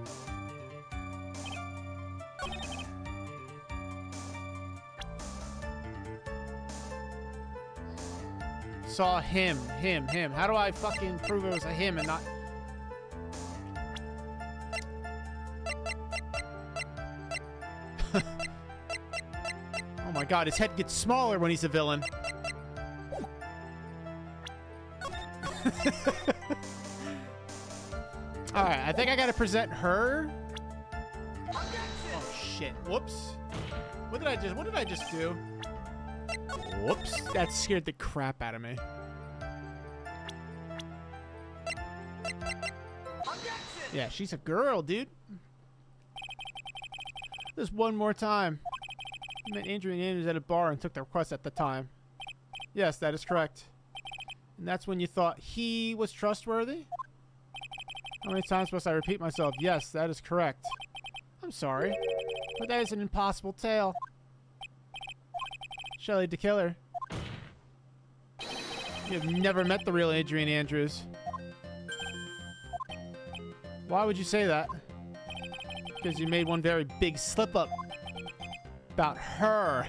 Saw him. How do I fucking prove it was a him and not... Oh my god, his head gets smaller when he's a villain. Alright, I think I gotta present her. Oh shit. Whoops. What did I just do? Whoops. That scared the crap out of me. Yeah, she's a girl, dude. Just one more time. I met Adrian Andrews at a bar and took the request at the time. Yes, that is correct. And that's when you thought he was trustworthy? How many times must I repeat myself? Yes, that is correct. I'm sorry, but that is an impossible tale. Shelley the Killer. You have never met the real Adrian Andrews. Why would you say that? Because you made one very big slip-up about her.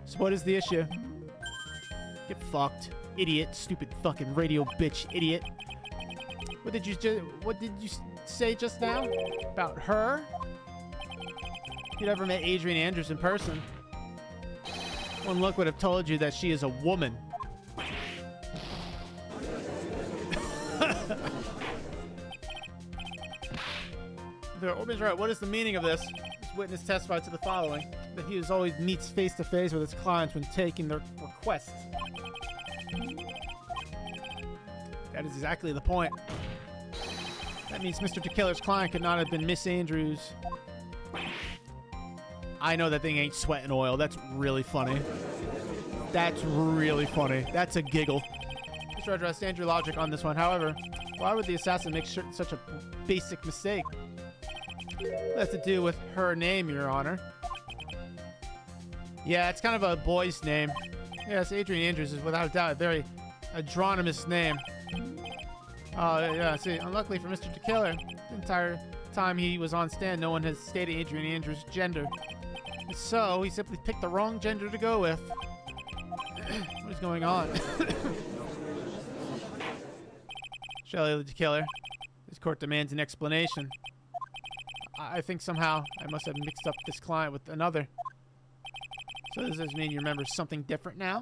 So what is the issue? Get fucked, idiot, stupid fucking radio bitch, idiot. What did you say just now about her? You never met Adrian Andrews in person. One look would have told you that she is a woman. The right. What is the meaning of this? This witness testified to the following: that he always meets face to face with his clients when taking their requests. That is exactly the point. That means Mr. Tequila's client could not have been Miss Andrews. I know that thing ain't sweat and oil. That's really funny. That's really funny. That's a giggle. Mr. Edger, I stand your logic on this one. However, why would the assassin make such a basic mistake? It has to do with her name, Your Honor. Yeah, it's kind of a boy's name. Yes, Adrian Andrews is without a doubt a very adronymous name. Oh, yeah, see, unluckily for Mr. Tequila, the entire time he was on stand, no one has stated Adrian Andrews' gender. So, he simply picked the wrong gender to go with. What is going on? Shelley the Killer. This court demands an explanation. I think somehow I must have mixed up this client with another. So does this mean you remember something different now?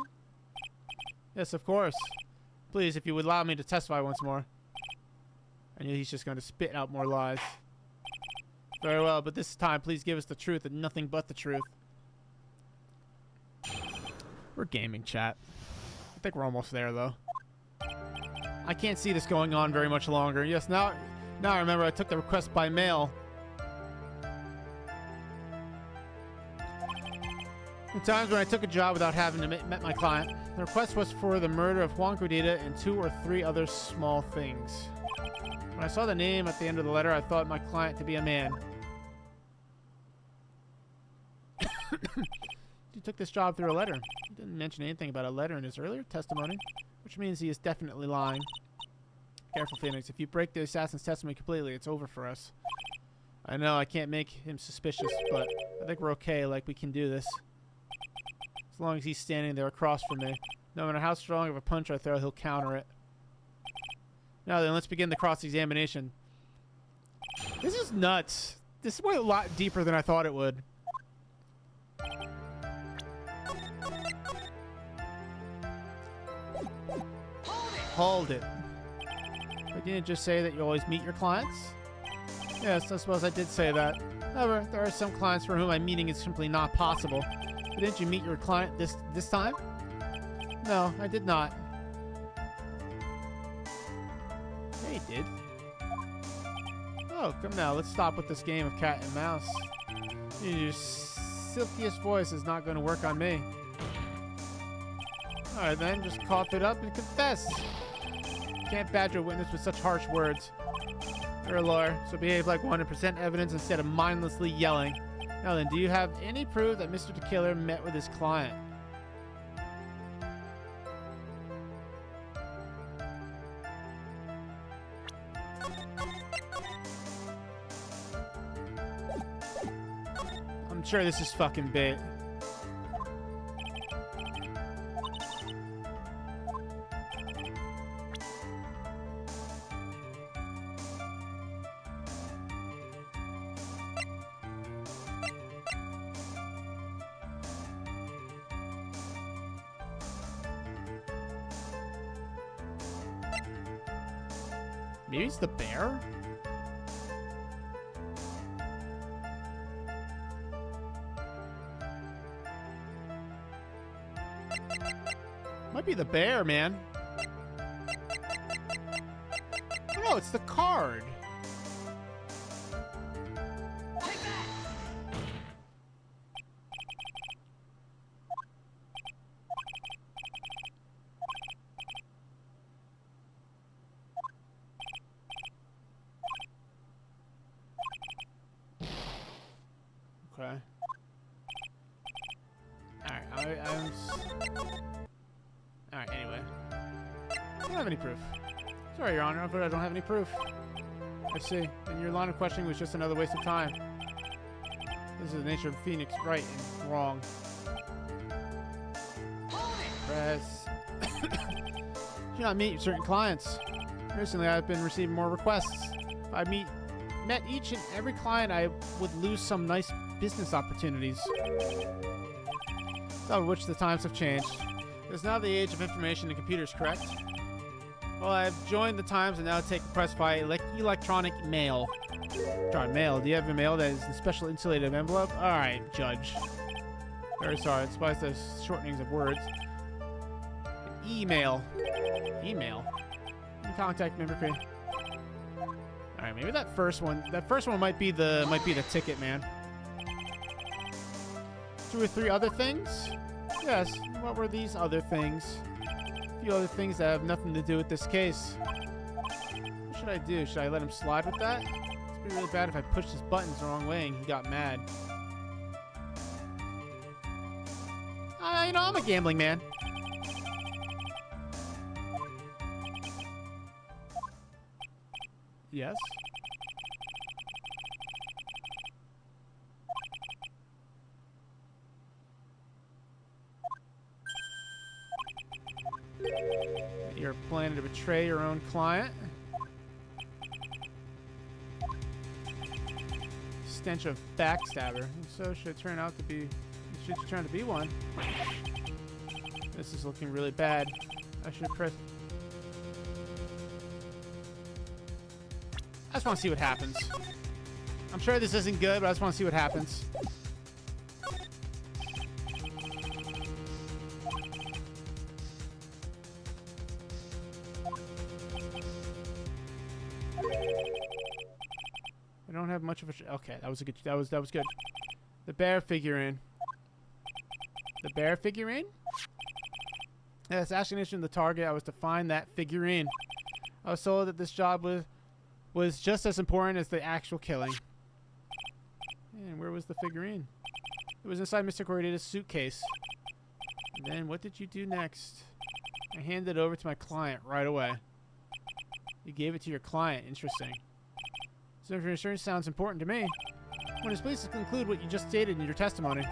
Yes, of course. Please, if you would allow me to testify once more. I knew he's just going to spit out more lies. Very well, but this time please give us the truth and nothing but the truth. We're gaming, chat. I think we're almost there, though. I can't see this going on very much longer. Yes, now I remember I took the request by mail. The times when I took a job without having to met my client. The request was for the murder of Juan Gordita and 2 or 3 other small things. When I saw the name at the end of the letter, I thought my client to be a man. He took this job through a letter. He didn't mention anything about a letter in his earlier testimony, which means he is definitely lying. Careful, Phoenix. If you break the assassin's testimony completely, it's over for us. I know I can't make him suspicious, but I think we're okay. Like, we can do this. As long as he's standing there across from me. No matter how strong of a punch I throw, he'll counter it. Now then, let's begin the cross-examination. This is nuts. This went a lot deeper than I thought it would. Hold it. But didn't just say that you always meet your clients? Yes, I suppose I did say that. However, there are some clients for whom my meeting is simply not possible. But didn't you meet your client this time? No, I did not. Yeah, you did. Oh, come now. Let's stop with this game of cat and mouse. Your silkiest voice is not going to work on me. Alright then, just cough it up and confess. Can't badger a witness with such harsh words. You're a lawyer, so behave like 100% evidence instead of mindlessly yelling. Now then, do you have any proof that Mr. the Killer met with his client? I'm sure this is fucking bait. Maybe it's the bear? Might be the bear, man. Oh, no, it's the card. Okay. Alright, Alright, anyway. I don't have any proof. Sorry, Your Honor, but I don't have any proof. I see. And your line of questioning was just another waste of time. This is the nature of Phoenix, right and wrong. Press. Do not meet certain clients. Recently, I've been receiving more requests. If I met each and every client, I would lose some nice business opportunities. Some of which the times have changed. It's now the age of information and computers, correct? Well, I've joined the times and now take requests via electronic mail. Electronic mail? Do you have a mail that is in a special insulated envelope? Alright, Judge. Very sorry, despite the shortenings of words. Email. Email? Contact member fee. Alright, maybe that first one might be the ticket, man. 2 or 3 other things? Yes, what were these other things? A few other things that have nothing to do with this case. What should I do? Should I let him slide with that? It'd be really bad if I pushed his buttons the wrong way and he got mad. You know, I'm a gambling man. Yes? You're planning to betray your own client? Stench of backstabber. So should it turn out to be... Should you turn out to be one? This is looking really bad. I should press... I just want to see what happens. I'm sure this isn't good, but I just want to see what happens. have much of a... Okay, that was a good... That was good. The bear figurine. The bear figurine? Yeah, assassination of the target. I was to find that figurine. I was told that this job was just as important as the actual killing. And where was the figurine? It was inside Mr. Cordetta's suitcase. And then what did you do next? I handed it over to my client right away. You gave it to your client. Interesting. So information sounds important to me. When it's pleased to conclude what you just stated in your testimony.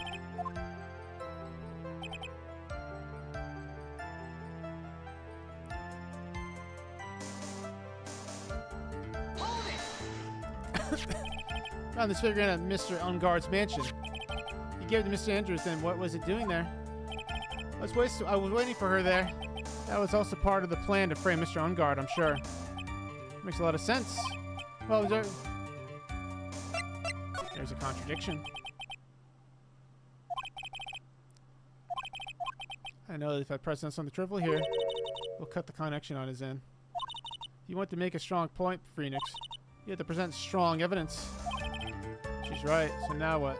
Found this figurine at Mr. Unguard's mansion. You gave it to Mr. Andrews, then what was it doing there? I was waiting for her there. That was also part of the plan to frame Mr. Ungard, I'm sure. Makes a lot of sense. Well, there's a contradiction. I know that if I press on something trivial here, we'll cut the connection on his end. If you want to make a strong point, Phoenix, you have to present strong evidence. She's right, so now what?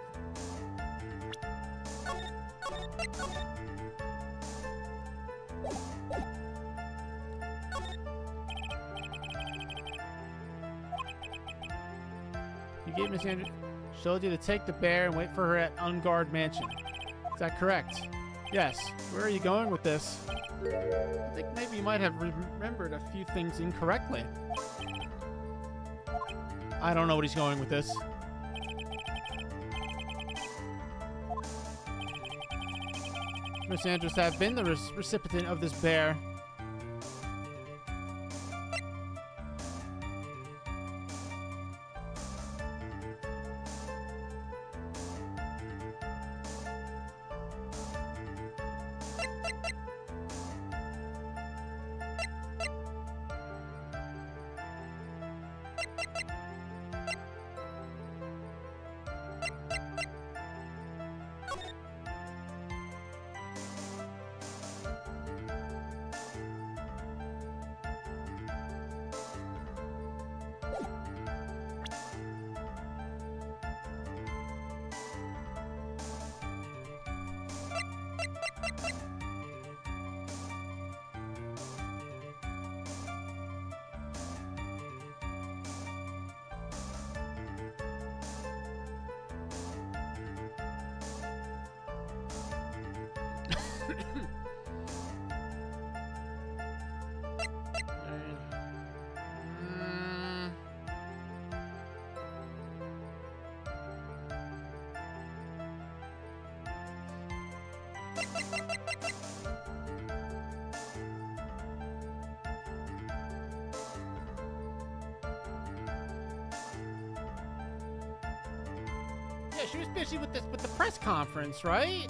You gave Miss Andrews... She told you to take the bear and wait for her at Unguard Mansion. Is that correct? Yes. Where are you going with this? I think maybe you might have remembered a few things incorrectly. I don't know what he's going with this. Miss Andrews have been the recipient of this bear. Yeah, she was busy with the press conference, right?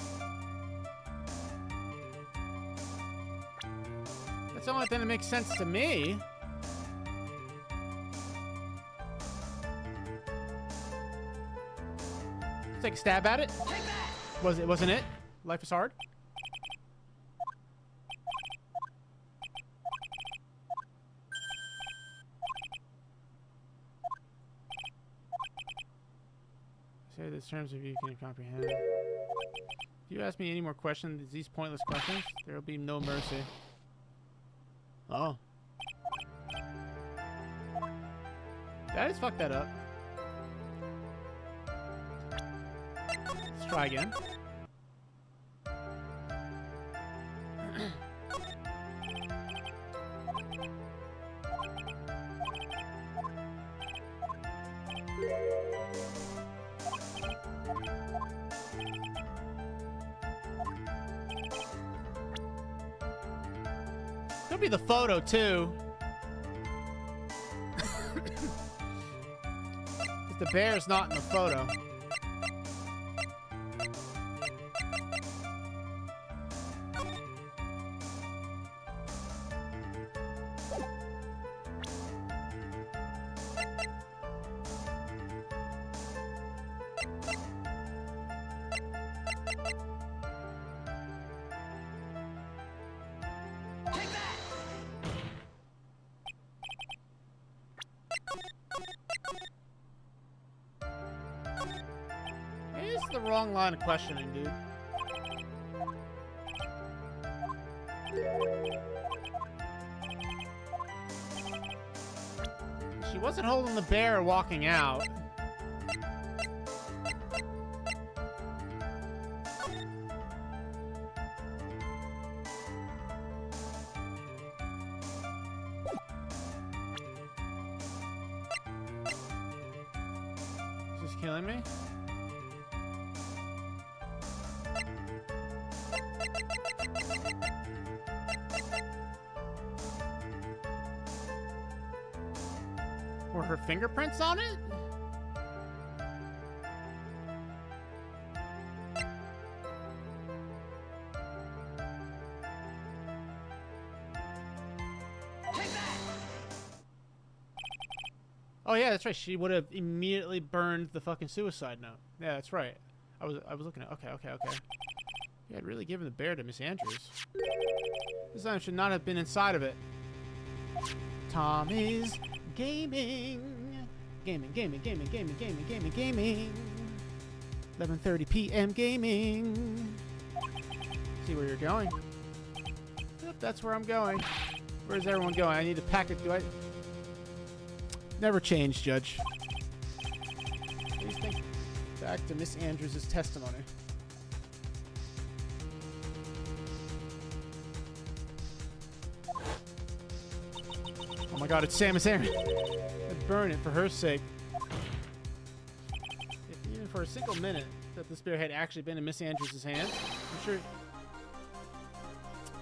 That's the only thing that makes sense to me. Let's take a stab at it. Wasn't it? Life is hard. Say this terms of you can comprehend. If you ask me any more questions, these pointless questions, there will be no mercy. Oh. Did I just fuck that up? Let's try again. Could be the photo too. The bear's not in the photo. wrong line of questioning, dude. She wasn't holding the bear or walking out. Is this killing me? Were her fingerprints on it? Oh yeah, that's right. She would have immediately burned the fucking suicide note. Yeah, that's right. I was looking at. Okay. Yeah, I'd really given the bear to Miss Andrews. This item should not have been inside of it. Tommy's gaming. 11:30 p.m. gaming. See where you're going. Yep, that's where I'm going. Where's everyone going? I need to pack it. Do I? Never change, Judge. Please think back to Miss Andrews' testimony. Oh my god, it's Samus Aran. I'd burn it for her sake. If even for a single minute that this bear had actually been in Miss Andrews' hands, I'm sure...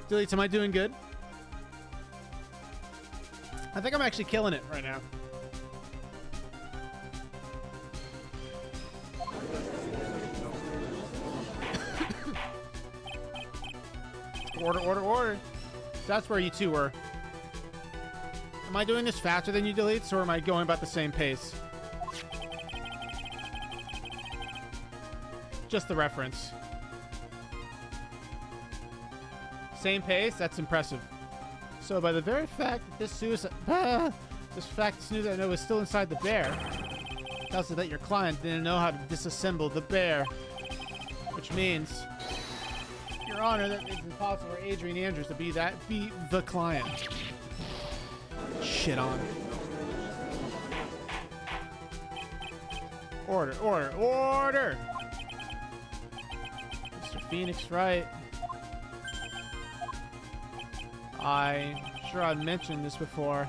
Deletes, am I doing good? I think I'm actually killing it right now. Order. That's where you two were. Am I doing this faster than you, Deletes, or am I going about the same pace? Just the reference. Same pace? That's impressive. So by the very fact that this suicide... this suicide note was still inside the bear, tells us that your client didn't know how to disassemble the bear. Which means... Your Honor, that it's impossible for Adrian Andrews to be the client. Shit on. Order. Mr. Phoenix, Wright. I'm sure I've mentioned this before.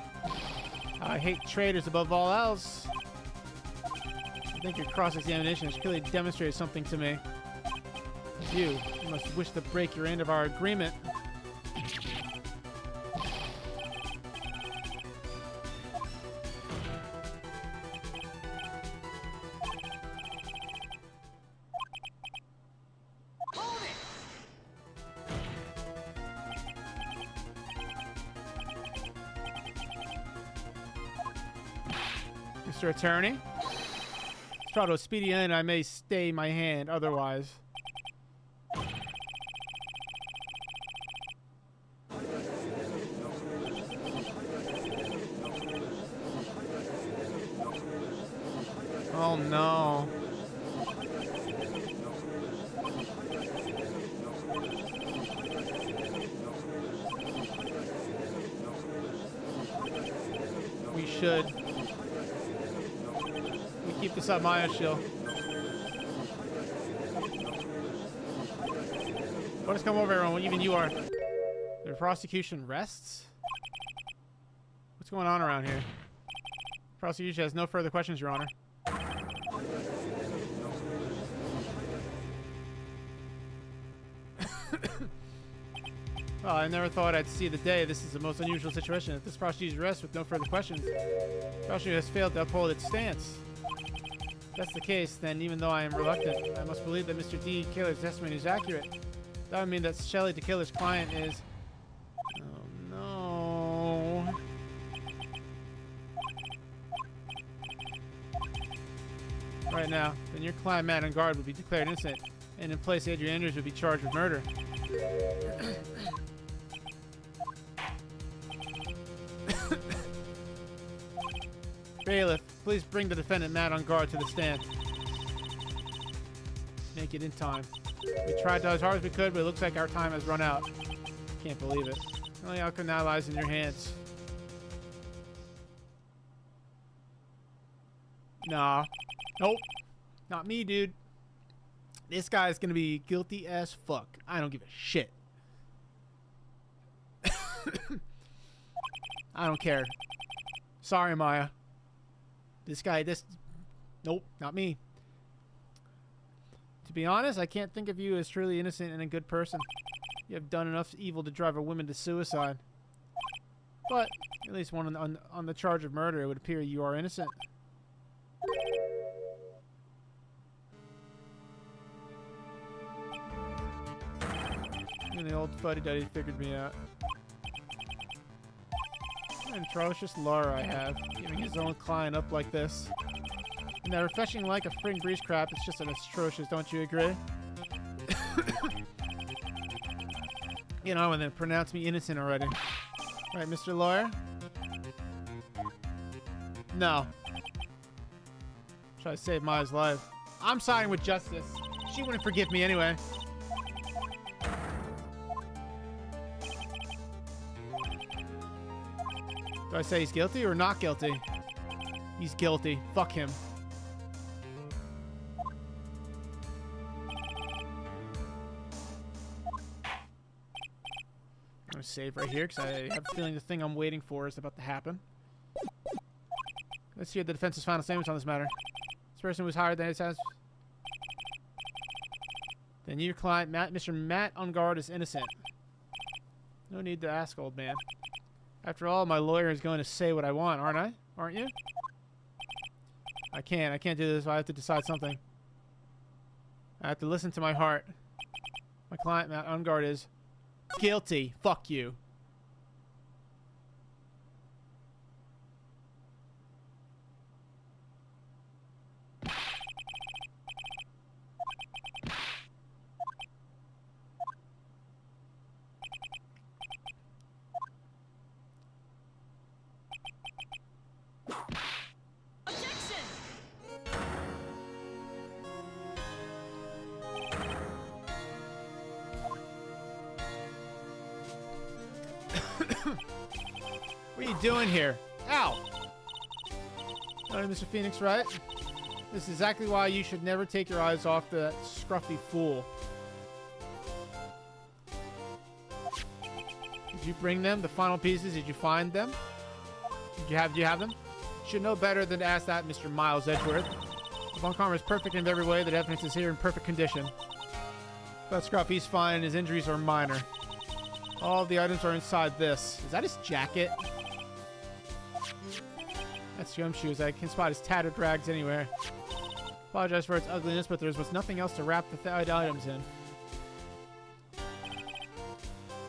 I hate traitors above all else. I think your cross-examination has clearly demonstrated something to me. You must wish to break your end of our agreement. Mr. Attorney? Let's try to a speedy end. I may stay my hand otherwise. Oh no. We should. We keep this up my shield. What has come over everyone? Even you are. The prosecution rests? What's going on around here? Prosecution has no further questions, Your Honor. Well, I never thought I'd see the day. This is the most unusual situation. If this prosecution rests with no further questions, the prosecution has failed to uphold its stance. If that's the case, then even though I am reluctant, I must believe that Mr. D. Killer's testimony is accurate. That would mean that Shelley the Killer's client is... Oh, no. Right now, then your client, Matt on guard, would be declared innocent, and in place, Adrian Andrews would be charged with murder. Bailiff, please bring the defendant Matt on guard to the stand. make it in time. We tried as hard as we could, but it looks like our time has run out. Can't believe it. Only outcome now lies in your hands. Nah. Nope. Not me, dude. This guy's gonna be guilty as fuck. I don't give a shit. I don't care. Sorry, Maya. This guy, nope, not me. To be honest, I can't think of you as truly innocent and a good person. You have done enough evil to drive a woman to suicide. But, at least one on the charge of murder, it would appear you are innocent. And the old fuddy-duddy figured me out. An atrocious lure I have, giving his own client up like this. And that refreshing like a spring breeze crap, it's just atrocious, don't you agree? You know, and then pronounce me innocent already. Right, Mr. Lawyer? No. Try to save Maya's life. I'm siding with justice. She wouldn't forgive me anyway. Do I say he's guilty or not guilty? He's guilty. Fuck him. I'm gonna save right here because I have a feeling the thing I'm waiting for is about to happen. Let's hear the defense's final statements on this matter. This person was hired than it says. Then your client, Mr. Matt Ungard, is innocent. No need to ask, old man. After all, my lawyer is going to say what I want, aren't I? Aren't you? I can't do this. I have to decide something. I have to listen to my heart. My client, Matt Ungard, is guilty. Fuck you. What are you doing here? Ow! Hello, Mr. Phoenix, right? This is exactly why you should never take your eyes off that scruffy fool. Did you bring them? The final pieces? Did you find them? Do you have them? You should know better than to ask that, Mr. Miles Edgeworth. The Von Karma is perfect in every way. The evidence is here in perfect condition. But Scruffy's fine and his injuries are minor. All of the items are inside this. Is that his jacket? That's gumshoes. I can spot his tattered rags anywhere. Apologize for its ugliness, but there was nothing else to wrap the items in.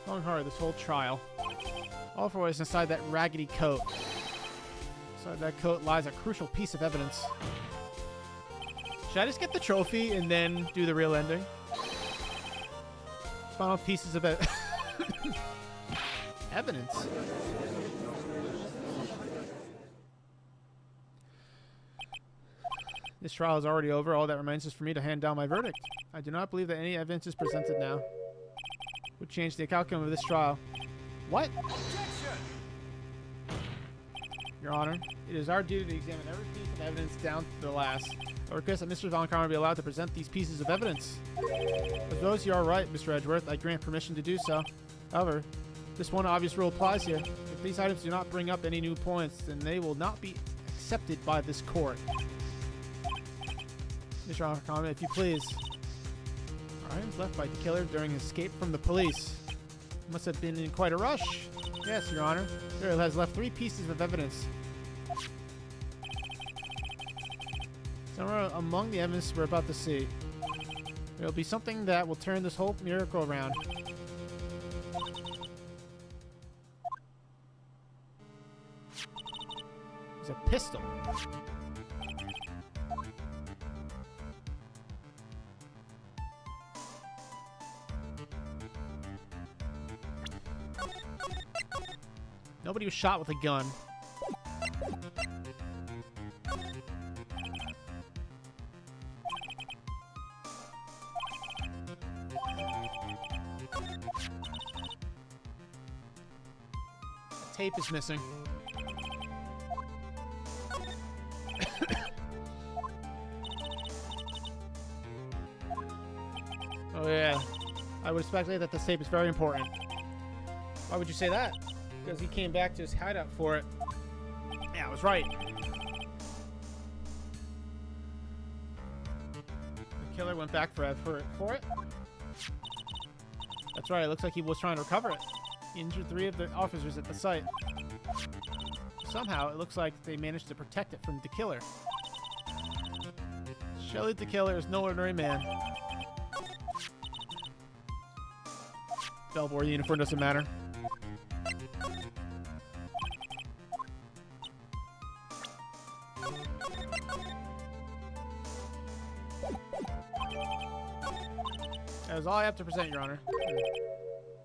Long hard this whole trial. All for what is inside that raggedy coat. Inside that coat lies a crucial piece of evidence. Should I just get the trophy and then do the real ending? Final pieces of evidence. This trial is already over. All that remains is for me to hand down my verdict. I do not believe that any evidence is presented now would change the outcome of this trial. What? Objection! Your Honor, it is our duty to examine every piece of evidence down to the last. I request that Mr. Von Karma be allowed to present these pieces of evidence. I suppose you are right, Mr. Edgeworth. I grant permission to do so. However, this one obvious rule applies here. If these items do not bring up any new points, then they will not be accepted by this court. Mr. Von Karma, if you please. Our items left by the killer during his escape from the police. Must have been in quite a rush. Yes, Your Honor. There has left 3 pieces of evidence. Somewhere among the evidence we're about to see, there will be something that will turn this whole miracle around. It's a pistol. Nobody was shot with a gun. tape is missing. Oh yeah. I would speculate that this tape is very important. Why would you say that? Because he came back to his hideout for it. Yeah, I was right. The killer went back for it? That's right, it looks like he was trying to recover it. He injured 3 of the officers at the site. Somehow, it looks like they managed to protect it from the killer. Shelley the killer is no ordinary man. Bellboy uniform doesn't matter. That is all I have to present, Your Honor.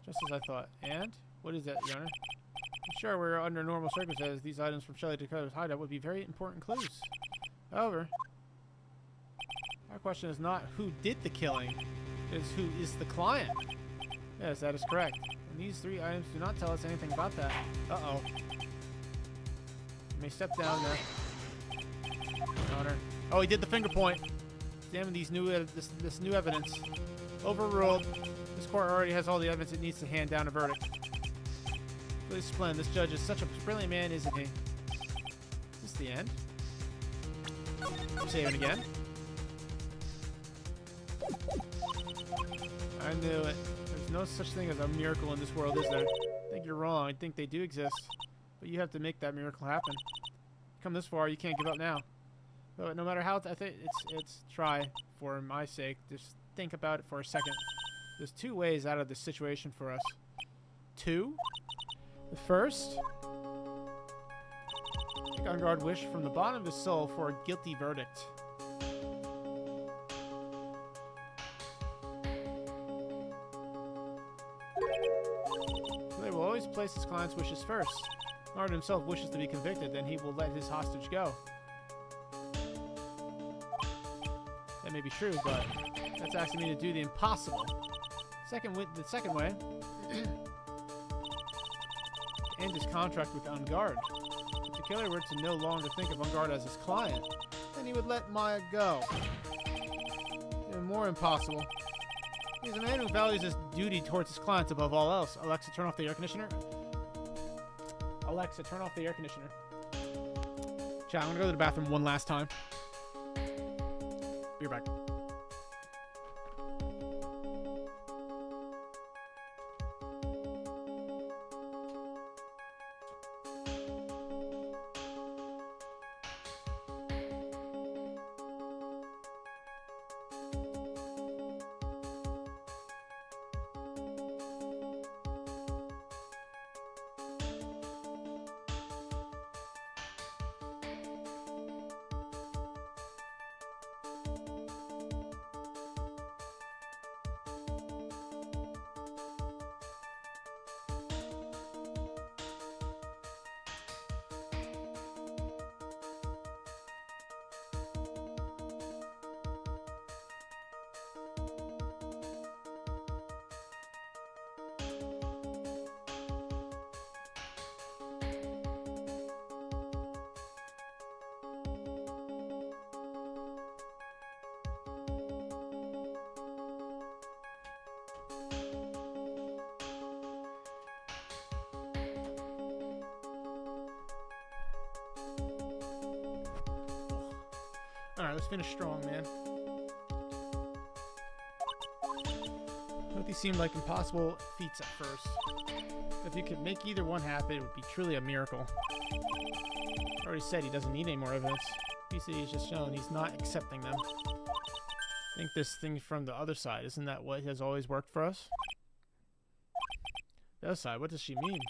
Just as I thought. And? What is that, Your Honor? I'm sure we're under normal circumstances. These items from Shelley Dakota's hideout would be very important clues. However, our question is not who did the killing. It is who is the client. Yes, that is correct. And these 3 items do not tell us anything about that. Uh-oh. You may step down there, Your Honor. Oh, he did the finger point. Examine these this new evidence. Overruled. This court already has all the evidence it needs to hand down a verdict. Really splendid. This judge is such a brilliant man, isn't he? Is this the end? Save it again. I knew it. There's no such thing as a miracle in this world, is there? I think you're wrong. I think they do exist. But you have to make that miracle happen. Come this far, you can't give up now. But no matter how, I think it's try for my sake. Just think about it for a second. There's 2 ways out of this situation for us. 2? The first, make on guard wish from the bottom of his soul for a guilty verdict. They will always place his client's wishes first. Martin himself wishes to be convicted, then he will let his hostage go. That may be true, but that's asking me to do the impossible. The second way, end his contract with On Guard. If the killer were to no longer think of On Guard as his client, then he would let Maya go. Even more impossible. He's a man who values his duty towards his clients above all else. Alexa, turn off the air conditioner. Alexa, turn off the air conditioner. Chat, I'm gonna go to the bathroom one last time. Be right back. Alright, let's finish strong, man. Both these seem like impossible feats at first. If you could make either one happen, it would be truly a miracle. I already said he doesn't need any more evidence. PCA has just shown he's not accepting them. I think this thing from the other side, isn't that what has always worked for us? The other side, what does she mean?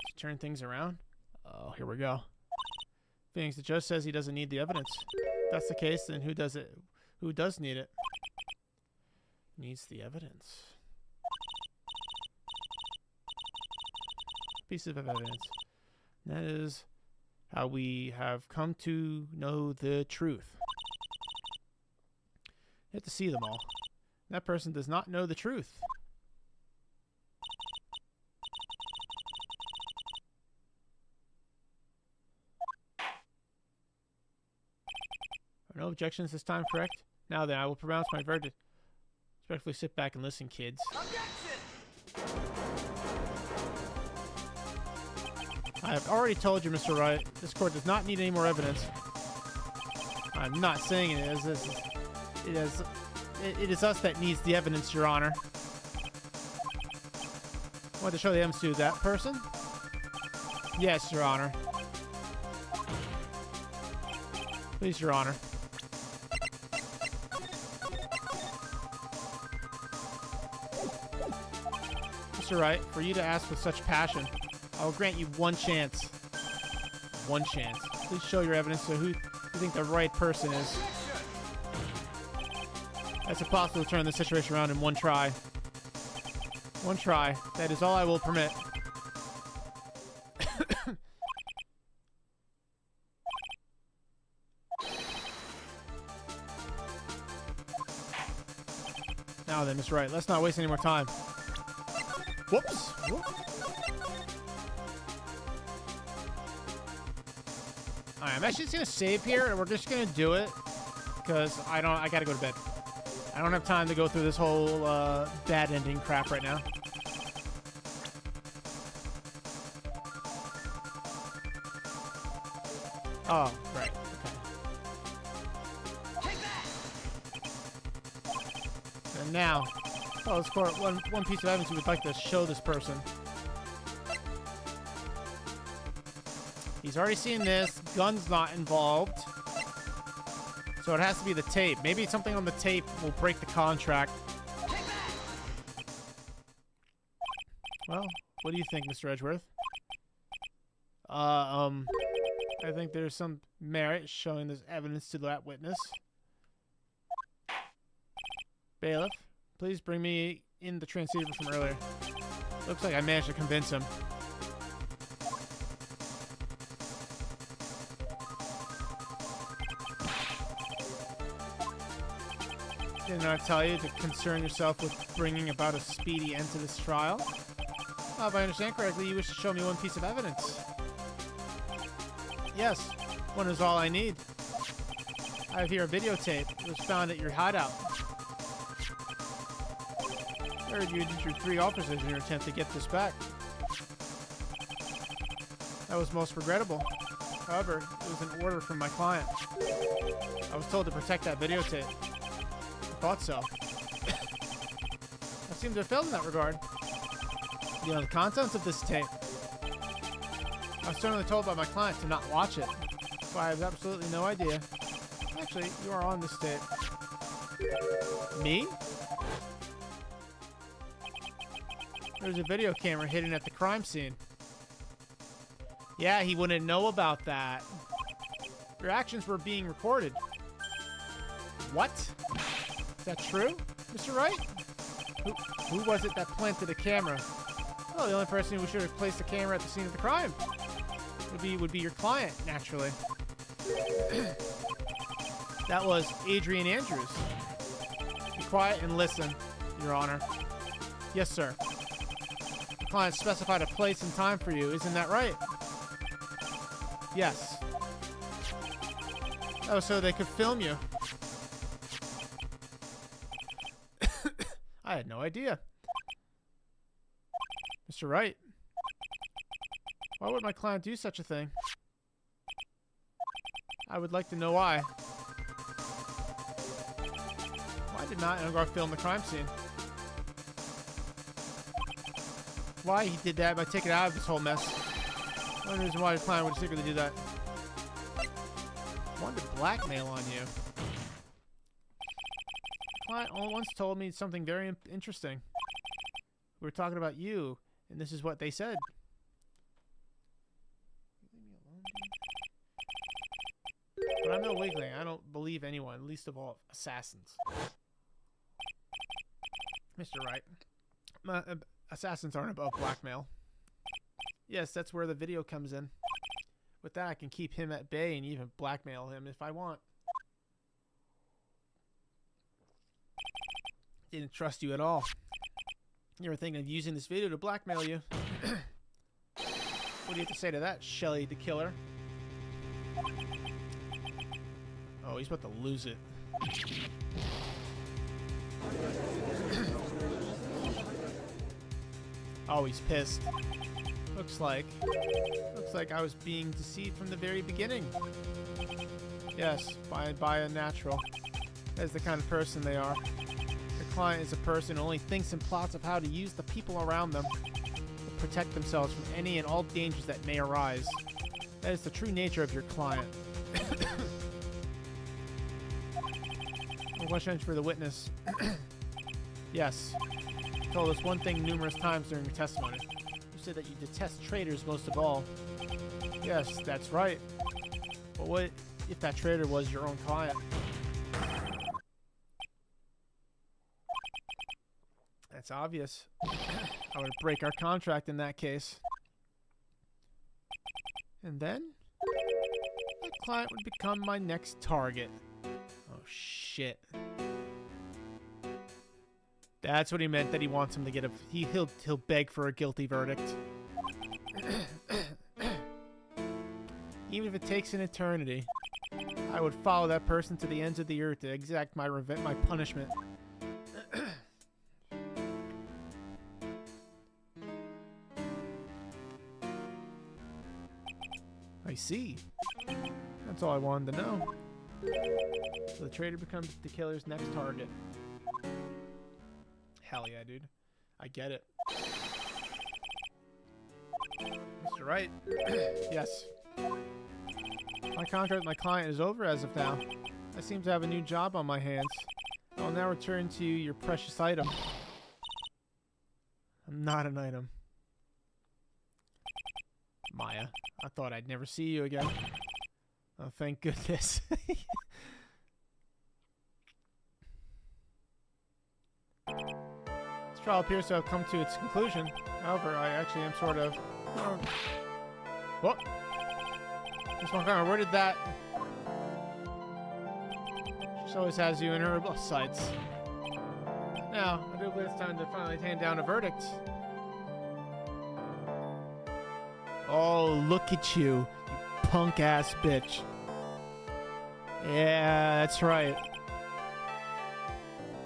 To turn things around? Oh, here we go. Phoenix, the judge says he doesn't need the evidence. If that's the case, then who does it? Who does need it? Needs the evidence. Piece of evidence. That is how we have come to know the truth. You have to see them all. That person does not know the truth. No objections this time, correct? Now then, I will pronounce my verdict. Respectfully sit back and listen, kids. Objection! I have already told you, Mr. Wright, this court does not need any more evidence. I'm not saying it is this. It is us that needs the evidence, Your Honor. Want to show the evidence to that person? Yes, Your Honor. Please, Your Honor. Mr. Wright, for you to ask with such passion, I will grant you one chance. One chance. Please show your evidence to who you think the right person is. It's impossible to turn the situation around in one try. One try. That is all I will permit. Now then, Mr. Wright, let's not waste any more time. Whoops. Whoop. Alright, I'm actually just gonna save here, and we're just gonna do it because I gotta go to bed. I don't have time to go through this whole bad ending crap right now. Oh, right. Okay. And now, let's court one piece of evidence we would like to show this person. He's already seen this. Gun's not involved. So it has to be the tape. Maybe something on the tape will break the contract. Well, what do you think, Mr. Edgeworth? I think there's some merit showing this evidence to that witness. Bailiff, please bring me in the transceiver from earlier. Looks like I managed to convince him. Didn't I tell you to concern yourself with bringing about a speedy end to this trial? If I understand correctly, you wish to show me one piece of evidence. Yes, one is all I need. I have here a videotape. It was found at your hideout. I heard you injured 3 officers in your attempt to get this back. That was most regrettable. However, it was an order from my client. I was told to protect that videotape. I thought so. I seem to have failed in that regard. You know the contents of this tape. I was certainly told by my client to not watch it, so I have absolutely no idea. Actually, you are on this tape. Me? There's a video camera hidden at the crime scene. Yeah, he wouldn't know about that. Your actions were being recorded. What? Is that true, Mr. Wright? Who was it that planted a camera? Well, the only person who should have placed the camera at the scene of the crime would be your client, naturally. That was Adrian Andrews. Be quiet and listen, Your Honor. Yes, sir. The client specified a place and time for you, isn't that right? Yes. Oh, so they could film you. I had no idea. Mr. Wright. Why would my client do such a thing? I would like to know why. Why did not Engar film the crime scene? Why he did that by taking it out of this whole mess. One reason why your client would secretly do that. Wanted to blackmail on you. Client once told me something very interesting. We were talking about you, and this is what they said. But I'm no weakling. I don't believe anyone, least of all assassins. Mr. Wright, assassins aren't above blackmail. Yes, that's where the video comes in. With that, I can keep him at bay and even blackmail him if I want. Didn't trust you at all. You were thinking of using this video to blackmail you. What do you have to say to that, Shelly the Killer? Oh, he's about to lose it. Oh, he's pissed. Looks like I was being deceived from the very beginning. Yes, by a natural. That's the kind of person they are. The client is a person who only thinks and plots of how to use the people around them to protect themselves from any and all dangers that may arise. That is the true nature of your client. A question for the witness. Yes. You told us one thing numerous times during your testimony. You said that you detest traitors most of all. Yes, that's right. But what if that traitor was your own client? That's obvious. I would break our contract in that case. And then, that client would become my next target. Oh, shit. That's what he meant, that he wants him to get a... He'll beg for a guilty verdict. Even if it takes an eternity, I would follow that person to the ends of the earth to exact my punishment. I see. That's all I wanted to know. So the traitor becomes the killer's next target. Hell yeah, dude. I get it. Mr. Wright. Yes. My contract with my client is over as of now. I seem to have a new job on my hands. I will now return to you your precious item. I'm not an item. Maya, I thought I'd never see you again. Oh, thank goodness. This trial appears to have come to its conclusion. However, I actually am sort of... What? Miss Montgomery, where did that... She always has you in her sights. Now, I do believe it's time to finally hand down a verdict. Oh, look at you punk-ass bitch. Yeah, that's right.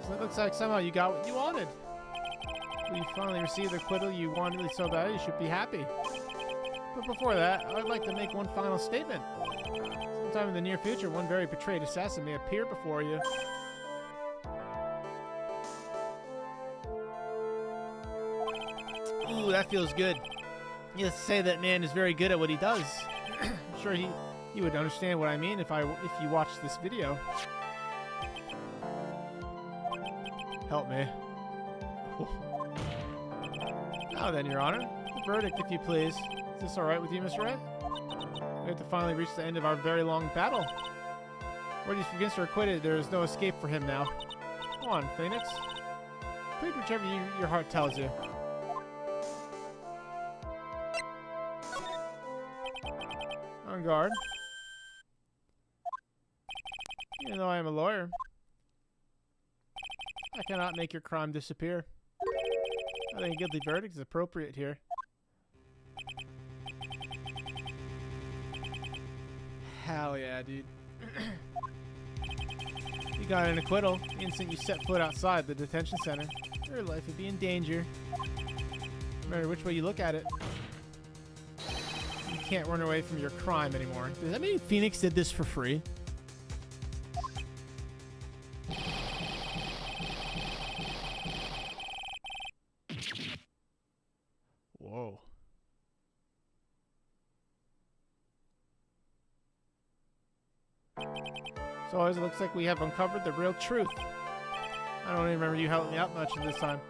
So it looks like somehow you got what you wanted. You finally received the acquittal you wanted so bad, you should be happy. But before that, I'd like to make one final statement. Sometime in the near future, one very betrayed assassin may appear before you. Ooh, that feels good. You have to say that man is very good at what he does. I'm sure he would understand what I mean if you watched this video. Help me. Now then, Your Honor, the verdict, if you please. Is this all right with you, Mr. Wright? We have to finally reach the end of our very long battle. Whether he's convinced or acquitted, there is no escape for him now. Come on, Phoenix. Plead whichever your heart tells you. On guard. Even though I am a lawyer, I cannot make your crime disappear. I think a guilty verdict is appropriate here. Hell yeah, dude. You got an acquittal the instant you set foot outside the detention center. Your life would be in danger. No matter which way you look at it. You can't run away from your crime anymore. Does that mean Phoenix did this for free? Whoa. So it looks like we have uncovered the real truth. I don't even remember you helping me out much this time.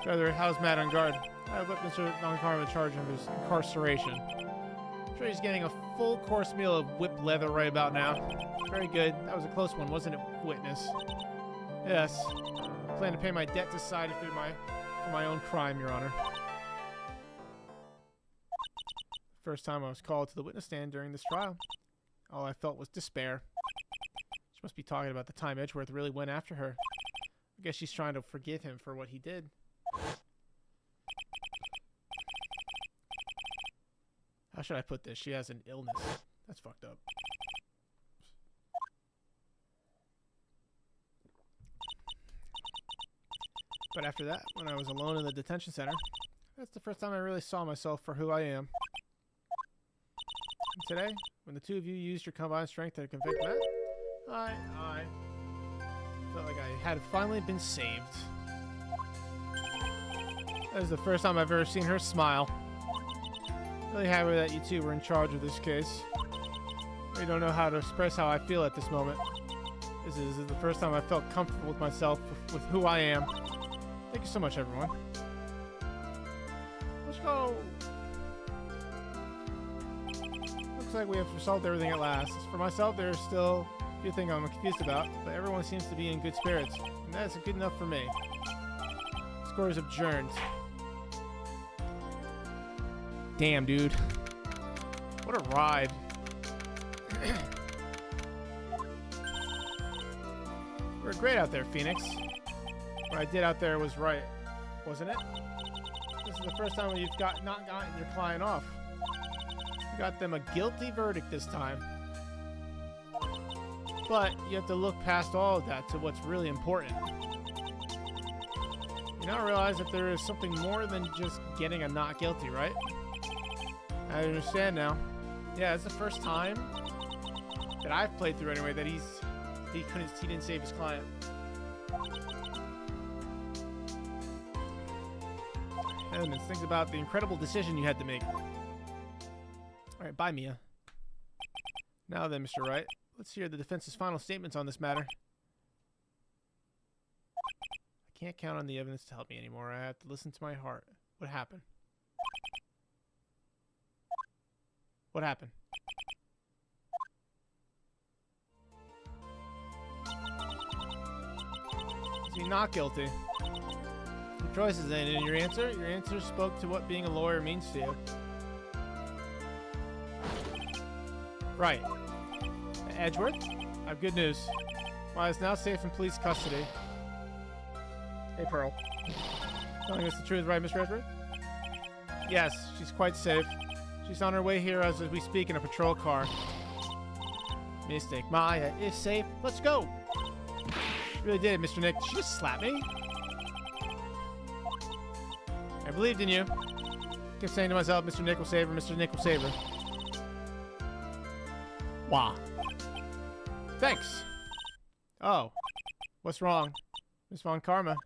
Rather, how's Matt on guard? I have put Mr. Montgomery in charge of his incarceration. I'm sure he's getting a full course meal of whipped leather right about now. Very good. That was a close one, wasn't it, witness? Yes. I plan to pay my debt to society for my own crime, Your Honor. First time I was called to the witness stand during this trial. All I felt was despair. She must be talking about the time Edgeworth really went after her. I guess she's trying to forgive him for what he did. How should I put this? She has an illness. That's fucked up. But after that, when I was alone in the detention center, that's the first time I really saw myself for who I am. And today, when the two of you used your combined strength to convict Matt, I felt like I had finally been saved. That was the first time I've ever seen her smile. Really happy that you two were in charge of this case. I don't know how to express how I feel at this moment. This is the first time I felt comfortable with myself, with who I am. Thank you so much, everyone. Let's go. Looks like we have resolved everything at last. For myself, there's still a few things I'm confused about, but everyone seems to be in good spirits, and that's good enough for me. Score is adjourned. Damn, dude. What a ride. We're great out there, Phoenix. What I did out there was right, wasn't it? This is the first time you've not gotten your client off. You got them a guilty verdict this time. But you have to look past all of that to what's really important. You now realize that there is something more than just getting a not guilty, right? I understand now. Yeah, it's the first time that I've played through anyway that he didn't save his client. And it's things about the incredible decision you had to make. Alright, bye, Mia. Now then, Mr. Wright, let's hear the defense's final statements on this matter. I can't count on the evidence to help me anymore. I have to listen to my heart. What happened? What happened? Is he not guilty? Your choices then, and your answer spoke to what being a lawyer means to you. Right. Edgeworth, I have good news. Maya is now safe in police custody. Hey, Pearl. Telling us the truth, right, Mr. Edgeworth? Yes, she's quite safe. She's on her way here as we speak in a patrol car. Mistake. Maya is safe. Let's go. She really did, Mr. Nick. Did she just slap me? I believed in you. Kept saying to myself, Mr. Nick will save her, Mr. Nick will save her. Wow. Thanks. Oh. What's wrong? Miss Von Karma.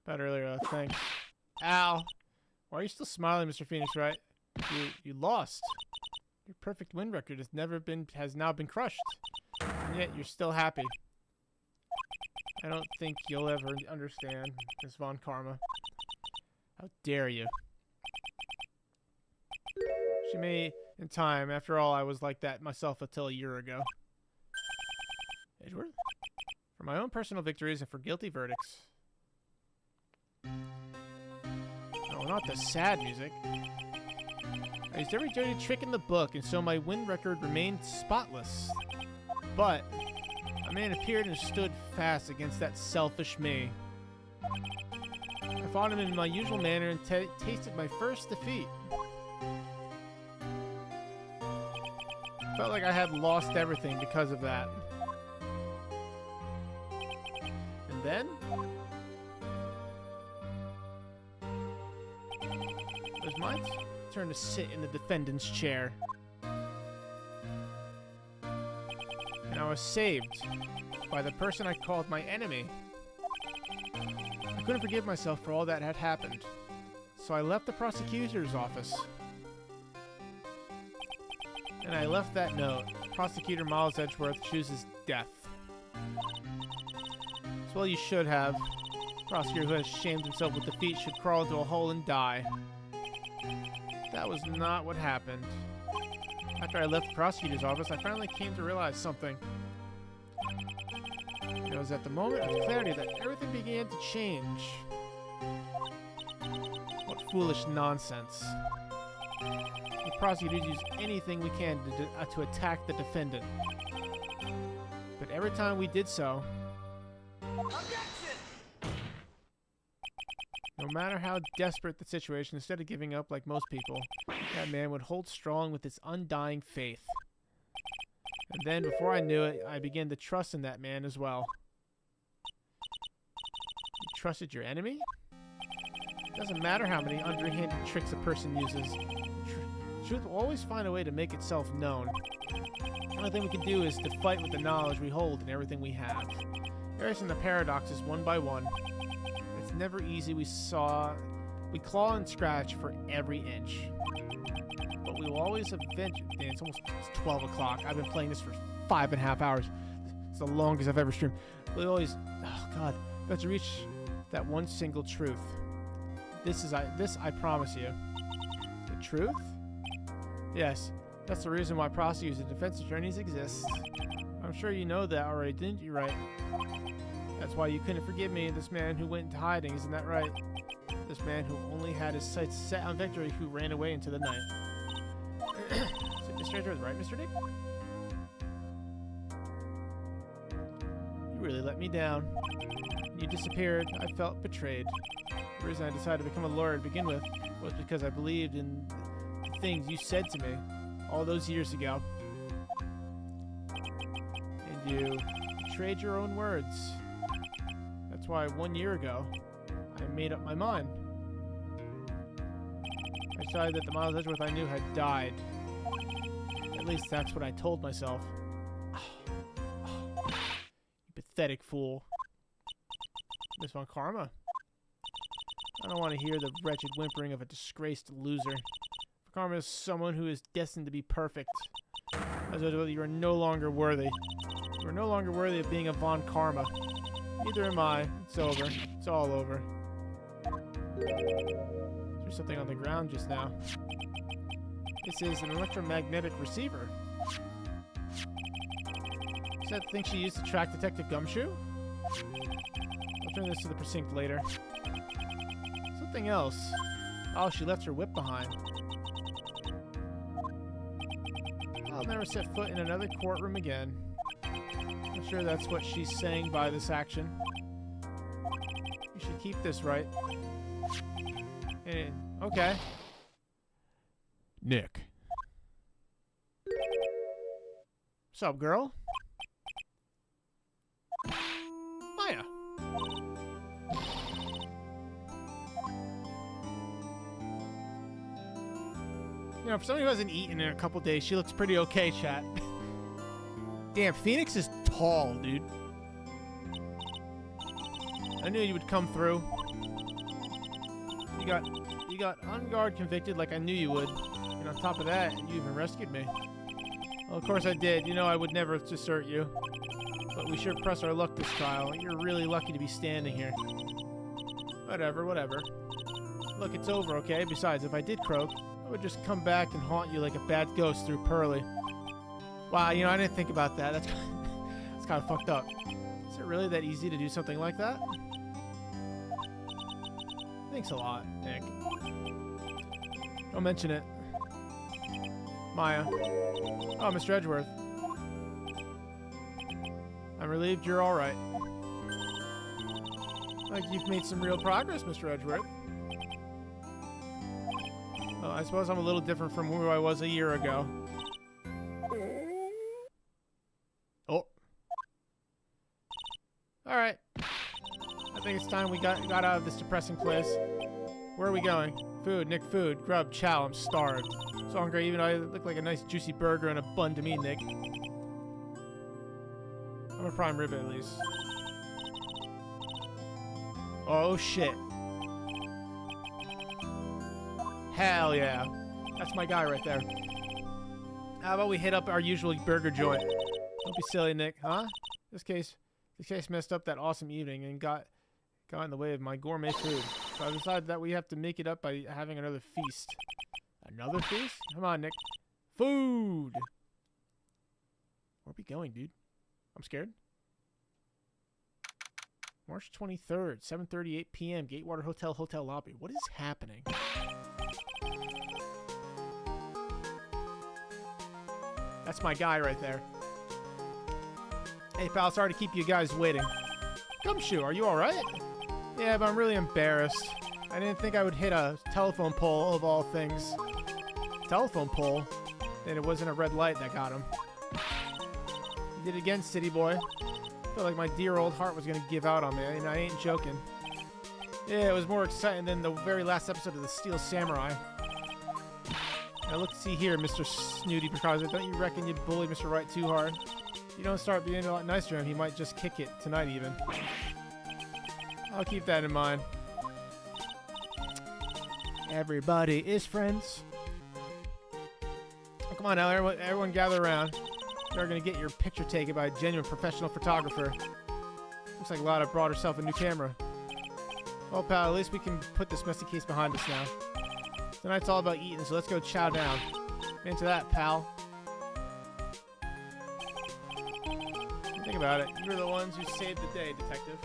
About earlier, thanks. Ow. Why are you still smiling, Mr. Phoenix, right? You lost. Your perfect win record has now been crushed. And yet you're still happy. I don't think you'll ever understand, Miss Von Karma. How dare you? She may in time. After all, I was like that myself until a year ago. Edgeworth? For my own personal victories and for guilty verdicts. No, not the sad music. I used every dirty trick in the book, and so my win record remained spotless. But a man appeared and stood fast against that selfish me. I fought him in my usual manner and tasted my first defeat. Felt like I had lost everything because of that. And then it was my turn to sit in the defendant's chair. And I was saved by the person I called my enemy. I couldn't forgive myself for all that had happened, so I left the prosecutor's office. And I left that note. Prosecutor Miles Edgeworth chooses death. As well you should have. A prosecutor who has shamed himself with defeat should crawl into a hole and die. That was not what happened. After I left the prosecutor's office, I finally came to realize something. It was at the moment of clarity that everything began to change. What foolish nonsense. The prosecutors use anything we can to attack the defendant. But every time we did so, no matter how desperate the situation, instead of giving up like most people, that man would hold strong with his undying faith. And then, before I knew it, I began to trust in that man as well. trusted your enemy? Doesn't matter how many underhanded tricks a person uses. Truth will always find a way to make itself known. The only thing we can do is to fight with the knowledge we hold and everything we have. Erasing the paradoxes one by one. It's never easy. We claw and scratch for every inch. But we will always eventually... Damn, it's 12 o'clock. I've been playing this for 5.5 hours. It's the longest I've ever streamed. We always... Oh, God. We have to reach that one single truth. This I promise you. The truth? Yes. That's the reason why prosecutors and defense attorneys exist. I'm sure you know that already, didn't you, Wright? That's why you couldn't forgive me, this man who went into hiding, isn't that right? This man who only had his sights set on victory, who ran away into the night. So Mr. Edgeworth, right, Mr. Dick? You really let me down. When you disappeared, I felt betrayed. The reason I decided to become a lawyer to begin with was because I believed in the things you said to me all those years ago. And you betrayed your own words. That's why 1 year ago, I made up my mind. I decided that the Miles Edgeworth I knew had died. At least that's what I told myself. You pathetic fool. Miss Von Karma. I don't want to hear the wretched whimpering of a disgraced loser. Karma is someone who is destined to be perfect. As though you are no longer worthy. You are no longer worthy of being a Von Karma. Neither am I. It's over. It's all over. There's something on the ground just now. This is an electromagnetic receiver. Is that the thing she used to track Detective Gumshoe? I'll turn this to the precinct later. Something else. Oh, she left her whip behind. I'll never set foot in another courtroom again. I'm sure that's what she's saying by this action. You should keep this, right? Okay. Nick. What's up, girl? Maya. You know, for somebody who hasn't eaten in a couple days, she looks pretty okay, chat. Damn, Phoenix is tall, dude. I knew you would come through. You got on guard convicted like I knew you would. And on top of that, you even rescued me. Well, of course I did. You know I would never desert you. But we sure press our luck this trial. You're really lucky to be standing here. Whatever. Look, it's over, okay? Besides, if I did croak, I would just come back and haunt you like a bad ghost through Pearly. Wow, you know, I didn't think about that. That's kind of fucked up. Is it really that easy to do something like that? Thanks a lot, Nick. Don't mention it. Maya. Oh, Mr. Edgeworth. I'm relieved you're alright. Like you've made some real progress, Mr. Edgeworth. Well, I suppose I'm a little different from who I was a year ago. Oh. Alright. I think it's time we got out of this depressing place. Where are we going? Food, Nick, food. Grub, chow, I'm starved. So hungry, even though I look like a nice juicy burger and a bun to me, Nick. I'm a prime rib at least. Oh shit. Hell yeah. That's my guy right there. How about we hit up our usual burger joint? Don't be silly, Nick, huh? This case messed up that awesome evening and got in the way of my gourmet food. So I decided that we have to make it up by having another feast. Another feast? Come on, Nick. Food! Where are we going, dude? I'm scared. March 23rd, 7:38 p.m. Gatewater Hotel lobby. What is happening? That's my guy right there. Hey, pal, sorry to keep you guys waiting. Gumshoe, are you alright? Yeah, but I'm really embarrassed. I didn't think I would hit a telephone pole of all things. Telephone pole? And it wasn't a red light that got him. You did it again, city boy. I felt like my dear old heart was gonna give out on me. I ain't joking. Yeah, it was more exciting than the very last episode of the Steel Samurai. Now look, see here, Mr. Snooty Picasso. Don't you reckon you bullied Mr. Wright too hard? If you don't start being a lot nicer to him, he might just kick it tonight even. I'll keep that in mind. Everybody is friends. Oh, come on now, everyone gather around. You're gonna get your picture taken by a genuine professional photographer. Looks like Lada brought herself a new camera. Well, pal, at least we can put this messy case behind us now. Tonight's all about eating, so let's go chow down. Into that, pal. Think about it. You were the ones who saved the day, detective.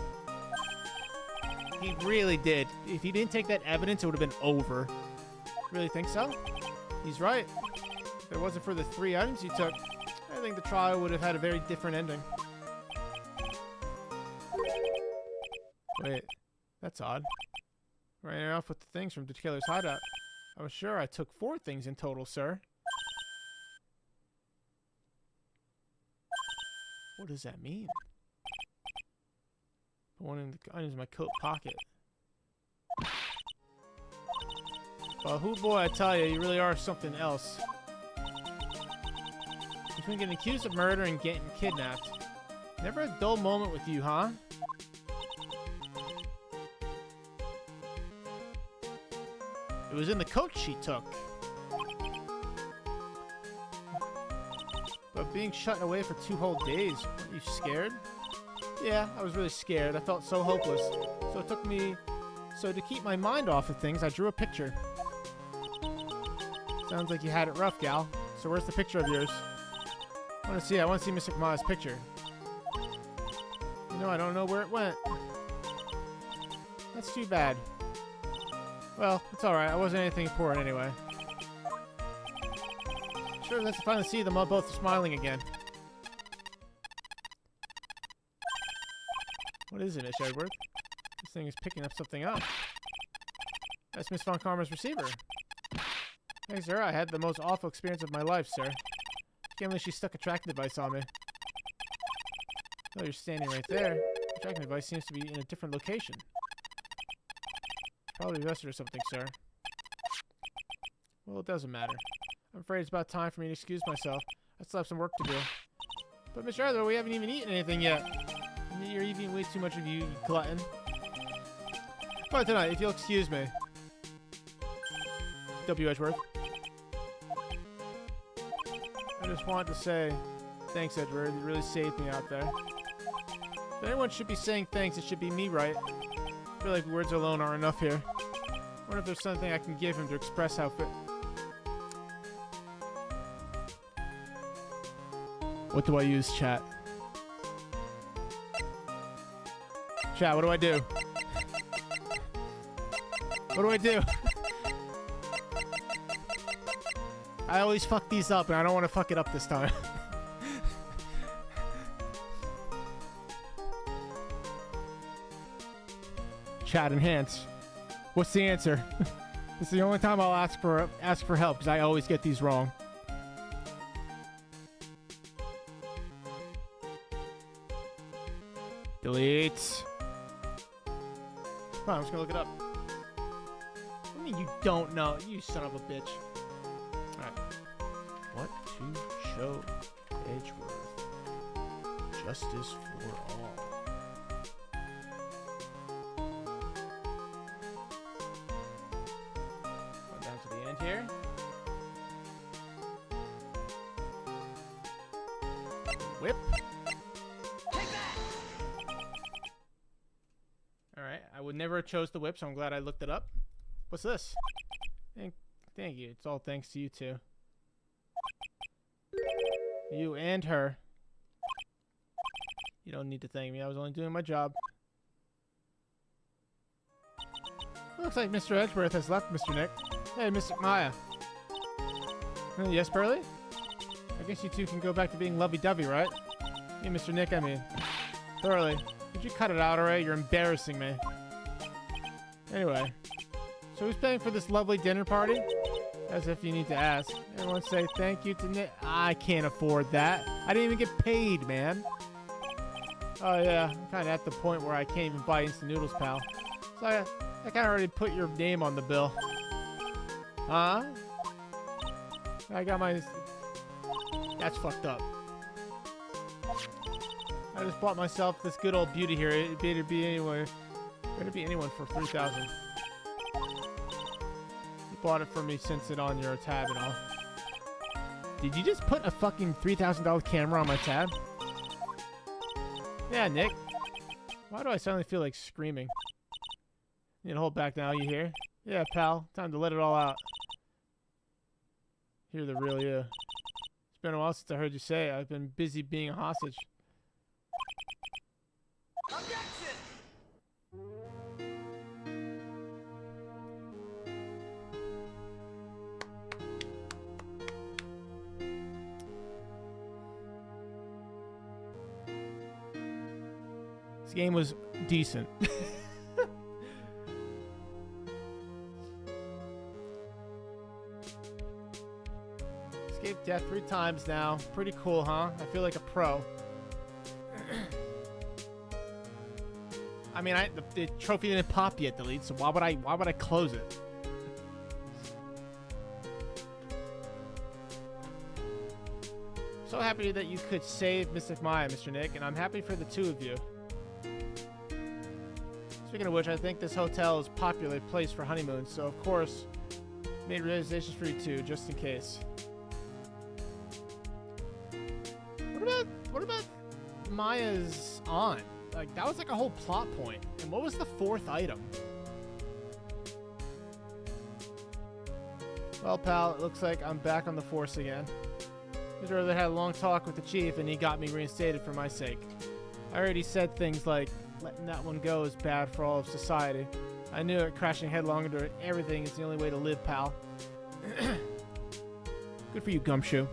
He really did. If he didn't take that evidence, it would have been over. Really think so? He's right. If it wasn't for the 3 items you took, I think the trial would have had a very different ending. Wait, that's odd. Ran off with the things from the killer's hideout. I was sure I took 4 things in total, sir. What does that mean? The one in the items in my coat pocket. Well, hoo boy, I tell you, you really are something else. Between getting accused of murder and getting kidnapped. Never a dull moment with you, huh? It was in the coat she took. But being shut away for 2 whole days, weren't you scared? Yeah, I was really scared. I felt so hopeless. So it took me... So to keep my mind off of things, I drew a picture. Sounds like you had it rough, gal. So where's the picture of yours? I want to see Mr. Kama's picture. You know, I don't know where it went. That's too bad. Well, it's alright. I wasn't anything important anyway. Sure, let's finally see them all both smiling again. What is it, Miss Edward? This thing is picking up something up. That's Miss Von Karma's receiver. Thanks, sir. I had the most awful experience of my life, sir. Can't believe she stuck a tracking device on me. Oh, you're standing right there. The tracking device seems to be in a different location. Probably arrested or something, sir. Well, it doesn't matter. I'm afraid it's about time for me to excuse myself. I still have some work to do. But, Mr. Arthur, we haven't even eaten anything yet. You're eating way too much of you glutton. But tonight, if you'll excuse me. W. Edgeworth. I just wanted to say, thanks, Edward. You really saved me out there. If anyone should be saying thanks, it should be me, right? I feel like words alone aren't enough here. I wonder if there's something I can give him to express how fit. What do I use, chat? Chat, what do I do? What do I do? I always fuck these up, and I don't want to fuck it up this time. Chat, enhance. What's the answer? This is the only time I'll ask for help, because I always get these wrong. Delete. Come on, I'm just gonna look it up. What do you mean you don't know? You son of a bitch. Alright. What to show Edgeworth? Justice for all. Going down to the end here. Whip. Alright, I would never have chose the whip, so I'm glad I looked it up. What's this? Thank you. It's all thanks to you two. You and her. You don't need to thank me. I was only doing my job. Looks like Mr. Edgeworth has left, Mr. Nick. Hey, Mr. Maya. Yes, Pearly? I guess you two can go back to being lovey-dovey, right? Hey, Mr. Nick, I mean. Thoroughly. Could you cut it out already? You're embarrassing me. Anyway. So who's paying for this lovely dinner party? As if you need to ask. Everyone say thank you to Nick. I can't afford that. I didn't even get paid, man. Oh yeah, I'm kind of at the point where I can't even buy instant noodles, pal. So I kind of already put your name on the bill. Huh? I got my... That's fucked up. I just bought myself this good old beauty here. It better be anywhere. Better be anyone for 3,000. You bought it for me since it on your tab and all. Did you just put a fucking $3,000 camera on my tab? Yeah, Nick. Why do I suddenly feel like screaming? Need to hold back now, you hear? Yeah, pal. Time to let it all out. Hear the real you. It's been a while since I heard you say it. I've been busy being a hostage. Objection! This game was decent. Escaped death 3 times now. Pretty cool, huh? I feel like a pro. I mean, the trophy didn't pop yet, Delete. So why would I close it? So happy that you could save Mystic Maya, Mr. Nick, and I'm happy for the two of you. Speaking of which, I think this hotel is a popular place for honeymoons, so of course, made reservations for you too, just in case. What about Maya's aunt? Like, that was like a whole plot point. And what was the 4th item? Well, pal, it looks like I'm back on the force again. Mr. Early had a long talk with the chief, and he got me reinstated for my sake. I already said things like, letting that one go is bad for all of society. I knew it, crashing headlong into everything is the only way to live, pal. Good for you, Gumshoe.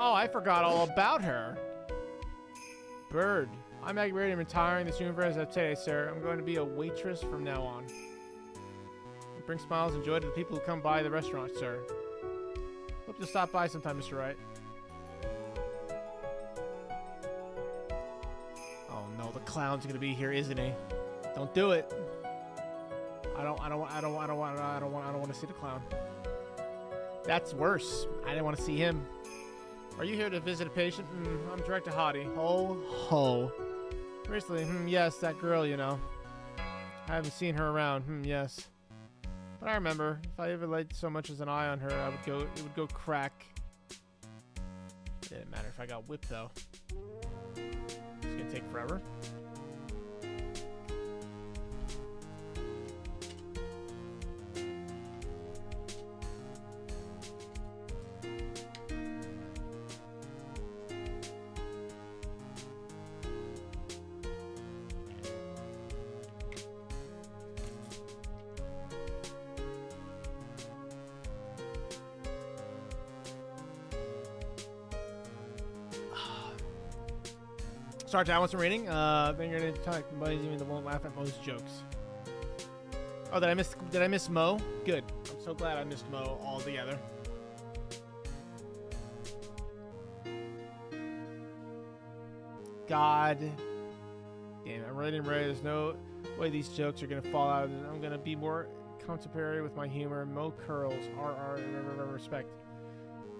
Oh, I forgot all about her. Bird. I'm aggravated and retiring this universe today, sir. I'm going to be a waitress from now on. Bring smiles and joy to the people who come by the restaurant, sir. Hope you'll stop by sometime, Mr. Wright. Oh no, the clown's gonna be here, isn't he? Don't do it. I don't want to see the clown. That's worse. I didn't want to see him. Are you here to visit a patient? I'm Director Hottie. Ho ho. Seriously, yes, that girl, you know. I haven't seen her around. Yes. But I remember, if I ever laid so much as an eye on her, it would go crack. It didn't matter if I got whipped, though. It's gonna take forever. Sorry, I want some reading. Then you're gonna talk about even that won't laugh at most jokes. Oh, did I miss Mo? Good. I'm so glad I missed Mo altogether. God damn it, I'm ready. There's no way these jokes are gonna fall out. I'm gonna be more contemporary with my humor. Mo curls. Respect.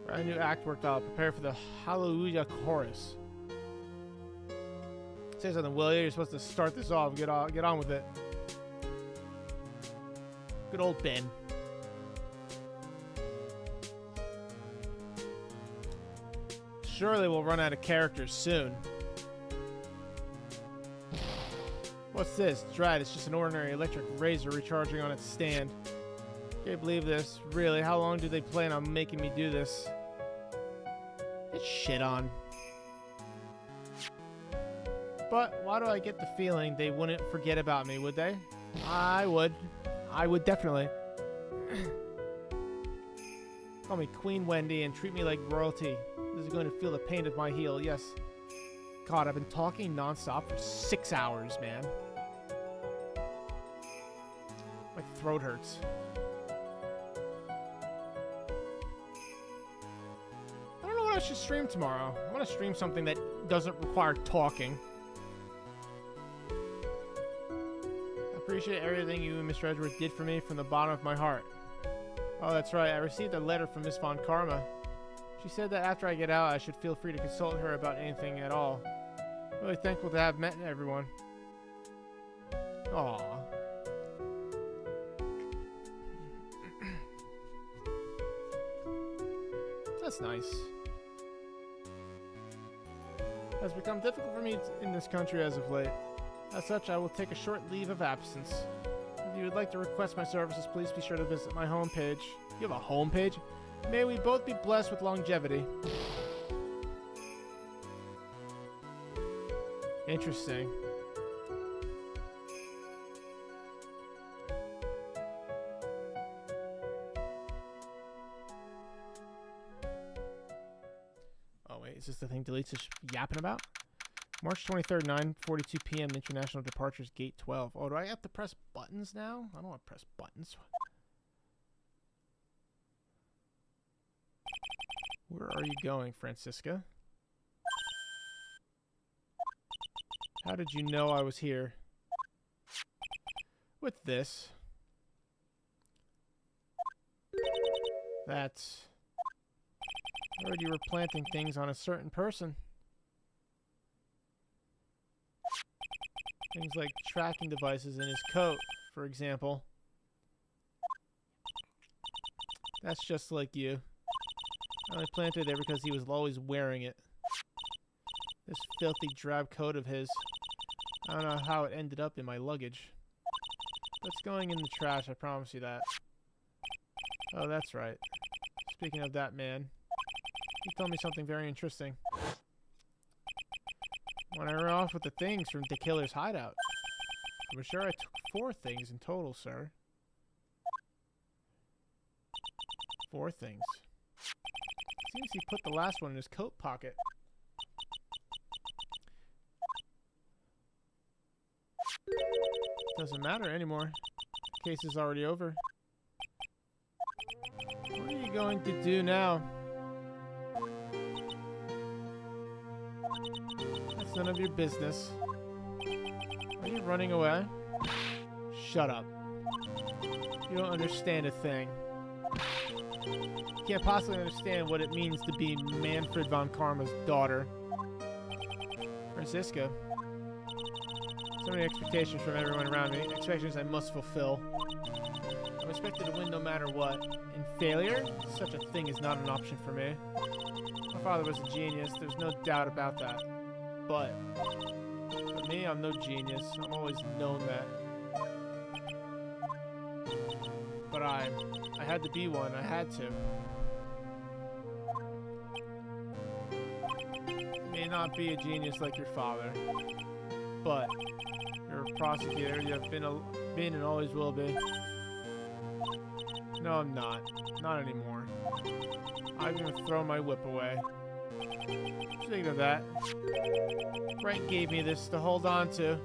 Brand new act worked out. Prepare for the Hallelujah chorus. Say something, will you? You're supposed to start this off. Get on with it. Good old Ben. Surely we'll run out of characters soon. What's this? It's right. It's just an ordinary electric razor recharging on its stand. Can't believe this. Really? How long do they plan on making me do this? Get shit on. But why do I get the feeling they wouldn't forget about me, would they? I would. I would definitely. Call me Queen Wendy and treat me like royalty. This is going to feel the pain of my heel, yes. God, I've been talking nonstop for 6 hours, man. My throat hurts. I don't know what I should stream tomorrow. I want to stream something that doesn't require talking. I appreciate everything you and Mr. Edgeworth did for me from the bottom of my heart. Oh, that's right. I received a letter from Miss Von Karma. She said that after I get out, I should feel free to consult her about anything at all. Really thankful to have met everyone. Aww. That's nice. It has become difficult for me in this country as of late. As such, I will take a short leave of absence. If you would like to request my services, please be sure to visit my homepage. You have a homepage? May we both be blessed with longevity. Interesting. Oh wait, is this the thing Delete's just yapping about? March 23rd, 9:42 p.m. International Departures Gate 12. Oh, do I have to press buttons now? I don't want to press buttons. Where are you going, Francisca? How did you know I was here? With this. That's... I heard you were planting things on a certain person. Things like tracking devices in his coat, for example. That's just like you. I only planted it there because he was always wearing it. This filthy drab coat of his. I don't know how it ended up in my luggage. But it's going in the trash, I promise you that. Oh, that's right. Speaking of that man, he told me something very interesting. When I ran off with the things from the killer's hideout, I'm sure I took 4 things in total, sir. 4 things. Seems he put the last one in his coat pocket. Doesn't matter anymore. Case is already over. What are you going to do now? That's none of your business. Are you running away? Shut up. You don't understand a thing. You can't possibly understand what it means to be Manfred von Karma's daughter. Francisca. So many expectations from everyone around me. Expectations I must fulfill. I'm expected to win no matter what. And failure? Such a thing is not an option for me. My father was a genius. There's no doubt about that. But for me, I'm no genius. I've always known that. But I had to be one. I had to. You may not be a genius like your father, but you're a prosecutor. You have been and always will be. No, I'm not. Not anymore. I'm gonna throw my whip away. Speaking of that, Wright gave me this to hold on to.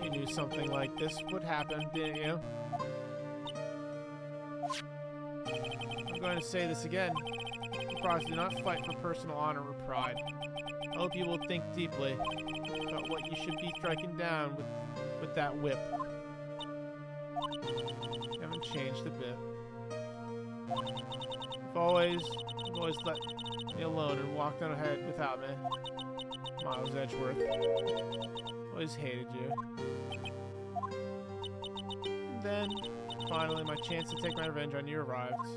You knew something like this would happen, didn't you? I'm going to say this again. You probably do not fight for personal honor or pride. I hope you will think deeply about what you should be striking down with that whip. You haven't changed a bit. You've always let me alone and walked on ahead without me. Miles Edgeworth. Always hated you. And then, finally, my chance to take my revenge on you arrived.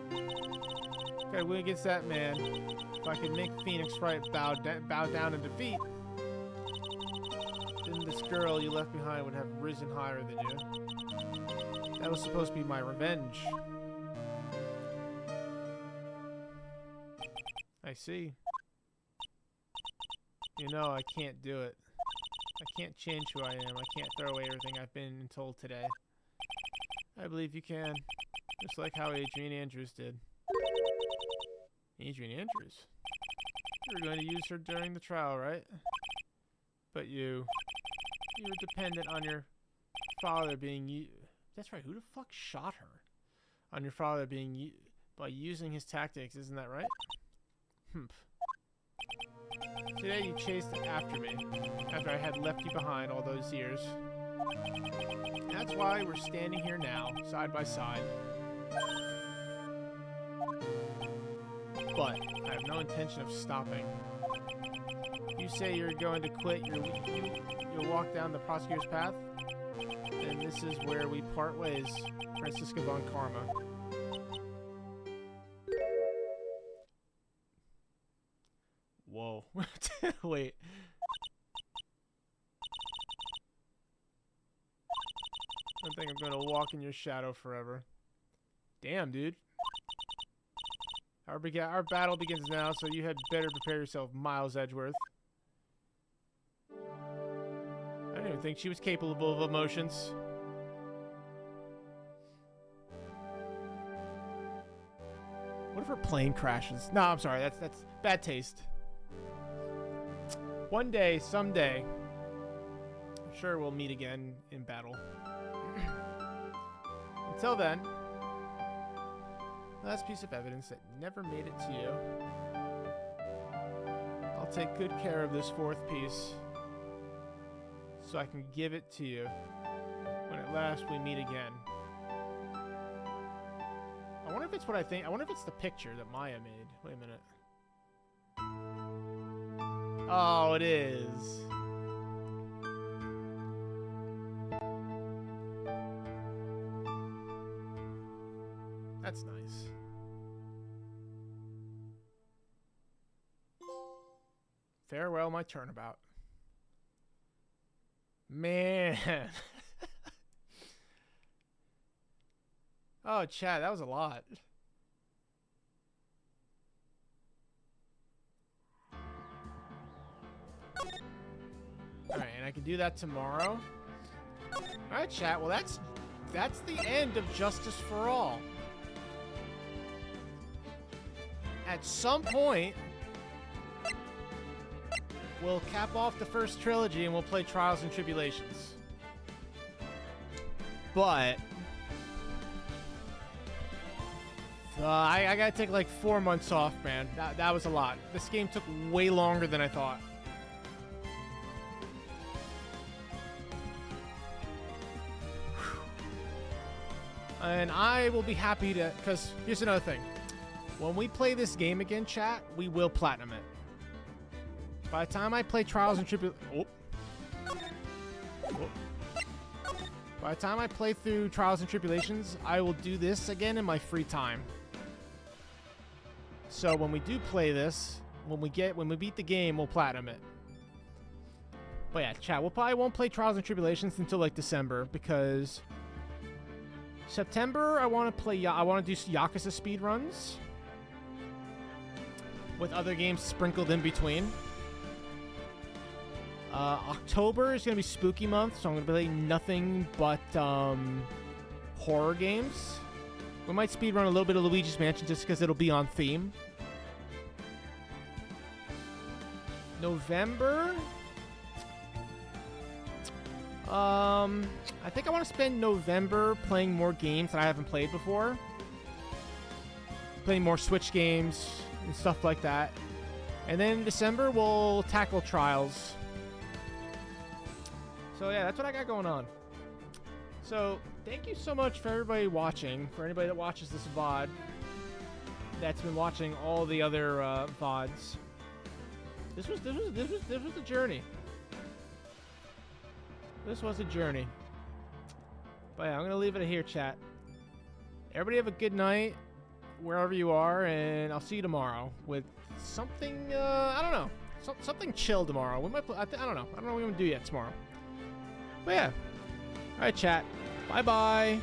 If I win against that man, if I could make Phoenix Wright bow down in defeat, then this girl you left behind would have risen higher than you. That was supposed to be my revenge. I see. You know, I can't do it. I can't change who I am. I can't throw away everything I've been told today. I believe you can. Just like how Adrian Andrews did. Adrian Andrews? You were going to use her during the trial, right? But you were dependent on your father being you. That's right, who the fuck shot her? on your father by using his tactics, isn't that right? Humph. Today you chased after me, after I had left you behind all those years. And that's why we're standing here now, side by side. But I have no intention of stopping. You say you're going to quit, you'll walk down the prosecutor's path, and this is where we part ways, Francisca von Karma. Whoa. Wait. I think I'm gonna walk in your shadow forever. Damn, dude. Our battle begins now, so you had better prepare yourself, Miles Edgeworth. I didn't even think she was capable of emotions. What if her plane crashes? No, I'm sorry. That's bad taste. One day, someday, I'm sure we'll meet again in battle. Until then, last piece of evidence that never made it to you. I'll take good care of this fourth piece so I can give it to you when at last we meet again. I wonder if it's what I think. I wonder if it's the picture that Maya made. Wait a minute. Oh, it is. That's nice. Farewell, my turnabout. Man. Oh, Chad, that was a lot. Alright, and I can do that tomorrow. Alright, chat, well that's the end of Justice for All. At some point, we'll cap off the first trilogy and we'll play Trials and Tribulations. But I gotta take like 4 months off, man. That was a lot. This game took way longer than I thought. And I will be happy to, because here's another thing. When we play this game again, chat, we will platinum it. By the time I play Trials and Tribulations... By the time I play through Trials and Tribulations, I will do this again in my free time. So when we do play this, when we beat the game, we'll platinum it. But yeah, chat, we'll probably won't play Trials and Tribulations until like December, because September I want to do Yakuza speedruns with other games sprinkled in between. October is going to be spooky month, so I'm going to be playing nothing but horror games. We might speedrun a little bit of Luigi's Mansion just because it'll be on theme. November... I think I want to spend November playing more games that I haven't played before. Playing more Switch games and stuff like that. And then in December, we'll tackle Trials. So yeah, that's what I got going on. So thank you so much for everybody watching. For anybody that watches this VOD, that's been watching all the other VODs. This was a journey. This was a journey. But yeah, I'm gonna leave it here, chat. Everybody have a good night wherever you are, and I'll see you tomorrow with something. I don't know, something chill tomorrow. We might. I don't know. I don't know what we're gonna do yet tomorrow. But yeah. All right, chat. Bye bye.